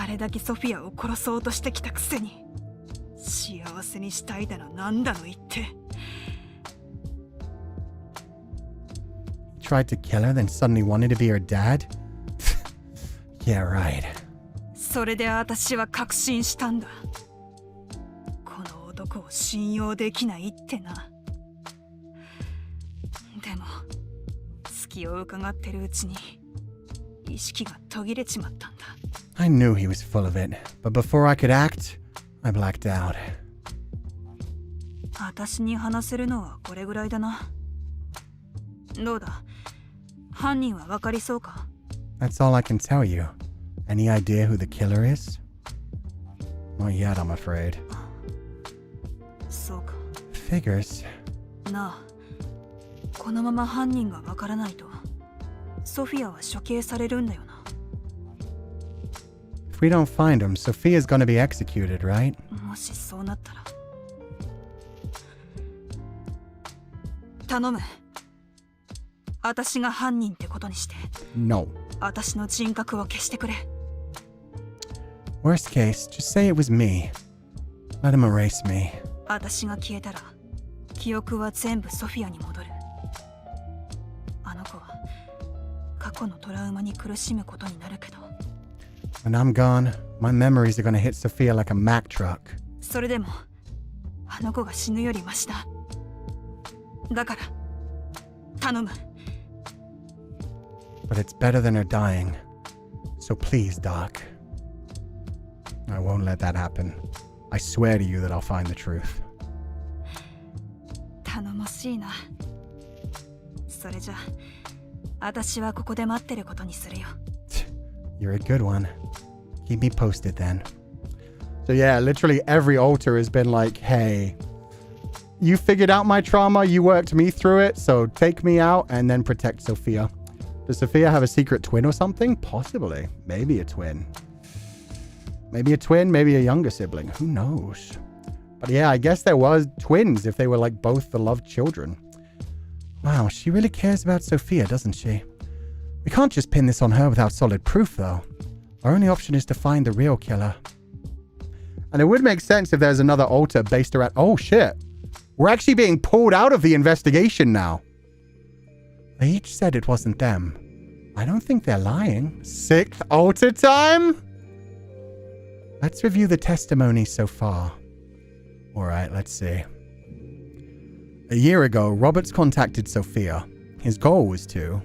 tried to kill her, then suddenly wanted to be her dad? Yeah, right. それで私は確信したんだ。この男を信用できないってな。でも、隙を伺ってるうちに意識が途切れちまったんだ。I knew he was full of it, but before I could act, I blacked out. 私に話せるのはこれぐらいだな。どうだ？犯人はわかりそうか？ That's all I can tell you. Any idea who the killer is? Not yet, I'm afraid. そうか。Figures. なあ、このまま犯人がわからないと、ソフィアは処刑されるんだよな。If we don't find him, Sophia's gonna be executed, right? もしそうなったら。頼む。私が犯人ってことにして。No. 私の人格を消してくれ。Worst case, just say it was me. Let him erase me. 私が消えたら、記憶は全部ソフィアに戻る。あの子は過去のトラウマに苦しむことになるけど。When I'm gone, my memories are gonna hit Sophia like a Mack truck. それでも、あの子が死ぬよりマシだ。だから、頼む。But it's better than her dying. So please, Doc. I won't let that happen. I swear to you that I'll find the truth. 頼もしいな。それじゃ、私はここで待ってることにするよ。You're a good one. Keep me posted then. So yeah, literally every altar has been like, hey, you figured out my trauma, you worked me through it, so take me out and then protect Sophia. Does Sophia have a secret twin or something? Possibly. Maybe a twin. Maybe a twin, maybe a younger sibling. Who knows? But yeah, I guess there was twins if they were like both the loved children. Wow, she really cares about Sophia, doesn't she? We can't just pin this on her without solid proof, though. Our only option is to find the real killer. And it would make sense if there's another altar based around... Oh, shit. We're actually being pulled out of the investigation now. They each said it wasn't them. I don't think they're lying. 6th altar time? Let's review the testimony so far. Alright, let's see. A year ago, Roberts contacted Sophia. His goal was to...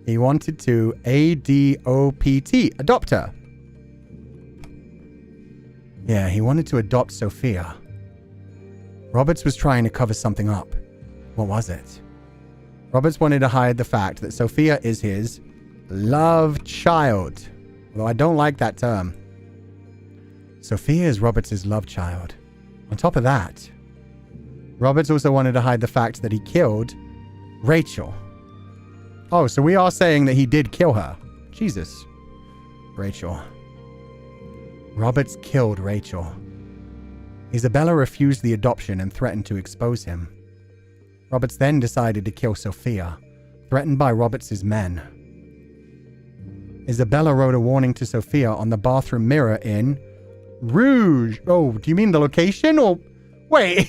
He wanted to ADOPT, adopt her. Yeah, he wanted to adopt Sophia. Roberts was trying to cover something up. What was it? Roberts wanted to hide the fact that Sophia is his love child. Although I don't like that term. Sophia is Roberts' love child. On top of that, Roberts also wanted to hide the fact that he killed Rachel. Oh, so we are saying that he did kill her. Jesus. Rachel. Roberts killed Rachel. Isabella refused the adoption and threatened to expose him. Roberts then decided to kill Sophia, threatened by Roberts' men. Isabella wrote a warning to Sophia on the bathroom mirror in Rouge. Oh, do you mean the location? Or Wait.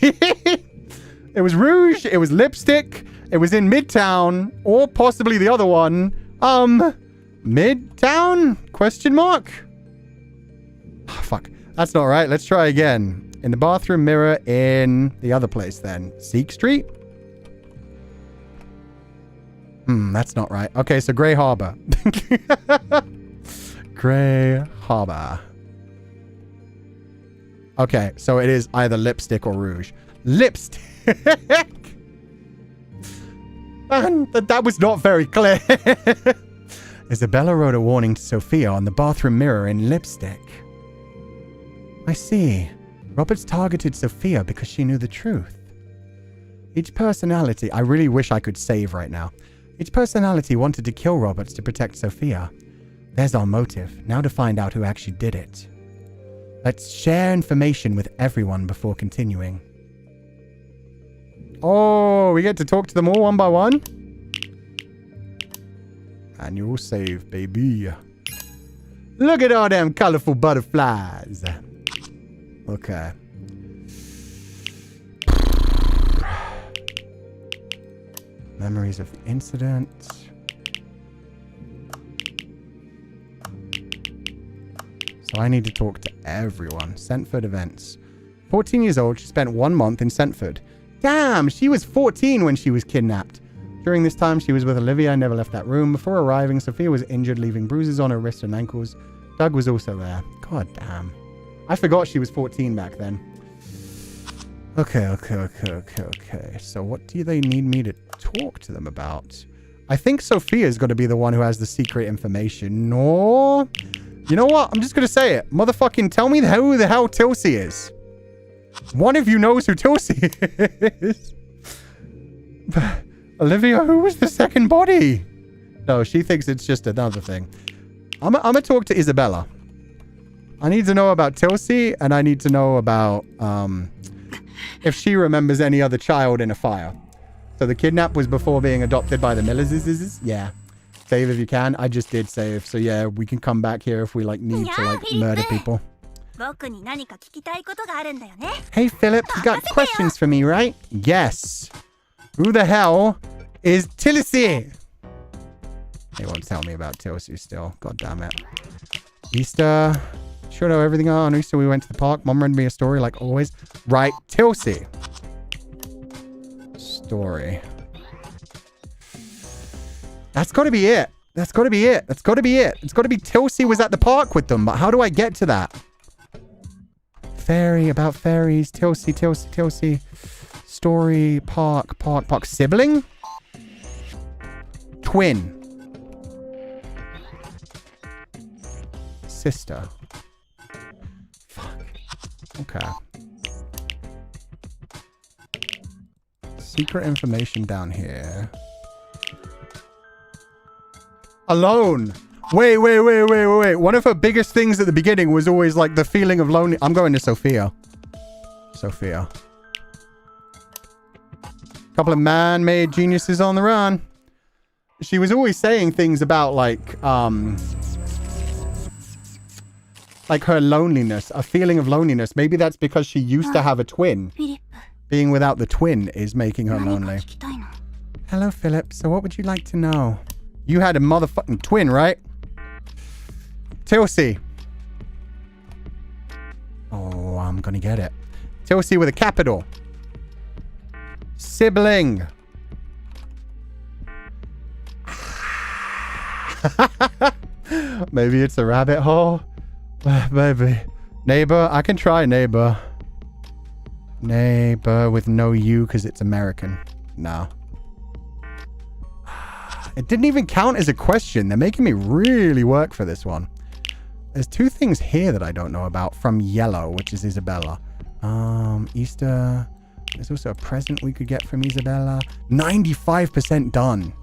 It was rouge. It was lipstick. It was in Midtown. Or possibly the other one. Midtown? Question mark? Oh, fuck. That's not right. Let's try again. In the bathroom mirror in the other place then. Seek Street? That's not right. Okay, so Grey Harbor. Grey Harbor. Okay, so it is either lipstick or rouge. Lipstick! Man, that was not very clear. Isabella wrote a warning to Sofia on the bathroom mirror in lipstick. I see. Roberts targeted Sofia because she knew the truth. Each personality... I really wish I could save right now. Each personality wanted to kill Roberts to protect Sofia. There's our motive. Now to find out who actually did it. Let's share information with everyone before continuing. Oh, we get to talk to them all one by one? Annual save, baby. Look at all them colorful butterflies. Okay. Memories of the incident. So I need to talk to everyone. Sentford events. 14 years old, she spent 1 month in Sentford. Damn, she was 14 when she was kidnapped. During this time, she was with Olivia and never left that room. Before arriving, Sofia was injured, leaving bruises on her wrists and ankles. Doug was also there. God damn. I forgot she was 14 back then. Okay. So what do they need me to talk to them about? I think Sofia's got to be the one who has the secret information. No. You know what? I'm just going to say it. Motherfucking tell me who the hell Tilsey is. One of you knows who Tilsey is. Olivia, who was the second body? No, she thinks it's just another thing. I'm going to talk to Isabella. I need to know about Tilsey, and I need to know about if she remembers any other child in a fire. So the kidnap was before being adopted by the Millers. Yeah. Save if you can. I just did save. So yeah, we can come back here if we like need to like murder people. Hey Philip, you got questions for me, right? Yes. Who the hell is Tilsey? They won't tell me about Tilsey still. God damn it. Easter. Sure know everything on Easter. We went to the park. Mom read me a story like always. Right, Tilsey. Story. That's got to be it. That's got to be it. That's got to be it. It's got to be Tilsey was at the park with them. But how do I get to that? Fairy, about fairies. Tilsey. Story, park. Sibling? Twin. Sister. Fuck. Okay. Secret information down here. Alone. Wait. One of her biggest things at the beginning was always like the feeling of lonely. I'm going to Sofia. Couple of man-made geniuses on the run. She was always saying things about like her loneliness, a feeling of loneliness. Maybe that's because she used to have a twin. Being without the twin is making her lonely. Hello, Philip. So what would you like to know? You had a motherfucking twin, right? Tilsey. Oh, I'm gonna get it. Tilsey with a capital. Sibling. Maybe it's a rabbit hole. Maybe. Neighbor. I can try neighbor. Neighbor with no U because it's American. No. It didn't even count as a question. They're making me really work for this one. There's 2 things here that I don't know about from Yellow, which is Isabella. Easter. There's also a present we could get from Isabella. 95% done.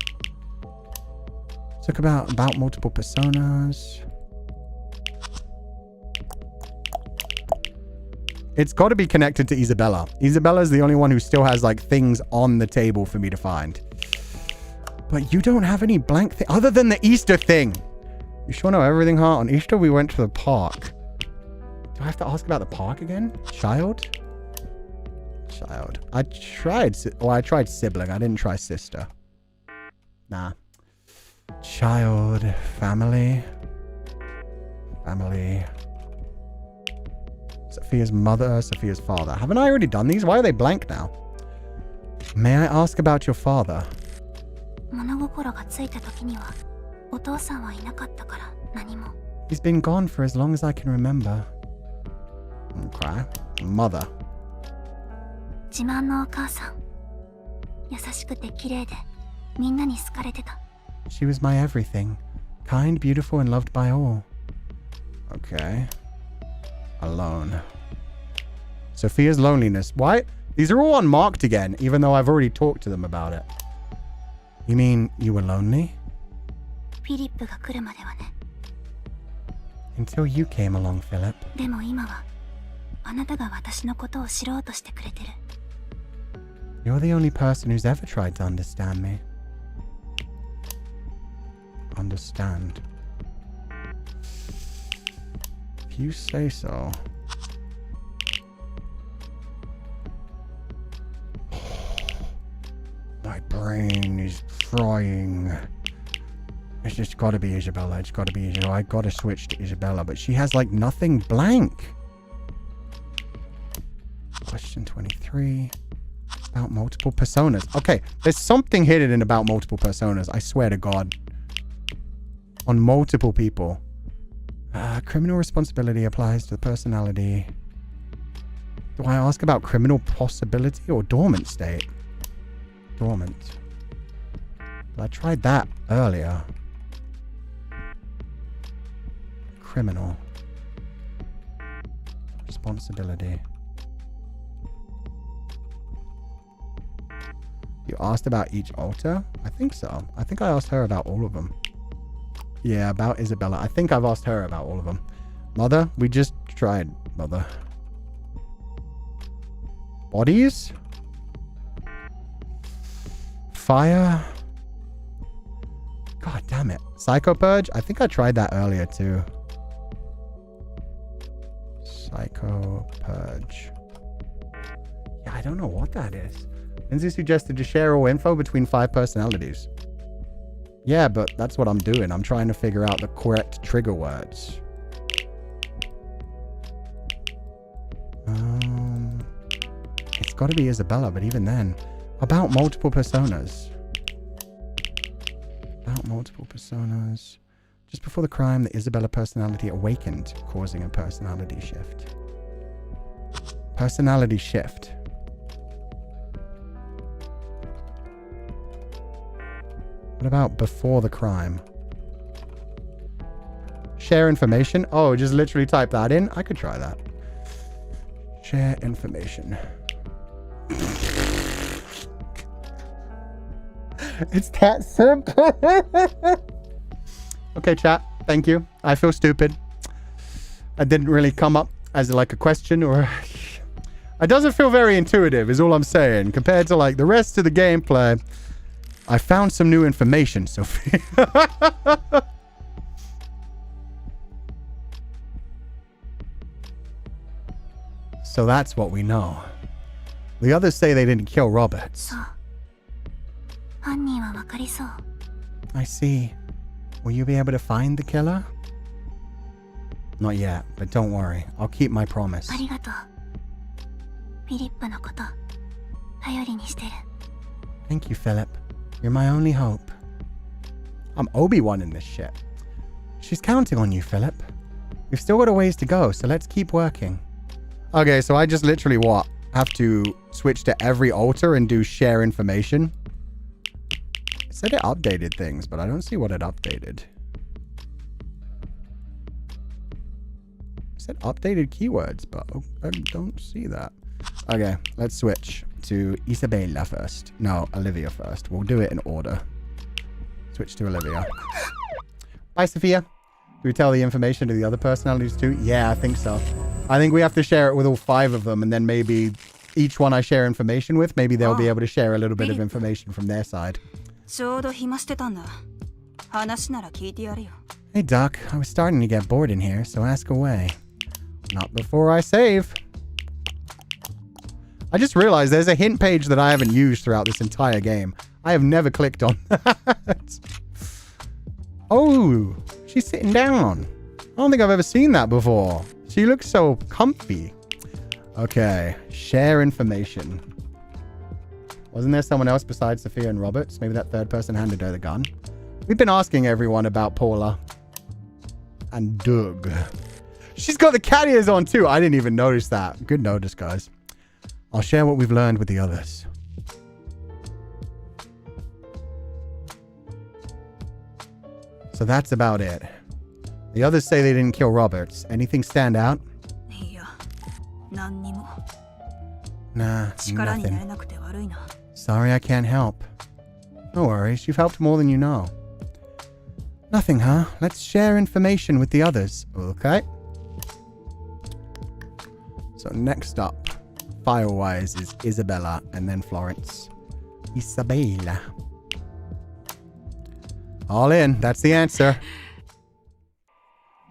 Talk about multiple personas. It's got to be connected to Isabella. Isabella's the only one who still has like things on the table for me to find. But you don't have any blank thing other than the Easter thing. You sure know everything, huh? On Easter, we went to the park. Do I have to ask about the park again? Child? Child. I tried sibling. I didn't try sister. Nah. Child. Family. Family. Sophia's mother. Sophia's father. Haven't I already done these? Why are they blank now? May I ask about your father? He's been gone for as long as I can remember. Okay. Mother. She was my everything. Kind, beautiful, and loved by all. Okay. Alone. Sophia's loneliness. Why? These are all unmarked again, even though I've already talked to them about it. You mean you were lonely? Until you came along, Philip. You're the only person who's ever tried to understand me. Understand. If you say so. My brain is frying. It's just gotta be Isabella. It's gotta be Isabella. I gotta switch to Isabella, but she has like nothing blank. Question 23. About multiple personas. Okay, there's something hidden in about multiple personas. I swear to God. On multiple people. Criminal responsibility applies to the personality. Do I ask about criminal possibility or dormant state? Dormant. Well, I tried that earlier. Criminal. Responsibility. You asked about each altar? I think so. I think I asked her about all of them. Yeah, about Isabella. I think I've asked her about all of them. Mother? We just tried Mother. Bodies? Fire? God damn it. Psycho Purge? I think I tried that earlier too. Psycho Purge. Yeah, I don't know what that is. Lindsay suggested to share all info between 5 personalities. Yeah, but that's what I'm doing. I'm trying to figure out the correct trigger words. It's got to be Isabella, but even then. About multiple personas. About multiple personas. Just before the crime, the Isabella personality awakened, causing a personality shift. Personality shift. What about before the crime? Share information? Oh, just literally type that in? I could try that. Share information. It's that simple. Okay, chat. Thank you. I feel stupid. I didn't really come up as like a question or... It doesn't feel very intuitive is all I'm saying. Compared to like the rest of the gameplay... I found some new information, Sophia. So that's what we know. The others say they didn't kill Roberts. I see. Will you be able to find the killer? Not yet, but don't worry. I'll keep my promise. Thank you, Philip. You're my only hope. I'm Obi-Wan in this shit. She's counting on you, Philip. We've still got a ways to go, so let's keep working. Okay, so I just literally, what? Have to switch to every altar and do share information? It said it updated things, but I don't see what it updated. It said updated keywords, but I don't see that. Okay, let's switch to Isabella first. No, Olivia first. We'll do it in order. Switch to Olivia. Bye, Sophia. Do we tell the information to the other personalities too? Yeah, I think so. I think we have to share it with all 5 of them, and then maybe each one I share information with, maybe they'll be able to share a little bit of information from their side. Hey, Doc. I was starting to get bored in here, so ask away. Not before I save. I just realized there's a hint page that I haven't used throughout this entire game. I have never clicked on that. Oh, she's sitting down. I don't think I've ever seen that before. She looks so comfy. Okay, share information. Wasn't there someone else besides Sofia and Roberts? Maybe that third person handed her the gun. We've been asking everyone about Paula. And Doug. She's got the cat ears on too. I didn't even notice that. Good notice, guys. I'll share what we've learned with the others. So that's about it. The others say they didn't kill Roberts. Anything stand out? Nah, nothing. Sorry I can't help. No worries, you've helped more than you know. Nothing, huh? Let's share information with the others. Okay. So next up, file-wise, is Isabella and then Florence. Isabella. All in. That's the answer.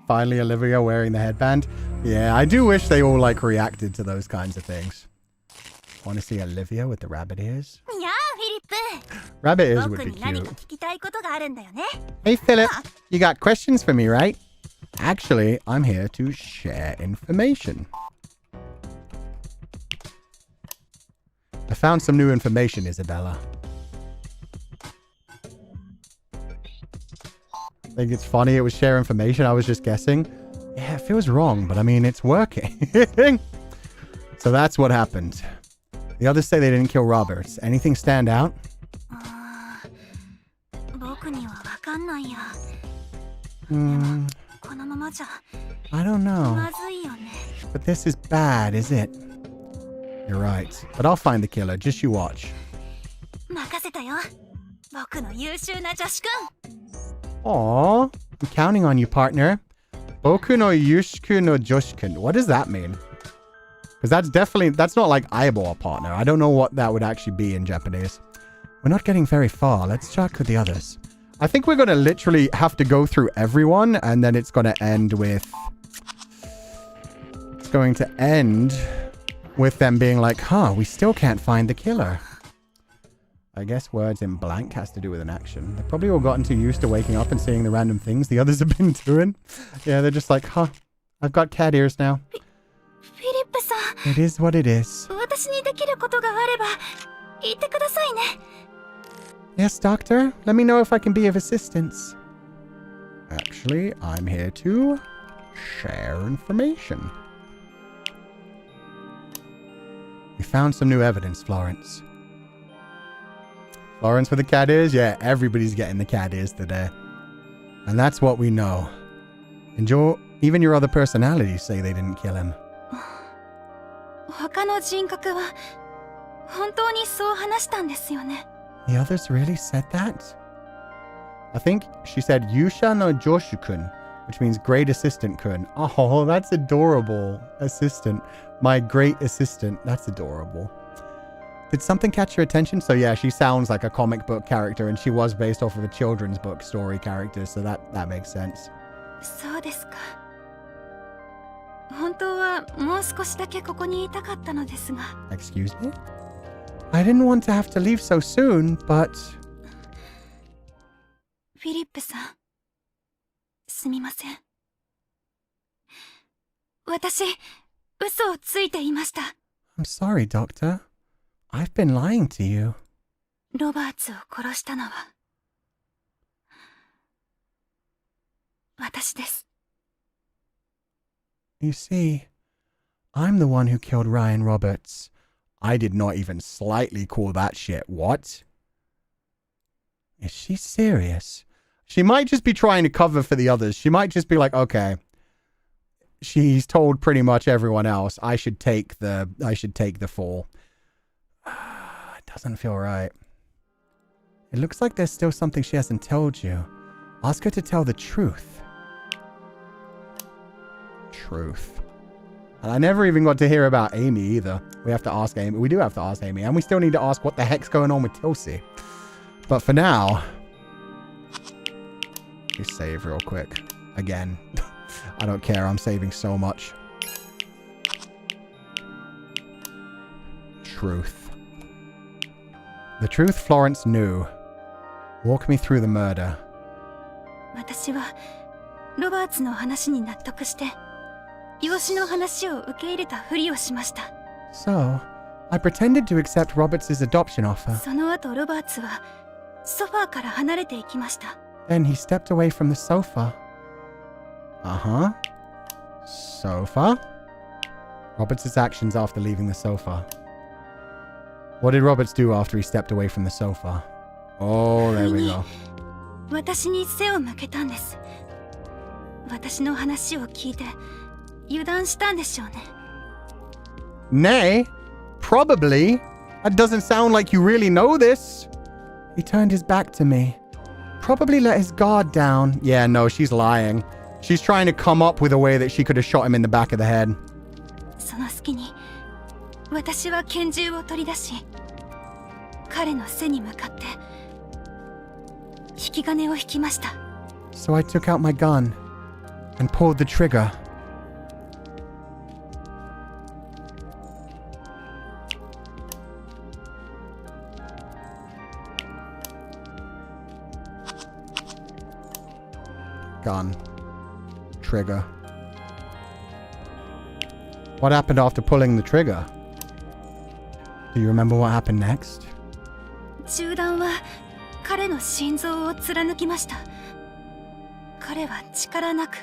Finally, Olivia wearing the headband. Yeah, I do wish they all, like, reacted to those kinds of things. Want to see Olivia with the rabbit ears? Rabbit ears would be cute. Hey, Philip. You got questions for me, right? Actually, I'm here to share information. I found some new information, Isabella. I think it's funny it was share information. I was just guessing. Yeah, it feels wrong, but I mean, it's working. So that's what happened. The others say they didn't kill Roberts. Anything stand out? I don't know. But this is bad, is it? You're right. But I'll find the killer. Just you watch. Aww. I'm counting on you, partner. Boku no Yushiku no Joshikun. What does that mean? Because that's not like eyeball partner. I don't know what that would actually be in Japanese. We're not getting very far. Let's check with the others. I think we're going to literally have to go through everyone, and then it's going to end with... It's going to end with them being like, huh, we still can't find the killer. I guess words in blank has to do with an action. They've probably all gotten too used to waking up and seeing the random things the others have been doing. Yeah, they're just like, huh, I've got cat ears now. It is what it is. Yes, doctor. Let me know if I can be of assistance. Actually, I'm here to share information. We found some new evidence, Florence. Florence with the cat ears? Yeah, everybody's getting the cat ears today. And that's what we know. And even your other personalities say they didn't kill him. The others really said that? I think she said Yusha no Joshukun, which means great assistant kun. Oh, that's adorable. Assistant. My great assistant. That's adorable. Did something catch your attention? So yeah, she sounds like a comic book character, and she was based off of a children's book story character, so that makes sense. Excuse me? I didn't want to have to leave so soon, but... I'm sorry, Doctor. I've been lying to you. You see, I'm the one who killed Ryan Roberts. I did not even slightly call that shit. What? Is she serious? She might just be trying to cover for the others. She might just be like, okay, she's told pretty much everyone else I should take the fall. It doesn't feel right. It looks like there's still something she hasn't told you. Ask her to tell the truth. Truth. And I never even got to hear about Amy either. We have to ask Amy. We do have to ask Amy. And we still need to ask what the heck's going on with Tilsey. But for now, just save real quick. Again. I don't care. I'm saving so much. truth. The truth Florence knew. Walk me through the murder. 私はロバーツの話に納得して養子の話を受け入れたふりをしました。 So, I pretended to accept Roberts' adoption offer. その後ロバーツはソファーから離れていきました。 Then he stepped away from the sofa. Uh-huh. Sofa? Roberts' actions after leaving the sofa. What did Roberts do after he stepped away from the sofa? Oh, there we go. 私に背を向けたんです。私の話を聞いて油断したんでしょうね。 Nay, probably. That doesn't sound like you really know this. He turned his back to me. Probably let his guard down. Yeah, no, she's lying. She's trying to come up with a way that she could have shot him in the back of the head. その隙に私は拳銃を取り出し彼の背に向かって引き金を引きました。 So I took out my gun and pulled the trigger. Gun. Trigger. What happened after pulling the trigger? Do you remember what happened next? 銃弾は彼の心臓を貫きました。彼は力なく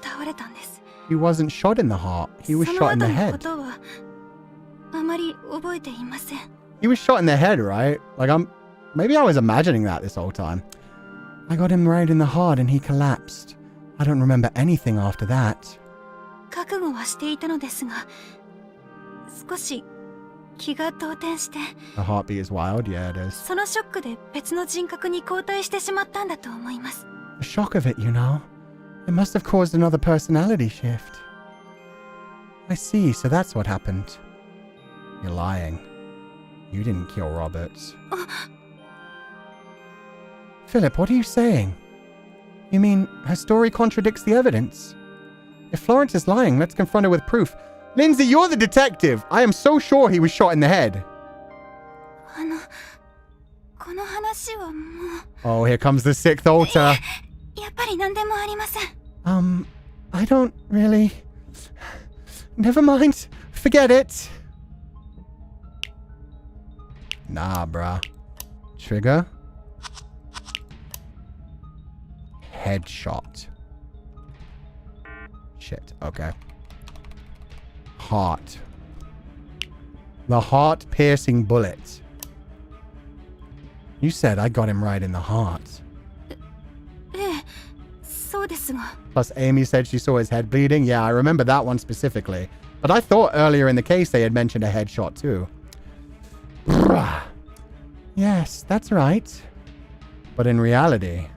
倒れたんです。 He wasn't shot in the heart. He was その shot in 後 the のこ head. とはあまり覚えていません。 He was shot in the head, right? Like maybe I was imagining that this whole time. I got him right in the heart and he collapsed. I don't remember anything after that. 覚悟はしていたのですが、少し気が動転して、 The heartbeat is wild. Yeah, it is. そのショックで別の人格に交代してしまったんだと思います。 The shock of it, you know. It must have caused another personality shift. I see, so that's what happened. You're lying. You didn't kill Roberts. Philip, what are you saying? You mean her story contradicts the evidence? If Florence is lying, let's confront her with proof. Lindsay, you're the detective! I am so sure he was shot in the head. この話はもう Oh, here comes the sixth altar. やっぱり何でもありません。 I don't really... Never mind. Forget it. Nah, bruh. Trigger. Headshot. Shit, okay. Heart. The heart-piercing bullet. You said I got him right in the heart. ええ、そうですが。 Plus, Amy said she saw his head bleeding. Yeah, I remember that one specifically. But I thought earlier in the case they had mentioned a headshot too. Yes, that's right. But in reality,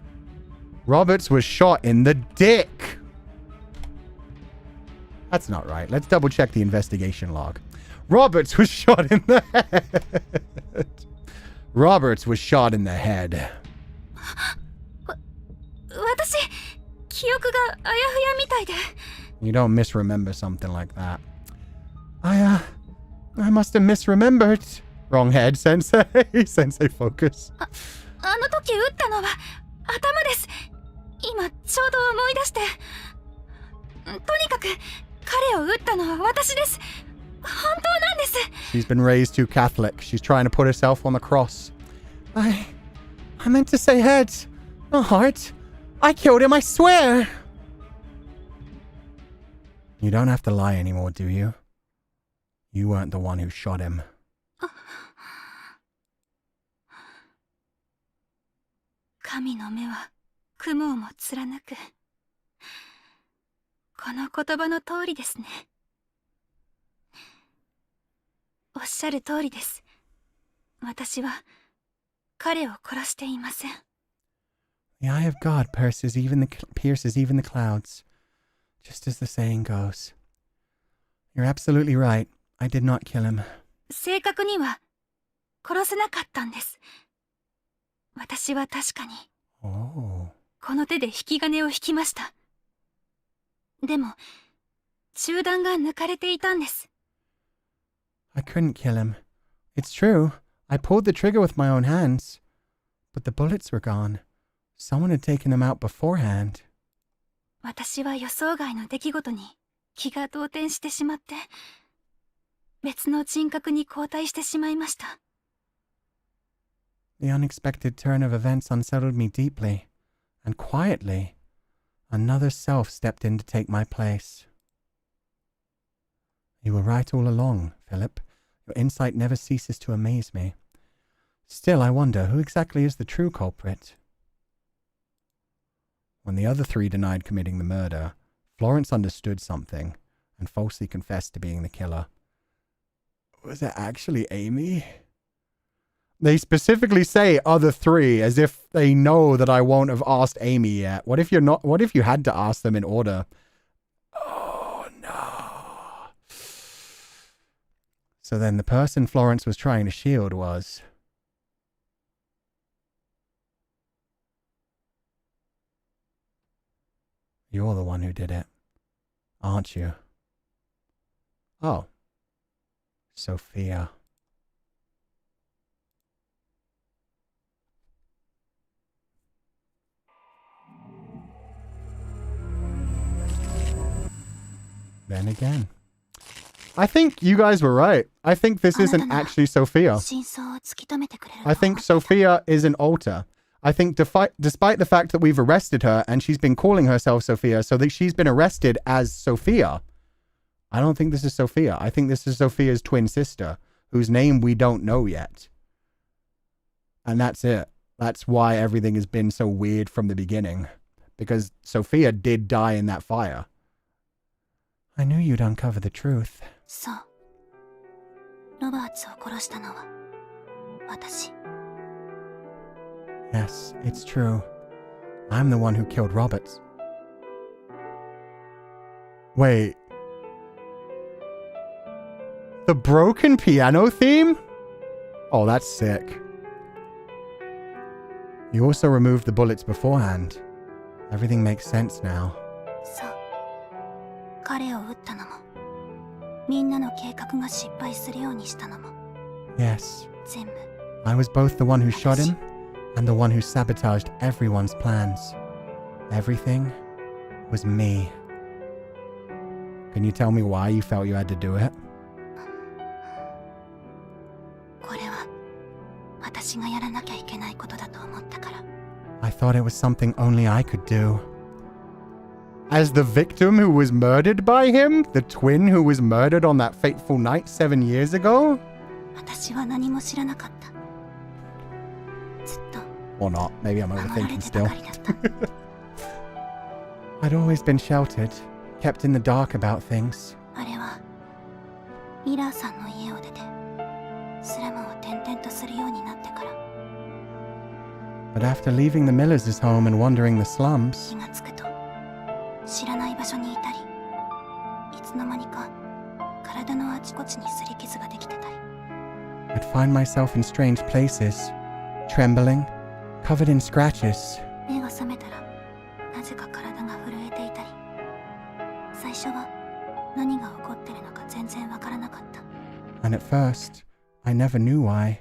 Roberts was shot in the dick. That's not right. Let's double check the investigation log. Roberts was shot in the head. Roberts was shot in the head. 私、記憶があやふやみたいで。 You don't misremember something like that. I must have misremembered. Wrong head, Sensei. Sensei, focus. あの時撃ったのは頭です。今ちょうど思い出して。とにかく彼を撃ったのは私です。本当なんです。 She's been raised too Catholic. She's trying to put herself on the cross. I meant to say head, not heart. I killed him, I swear. You don't have to lie anymore, do you? You weren't the one who shot him. 神の目は雲をも貫く。この言葉の通りですね。おっしゃる通りです。私は彼を殺していません。 The eye of God pierces even the clouds, just as the saying goes. You're absolutely right. I did not kill him. 正確には殺せなかったんです。私は確かに Oh. この手で引き金を引きました。でも中段が抜かれていたんです。 I couldn't kill him. It's true. I pulled the trigger with my own hands. But the bullets were gone. Someone had taken them out beforehand. 私は予想外の出来事に気が動転してしまって、別の人格に交代してしまいました。The unexpected turn of events unsettled me deeply, and quietly, another self stepped in to take my place. You were right all along, Philip. Your insight never ceases to amaze me. Still, I wonder, who exactly is the true culprit? When the other three denied committing the murder, Florence understood something and falsely confessed to being the killer. Was it actually Amy? They specifically say other three as if they know that I won't have asked Amy yet. What if you had to ask them in order? Oh no. So then the person Florence was trying to shield was... You're the one who did it, aren't you? Oh. Sofia. Then again. I think you guys were right. I think this isn't actually Sofia. I think Sofia is an alter. I think despite the fact that we've arrested her and she's been calling herself Sofia, so that she's been arrested as Sofia, I don't think this is Sofia. I think this is Sofia's twin sister, whose name we don't know yet. And that's it. That's why everything has been so weird from the beginning. Because Sofia did die in that fire. I knew you'd uncover the truth. So, Robertsを殺したのは私. Yes, it's true. I'm the one who killed Roberts. Wait. The broken piano theme? Oh, that's sick. You also removed the bullets beforehand. Everything makes sense now. そう。彼を撃ったのも、みんなの計画が失敗するようにしたのも。Yes. 全部。I was both the one who shot him and the one who sabotaged everyone's plans. Everything was me. Can you tell me why you felt you had to do it? これは私がやらなきゃいけないことだと思ったから。I thought it was something only I could do. As the victim who was murdered by him? The twin who was murdered on that fateful night 7 years ago? 私は何も知らなかった。ずっと。Or not. Maybe I'm 守られ overthinking てば still. かりだった。I'd always been sheltered, kept in the dark about things. あれはミラーさんの家を出てスラムを転々とするようになってから。But after leaving the Millers' home and wandering the slums, 気がつくと知らない場所にいたり、いつの間にか体のあちこちに擦り傷ができてたり。I'd find myself in strange places, trembling, covered in scratches. 目が覚めたらなぜか体が震えていたり、最初は何が起こってるのか全然わからなかった。 And at first, I never knew why,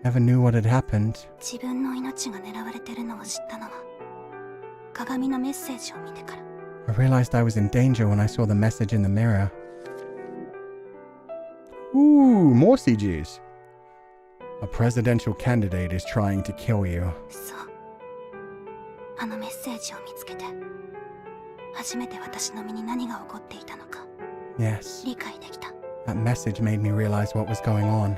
never knew what had happened. 自分の命が狙われてるのを知ったのは鏡のメッセージを見てから。 I realized I was in danger when I saw the message in the mirror. Ooh, more CGs. A presidential candidate is trying to kill you. そう。あのメッセージを見つけて、初めて私の身に何が起こっていたのか Yes, 理解できた。 that message made me realize what was going on.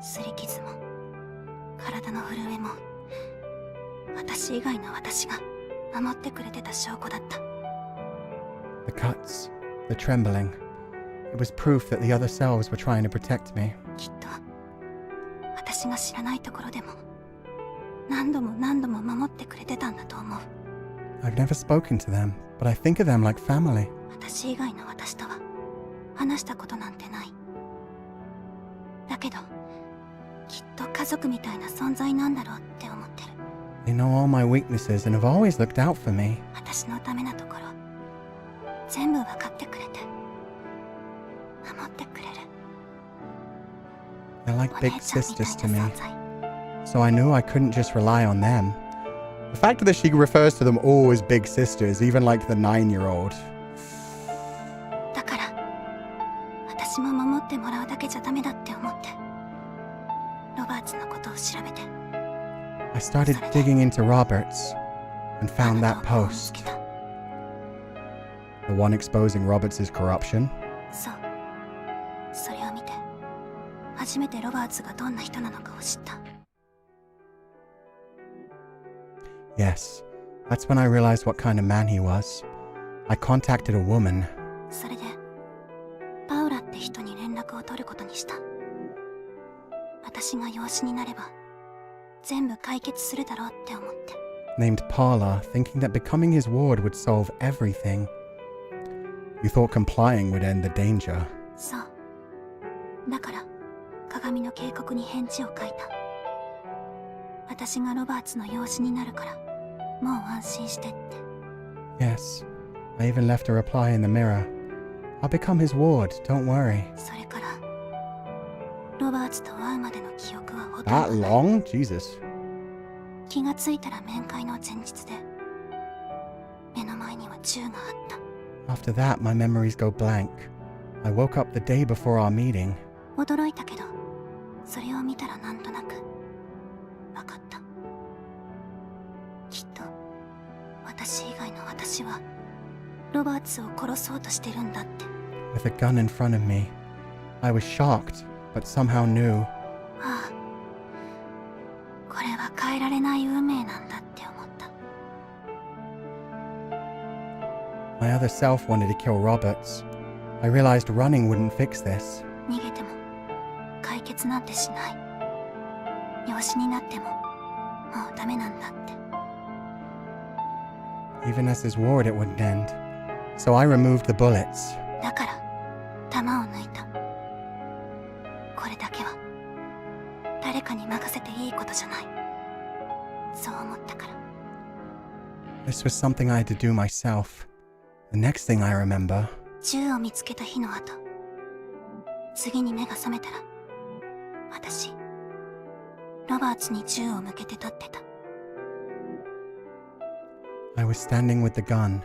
擦り傷も体の震えも私以外の私が守ってくれてた証拠だった。 The cuts, the trembling. It was proof that the other selves were trying to protect me. きっと私が知らないところでも何度も何度も守ってくれてたんだと思う。 I've never spoken to them, but I think of them like family. 私以外の私とは話したことなんてない。だけどきっと家族みたいな存在なんだろうって思ってる。 They know all my weaknesses and have always looked out for me. 私のためなところ全部分かってくれて、守ってくれる They're お like 姉 big ちゃんみた sisters い to な me. 存在 So I knew I couldn't just rely on them. The fact that she refers to them all as big sisters, even like the 9-year-old. だから私も守ってもらうだけじゃダメだって思ってロバーツのことを調べて I started digging into Roberts and あ found の that 投稿を見つ post. けた The one exposing Roberts' corruption. そうそれを見て初めてロバーツがどんな人なのかを知った Yes, that's when I realized what kind of man he was. I contacted a woman. それでパウラって人に連絡を取ることにした私が養子になれば全部解決するだろうって思って Named Paula, thinking that becoming his ward would solve everything. You thought complying would end the danger. そうだから鏡の警告に返事を書いた私がロバーツの養子になるからもう安心してって Yes, I even left a reply in the mirror. I'll become his ward, don't worry. それからロバーツと会うまでの記憶はほと That んどない long? Jesus. 気がついたら面会の前日で目の前には銃があった After that, my memories go blank. I woke up the day before our meeting. 驚いたけどそれを見たらなんとなく分かったきっと私以外の私はロバーツを殺そうとしてるんだって With a gun in front of me. I was shocked, but somehow knew. ああこれは変えられない運命なんだって思った My other self wanted to kill Roberts. I realized running wouldn't fix this. 逃げても解決なんてしない養子になってももうダメなんだって Even as his ward, it wouldn't end. So I removed the bullets. だから弾を抜いたこれだけは誰かに任せていいことじゃないそう思ったから This was something I had to do myself. The next thing I remember, 銃を見つけた日の後次に目が覚めたら私ロバーツに銃を向けて立ってた I was standing with the gun.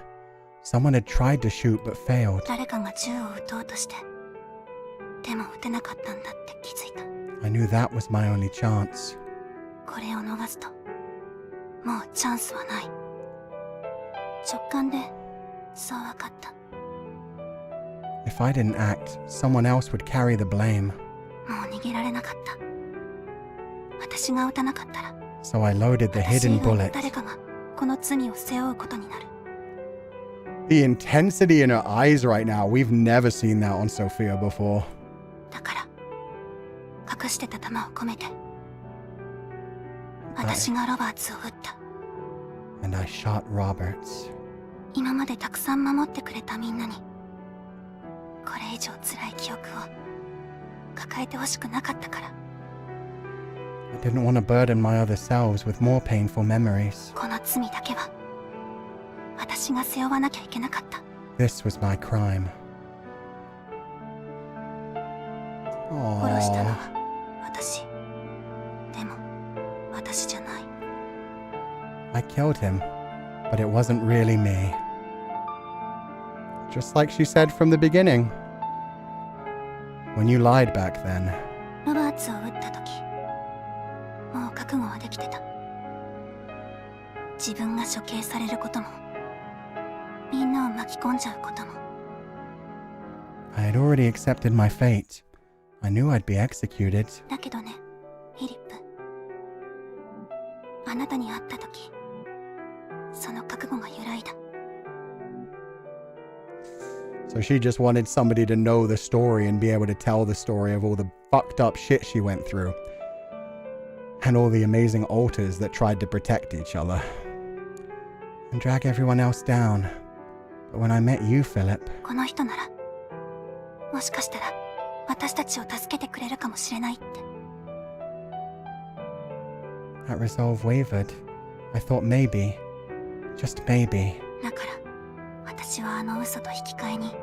Someone had tried to shoot but failed. 誰かが銃を撃とうとしてでも撃てなかったんだって気づいた I knew that was my only chance. これを逃すともうチャンスはない直感でそう分かった If I didn't act, someone else would carry the blame. もう逃げられなかった私が撃たなかったら So I loaded the 私 hidden 以外の bullet. 誰かがこの罪を背負うことになる The intensity in her eyes right now, we've never seen that on Sofia before. だから隠してた弾を込めて私がロバーツを撃った And I shot Roberts. 今までたくさん守ってくれたみんなにこれ以上辛い記憶を抱えてほしくなかったから I didn't want to burden my other selves with more painful memories. この罪だけは私が背負わなきゃいけなかった This was my crime. 殺したの Aww. は私でも私じゃない I killed him, but it wasn't really me. Just like she said from the beginning. When you lied back then, ロバーツを撃った時もう覚悟はできてた自分が処刑されることもみんなを巻き込んじゃうことも I had already accepted my fate. I knew I'd be executed. だけどねフィリップあなたに会った時その覚悟が揺らいだ So she just wanted somebody to know the story and be able to tell the story of all the fucked up shit she went through. And all the amazing altars that tried to protect each other. And drag everyone else down. But when I met you, Philip, この人ならもしかしたら私たちを助けてくれるかもしれないって that resolve wavered. I thought maybe, just maybe, だから私はあの嘘と引き換えに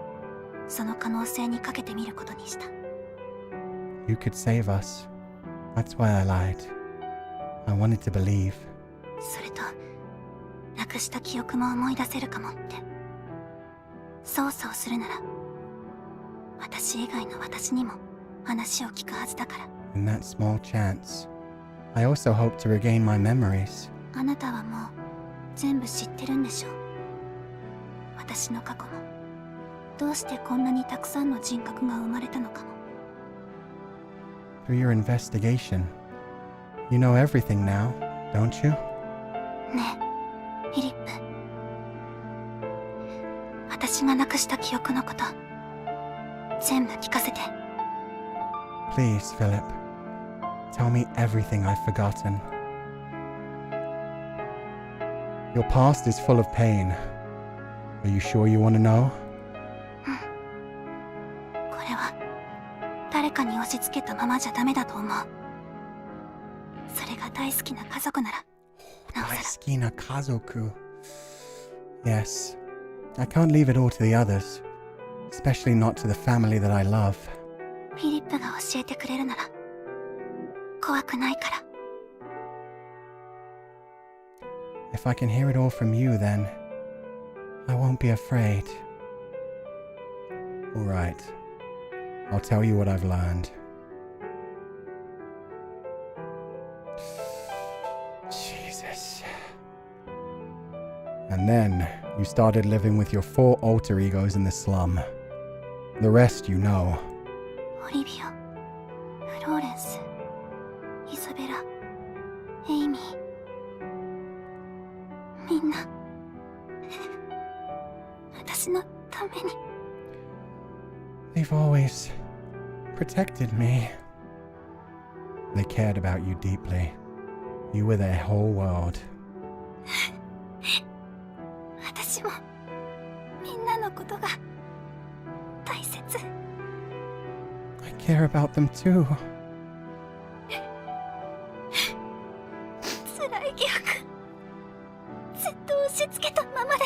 その可能性にかけてみることにした。 You could save us. That's why I lied. I wanted to believe. それとなくした記憶も思い出せるかもって。操作をするなら私以外の私にも話を聞くはずだから。 In that small chance, I also hope to regain my memories. あなたはもう全部知ってるんでしょう。私の過去もどうしてこんなにたくさんの人格が生まれたのかも。 Through your investigation, you know everything now, don't you? ねえフィリップ、私がなくした記憶のこと全部聞かせて。 Please, Philip. Tell me everything I've forgotten. Your past is full of pain. Are you sure you want to know? これは誰かに押し付けたままじゃダメだと思う。それが大好きな家族ならなおさら。 Daisuki kazoku. Yes. I can't leave it all to the others. Especially not to the family that I love. フィリップが教えてくれるなら怖くないから。 If I can hear it all from you, then I won't be afraid. All right. I'll tell you what I've learned. Jesus. And then you started living with your 4 alter egos in the slum. The rest you know. オリビア、フローレンス、イソベラ、エイミー、みんな私のために。 They've always protected me. They cared about you deeply. You were their whole world. 私もみんなのことが大切。 I care about them too. 辛い記憶ずっと押し付けたままで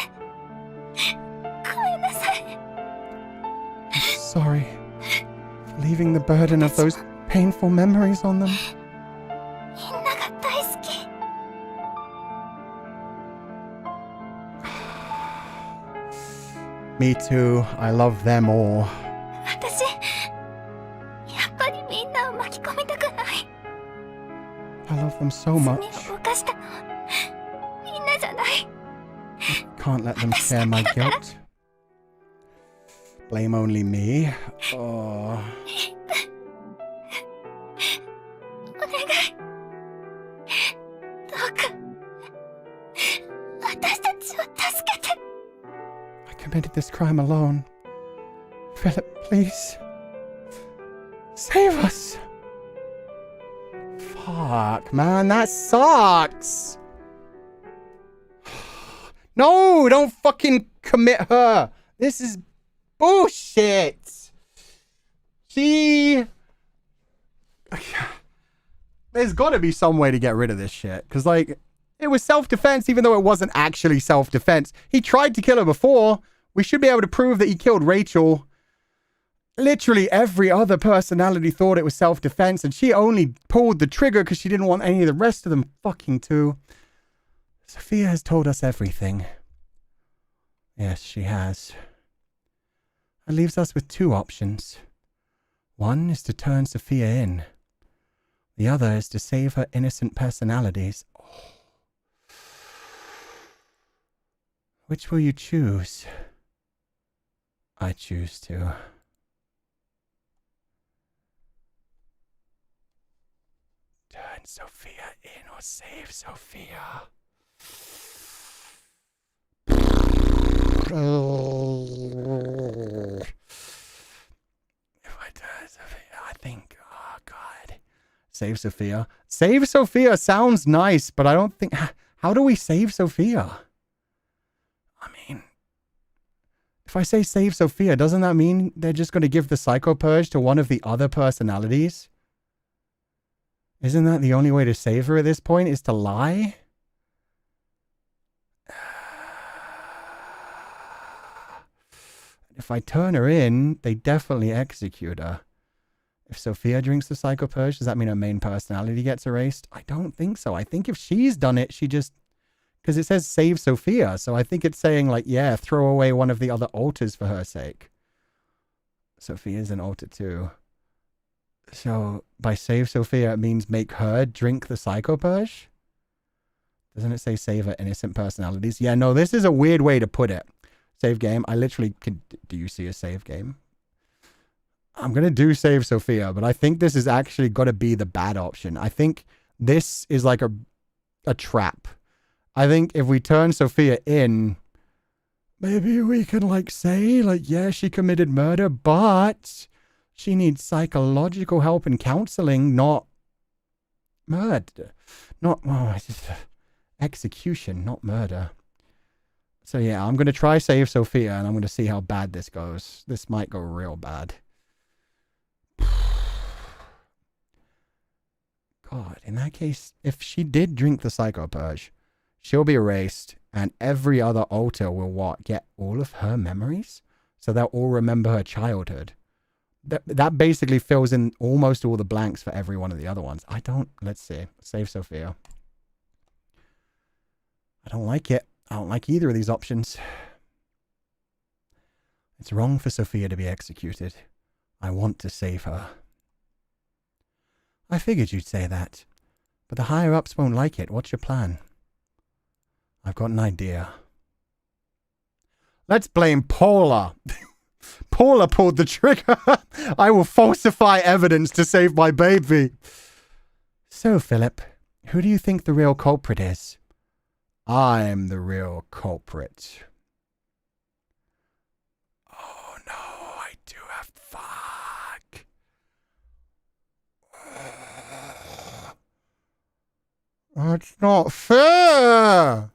ごめんなさい。 I'm sorry for leaving the burden of those painful memories on them. みんなが大好き。 Me too. I love them all. 私やっぱりみんなを巻き込みたくない。 I love them so 罪 much. を犯したのみんなじゃない。 Can't let them share my guilt. Blame only me. Oh. お願いどうか私たちを助けて。 I committed this crime alone. Philip, please. Save us. Fuck, man, that sucks. No, don't fucking commit her. This is bullshit. She... There's got to be some way to get rid of this shit. Because, like, it was self-defense even though it wasn't actually self-defense. He tried to kill her before. We should be able to prove that he killed Rachel. Literally every other personality thought it was self-defense, and she only pulled the trigger because she didn't want any of the rest of them fucking to. Sofia has told us everything. Yes, she has. That leaves us with 2 options. One is to turn Sofia in. The other is to save her innocent personalities. Which will you choose? I choose to. Turn Sofia in or save Sofia. If I turn Sofia, I think, oh God. Save Sofia. Save Sofia sounds nice, but I don't think, how do we save Sofia? I mean, if I say save Sofia, doesn't that mean they're just going to give the Psycho Purge to one of the other personalities? Isn't that the only way to save her at this point, is to lie? if I turn her in, they definitely execute her. If Sofia drinks the Psycho Purge, does that mean her main personality gets erased? I don't think so. I think if she's done it, she just... Because it says save Sofia, so I think it's saying, like, yeah, throw away one of the other alters for her sake. Sophia's an alter too. So, by save Sofia, it means make her drink the Psycho Purge? Doesn't it say save her innocent personalities? Yeah, no, this is a weird way to put it. Save game. I literally can... Do you see a save game? I'm going to do save Sofia, but I think this is actually got to be the bad option. I think this is like a trap. I think if we turn Sofia in, maybe we can like say, like, yeah, she committed murder, but she needs psychological help and counseling, not murder. Not, oh, it's just execution, not murder. So yeah, I'm going to try save Sofia and I'm going to see how bad this goes. This might go real bad. God, in that case, if she did drink the Psycho Purge, she'll be erased and every other alter will what? Get all of her memories? So they'll all remember her childhood. That basically fills in almost all the blanks for every one of the other ones. Let's see. Save Sofia. I don't like it. I don't like either of these options. It's wrong for Sofia to be executed. I want to save her. I figured you'd say that. But the higher-ups won't like it. What's your plan? I've got an idea. Let's blame Paula. Paula pulled the trigger. I will falsify evidence to save my baby. So, Philip, who do you think the real culprit is? I'm the real culprit. Oh no, I do have... Fuck. That's not fair.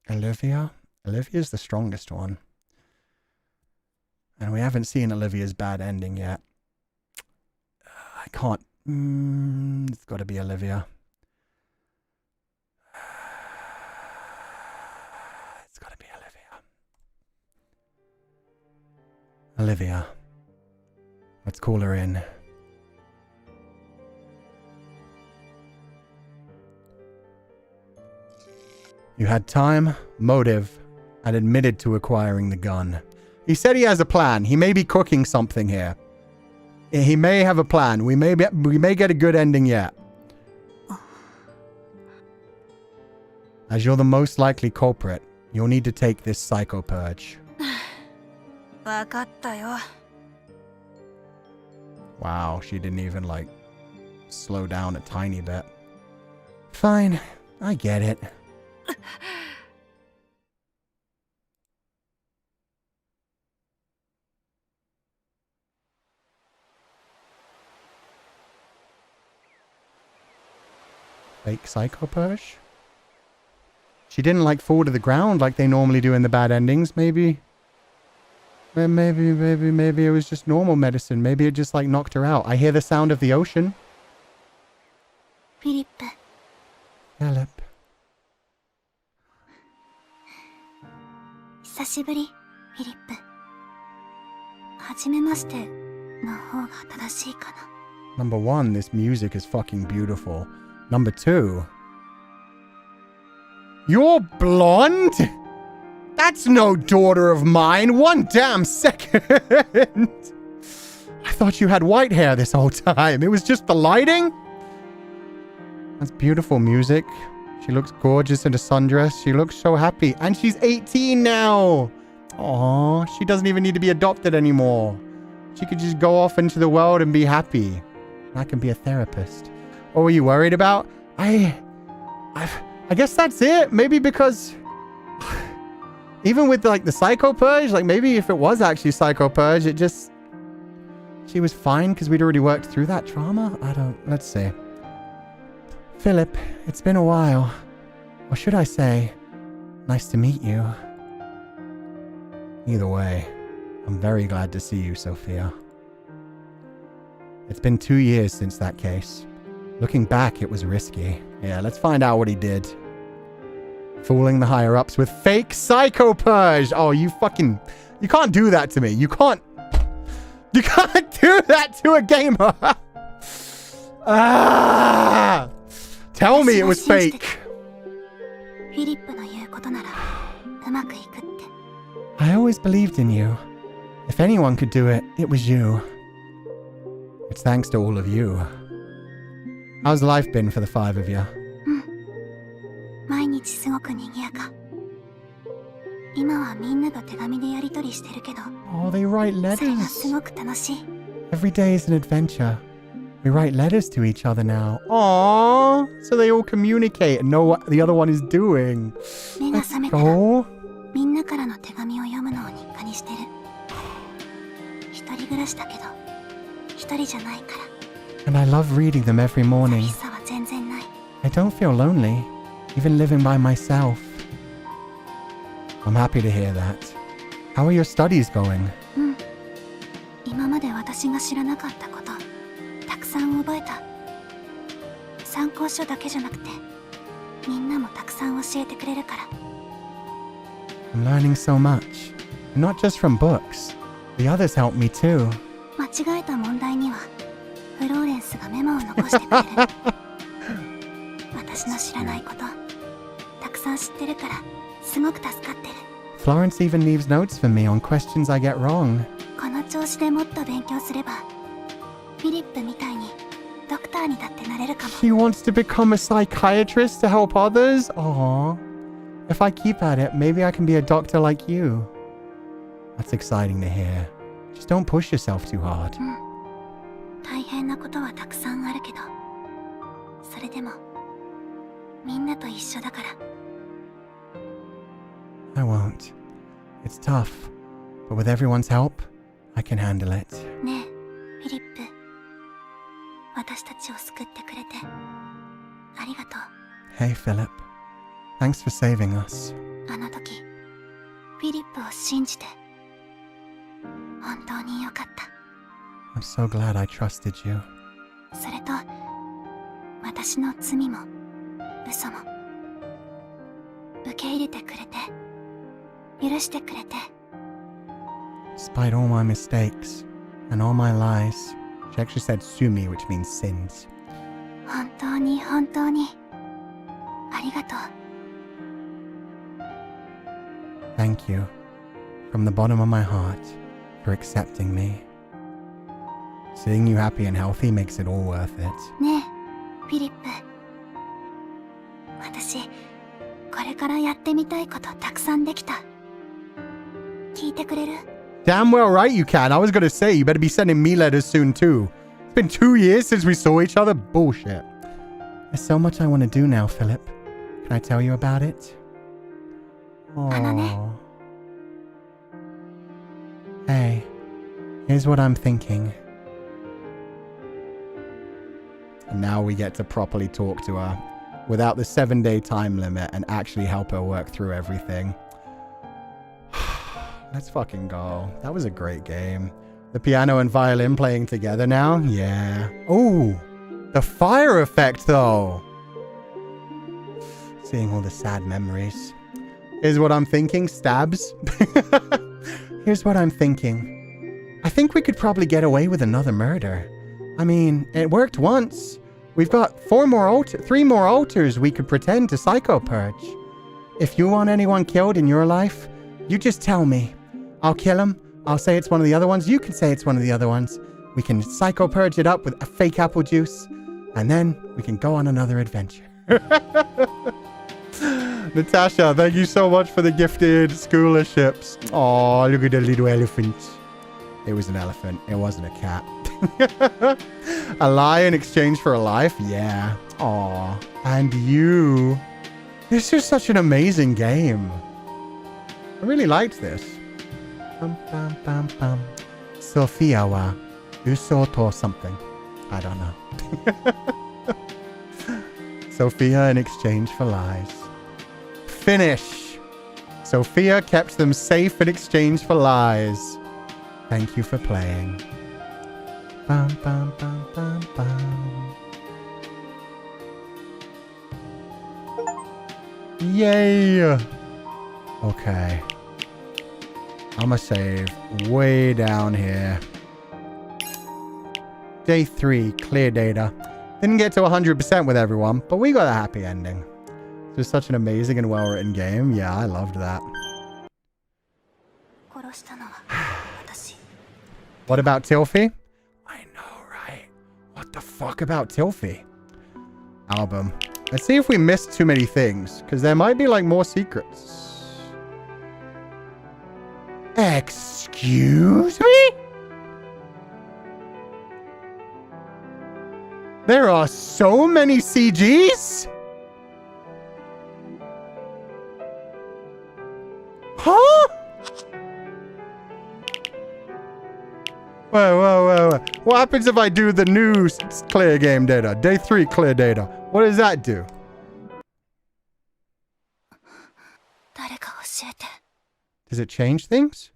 Olivia? Olivia's the strongest one. And we haven't seen Olivia's bad ending yet. I can't... it's got to be Olivia. It's got to be Olivia. Olivia. Let's call her in. You had time, motive, and admitted to acquiring the gun. He said he has a plan. He may be cooking something here. He may have a plan. We may get a good ending yet. As you're the most likely culprit, you'll need to take this Psycho Purge. わかったよ。 Wow, she didn't even, like, slow down a tiny bit. Fine, I get it. Fake Psycho Purge? She didn't, like, fall to the ground like they normally do in the bad endings. Maybe it was just normal medicine. Maybe it just, like, knocked her out. I hear the sound of the ocean. Philip. Philip. 久しぶり、フィリップ。はじめましての方が正しいかな。 Number one, this music is fucking beautiful. Number two, you're blonde? That's no daughter of mine. One damn second. I thought you had white hair this whole time. It was just the lighting? That's beautiful music. She looks gorgeous in a sundress. She looks so happy. And she's 18 now. Aww, she doesn't even need to be adopted anymore. She could just go off into the world and be happy. I can be a therapist. What were you worried about? I guess that's it. Maybe because even with like the Psycho Purge, like maybe if it was actually Psycho Purge, it just, she was fine because we'd already worked through that trauma. Let's see. Philip, it's been a while. Or should I say, nice to meet you. Either way, I'm very glad to see you, Sofia. It's been 2 years since that case. Looking back, it was risky. Yeah, let's find out what he did. Fooling the higher-ups with fake psycho purge. Oh, you can't do that to me. You can't do that to a gamer. Tell me it was fake. I always believed in you. If anyone could do it, it was you. It's thanks to all of you. How's life been for the 5 of you? Oh, they write letters. Every day is an adventure. We write letters to each other now. Aww, so they all communicate and know what the other one is doing. Let's go. And I love reading them every morning. I don't feel lonely, even living by myself. I'm happy to hear that. How are your studies going? I'm learning so much, and not just from books. The others help me too. Florence even leaves notes for me on questions I get wrong. She wants to become a psychiatrist to help others? Aww. If I keep at it, maybe I can be a doctor like you. That's exciting to hear. Just don't push yourself too hard. I won't. It's tough, but with everyone's help, I can handle it. Hey, Philip. Thanks for saving us. I'm so glad I trusted you. Despite all my mistakes and all my lies, she actually said sumi, which means sins. Thank you, from the bottom of my heart, for accepting me. Seeing you happy and healthy makes it all worth it. Damn well right you can. I was gonna say, you better be sending me letters soon too. It's been 2 years since we saw each other. Bullshit. There's so much I want to do now, Philip. Can I tell you about it? Aww. Hey, here's what I'm thinking. And now we get to properly talk to her without the 7-day time limit and actually help her work through everything. Let's fucking go. That was a great game. The piano and violin playing together now? Yeah. Oh, the fire effect though. Seeing all the sad memories. Here's what I'm thinking. Stabs. Here's what I'm thinking. I think we could probably get away with another murder. I mean, it worked once. We've got 3 more altars we could pretend to psycho purge. If you want anyone killed in your life, you just tell me. I'll kill him. I'll say it's one of the other ones. You can say it's one of the other ones. We can psycho purge it up with a fake apple juice. And then we can go on another adventure. Natasha, thank you so much for the gifted scholarships. Oh, look at the little elephant. It was an elephant. It wasn't a cat. A lie in exchange for a life? Yeah. Aw. And you. This is such an amazing game. I really liked this. Sofia wa uso to something. I don't know. Sophia in exchange for lies. Finish. Sophia kept them safe in exchange for lies. Thank you for playing. Bum, bum, bum, bum, bum. Yay! Okay. I'ma save way down here. Day 3, clear data. Didn't get to 100% with everyone, but we got a happy ending. It was such an amazing and well-written game. Yeah, I loved that. What about Tilfy? I know, right? What the fuck about Tilfy? Album. Let's see if we missed too many things, because there might be, like, more secrets. Excuse me? There are so many CGs? Huh? Whoa. What happens if I do the new clear game data? Day 3 clear data. What does that do? Does it change things?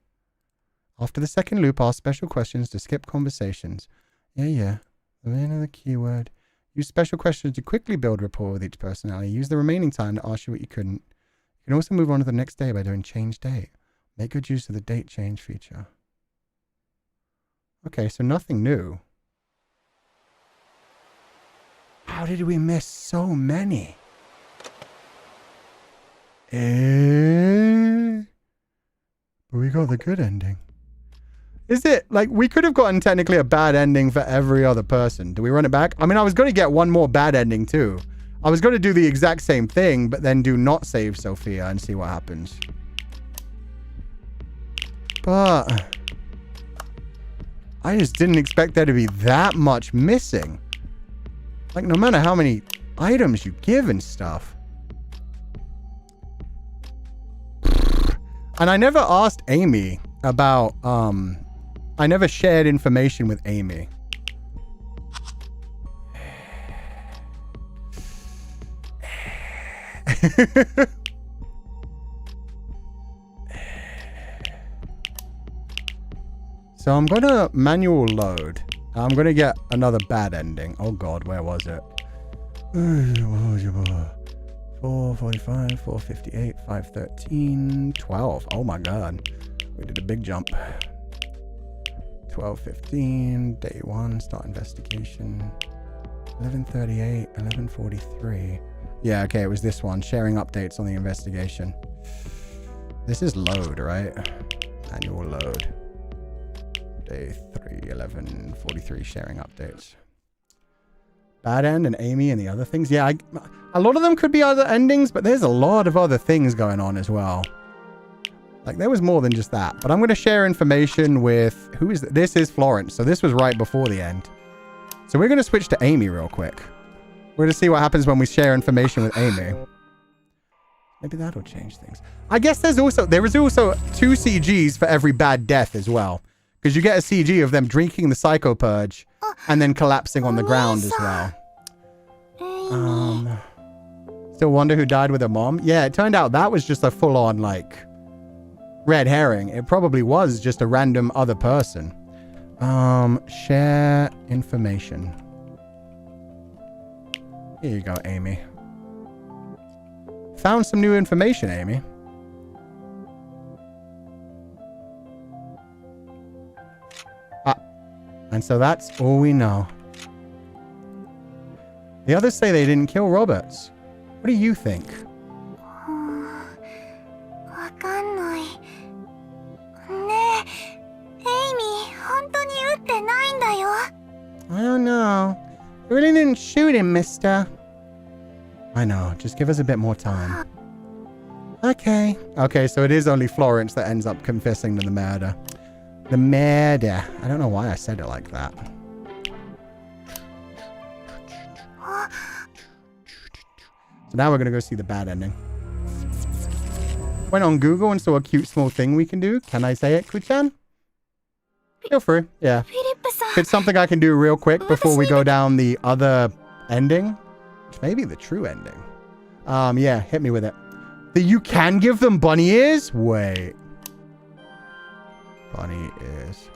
After the second loop, ask special questions to skip conversations. Yeah. The main of the keyword. Use special questions to quickly build rapport with each personality. Use the remaining time to ask you what you couldn't. You can also move on to the next day by doing change date. Make good use of the date change feature. Okay, so nothing new. How did we miss so many? But we got the good ending. Is it, like, we could have gotten technically a bad ending for every other person. Do we run it back? I mean, I was going to get one more bad ending too. I was going to do the exact same thing, but then do not save Sofia and see what happens. But I just didn't expect there to be that much missing. Like, no matter how many items you give and stuff. And I never asked Amy about, I never shared information with Amy. So I'm gonna manual load. I'm gonna get another bad ending. Oh god, where was it? 445, 458, 513, 12. Oh my god. We did a big jump. 12:15, day 1, start investigation. 11:38, 11:43. Yeah, okay, it was this one. Sharing updates on the investigation. This is load, right? Manual load. Day 3, 11:43, sharing updates. Bad end and Amy and the other things. Yeah, a lot of them could be other endings, but there's a lot of other things going on as well. Like, there was more than just that. But I'm going to share information with... Who is this? Is Florence. So this was right before the end. So we're going to switch to Amy real quick. We're going to see what happens when we share information with Amy. Maybe that'll change things. I guess there is also 2 CGs for every bad death as well. Because you get a CG of them drinking the Psycho Purge and then collapsing on the ground as well. Still wonder who died with her mom? Yeah, it turned out that was just a full-on, like, red herring. It probably was just a random other person. Share information. Here you go, Amy. Found some new information, Amy. And so that's all we know. The others say they didn't kill Roberts. What do you think? I don't know. You really didn't shoot him, mister. I know. Just give us a bit more time. Okay. Okay, so it is only Florence that ends up confessing to the murder. The murder. I don't know why I said it like that. So now we're going to go see the bad ending. Went on Google and saw a cute small thing we can do. Can I say it, Kuchan? Feel free. Yeah. It's something I can do real quick before we go down the other ending. Which may be the true ending. Yeah, hit me with it. You can give them bunny ears? Wait. Bunny ears.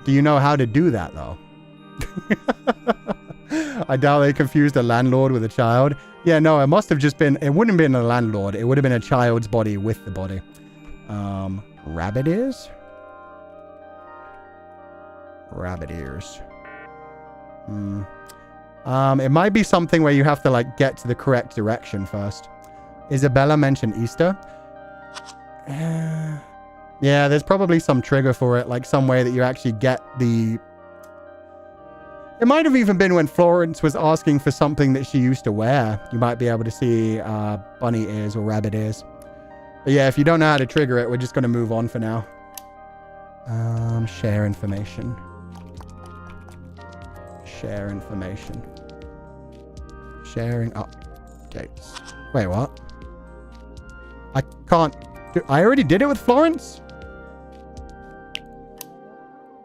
Do you know how to do that, though? I doubt they confused a landlord with a child. Yeah, no, it must have just been... It wouldn't have been a landlord. It would have been a child's body with the body. Rabbit ears? Rabbit ears. It might be something where you have to, like, get to the correct direction first. Isabella mentioned Easter. Yeah, there's probably some trigger for it, like some way that you actually get the... It might have even been when Florence was asking for something that she used to wear. You might be able to see bunny ears or rabbit ears. But yeah, if you don't know how to trigger it, we're just going to move on for now. Share information. Share information. Sharing updates. Wait, what? I can't... I already did it with Florence?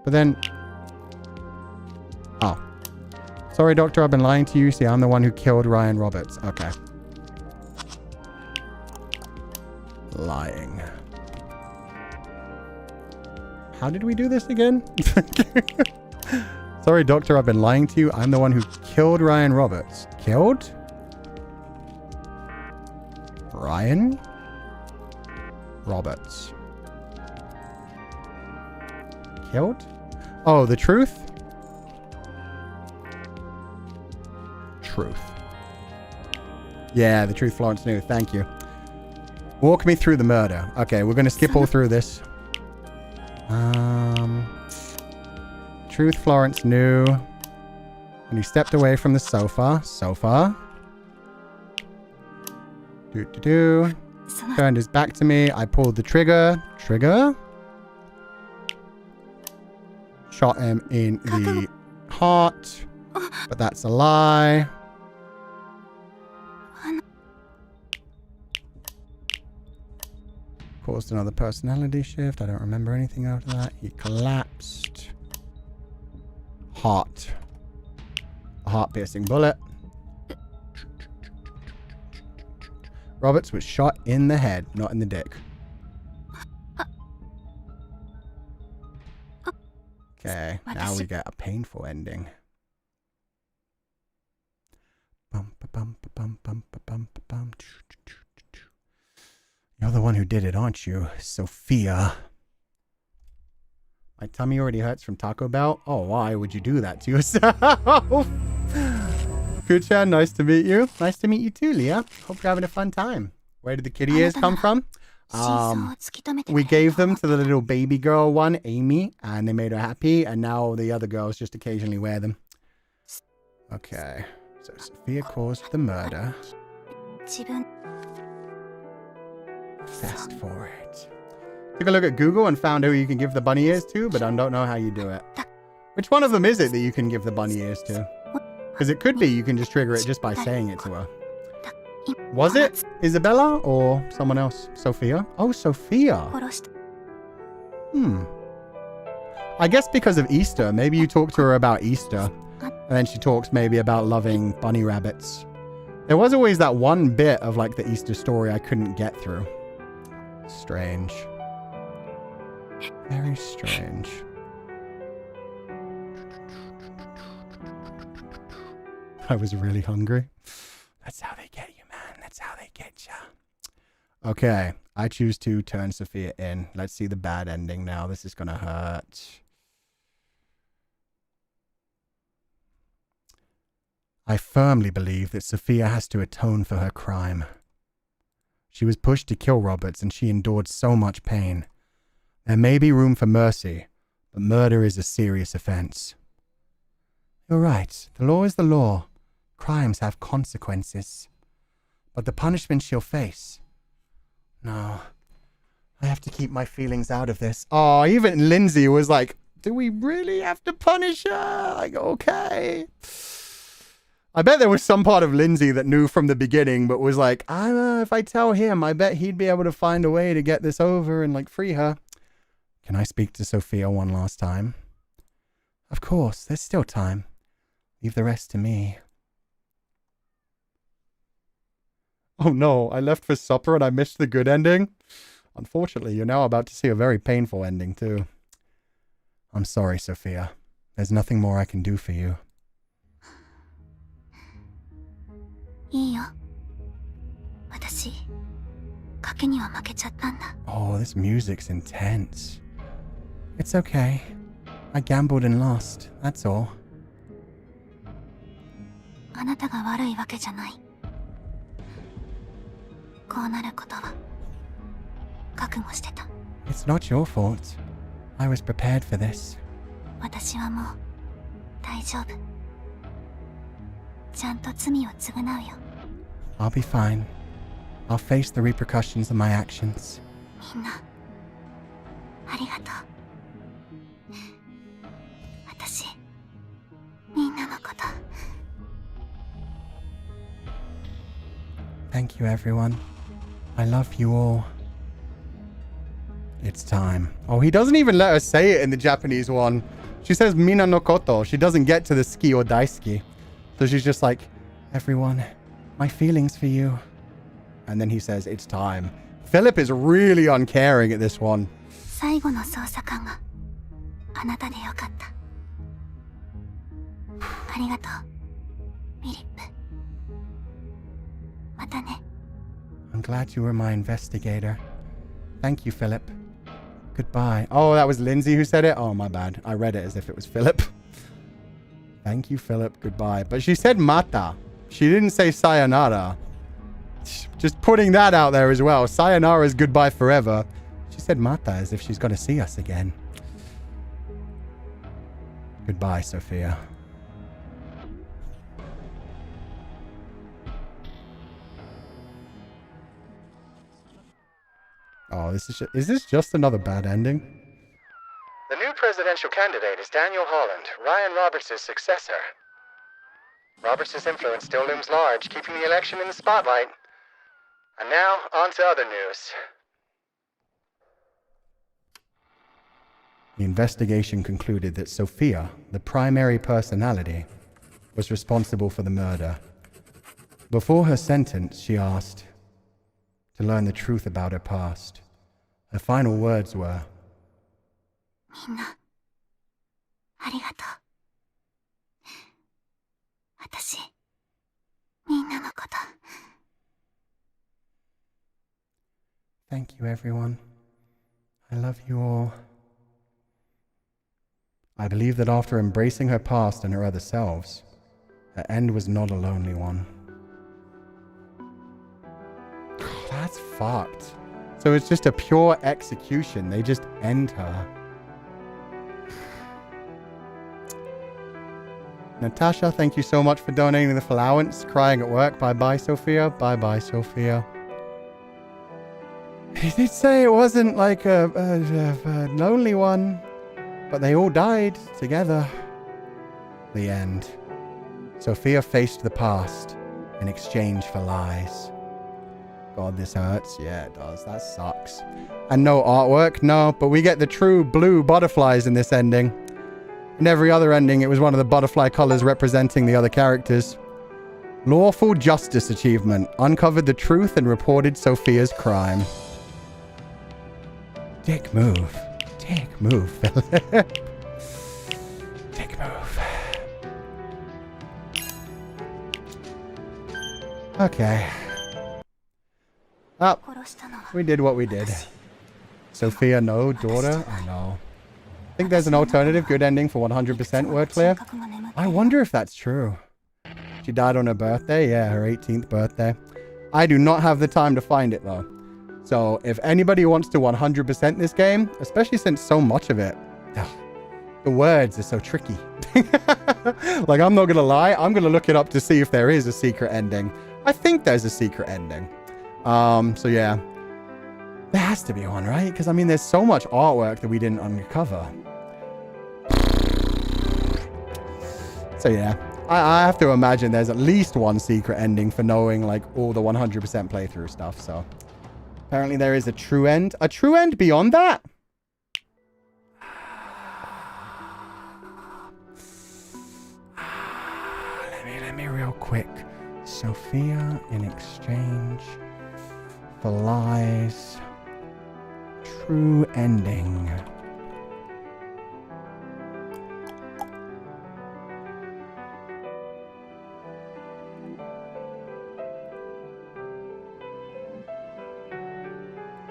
But then... Oh. Sorry, Doctor, I've been lying to you. See, I'm the one who killed Ryan Roberts. Okay. Lying. How did we do this again? Sorry, Doctor, I've been lying to you. I'm the one who killed Ryan Roberts. Killed? Ryan Roberts. Killed? Oh, the truth? Truth. Yeah, the truth Florence knew. Thank you. Walk me through the murder. Okay, we're going to skip all through this. Truth Florence knew. And he stepped away from the sofa. Sofa. Turned his back to me. I pulled the trigger. Trigger. Shot him in the heart. But that's a lie. Caused another personality shift. I don't remember anything after that. He collapsed. Heart. A heart-piercing bullet. Roberts was shot in the head, not in the dick. Okay, now we get a painful ending. You're the one who did it, aren't you, Sofia? My tummy already hurts from Taco Bell. Oh, why would you do that to yourself? Kuchan, nice to meet you. Nice to meet you too, Leah. Hope you're having a fun time. Where did the kitty ears come from? We gave them to the little baby girl one, Amy, and they made her happy, and now the other girls just occasionally wear them. Okay, so Sofia caused the murder. Fast forward. Took a look at Google and found who you can give the bunny ears to, but I don't know how you do it. Which one of them is it that you can give the bunny ears to? Because it could be you can just trigger it just by saying it to her. Was it Isabella or someone else? Sofia? Oh, Sofia. I guess because of Easter. Maybe you talk to her about Easter. And then she talks maybe about loving bunny rabbits. There was always that one bit of like the Easter story I couldn't get through. Strange. Very strange. I was really hungry. That's how they get you, man. That's how they get you. Okay. I choose to turn Sofia in. Let's see the bad ending now. This is going to hurt. I firmly believe that Sofia has to atone for her crime. She was pushed to kill Roberts and she endured so much pain. There may be room for mercy, but murder is a serious offense. You're right. The law is the law. Crimes have consequences. But the punishment she'll face... No. I have to keep my feelings out of this. Oh, even Lindsay was like, do we really have to punish her? Like, okay. I bet there was some part of Lindsay that knew from the beginning, but was like, if I tell him, I bet he'd be able to find a way to get this over and like free her. Can I speak to Sofia one last time? Of course, there's still time. Leave the rest to me. Oh no, I left for supper and I missed the good ending. Unfortunately, you're now about to see a very painful ending too. I'm sorry, Sofia. There's nothing more I can do for you. いいよ。私、賭けには負けちゃったんだ。Oh, this music's intense. It's okay. I gambled and lost. That's all. あなたが悪いわけじゃない。こうなることは覚悟してた。It's not your fault. I was prepared for this. 私はもう大丈夫。ちゃんと罪を償うよ。I'll be fine. I'll face the repercussions of my actions. みんな、ありがとう。私、みんなのこと。Thank you, everyone. I love you all. It's time. Oh, he doesn't even let her say it in the Japanese one. She says mina no koto. She doesn't get to the ski or daisuki. So she's just like, everyone, my feelings for you. And then he says, it's time. Philip is really uncaring at this one. 最後の捜査官があなたでよかった。ありがとう、フィリップ。またね。I'm glad you were my investigator. Thank you, Philip. Goodbye. Oh, that was Lindsay who said it? Oh, my bad. I read it as if it was Philip. Thank you, Philip. Goodbye. But she said mata. She didn't say sayonara. Just putting that out there as well. Sayonara is goodbye forever. She said mata as if she's going to see us again. Goodbye, Sofia. Oh, is this just another bad ending? The new presidential candidate is Daniel Holland, Ryan Roberts' successor. Roberts' influence still looms large, keeping the election in the spotlight. And now, on to other news. The investigation concluded that Sofia, the primary personality, was responsible for the murder. Before her sentence, she asked to learn the truth about her past. Her final words were, みんな、ありがとう。私、みんなのこと。Thank you, everyone. I love you all. I believe that after embracing her past and her other selves, her end was not a lonely one. That's fucked. So it's just a pure execution. They just end her. Natasha, thank you so much for donating the allowance. Crying at work. Bye-bye, Sophia. Bye-bye, Sophia. He did say it wasn't like a lonely one, but they all died together. The end. Sophia faced the past in exchange for lies. God, this hurts. Yeah, it does. That sucks. And no artwork? No, but we get the true blue butterflies in this ending. In every other ending, it was one of the butterfly colors representing the other characters. Lawful Justice Achievement. Uncovered the truth and reported Sophia's crime. Dick move. Dick move, Philip. Dick move. Okay. Oh, we did what we did. Sophia, no. Daughter? Oh, no. I think there's an alternative good ending for 100% word clear. I wonder if that's true. She died on her birthday? Yeah, her 18th birthday. I do not have the time to find it, though. So, if anybody wants to 100% this game, especially since so much of it, the words are so tricky. Like, I'm not going to lie. I'm going to look it up to see if there is a secret ending. I think there's a secret ending. So yeah, there has to be one, right? Because I mean, there's so much artwork that we didn't uncover. So yeah, I have to imagine there's at least one secret ending for knowing like all the 100% playthrough stuff. So apparently there is a true end. A true end beyond that? Let me real quick. Sophia in exchange for lies. True ending.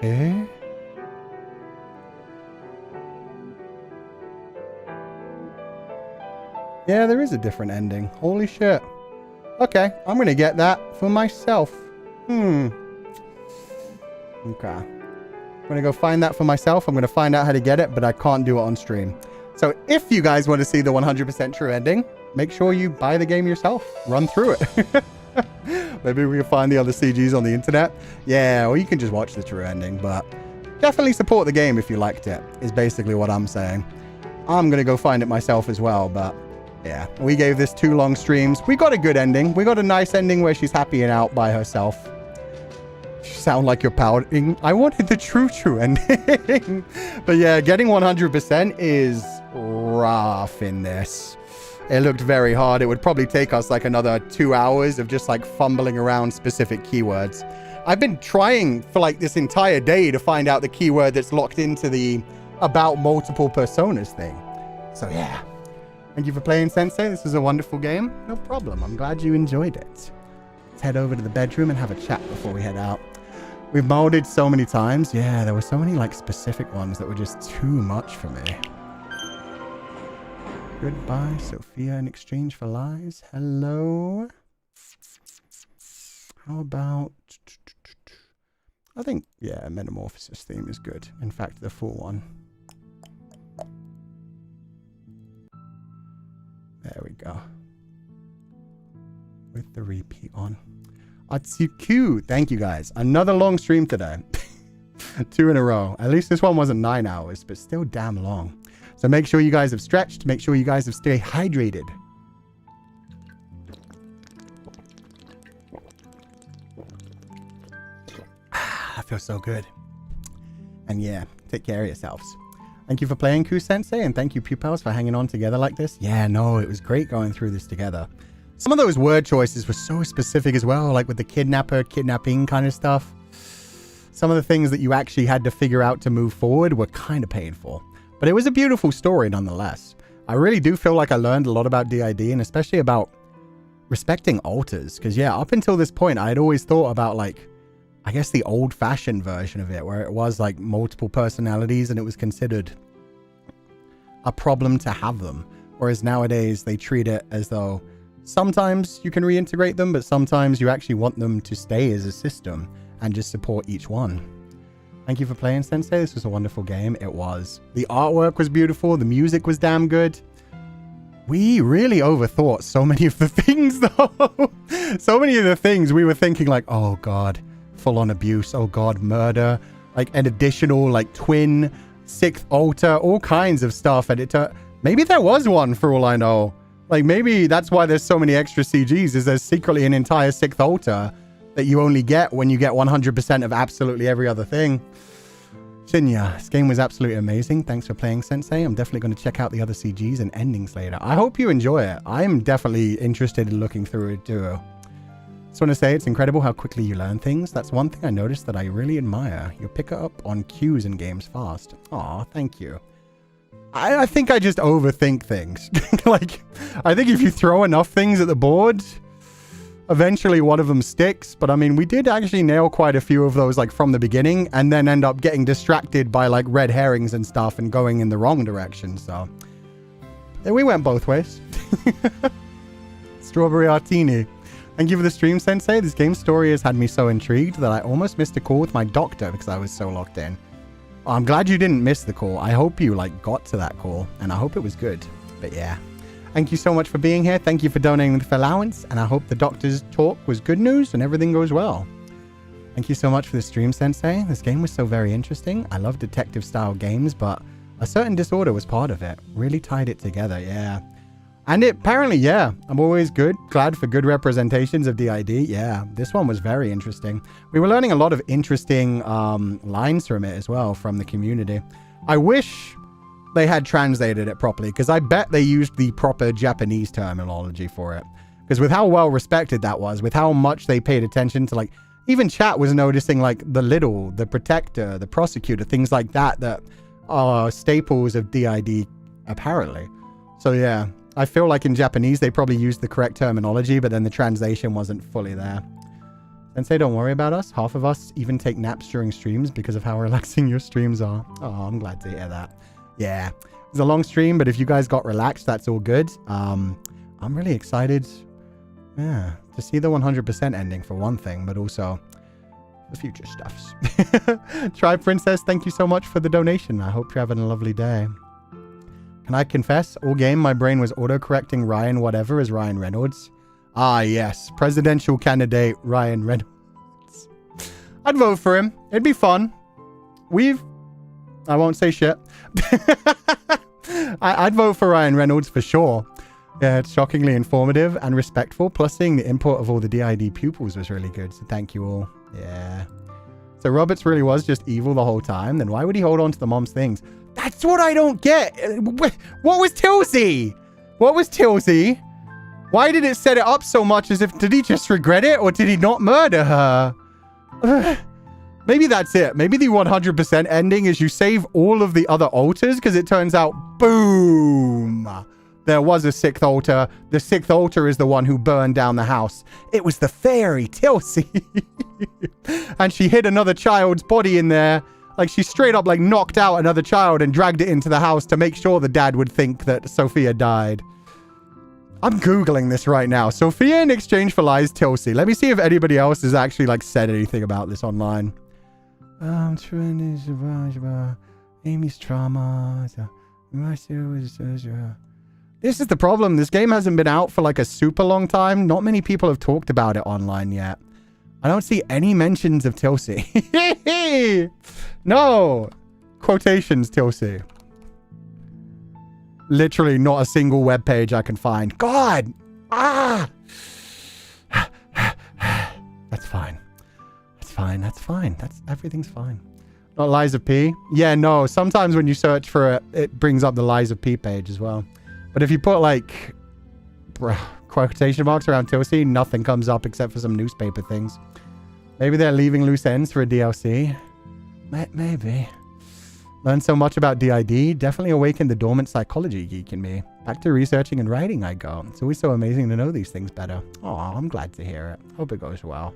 Eh? Yeah, there is a different ending. Holy shit. Okay, I'm gonna get that for myself. Okay. I'm gonna go find that for myself. I'm gonna find out how to get it, but I can't do it on stream. So if you guys want to see the 100% true ending, make sure you buy the game yourself. Run through it. Maybe we can find the other CGs on the internet. Yeah, or you can just watch the true ending, but definitely support the game if you liked it, is basically what I'm saying. I'm gonna go find it myself as well, but yeah, we gave this 2 long streams. We got a good ending. We got a nice ending where she's happy and out by herself. You sound like you're pouting. I wanted the true ending. But yeah, getting 100% is rough in this. It looked very hard. It would probably take us like another 2 hours of just like fumbling around specific keywords. I've been trying for like this entire day to find out the keyword that's locked into the about multiple personas thing. So yeah. Thank you for playing, Sensei. This was a wonderful game. No problem. I'm glad you enjoyed it. Let's head over to the bedroom and have a chat before we head out. We've molded so many times. Yeah, there were so many like specific ones that were just too much for me. Goodbye, Sophia, in exchange for lies. Hello. How about... I think, yeah, Metamorphosis theme is good. In fact, the full one. There we go. With the repeat on. Atsuku. Thank you, guys. Another long stream today. 2 in a row. At least this one wasn't 9 hours, but still damn long. So make sure you guys have stretched. Make sure you guys have stayed hydrated. That feels so good. And yeah, take care of yourselves. Thank you for playing, Ku-sensei, and thank you, Pupals, for hanging on together like this. Yeah, no, it was great going through this together. Some of those word choices were so specific as well, like with the kidnapper, kidnapping kind of stuff. Some of the things that you actually had to figure out to move forward were kind of painful. But it was a beautiful story nonetheless. I really do feel like I learned a lot about DID, and especially about respecting alters. Because yeah, up until this point, I had always thought about like, I guess the old-fashioned version of it, where it was like multiple personalities and it was considered a problem to have them. Whereas nowadays they treat it as though sometimes you can reintegrate them, but sometimes you actually want them to stay as a system and just support each one. Thank you for playing, Sensei. This was a wonderful game. It was. The artwork was beautiful. The music was damn good. We really overthought so many of the things, though. So many of the things we were thinking like, oh God, full-on abuse. Oh God, murder. Like an additional like twin, 6th altar, all kinds of stuff. And maybe there was one for all I know. Like maybe that's why there's so many extra CGs, is there's secretly an entire 6th altar that you only get when you get 100% of absolutely every other thing. Shinya, this game was absolutely amazing. Thanks for playing, Sensei. I'm definitely going to check out the other CGs and endings later. I hope you enjoy it. I'm definitely interested in looking through it too. Just want to say it's incredible how quickly you learn things. That's one thing I noticed that I really admire. You pick up on cues in games fast. Aw, thank you. I think I just overthink things. Like, I think if you throw enough things at the board, eventually one of them sticks. But I mean, we did actually nail quite a few of those like from the beginning and then end up getting distracted by like red herrings and stuff and going in the wrong direction. So yeah, we went both ways. Strawberry Artini. Thank you for the stream, Sensei. This game's story has had me so intrigued that I almost missed a call with my doctor because I was so locked in. I'm glad you didn't miss the call. I hope you like got to that call and I hope it was good. But yeah, thank you so much for being here. Thank you for donating the allowance, and I hope the doctor's talk was good news and everything goes well. Thank you so much for the stream, Sensei. This game was so very interesting. I love detective style games, but a certain disorder was part of it. Really tied it together, yeah. And it apparently, yeah, I'm always glad for good representations of DID. Yeah, this one was very interesting. We were learning a lot of interesting lines from it as well, from the community. I wish they had translated it properly, because I bet they used the proper Japanese terminology for it. Because with how well respected that was, with how much they paid attention to, like, even chat was noticing, like, the little, the protector, the prosecutor, things like that, that are staples of DID, apparently. So, yeah. I feel like in Japanese, they probably used the correct terminology, but then the translation wasn't fully there. Sensei, don't worry about us. Half of us even take naps during streams because of how relaxing your streams are. Oh, I'm glad to hear that. Yeah, it was a long stream, but if you guys got relaxed, that's all good. I'm really excited, yeah, to see the 100% ending for one thing, but also the future stuffs. Try Princess, thank you so much for the donation. I hope you're having a lovely day. Can I confess? All game, my brain was auto-correcting Ryan whatever as Ryan Reynolds. Ah, yes. Presidential candidate Ryan Reynolds. I'd vote for him. It'd be fun. I won't say shit. I'd vote for Ryan Reynolds for sure. Yeah, it's shockingly informative and respectful. Plus, seeing the input of all the DID pupils was really good. So thank you all. Yeah. So Roberts really was just evil the whole time. Then why would he hold on to the mom's things? That's what I don't get. What was Tilsey? What was Tilsey? Why did it set it up so much as if, did he just regret it or did he not murder her? Maybe that's it. Maybe the 100% ending is you save all of the other altars because it turns out, boom, there was a sixth altar. The sixth altar is the one who burned down the house. It was the fairy Tilsey. And she hid another child's body in there. Like she straight up like knocked out another child and dragged it into the house to make sure the dad would think that Sofia died. I'm Googling this right now. Sofia in exchange for lies, Tilsey. Let me see if anybody else has actually like said anything about this online. Amy's trauma. This is the problem. This game hasn't been out for like a super long time. Not many people have talked about it online yet. I don't see any mentions of Tilsey. No. Quotations, Tilsey. Literally not a single web page I can find. God! Ah! That's fine. That's fine. That's fine. Everything's fine. Not Lies of P? Yeah, no. Sometimes when you search for it, it brings up the Lies of P page as well. But if you put like quotation marks around Tilsey, nothing comes up except for some newspaper things. Maybe they're leaving loose ends for a DLC. Maybe. Learned so much about DID, definitely awakened the dormant psychology geek in me. Back to researching and writing I go. It's always so amazing to know these things better. Oh, I'm glad to hear it. Hope it goes well.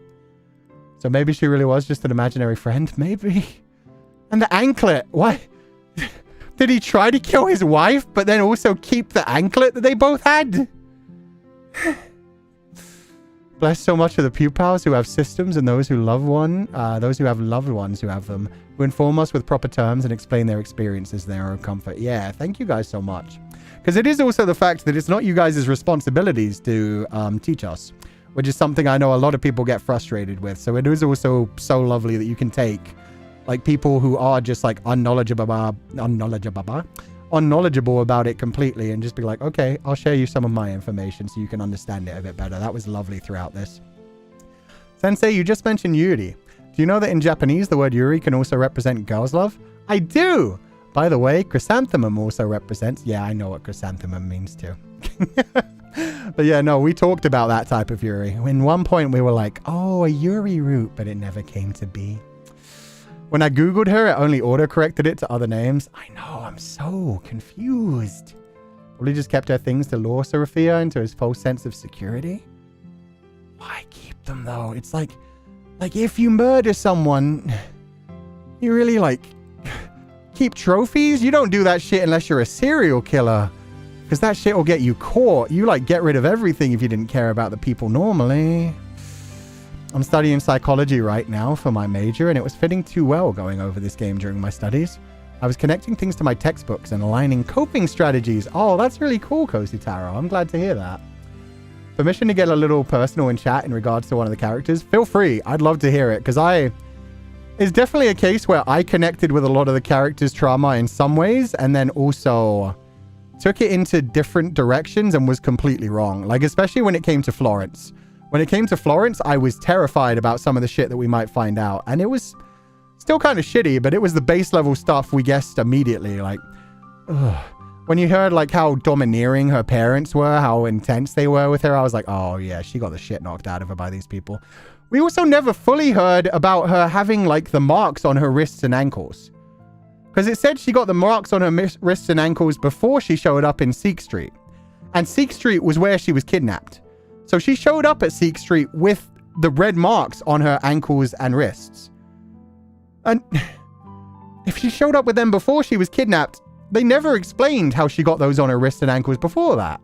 So maybe she really was just an imaginary friend? Maybe. And the anklet. What? Did he try to kill his wife, but then also keep the anklet that they both had? Bless so much of the pupils who have systems and those who have loved ones who have them, who inform us with proper terms and explain their experiences in their own comfort. Yeah, thank you guys so much. Because it is also the fact that it's not you guys' responsibilities to teach us, which is something I know a lot of people get frustrated with. So it is also so lovely that you can take like people who are just like unknowledgeable about it completely and just be like, okay, I'll share you some of my information so you can understand it a bit better. That was lovely throughout this. Sensei, you just mentioned Yuri. Do you know that in Japanese, the word Yuri can also represent girl's love? I do! By the way, chrysanthemum also represents... Yeah, I know what chrysanthemum means too. But yeah, no, we talked about that type of Yuri. In one point, we were like, oh, a Yuri root, but it never came to be. When I Googled her, it only autocorrected it to other names. I know, I'm so confused. Probably just kept her things to lure Sofia into his false sense of security. Why keep them though? It's like if you murder someone, you really like keep trophies? You don't do that shit unless you're a serial killer. Because that shit will get you caught. You like get rid of everything if you didn't care about the people normally. I'm studying psychology right now for my major, and it was fitting too well going over this game during my studies. I was connecting things to my textbooks and aligning coping strategies. Oh, that's really cool, Cozy Taro. I'm glad to hear that. Permission to get a little personal in chat in regards to one of the characters? Feel free. I'd love to hear it, because it's definitely a case where I connected with a lot of the characters' trauma in some ways, and then also took it into different directions and was completely wrong. Like, especially when it came to Florence. When it came to Florence, I was terrified about some of the shit that we might find out. And it was still kind of shitty, but it was the base level stuff we guessed immediately. Like, ugh. When you heard like how domineering her parents were, how intense they were with her, I was like, oh yeah, she got the shit knocked out of her by these people. We also never fully heard about her having like the marks on her wrists and ankles. Because it said she got the marks on her wrists and ankles before she showed up in Seek Street. And Seek Street was where she was kidnapped. So she showed up at Seek Street with the red marks on her ankles and wrists. And if she showed up with them before she was kidnapped, they never explained how she got those on her wrists and ankles before that.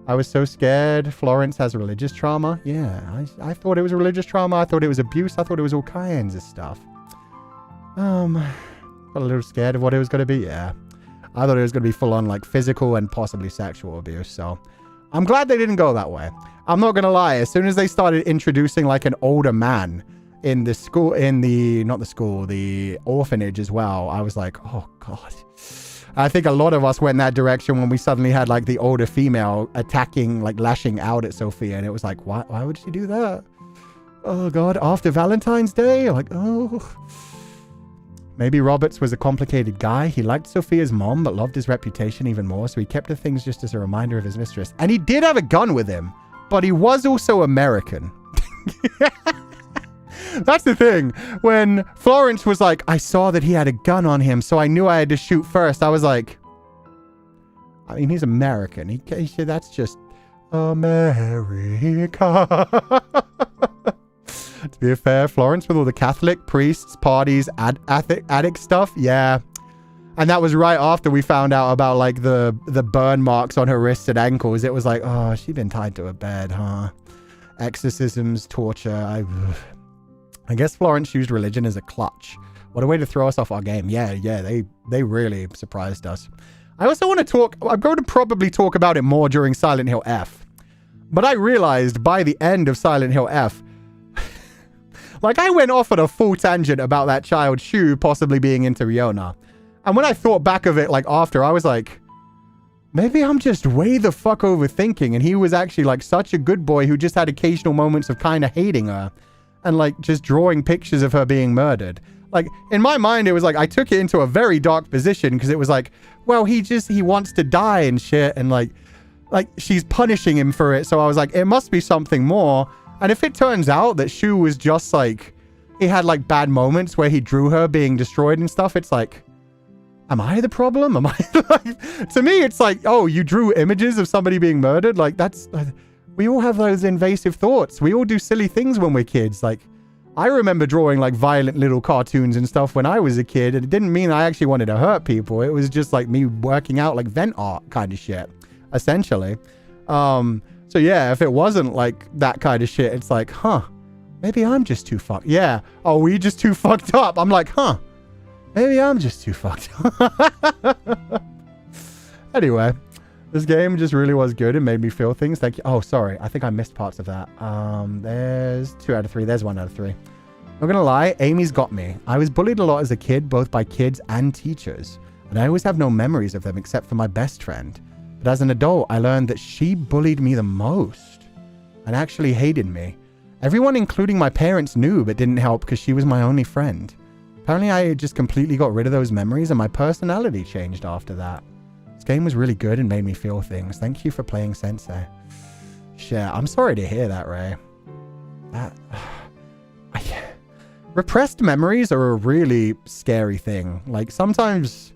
I was so scared. Florence has religious trauma. Yeah, I thought it was religious trauma. I thought it was abuse. I thought it was all kinds of stuff. Got a little scared of what it was going to be. Yeah, I thought it was going to be full on like physical and possibly sexual abuse. So I'm glad they didn't go that way. I'm not going to lie. As soon as they started introducing like an older man in the school, the orphanage as well, I was like, oh God. I think a lot of us went in that direction when we suddenly had like the older female attacking, like lashing out at Sofia. And it was like, why would she do that? Oh God, after Valentine's Day? Like, oh. Maybe Roberts was a complicated guy. He liked Sofia's mom, but loved his reputation even more. So he kept the things just as a reminder of his mistress. And he did have a gun with him, but he was also American. That's the thing. When Florence was like, I saw that he had a gun on him, so I knew I had to shoot first. I was like, I mean, he's American. He said, that's just America. To be fair, Florence with all the Catholic priests, parties, addict stuff. Yeah. And that was right after we found out about like the burn marks on her wrists and ankles. It was like, oh, she'd been tied to a bed, huh? Exorcisms, torture. I guess Florence used religion as a clutch. What a way to throw us off our game. Yeah, they really surprised us. I also want to talk, I'm going to probably talk about it more during Silent Hill F. But I realized by the end of Silent Hill F, like I went off on a full tangent about that child Shu possibly being into Riona. And when I thought back of it like after, I was like, maybe I'm just way the fuck overthinking. And he was actually like such a good boy who just had occasional moments of kind of hating her. And like just drawing pictures of her being murdered. Like in my mind, it was like I took it into a very dark position because it was like, well, he wants to die and shit. And like she's punishing him for it. So I was like, it must be something more. And if it turns out that Shu was just like, he had like bad moments where he drew her being destroyed and stuff. It's like, am I the problem? Am I like, to me, it's like, oh, you drew images of somebody being murdered. Like that's, we all have those invasive thoughts. We all do silly things when we're kids. Like, I remember drawing like violent little cartoons and stuff when I was a kid. And it didn't mean I actually wanted to hurt people. It was just like me working out like vent art kind of shit, essentially. So yeah, if it wasn't like that kind of shit, it's like, huh, maybe I'm just too fucked. Yeah. Oh, we just too fucked up. I'm like, huh, maybe I'm just too fucked up. Anyway. This game just really was good and made me feel things. Thank you. Oh, sorry. I think I missed parts of that. There's 2 out of 3. There's 1 out of 3. Not gonna lie, Amy's got me. I was bullied a lot as a kid, both by kids and teachers. And I always have no memories of them except for my best friend. But as an adult, I learned that she bullied me the most and actually hated me. Everyone, including my parents, knew but didn't help because she was my only friend. Apparently, I just completely got rid of those memories and my personality changed after that. This game was really good and made me feel things. Thank you for playing Sensei. Shit, I'm sorry to hear that, Ray. Repressed memories are a really scary thing. Like, sometimes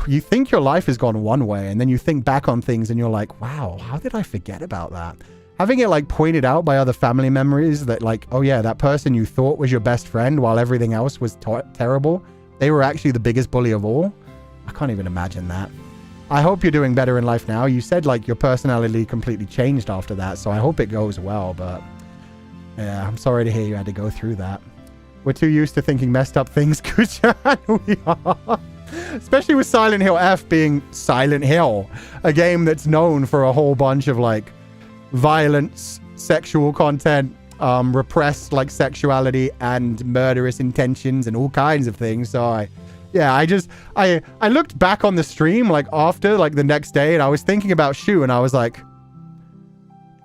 you think your life has gone one way and then you think back on things and you're like, wow, how did I forget about that? Having it, like, pointed out by other family members that, like, oh yeah, that person you thought was your best friend while everything else was terrible, they were actually the biggest bully of all. I can't even imagine that. I hope you're doing better in life now. You said like your personality completely changed after that, so I hope it goes well, but yeah, I'm sorry to hear you had to go through that. We're too used to thinking messed up things, Kuchan. We are. Especially with Silent Hill F being Silent Hill, a game that's known for a whole bunch of like violence, sexual content, repressed like sexuality and murderous intentions and all kinds of things. So I looked back on the stream like after like the next day and I was thinking about Shu and I was like,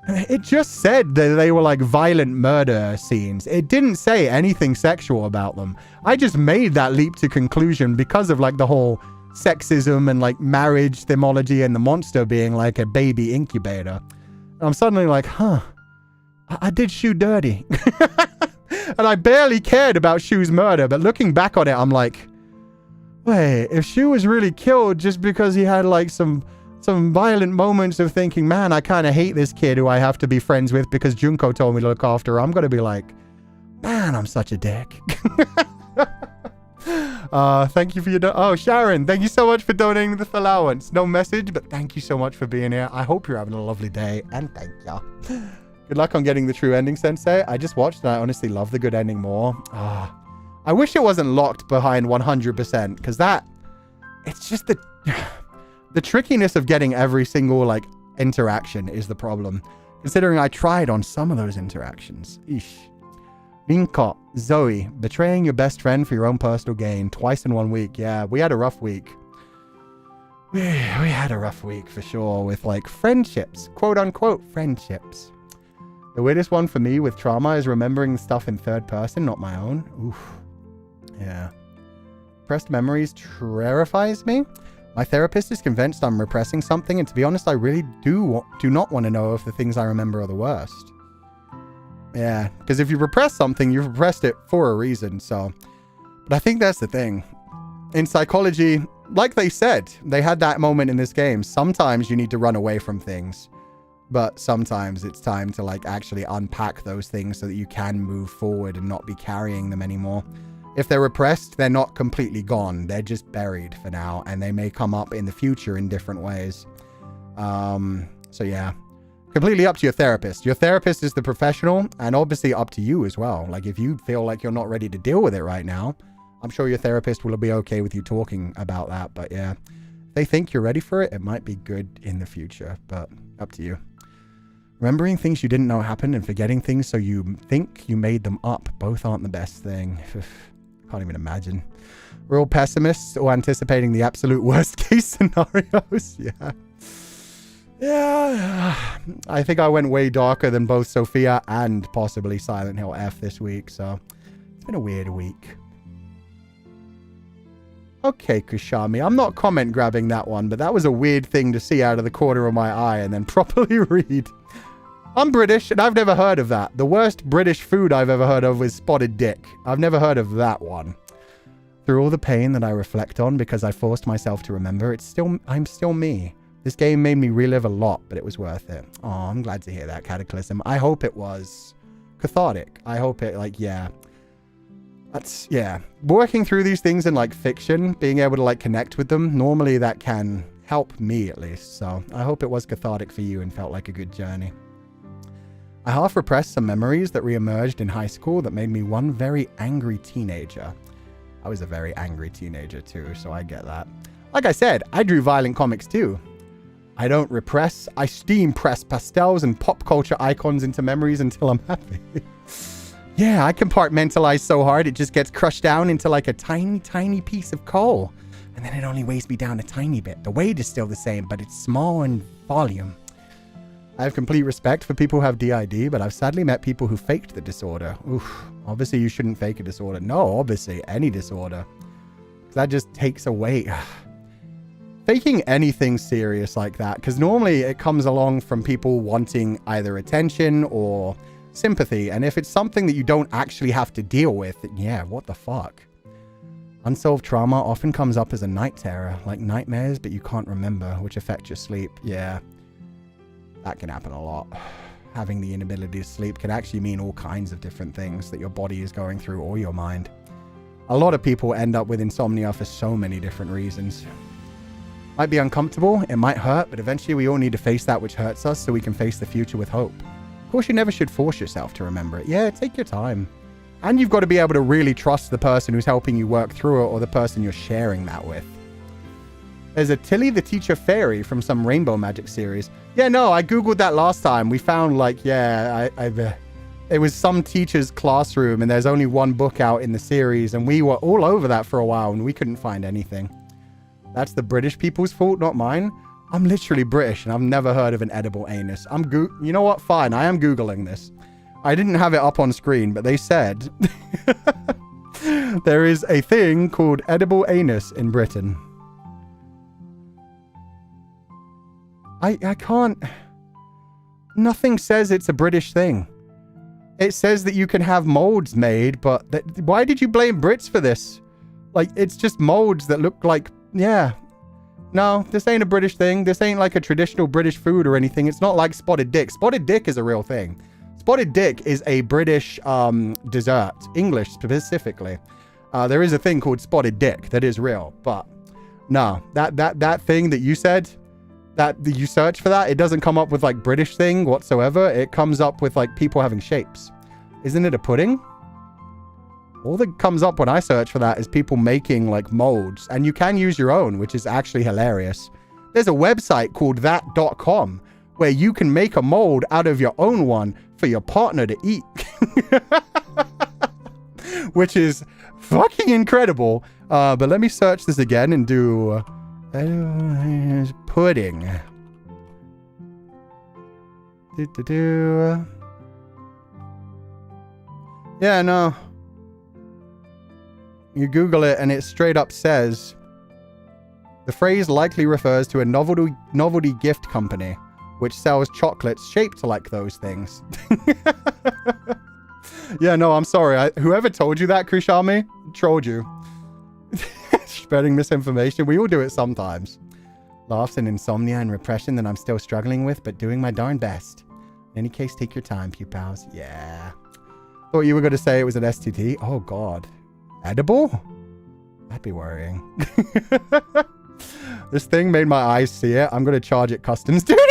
it just said that they were like violent murder scenes. It didn't say anything sexual about them. I just made that leap to conclusion because of like the whole sexism and like marriage themology and the monster being like a baby incubator. And I'm suddenly like, huh, I did Shu dirty. And I barely cared about Shu's murder, but looking back on it, I'm like, wait, if Shu was really killed just because he had like some some violent moments of thinking, man, I kind of hate this kid who I have to be friends with because Junko told me to look after her. I'm going to be like, man, I'm such a dick. Thank you for your... Oh, Sharon, thank you so much for donating the allowance. No message, but thank you so much for being here. I hope you're having a lovely day, and thank you. Good luck on getting the true ending, Sensei. I just watched and I honestly love the good ending more. I wish it wasn't locked behind 100%, because that... It's just the trickiness of getting every single, like, interaction is the problem. Considering I tried on some of those interactions. Eesh. Rinko, Zoe, betraying your best friend for your own personal gain twice in 1 week. Yeah, we had a rough week. We had a rough week for sure with like friendships, quote unquote friendships. The weirdest one for me with trauma is remembering stuff in third person, not my own. Oof. Yeah. Repressed memories terrifies me. My therapist is convinced I'm repressing something, and to be honest, I really do not want to know if the things I remember are the worst. Yeah, because if you repress something, you've repressed it for a reason, so... But I think that's the thing. In psychology, like they said, they had that moment in this game. Sometimes you need to run away from things. But sometimes it's time to, like, actually unpack those things so that you can move forward and not be carrying them anymore. If they're repressed, they're not completely gone. They're just buried for now, and they may come up in the future in different ways. So yeah. Completely up to your therapist. Your therapist is the professional, and obviously up to you as well. Like, if you feel like you're not ready to deal with it right now, I'm sure your therapist will be okay with you talking about that. But yeah, if they think you're ready for it, it might be good in the future, but up to you. Remembering things you didn't know happened and forgetting things so you think you made them up. Both aren't the best thing. Can't even imagine. We're all pessimists or anticipating the absolute worst case scenarios. Yeah. Yeah, I think I went way darker than both Sofia and possibly Silent Hill F this week, so it's been a weird week. Okay, Kushami, I'm not comment grabbing that one, but that was a weird thing to see out of the corner of my eye and then properly read. I'm British, and I've never heard of that. The worst British food I've ever heard of was spotted dick. I've never heard of that one. Through all the pain that I reflect on because I forced myself to remember, I'm still me. This game made me relive a lot, but it was worth it. Oh, I'm glad to hear that, Cataclysm. I hope it was cathartic. I hope it, like, yeah. That's, yeah. Working through these things in, like, fiction, being able to, like, connect with them, normally that can help me, at least. So I hope it was cathartic for you and felt like a good journey. I half repressed some memories that re-emerged in high school that made me one very angry teenager. I was a very angry teenager, too, so I get that. Like I said, I drew violent comics, too. I don't repress, I steam press pastels and pop culture icons into memories until I'm happy. Yeah, I compartmentalize so hard it just gets crushed down into like a tiny, tiny piece of coal. And then it only weighs me down a tiny bit. The weight is still the same, but it's small in volume. I have complete respect for people who have DID, but I've sadly met people who faked the disorder. Oof, obviously you shouldn't fake a disorder. No, obviously, any disorder. That just takes away... Faking anything serious like that, because normally it comes along from people wanting either attention or sympathy, and if it's something that you don't actually have to deal with, then yeah, what the fuck? Unsolved trauma often comes up as a night terror, like nightmares, but you can't remember, which affect your sleep. Yeah, that can happen a lot. Having the inability to sleep can actually mean all kinds of different things that your body is going through or your mind. A lot of people end up with insomnia for so many different reasons. Might be uncomfortable, it might hurt, but eventually we all need to face that which hurts us so we can face the future with hope. Of course, you never should force yourself to remember it. Yeah, take your time. And you've got to be able to really trust the person who's helping you work through it or the person you're sharing that with. There's a Tilly the Teacher Fairy from some Rainbow Magic series. Yeah, no, I googled that last time. We found like, yeah, it was some teacher's classroom and there's only one book out in the series and we were all over that for a while and we couldn't find anything. That's the British people's fault, not mine. I'm literally British and I've never heard of an edible anus. You know what? Fine, I am Googling this. I didn't have it up on screen, but they said there is a thing called edible anus in Britain. I can't... Nothing says it's a British thing. It says that you can have molds made, but why did you blame Brits for this? Like, it's just molds that look like... Yeah. No, this ain't a British thing. This ain't like a traditional British food or anything. It's not like spotted dick. Spotted dick is a real thing. Spotted dick is a British dessert, English specifically. There is a thing called spotted dick that is real, but no, that thing that you said, that you search for that, it doesn't come up with like British thing whatsoever. It comes up with like people having shapes. Isn't it a pudding? All that comes up when I search for that is people making like molds, and you can use your own, which is actually hilarious. There's a website called that.com where you can make a mold out of your own one for your partner to eat, which is fucking incredible. But let me search this again and do pudding. Yeah, no. You Google it and it straight up says the phrase likely refers to a novelty gift company which sells chocolates shaped like those things. Yeah, no, I'm sorry. Whoever told you that, Krishami, trolled you. Spreading misinformation. We all do it sometimes. Laughs and insomnia and repression that I'm still struggling with, but doing my darn best. In any case, take your time, pupils. Yeah. Thought you were going to say it was an STD. Oh, God. Edible? That'd be worrying. This thing made my eyes see it. I'm going to charge it customs duty.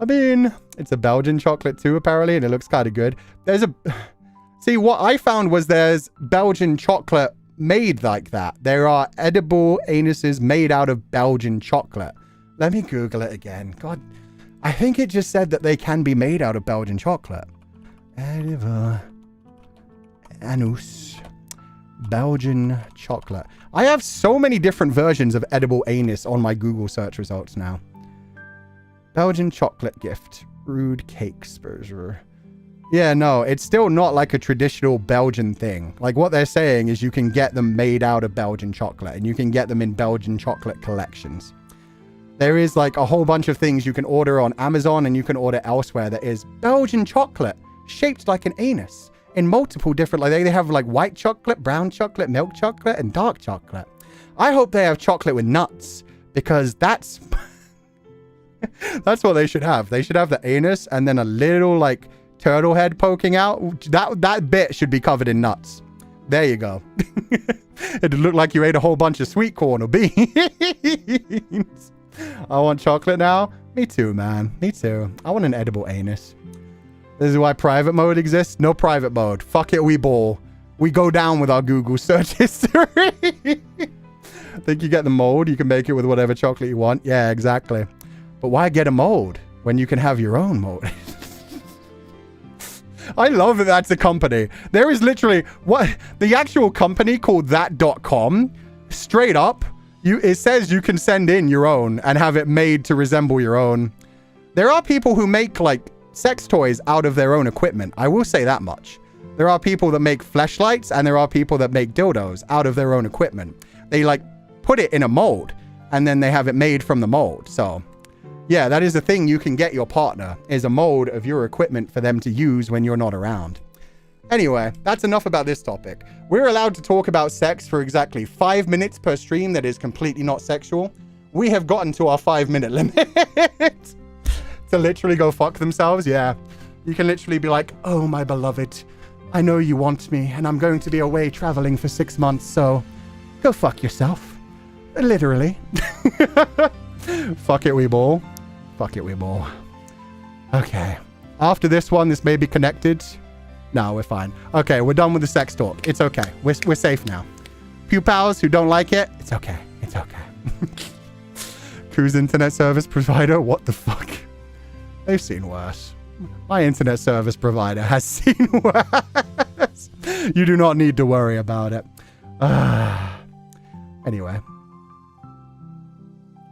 I mean, it's a Belgian chocolate too, apparently, and it looks kind of good. There's a... See, what I found was there's Belgian chocolate made like that. There are edible anuses made out of Belgian chocolate. Let me Google it again. God, I think it just said that they can be made out of Belgian chocolate. Edible anus. Belgian chocolate. I have so many different versions of edible anus on my Google search results now. Belgian chocolate gift. Rude cakes. Yeah, no, it's still not like a traditional Belgian thing. Like what they're saying is you can get them made out of Belgian chocolate and you can get them in Belgian chocolate collections. There is like a whole bunch of things you can order on Amazon and you can order elsewhere that is Belgian chocolate shaped like an anus in multiple different, like they have like white chocolate, brown chocolate, milk chocolate, and dark chocolate. I hope they have chocolate with nuts because that's that's what they should have. They should have the anus and then a little like turtle head poking out. That bit should be covered in nuts. There you go. It'd look like you ate a whole bunch of sweet corn or beans. I want chocolate now. Me too, man. Me too. I want an edible anus. This is why private mode exists. No private mode. Fuck it, we ball. We go down with our Google search history. Think you get the mold? You can make it with whatever chocolate you want. Yeah, exactly. But why get a mold when you can have your own mold? I love that that's a company. There is literally what the actual company called that.com. Straight up, it says you can send in your own and have it made to resemble your own. There are people who make like sex toys out of their own equipment. I will say that much. There are people that make fleshlights and there are people that make dildos out of their own equipment. They like put it in a mold and then they have it made from the mold. So yeah, that is the thing you can get your partner, is a mold of your equipment for them to use when you're not around. Anyway, that's enough about this topic. We're allowed to talk about sex for exactly 5 minutes per stream that is completely not sexual. We have gotten to our 5-minute limit. To literally go fuck themselves, yeah. You can literally be like, oh, my beloved, I know you want me, and I'm going to be away traveling for 6 months, so go fuck yourself. Literally. Fuck it, we ball. Fuck it, we ball. Okay. After this one, this may be connected. No, we're fine. Okay, we're done with the sex talk. It's okay. We're safe now. Pupils who don't like it, it's okay. It's okay. Cruise internet service provider, what the fuck? They've seen worse. My internet service provider has seen worse. You do not need to worry about it. Anyway.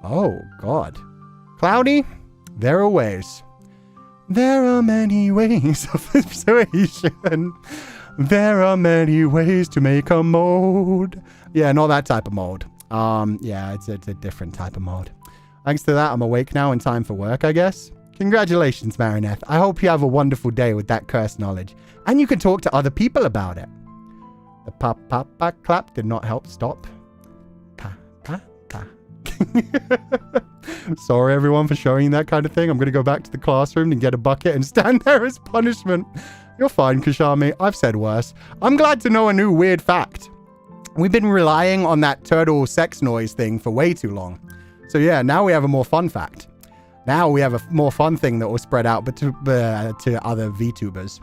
Oh, God. Cloudy? There are ways. There are many ways of persuasion. There are many ways to make a mold. Yeah, not that type of mold. Yeah, it's a different type of mold. Thanks to that, I'm awake now in time for work, I guess. Congratulations, Marineth. I hope you have a wonderful day with that cursed knowledge. And you can talk to other people about it. The pa-pa-pa clap did not help stop. Pa. Sorry, everyone, for showing you that kind of thing. I'm going to go back to the classroom and get a bucket and stand there as punishment. You're fine, Kushami. I've said worse. I'm glad to know a new weird fact. We've been relying on that turtle sex noise thing for way too long. So yeah, now we have a more fun fact. Now we have a more fun thing that will spread out to other VTubers.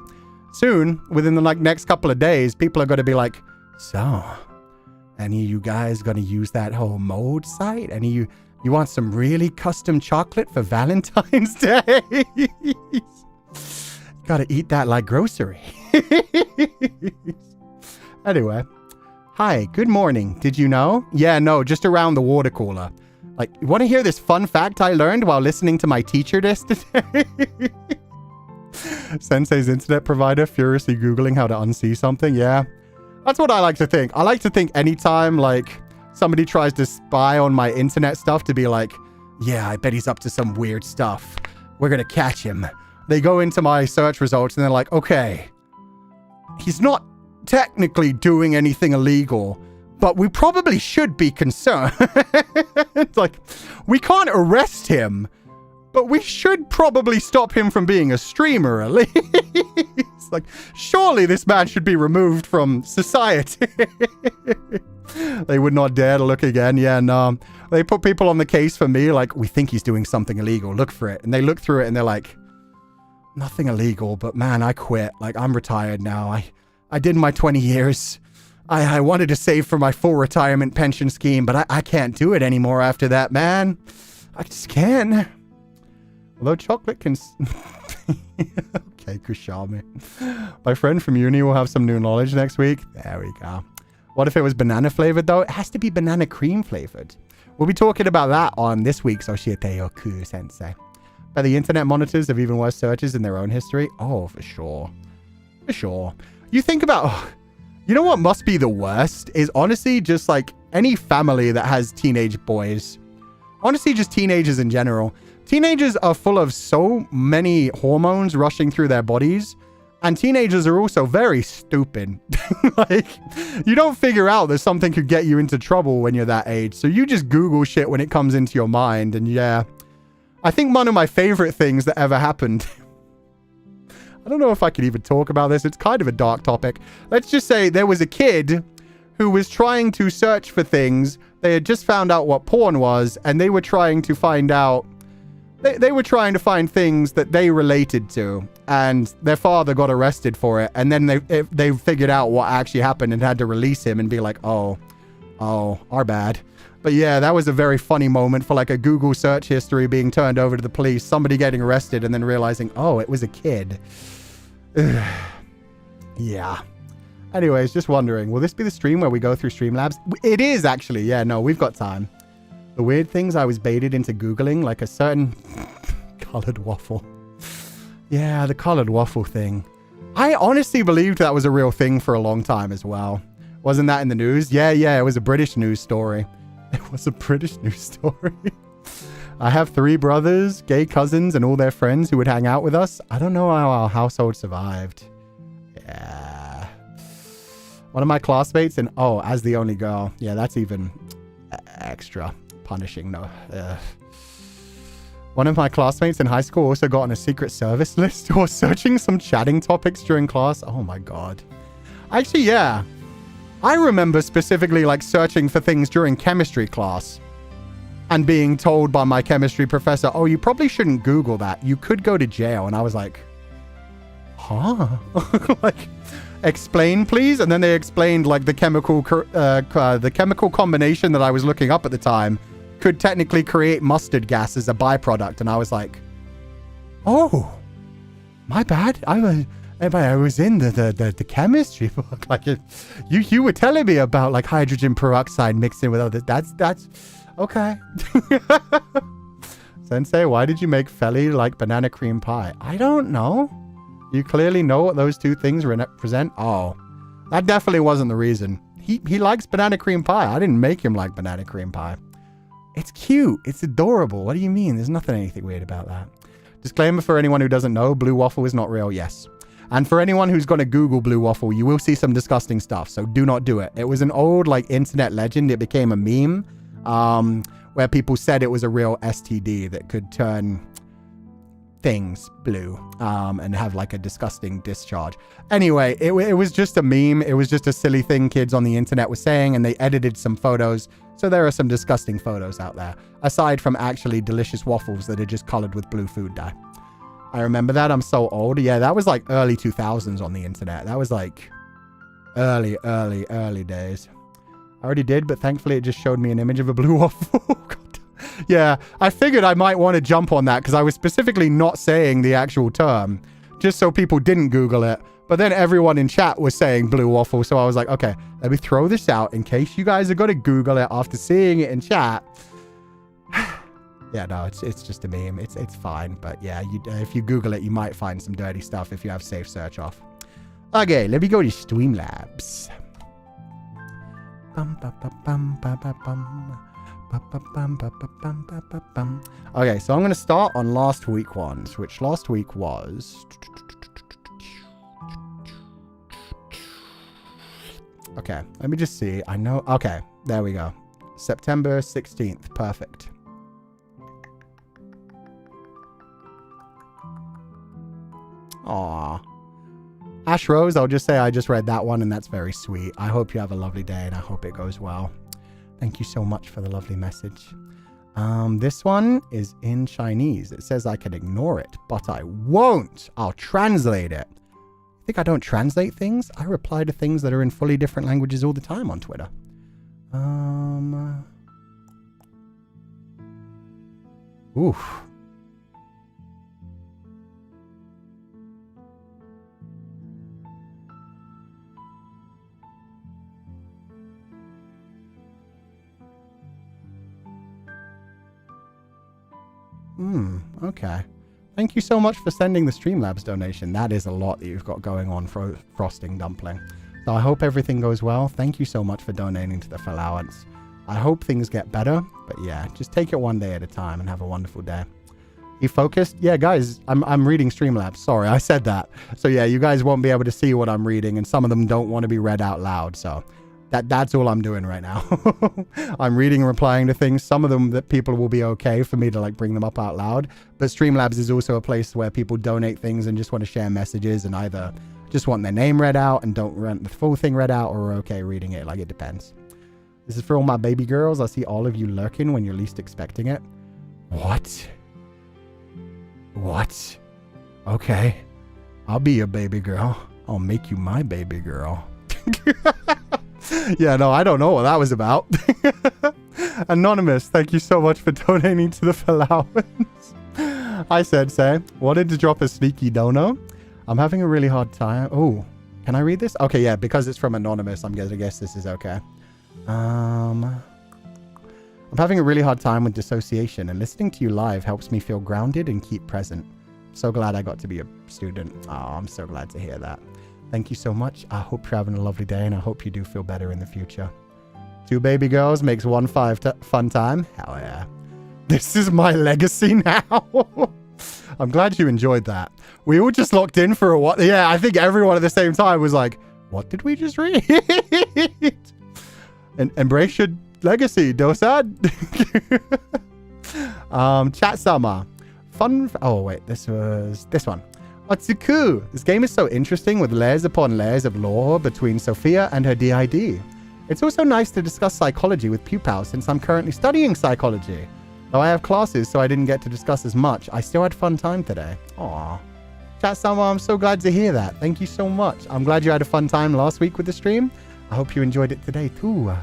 Soon, within the next couple of days, people are going to be like, so, any of you guys going to use that whole mold site? Any of you want some really custom chocolate for Valentine's Day? Gotta eat that like grocery. Anyway. Hi, good morning. Did you know? Yeah, no, just around the water cooler. Like, you want to hear this fun fact I learned while listening to my teacher this today? Sensei's internet provider furiously Googling how to unsee something. Yeah, that's what I like to think. I like to think anytime, like, somebody tries to spy on my internet stuff to be like, yeah, I bet he's up to some weird stuff. We're going to catch him. They go into my search results and they're like, okay, he's not technically doing anything illegal, but we probably should be concerned. It's like, we can't arrest him, but we should probably stop him from being a streamer at least. It's like, surely this man should be removed from society. They would not dare to look again. Yeah, no. They put people on the case for me, like, we think he's doing something illegal. Look for it. And they look through it and they're like, nothing illegal, but man, I quit. Like, I'm retired now. I did my 20 years. I wanted to save for my full retirement pension scheme, but I can't do it anymore after that, man. I just can't. Although chocolate can... Okay, Kushami. My friend from uni will have some new knowledge next week. There we go. What if it was banana flavored, though? It has to be banana cream flavored. We'll be talking about that on this week's Oshiete Yoku Sensei. But the internet monitors have even worse searches in their own history. Oh, for sure. For sure. You think about... You know what must be the worst? Is honestly just like any family that has teenage boys. Honestly, just teenagers in general. Teenagers are full of so many hormones rushing through their bodies. And teenagers are also very stupid. Like, you don't figure out that something could get you into trouble when you're that age. So you just Google shit when it comes into your mind. And yeah, I think one of my favorite things that ever happened... I don't know if I could even talk about this. It's kind of a dark topic. Let's just say there was a kid who was trying to search for things. They had just found out what porn was, and they were trying to find out... They were trying to find things that they related to, and their father got arrested for it, and then they figured out what actually happened and had to release him and be like, oh, our bad. But yeah, that was a very funny moment for like a Google search history being turned over to the police, somebody getting arrested and then realizing, oh, it was a kid. Yeah. Anyways, just wondering, will this be the stream where we go through Streamlabs? It is actually. Yeah, no, we've got time. The weird things I was baited into Googling, like a certain colored waffle. Yeah, the colored waffle thing. I honestly believed that was a real thing for a long time as well. Wasn't that in the news? Yeah, it was a British news story. It was a British news story. I have 3 brothers, gay cousins, and all their friends who would hang out with us. I don't know how our household survived. Yeah. One of my classmates, and oh, as the only girl. Yeah, that's even extra punishing. No. One of my classmates in high school also got on a secret service list or searching some chatting topics during class. Oh my god. Actually, yeah. I remember specifically like searching for things during chemistry class. And being told by my chemistry professor, oh, you probably shouldn't Google that. You could go to jail. And I was like, huh? Like, explain, please? And then they explained, like, the chemical combination that I was looking up at the time could technically create mustard gas as a byproduct. And I was like, oh, my bad. I was in the chemistry book. Like, you were telling me about, like, hydrogen peroxide mixing with other... That's... Okay. Sensei, why did you make Feli like banana cream pie? I don't know. You clearly know what those two things represent. Oh, that definitely wasn't the reason. He likes banana cream pie. I didn't make him like banana cream pie. It's cute. It's adorable. What do you mean? There's anything weird about that. Disclaimer for anyone who doesn't know, blue waffle is not real. Yes. And for anyone who's going to Google blue waffle, you will see some disgusting stuff. So do not do it. It was an old like internet legend. It became a meme. where people said it was a real STD that could turn things blue and have like a disgusting discharge. Anyway, it was just a meme. It was just a silly thing kids on the internet were saying, and they edited some photos. So there are some disgusting photos out there, aside from actually delicious waffles that are just colored with blue food dye. I remember that. I'm so old. Yeah, that was like early 2000s on the internet. That was like early days. I already did, but thankfully it just showed me an image of a blue waffle. God. Yeah, I figured I might want to jump on that because I was specifically not saying the actual term, just so people didn't Google it. But then everyone in chat was saying blue waffle, so I was like, okay, let me throw this out in case you guys are going to Google it after seeing it in chat. Yeah, no, it's just a meme. It's fine, but yeah, if you Google it, you might find some dirty stuff if you have safe search off. Okay, let me go to Streamlabs. Okay, so I'm going to start on last week ones, which last week was... Okay, let me just see. I know... Okay, there we go. September 16th. Perfect. Aww. Ash Rose, I'll just say I just read that one, and that's very sweet. I hope you have a lovely day, and I hope it goes well. Thank you so much for the lovely message. This one is in Chinese. It says I can ignore it, but I won't. I'll translate it. Think I don't translate things? I reply to things that are in fully different languages all the time on Twitter. Oof. Okay. Thank you so much for sending the Streamlabs donation. That is a lot that you've got going on for Frosting Dumpling. So I hope everything goes well. Thank you so much for donating to the Feileacans. I hope things get better. But yeah, just take it one day at a time and have a wonderful day. You focused? Yeah, guys, I'm reading Streamlabs. Sorry, I said that. So yeah, you guys won't be able to see what I'm reading, and some of them don't want to be read out loud. So that's all I'm doing right now. I'm reading and replying to things. Some of them that people will be okay for me to like bring them up out loud. But Streamlabs is also a place where people donate things and just want to share messages and either just want their name read out and don't want the full thing read out, or are okay reading it. Like, it depends. This is for all my baby girls. I see all of you lurking when you're least expecting it. What? What? Okay. I'll be your baby girl. I'll make you my baby girl. Yeah, no, I don't know what that was about. Anonymous, thank you so much for donating to the Feileacans. I said, wanted to drop a sneaky dono. I'm having a really hard time. Oh, can I read this? Okay, yeah, because it's from Anonymous, I'm going to guess this is okay. I'm having a really hard time with dissociation, and listening to you live helps me feel grounded and keep present. So glad I got to be a student. Oh, I'm so glad to hear that. Thank you so much. I hope you're having a lovely day, and I hope you do feel better in the future. 2 baby girls makes 1 fun time. Hell yeah. This is my legacy now. I'm glad you enjoyed that. We all just locked in for a while. Yeah, I think everyone at the same time was like, what did we just read? And embrace your legacy, Dosad. Chat Sama. Fun. Oh, wait. This was this one. Otsuku. This game is so interesting with layers upon layers of lore between Sofia and her DID. It's also nice to discuss psychology with Pupal since I'm currently studying psychology. Though I have classes, so I didn't get to discuss as much, I still had fun time today. Aww. Chat Sama, I'm so glad to hear that. Thank you so much. I'm glad you had a fun time last week with the stream. I hope you enjoyed it today too.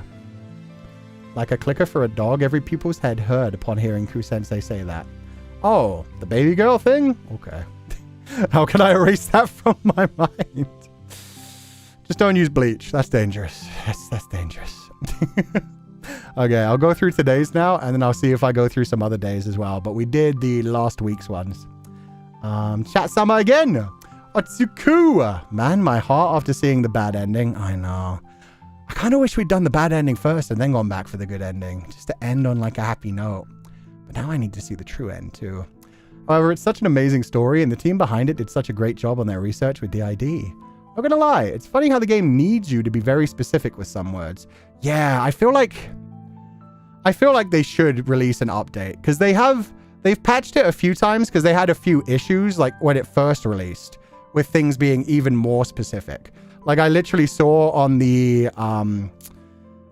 Like a clicker for a dog, every pupil's head heard upon hearing Ku-sensei say that. Oh, the baby girl thing? Okay. How can I erase that from my mind? Just don't use bleach. That's dangerous. That's dangerous. Okay, I'll go through today's now, and then I'll see if I go through some other days as well. But we did the last week's ones. Chat Sama again. Otsuku. Man, my heart after seeing the bad ending. I know. I kind of wish we'd done the bad ending first and then gone back for the good ending. Just to end on like a happy note. But now I need to see the true end too. However, it's such an amazing story, and the team behind it did such a great job on their research with DID. Not gonna lie, it's funny how the game needs you to be very specific with some words. Yeah, I feel like I feel like they should release an update because they've patched it a few times because they had a few issues like when it first released with things being even more specific. Like I literally saw on the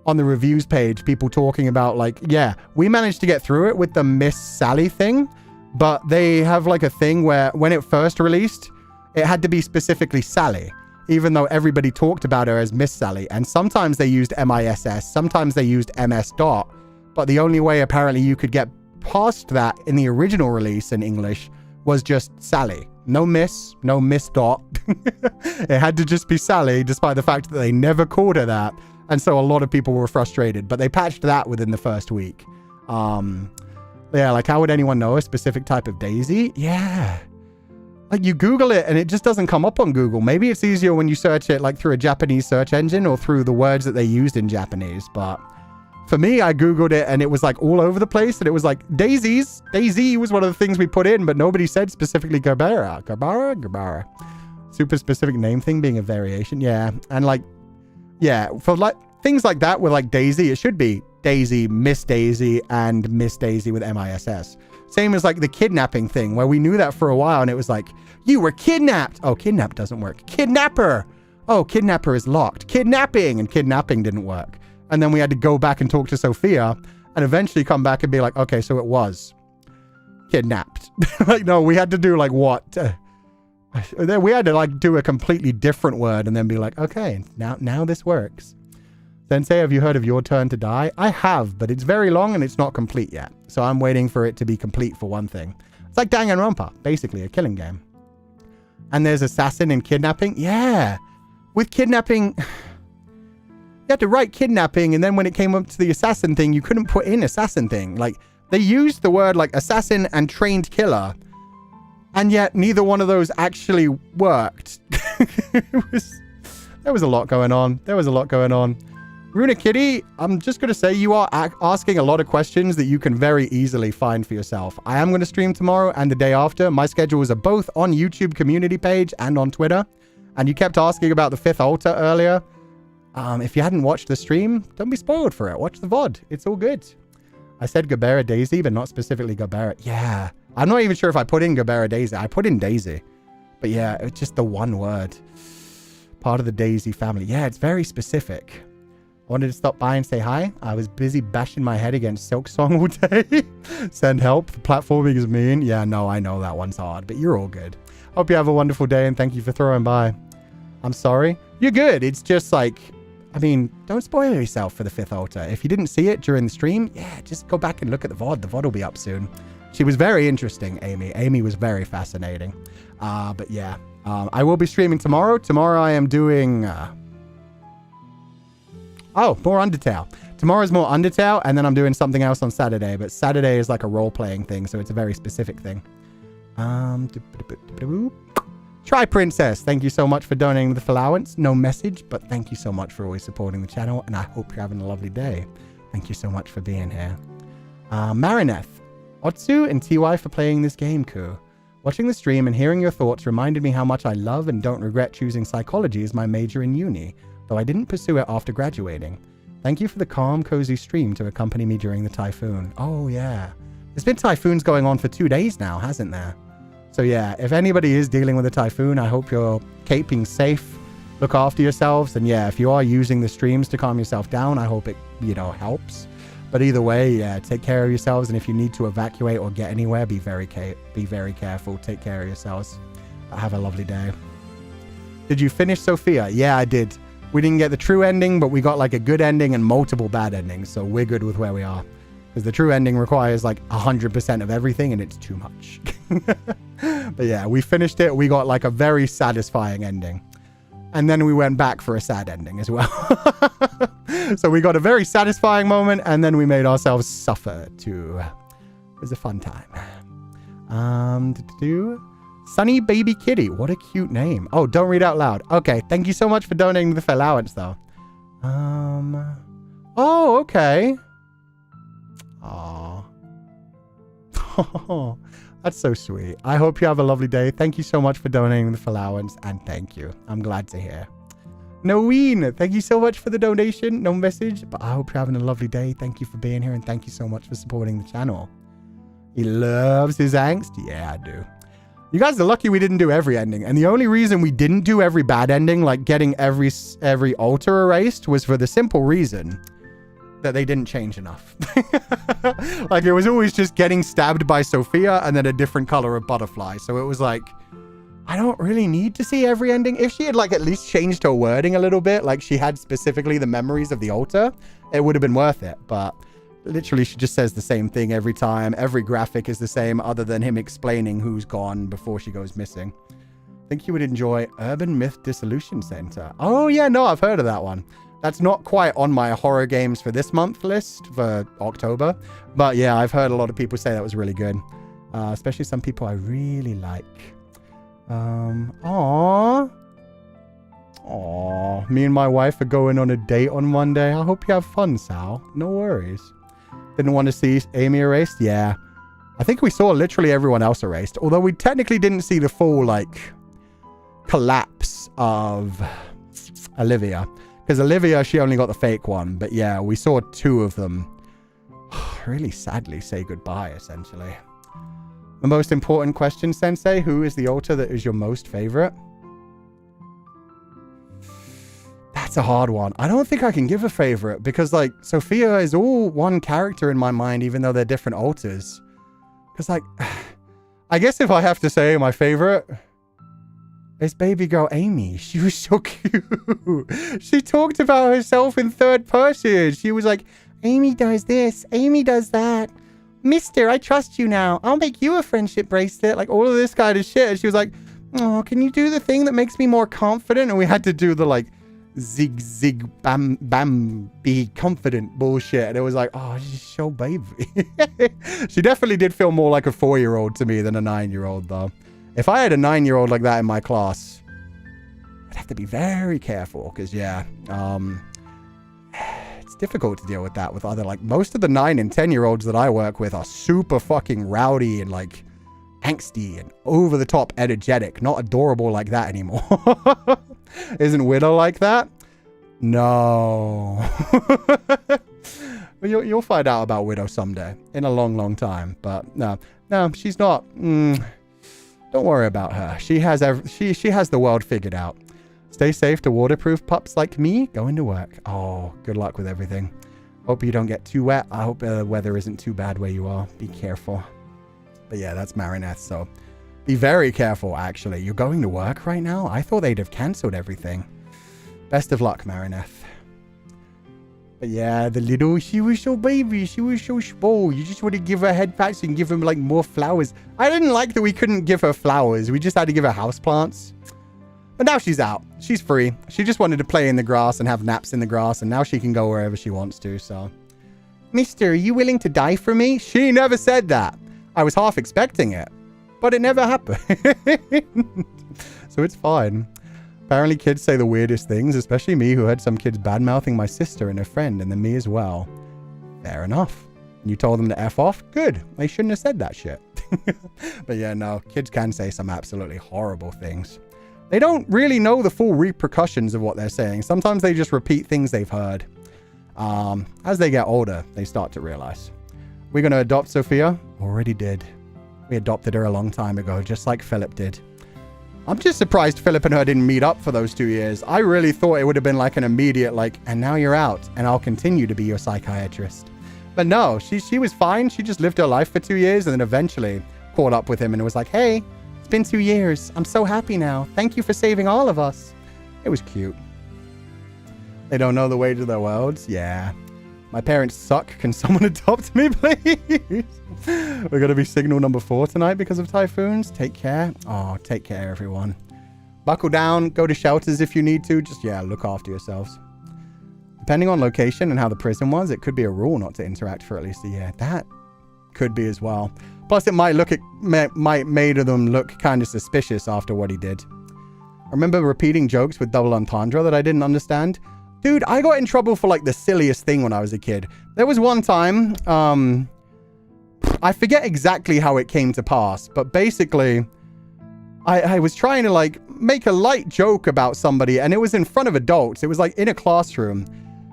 reviews page, people talking about like, yeah, we managed to get through it with the Miss Sally thing, but they have like a thing where when it first released, it had to be specifically Sally, even though everybody talked about her as Miss Sally. And sometimes they used MISS, sometimes they used MS Dot, but the only way apparently you could get past that in the original release in English was just Sally. No Miss Dot. It had to just be Sally, despite the fact that they never called her that. And so a lot of people were frustrated, but they patched that within the first week. Yeah, like how would anyone know a specific type of daisy? Yeah. Like you Google it and it just doesn't come up on Google. Maybe it's easier when you search it like through a Japanese search engine or through the words that they used in Japanese. But for me, I Googled it and it was like all over the place. And it was like daisies. Daisy was one of the things we put in, but nobody said specifically Gabara. Super specific name thing being a variation. Yeah. And like, yeah, for like things like that with like Daisy, it should be Daisy, Miss Daisy, and Miss Daisy with MISS. Same as like the kidnapping thing where we knew that for a while and it was like, you were kidnapped. Oh, kidnap doesn't work. Kidnapper. Oh, kidnapper is locked. Kidnapping, and kidnapping didn't work. And then we had to go back and talk to Sofia and eventually come back and be like, okay, so it was kidnapped. Like, no, we had to do like what? We had to like do a completely different word and then be like, okay, now this works. Sensei, have you heard of Your Turn to Die? I have, but it's very long and it's not complete yet. So I'm waiting for it to be complete for one thing. It's like Danganronpa, basically a killing game. And there's assassin and kidnapping. Yeah. With kidnapping, you had to write kidnapping, and then when it came up to the assassin thing, you couldn't put in assassin thing. Like, they used the word like assassin and trained killer, and yet neither one of those actually worked. There was a lot going on. Runa Kitty, I'm just going to say you are asking a lot of questions that you can very easily find for yourself. I am going to stream tomorrow and the day after. My schedules are both on YouTube community page and on Twitter. And you kept asking about the 5th altar earlier. If you hadn't watched the stream, don't be spoiled for it. Watch the VOD. It's all good. I said Gabera Daisy, but not specifically Gabera. Yeah. I'm not even sure if I put in Gabera Daisy. I put in Daisy. But yeah, it's just the one word. Part of the Daisy family. Yeah, it's very specific. Wanted to stop by and say hi. I was busy bashing my head against Silk Song all day. Send help. The platforming is mean. Yeah, no, I know that one's hard, but you're all good. Hope you have a wonderful day and thank you for throwing by. I'm sorry. You're good. It's just like, I mean, don't spoil yourself for the 5th altar. If you didn't see it during the stream, yeah, just go back and look at the VOD. The VOD will be up soon. She was very interesting, Amy. Amy was very fascinating. But yeah, I will be streaming tomorrow. Tomorrow I am doing... more Undertale. Tomorrow's more Undertale, and then I'm doing something else on Saturday. But Saturday is like a role-playing thing, so it's a very specific thing. Try Princess. Thank you so much for donating the allowance. No message, but thank you so much for always supporting the channel, and I hope you're having a lovely day. Thank you so much for being here. Marineth. Otsu and TY for playing this game, Ku. Watching the stream and hearing your thoughts reminded me how much I love and don't regret choosing psychology as my major in uni, though I didn't pursue it after graduating. Thank you for the calm, cozy stream to accompany me during the typhoon. Oh, yeah. There's been typhoons going on for 2 days now, hasn't there? So, yeah, if anybody is dealing with a typhoon, I hope you're keeping safe. Look after yourselves. And, yeah, if you are using the streams to calm yourself down, I hope it, helps. But either way, yeah, take care of yourselves. And if you need to evacuate or get anywhere, be very careful. Take care of yourselves. Have a lovely day. Did you finish Sofia? Yeah, I did. We didn't get the true ending, but we got like a good ending and multiple bad endings. So we're good with where we are. Because the true ending requires like 100% of everything and it's too much. But yeah, we finished it. We got like a very satisfying ending. And then we went back for a sad ending as well. So we got a very satisfying moment and then we made ourselves suffer too. It was a fun time. Sunny Baby Kitty. What a cute name. Oh, don't read out loud. Okay, thank you so much for donating the allowance though. Oh, okay. Aww. Oh, that's so sweet. I hope you have a lovely day. Thank you so much for donating the allowance and thank you. I'm glad to hear. Noeen, thank you so much for the donation. No message, but I hope you're having a lovely day. Thank you for being here, and thank you so much for supporting the channel. He loves his angst. Yeah, I do. You guys are lucky we didn't do every ending. And the only reason we didn't do every bad ending, like getting every altar erased, was for the simple reason that they didn't change enough. Like, it was always just getting stabbed by Sofia and then a different color of butterfly. So it was like, I don't really need to see every ending. If she had like at least changed her wording a little bit, like she had specifically the memories of the altar, it would have been worth it. But literally she just says the same thing every time. Every graphic is the same other than him explaining who's gone before she goes missing. I think you would enjoy Urban Myth Dissolution Center. Oh yeah, no, I've heard of that one. That's not quite on my horror games for this month list for October. But yeah, I've heard a lot of people say that was really good. Especially some people I really like. Aww. Me and my wife are going on a date on Monday. I hope you have fun, Sal. No worries. Didn't want to see Amy erased? Yeah. I think we saw literally everyone else erased. Although we technically didn't see the full, like, collapse of Olivia. Because Olivia, she only got the fake one. But yeah, we saw 2 of them really sadly say goodbye, essentially. The most important question, Sensei. Who is the altar that is your most favorite? That's a hard one. I don't think I can give a favorite because, like, Sofia is all one character in my mind, even though they're different altars. Because, like, I guess if I have to say my favorite, it's baby girl Amy. She was so cute. She talked about herself in third person. She was like, Amy does this. Amy does that. Mister, I trust you now. I'll make you a friendship bracelet. Like, all of this kind of shit. And she was like, oh, can you do the thing that makes me more confident? And we had to do the, like, zig, zig, bam, bam, be confident bullshit. And it was like, oh, she's so baby. She definitely did feel more like a 4-year-old to me than a 9-year-old, though. If I had a 9-year-old like that in my class, I'd have to be very careful. Because, yeah, it's difficult to deal with that with other, like, most of the 9 and 10-year-olds that I work with are super fucking rowdy and, like, angsty and over the top energetic, not adorable like that anymore. Isn't Widow like that? No. You'll find out about Widow someday in a long, long time. But no, she's not. Don't worry about her. She has the world figured out. Stay safe to waterproof pups like me going to work. Oh, good luck with everything. Hope you don't get too wet. I hope the weather isn't too bad where you are. Be careful. But yeah, that's Marinette, so be very careful, actually. You're going to work right now? I thought they'd have cancelled everything. Best of luck, Marinette. But yeah, the little, she was so baby. She was so spoiled. You just want to give her head pats and give him, like, more flowers. I didn't like that we couldn't give her flowers. We just had to give her houseplants. But now she's out. She's free. She just wanted to play in the grass and have naps in the grass, and now she can go wherever she wants to, so. Mister, are you willing to die for me? She never said that. I was half expecting it, but it never happened. So it's fine. Apparently kids say the weirdest things, especially me, who had some kids bad-mouthing my sister and her friend, and then me as well. Fair enough. You told them to F off? Good. They shouldn't have said that shit. But yeah, no, kids can say some absolutely horrible things. They don't really know the full repercussions of what they're saying. Sometimes they just repeat things they've heard. As they get older, they start to realize. We're going to adopt Sofia? Already did. We adopted her a long time ago, just like Philip did. I'm just surprised Philip and her didn't meet up for those 2 years. I really thought it would have been like an immediate, like, and now you're out, and I'll continue to be your psychiatrist. But no, she was fine. She just lived her life for 2 years and then eventually caught up with him and was like, hey, it's been 2 years. I'm so happy now. Thank you for saving all of us. It was cute. They don't know the way to their worlds? Yeah. My parents suck. Can someone adopt me, please? We're going to be signal number 4 tonight because of typhoons. Take care. Oh, take care, everyone. Buckle down. Go to shelters if you need to. Just, yeah, look after yourselves. Depending on location and how the prison was, it could be a rule not to interact for at least a year. That could be as well. Plus, it might made them look kind of suspicious after what he did. I remember repeating jokes with double entendre that I didn't understand. Dude, I got in trouble for, like, the silliest thing when I was a kid. There was one time, I forget exactly how it came to pass, but basically, I was trying to like make a light joke about somebody, and it was in front of adults. It was like in a classroom.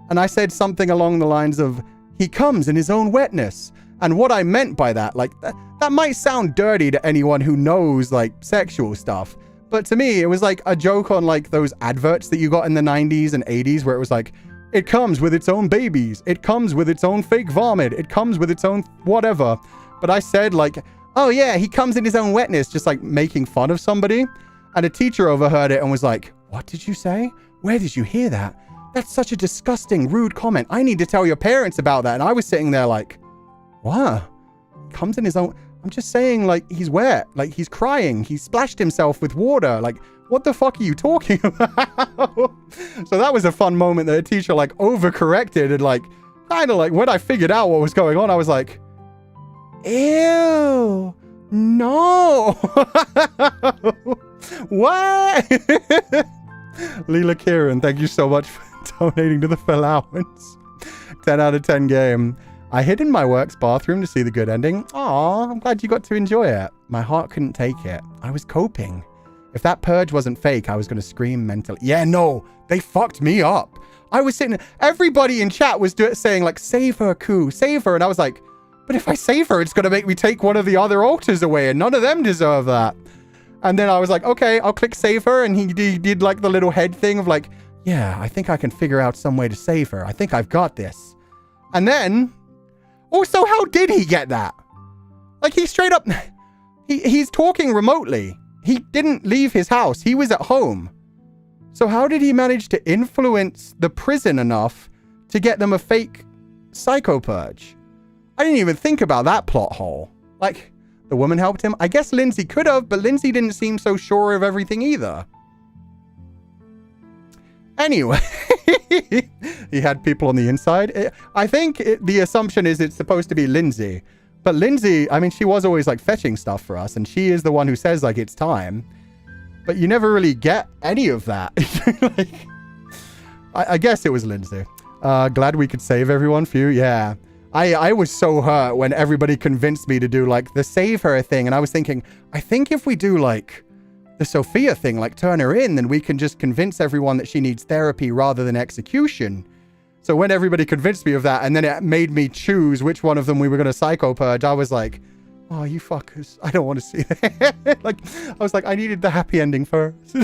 And I said something along the lines of, he comes in his own wetness. And what I meant by that, like that might sound dirty to anyone who knows like sexual stuff. But to me, it was like a joke on like those adverts that you got in the 90s and 80s where it was like, it comes with its own babies. It comes with its own fake vomit. It comes with its own whatever. But I said like, oh yeah, he comes in his own wetness, just like making fun of somebody. And a teacher overheard it and was like, what did you say? Where did you hear that? That's such a disgusting, rude comment. I need to tell your parents about that. And I was sitting there like, what? He comes in his own... I'm just saying, like, he's wet. Like, he's crying. He splashed himself with water. Like, what the fuck are you talking about? So that was a fun moment that a teacher, like, overcorrected. And, like, kind of like, when I figured out what was going on, I was like, ew, no. What? Leela Kieran, thank you so much for donating to the Feileacans. 10 out of 10 game. I hid in my work's bathroom to see the good ending. Aw, I'm glad you got to enjoy it. My heart couldn't take it. I was coping. If that purge wasn't fake, I was going to scream mentally. Yeah, no, they fucked me up. I was sitting, everybody in chat was saying like, save her, Cú, save her. And I was like, but if I save her, it's going to make me take one of the other altars away, and none of them deserve that. And then I was like, okay, I'll click save her. And he did like the little head thing of like, yeah, I think I can figure out some way to save her. I think I've got this. And then... also, how did he get that? Like, he straight up... He's talking remotely. He didn't leave his house. He was at home. So how did he manage to influence the prison enough to get them a fake psycho purge? I didn't even think about that plot hole. Like, the woman helped him? I guess Lindsay could have, but Lindsay didn't seem so sure of everything either. Anyway, he had people on the inside. I think the assumption is it's supposed to be Lindsay. But Lindsay, I mean, she was always like fetching stuff for us, and she is the one who says like it's time. But you never really get any of that. Like, I guess it was Lindsay. Glad we could save everyone for you. Yeah. I was so hurt when everybody convinced me to do like the save her thing. And I was thinking, I think if we do like the Sofia thing, like turn her in, then we can just convince everyone that she needs therapy rather than execution. So when everybody convinced me of that, and then it made me choose which one of them we were going to psycho purge, I was like, oh, you fuckers, I don't want to see that. Like, I was like, I needed the happy ending first.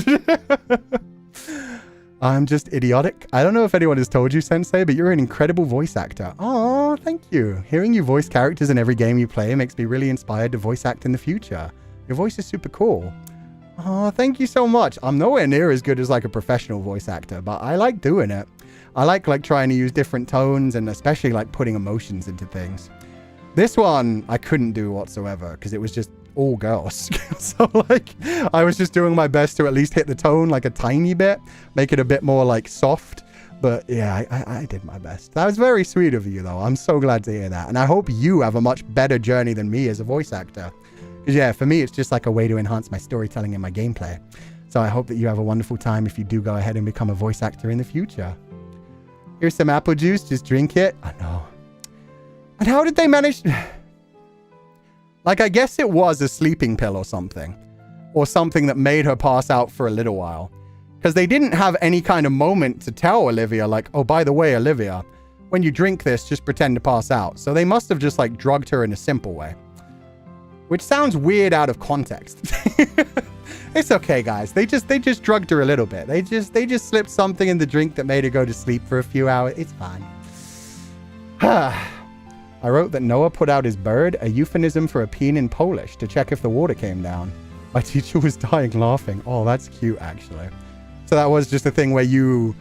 I'm just idiotic. I don't know if anyone has told you, Sensei, but you're an incredible voice actor. Oh, thank you. Hearing you voice characters in every game you play makes me really inspired to voice act in the future. Your voice is super cool. Oh, thank you so much. I'm nowhere near as good as like a professional voice actor, but I like doing it. I like trying to use different tones and especially like putting emotions into things. This one I couldn't do whatsoever because it was just all girls. So like I was just doing my best to at least hit the tone like a tiny bit, make it a bit more like soft. But yeah, I did my best. That was very sweet of you though. I'm so glad to hear that. And I hope you have a much better journey than me as a voice actor. Because yeah, for me, it's just like a way to enhance my storytelling and my gameplay. So I hope that you have a wonderful time if you do go ahead and become a voice actor in the future. Here's some apple juice. Just drink it. I know. And how did they manage... like, I guess it was a sleeping pill or something. Or something that made her pass out for a little while. Because they didn't have any kind of moment to tell Olivia, like, oh, by the way, Olivia, when you drink this, just pretend to pass out. So they must have just, like, drugged her in a simple way. Which sounds weird out of context. It's okay, guys. They just drugged her a little bit. They just slipped something in the drink that made her go to sleep for a few hours. It's fine. I wrote that Noah put out his bird, a euphemism for a peen in Polish, to check if the water came down. My teacher was dying laughing. Oh, that's cute, actually. So that was just a thing where you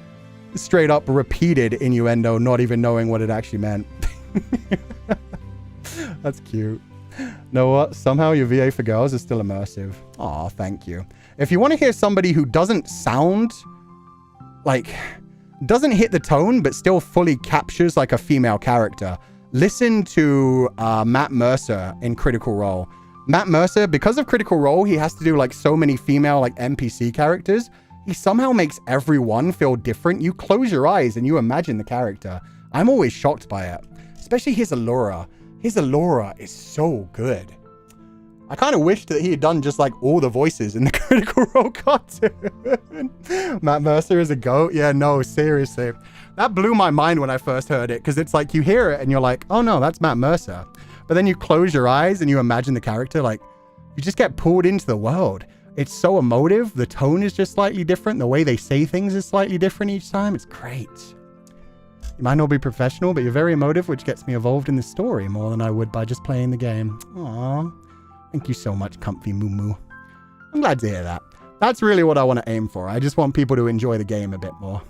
straight up repeated innuendo, not even knowing what it actually meant. That's cute. Noah, somehow your VA for girls is still immersive. Aw, thank you. If you want to hear somebody who doesn't sound like, doesn't hit the tone, but still fully captures like a female character, listen to Matt Mercer in Critical Role. Matt Mercer, because of Critical Role, he has to do like so many female like NPC characters. He somehow makes everyone feel different. You close your eyes and you imagine the character. I'm always shocked by it. Especially his Allura. His Allura is so good. I kind of wished that he had done just like all the voices in the Critical Role cartoon. Matt Mercer is a goat. Yeah, no, seriously. That blew my mind when I first heard it, because it's like you hear it and you're like, oh no, that's Matt Mercer. But then you close your eyes and you imagine the character, like you just get pulled into the world. It's so emotive. The tone is just slightly different. The way they say things is slightly different each time. It's great. You might not be professional, but you're very emotive, which gets me involved in the story more than I would by just playing the game. Aww. Thank you so much, Comfy Moo Moo. I'm glad to hear that. That's really what I want to aim for. I just want people to enjoy the game a bit more.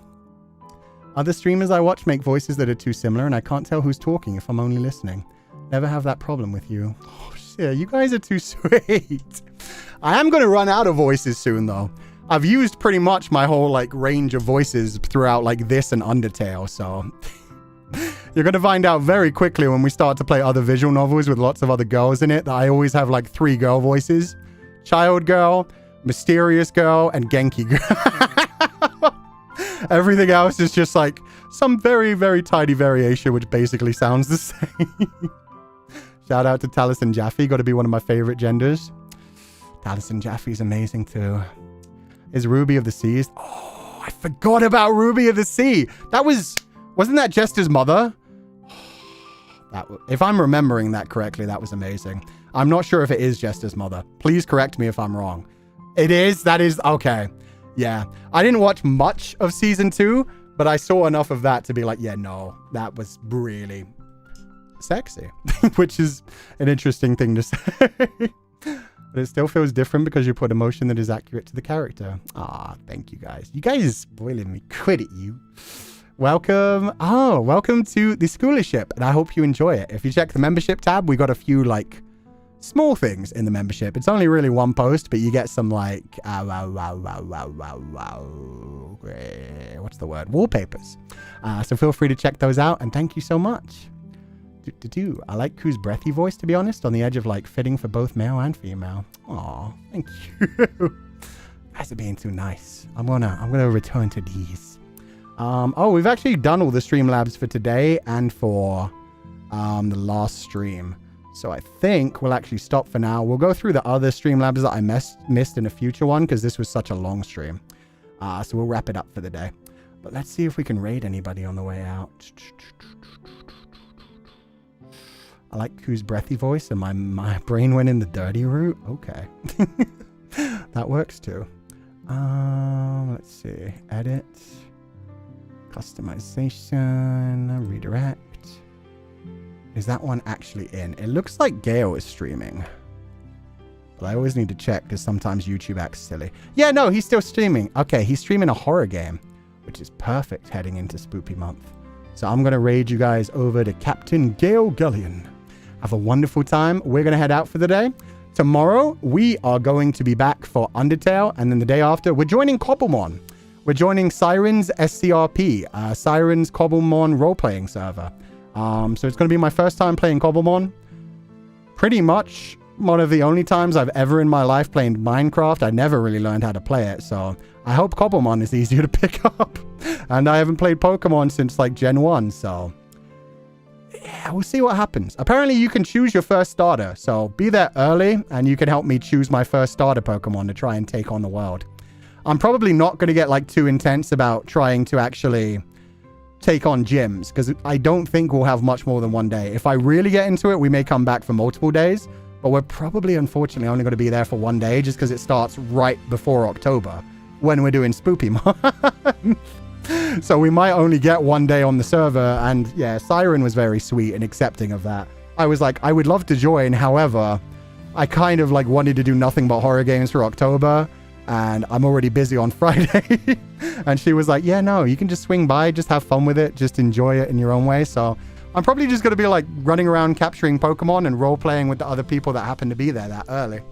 Other streamers I watch make voices that are too similar, and I can't tell who's talking if I'm only listening. Never have that problem with you. Oh, shit, you guys are too sweet. I am going to run out of voices soon, though. I've used pretty much my whole, like, range of voices throughout, like, this and Undertale, so... You're going to find out very quickly when we start to play other visual novels with lots of other girls in it that I always have, like, 3 girl voices. Child girl, mysterious girl, and Genki girl. Everything else is just, like, some very, very tiny variation, which basically sounds the same. Shout out to Taliesin Jaffe. Got to be one of my favorite genders. Taliesin Jaffe's amazing, too. Is Ruby of the Seas? Oh, I forgot about Ruby of the Sea. That was... Wasn't that Jester's mother? If I'm remembering that correctly, that was amazing. I'm not sure if it is Jester's mother. Please correct me if I'm wrong. It is? That is... Okay. Yeah. I didn't watch much of season 2, but I saw enough of that to be like, yeah, no, that was really sexy. Which is an interesting thing to say. But it still feels different because you put emotion that is accurate to the character. Ah, thank you guys. You guys are spoiling me. Credit you. Welcome. Oh, welcome to the scholarship. And I hope you enjoy it. If you check the membership tab, we got a few like small things in the membership. It's only really one post, but you get some like, what's the word? Wallpapers. So feel free to check those out. And thank you so much. I like Ku's breathy voice, to be honest, on the edge of like fitting for both male and female. Aw, thank you. Guys are being too nice. I'm gonna return to these. Oh, we've actually done all the Streamlabs for today and for the last stream. So I think we'll actually stop for now. We'll go through the other Streamlabs that I missed in a future one because this was such a long stream. So we'll wrap it up for the day. But let's see if we can raid anybody on the way out. I like Ku's breathy voice and my brain went in the dirty route. Okay. That works too. Let's see. Edit. Customization. Redirect. Is that one actually in? It looks like Gale is streaming. But I always need to check because sometimes YouTube acts silly. Yeah, no, he's still streaming. Okay, he's streaming a horror game, which is perfect heading into Spoopy Month. So I'm going to raid you guys over to Captain Gale Gullion. Have a wonderful time. We're going to head out for the day. Tomorrow, we are going to be back for Undertale. And then the day after, we're joining Cobblemon. We're joining Siren's SCRP, Siren's Cobblemon role-playing server. So it's going to be my first time playing Cobblemon. Pretty much one of the only times I've ever in my life played Minecraft. I never really learned how to play it. So I hope Cobblemon is easier to pick up. And I haven't played Pokemon since like Gen 1, so... yeah, we'll see what happens. Apparently, you can choose your first starter. So be there early, and you can help me choose my first starter Pokemon to try and take on the world. I'm probably not going to get like too intense about trying to actually take on gyms, because I don't think we'll have much more than one day. If I really get into it, we may come back for multiple days. But we're probably, unfortunately, only going to be there for one day, just because it starts right before October, when we're doing Spoopy Month. So we might only get one day on the server, and yeah, Siren was very sweet and accepting of that. I was like, I would love to join, however, I kind of like wanted to do nothing but horror games for October, and I'm already busy on Friday. And she was like, yeah, no, you can just swing by, just have fun with it, just enjoy it in your own way. So I'm probably just going to be like running around capturing Pokemon and role-playing with the other people that happen to be there that early.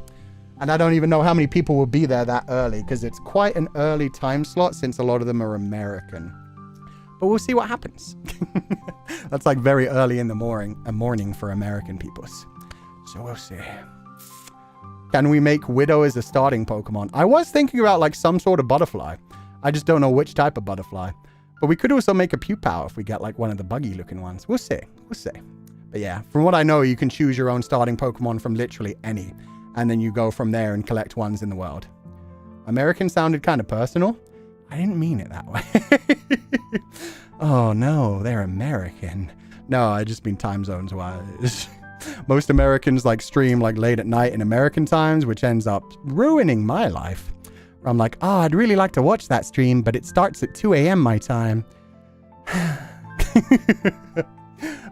And I don't even know how many people will be there that early, because it's quite an early time slot since a lot of them are American. But we'll see what happens. That's like very early in the morning for American peoples. So we'll see. Can we make Widow as a starting Pokemon? I was thinking about like some sort of butterfly. I just don't know which type of butterfly. But we could also make a Pupal if we get like one of the buggy looking ones. We'll see. We'll see. But yeah, from what I know, you can choose your own starting Pokemon from literally any. and then you go from there and collect ones in the world. American sounded kind of personal. I didn't mean it that way. Oh no, they're American. No, I just mean time zones wise. Most Americans like stream like late at night in American times, which ends up ruining my life. I'm like, oh, I'd really like to watch that stream, but it starts at 2 a.m. my time.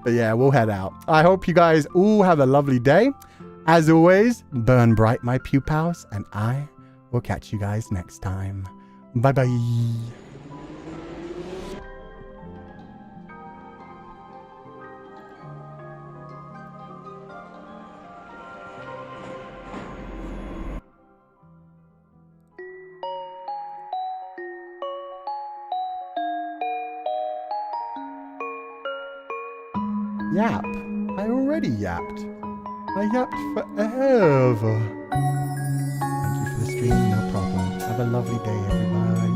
But yeah, we'll head out. I hope you guys all have a lovely day. As always, burn bright, my pupils, and I will catch you guys next time. Bye-bye. Yap. I already yapped. I yapped forever. Thank you for the stream, no problem. Have a lovely day, everybody.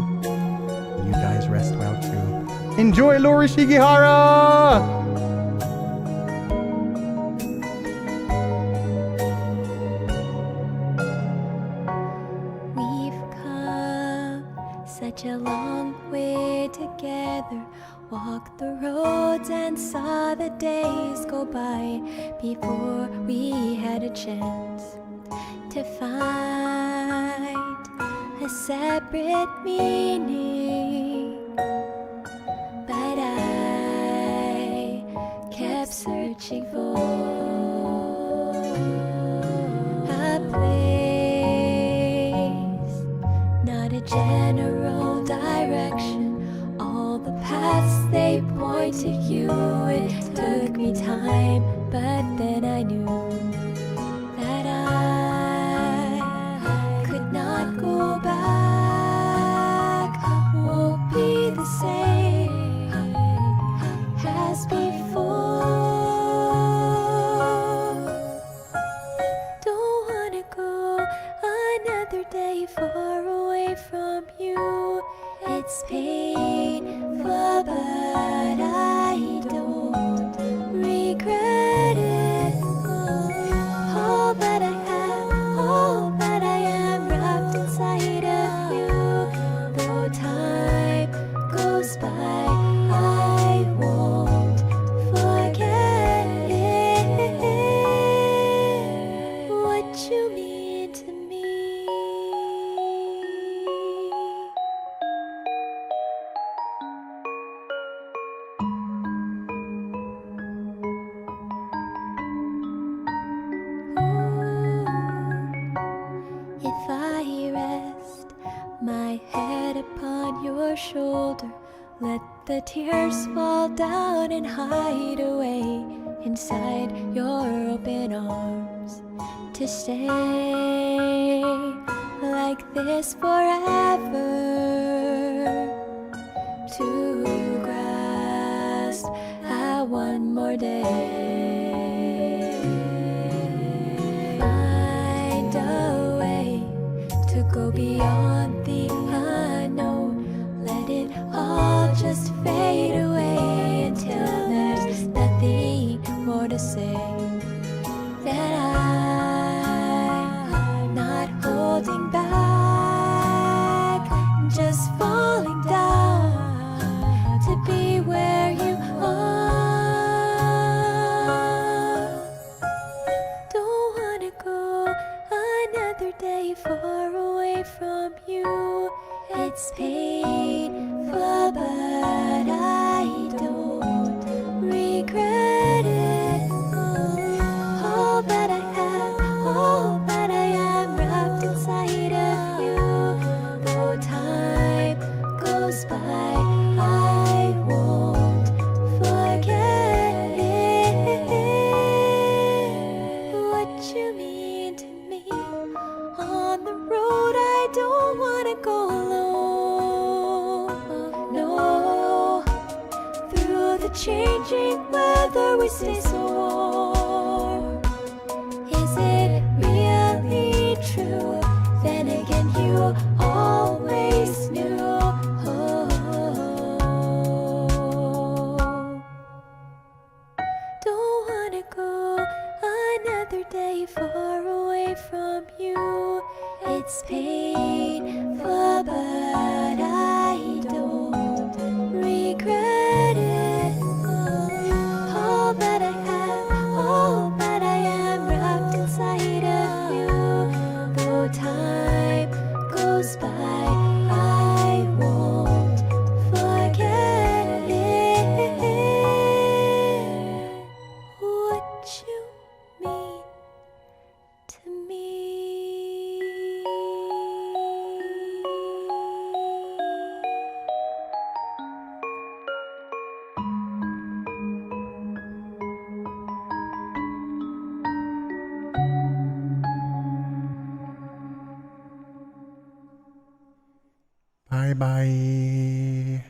And you guys rest well too. Enjoy Lori Shigihara! Such a long way together, walked the roads and saw the days go by before we had a chance to find a separate meaning. But I kept searching for a place, not a general direction. All the paths they point to you. It took me time, but then I knew that I could not go back. Won't be the same as before. Don't wanna go another day far away from you. It's painful, but I don't regret it. All that I have, all that I am, wrapped inside of you. Though time goes by, I won't forget it. What you mean to me. If I rest my head upon your shoulder, let the tears fall down and hide away inside your open arms, to stay like this forever, to grasp at one more day. Find a way to go beyond the unknown. Let it all just fade away until there's nothing more to say. That I'm not holding back, just falling down to be where you are. Don't wanna go another day far away from you. It's painful, but I don't regret it. All that I have, all that I am, wrapped inside of you. Though time goes by, I won't forget it. What you mean to me. On the road I don't wanna go alone. No, through the changing weather we stay so warm. Is it really true? Then again, you always knew. Don't wanna go another day far away from Bye bye.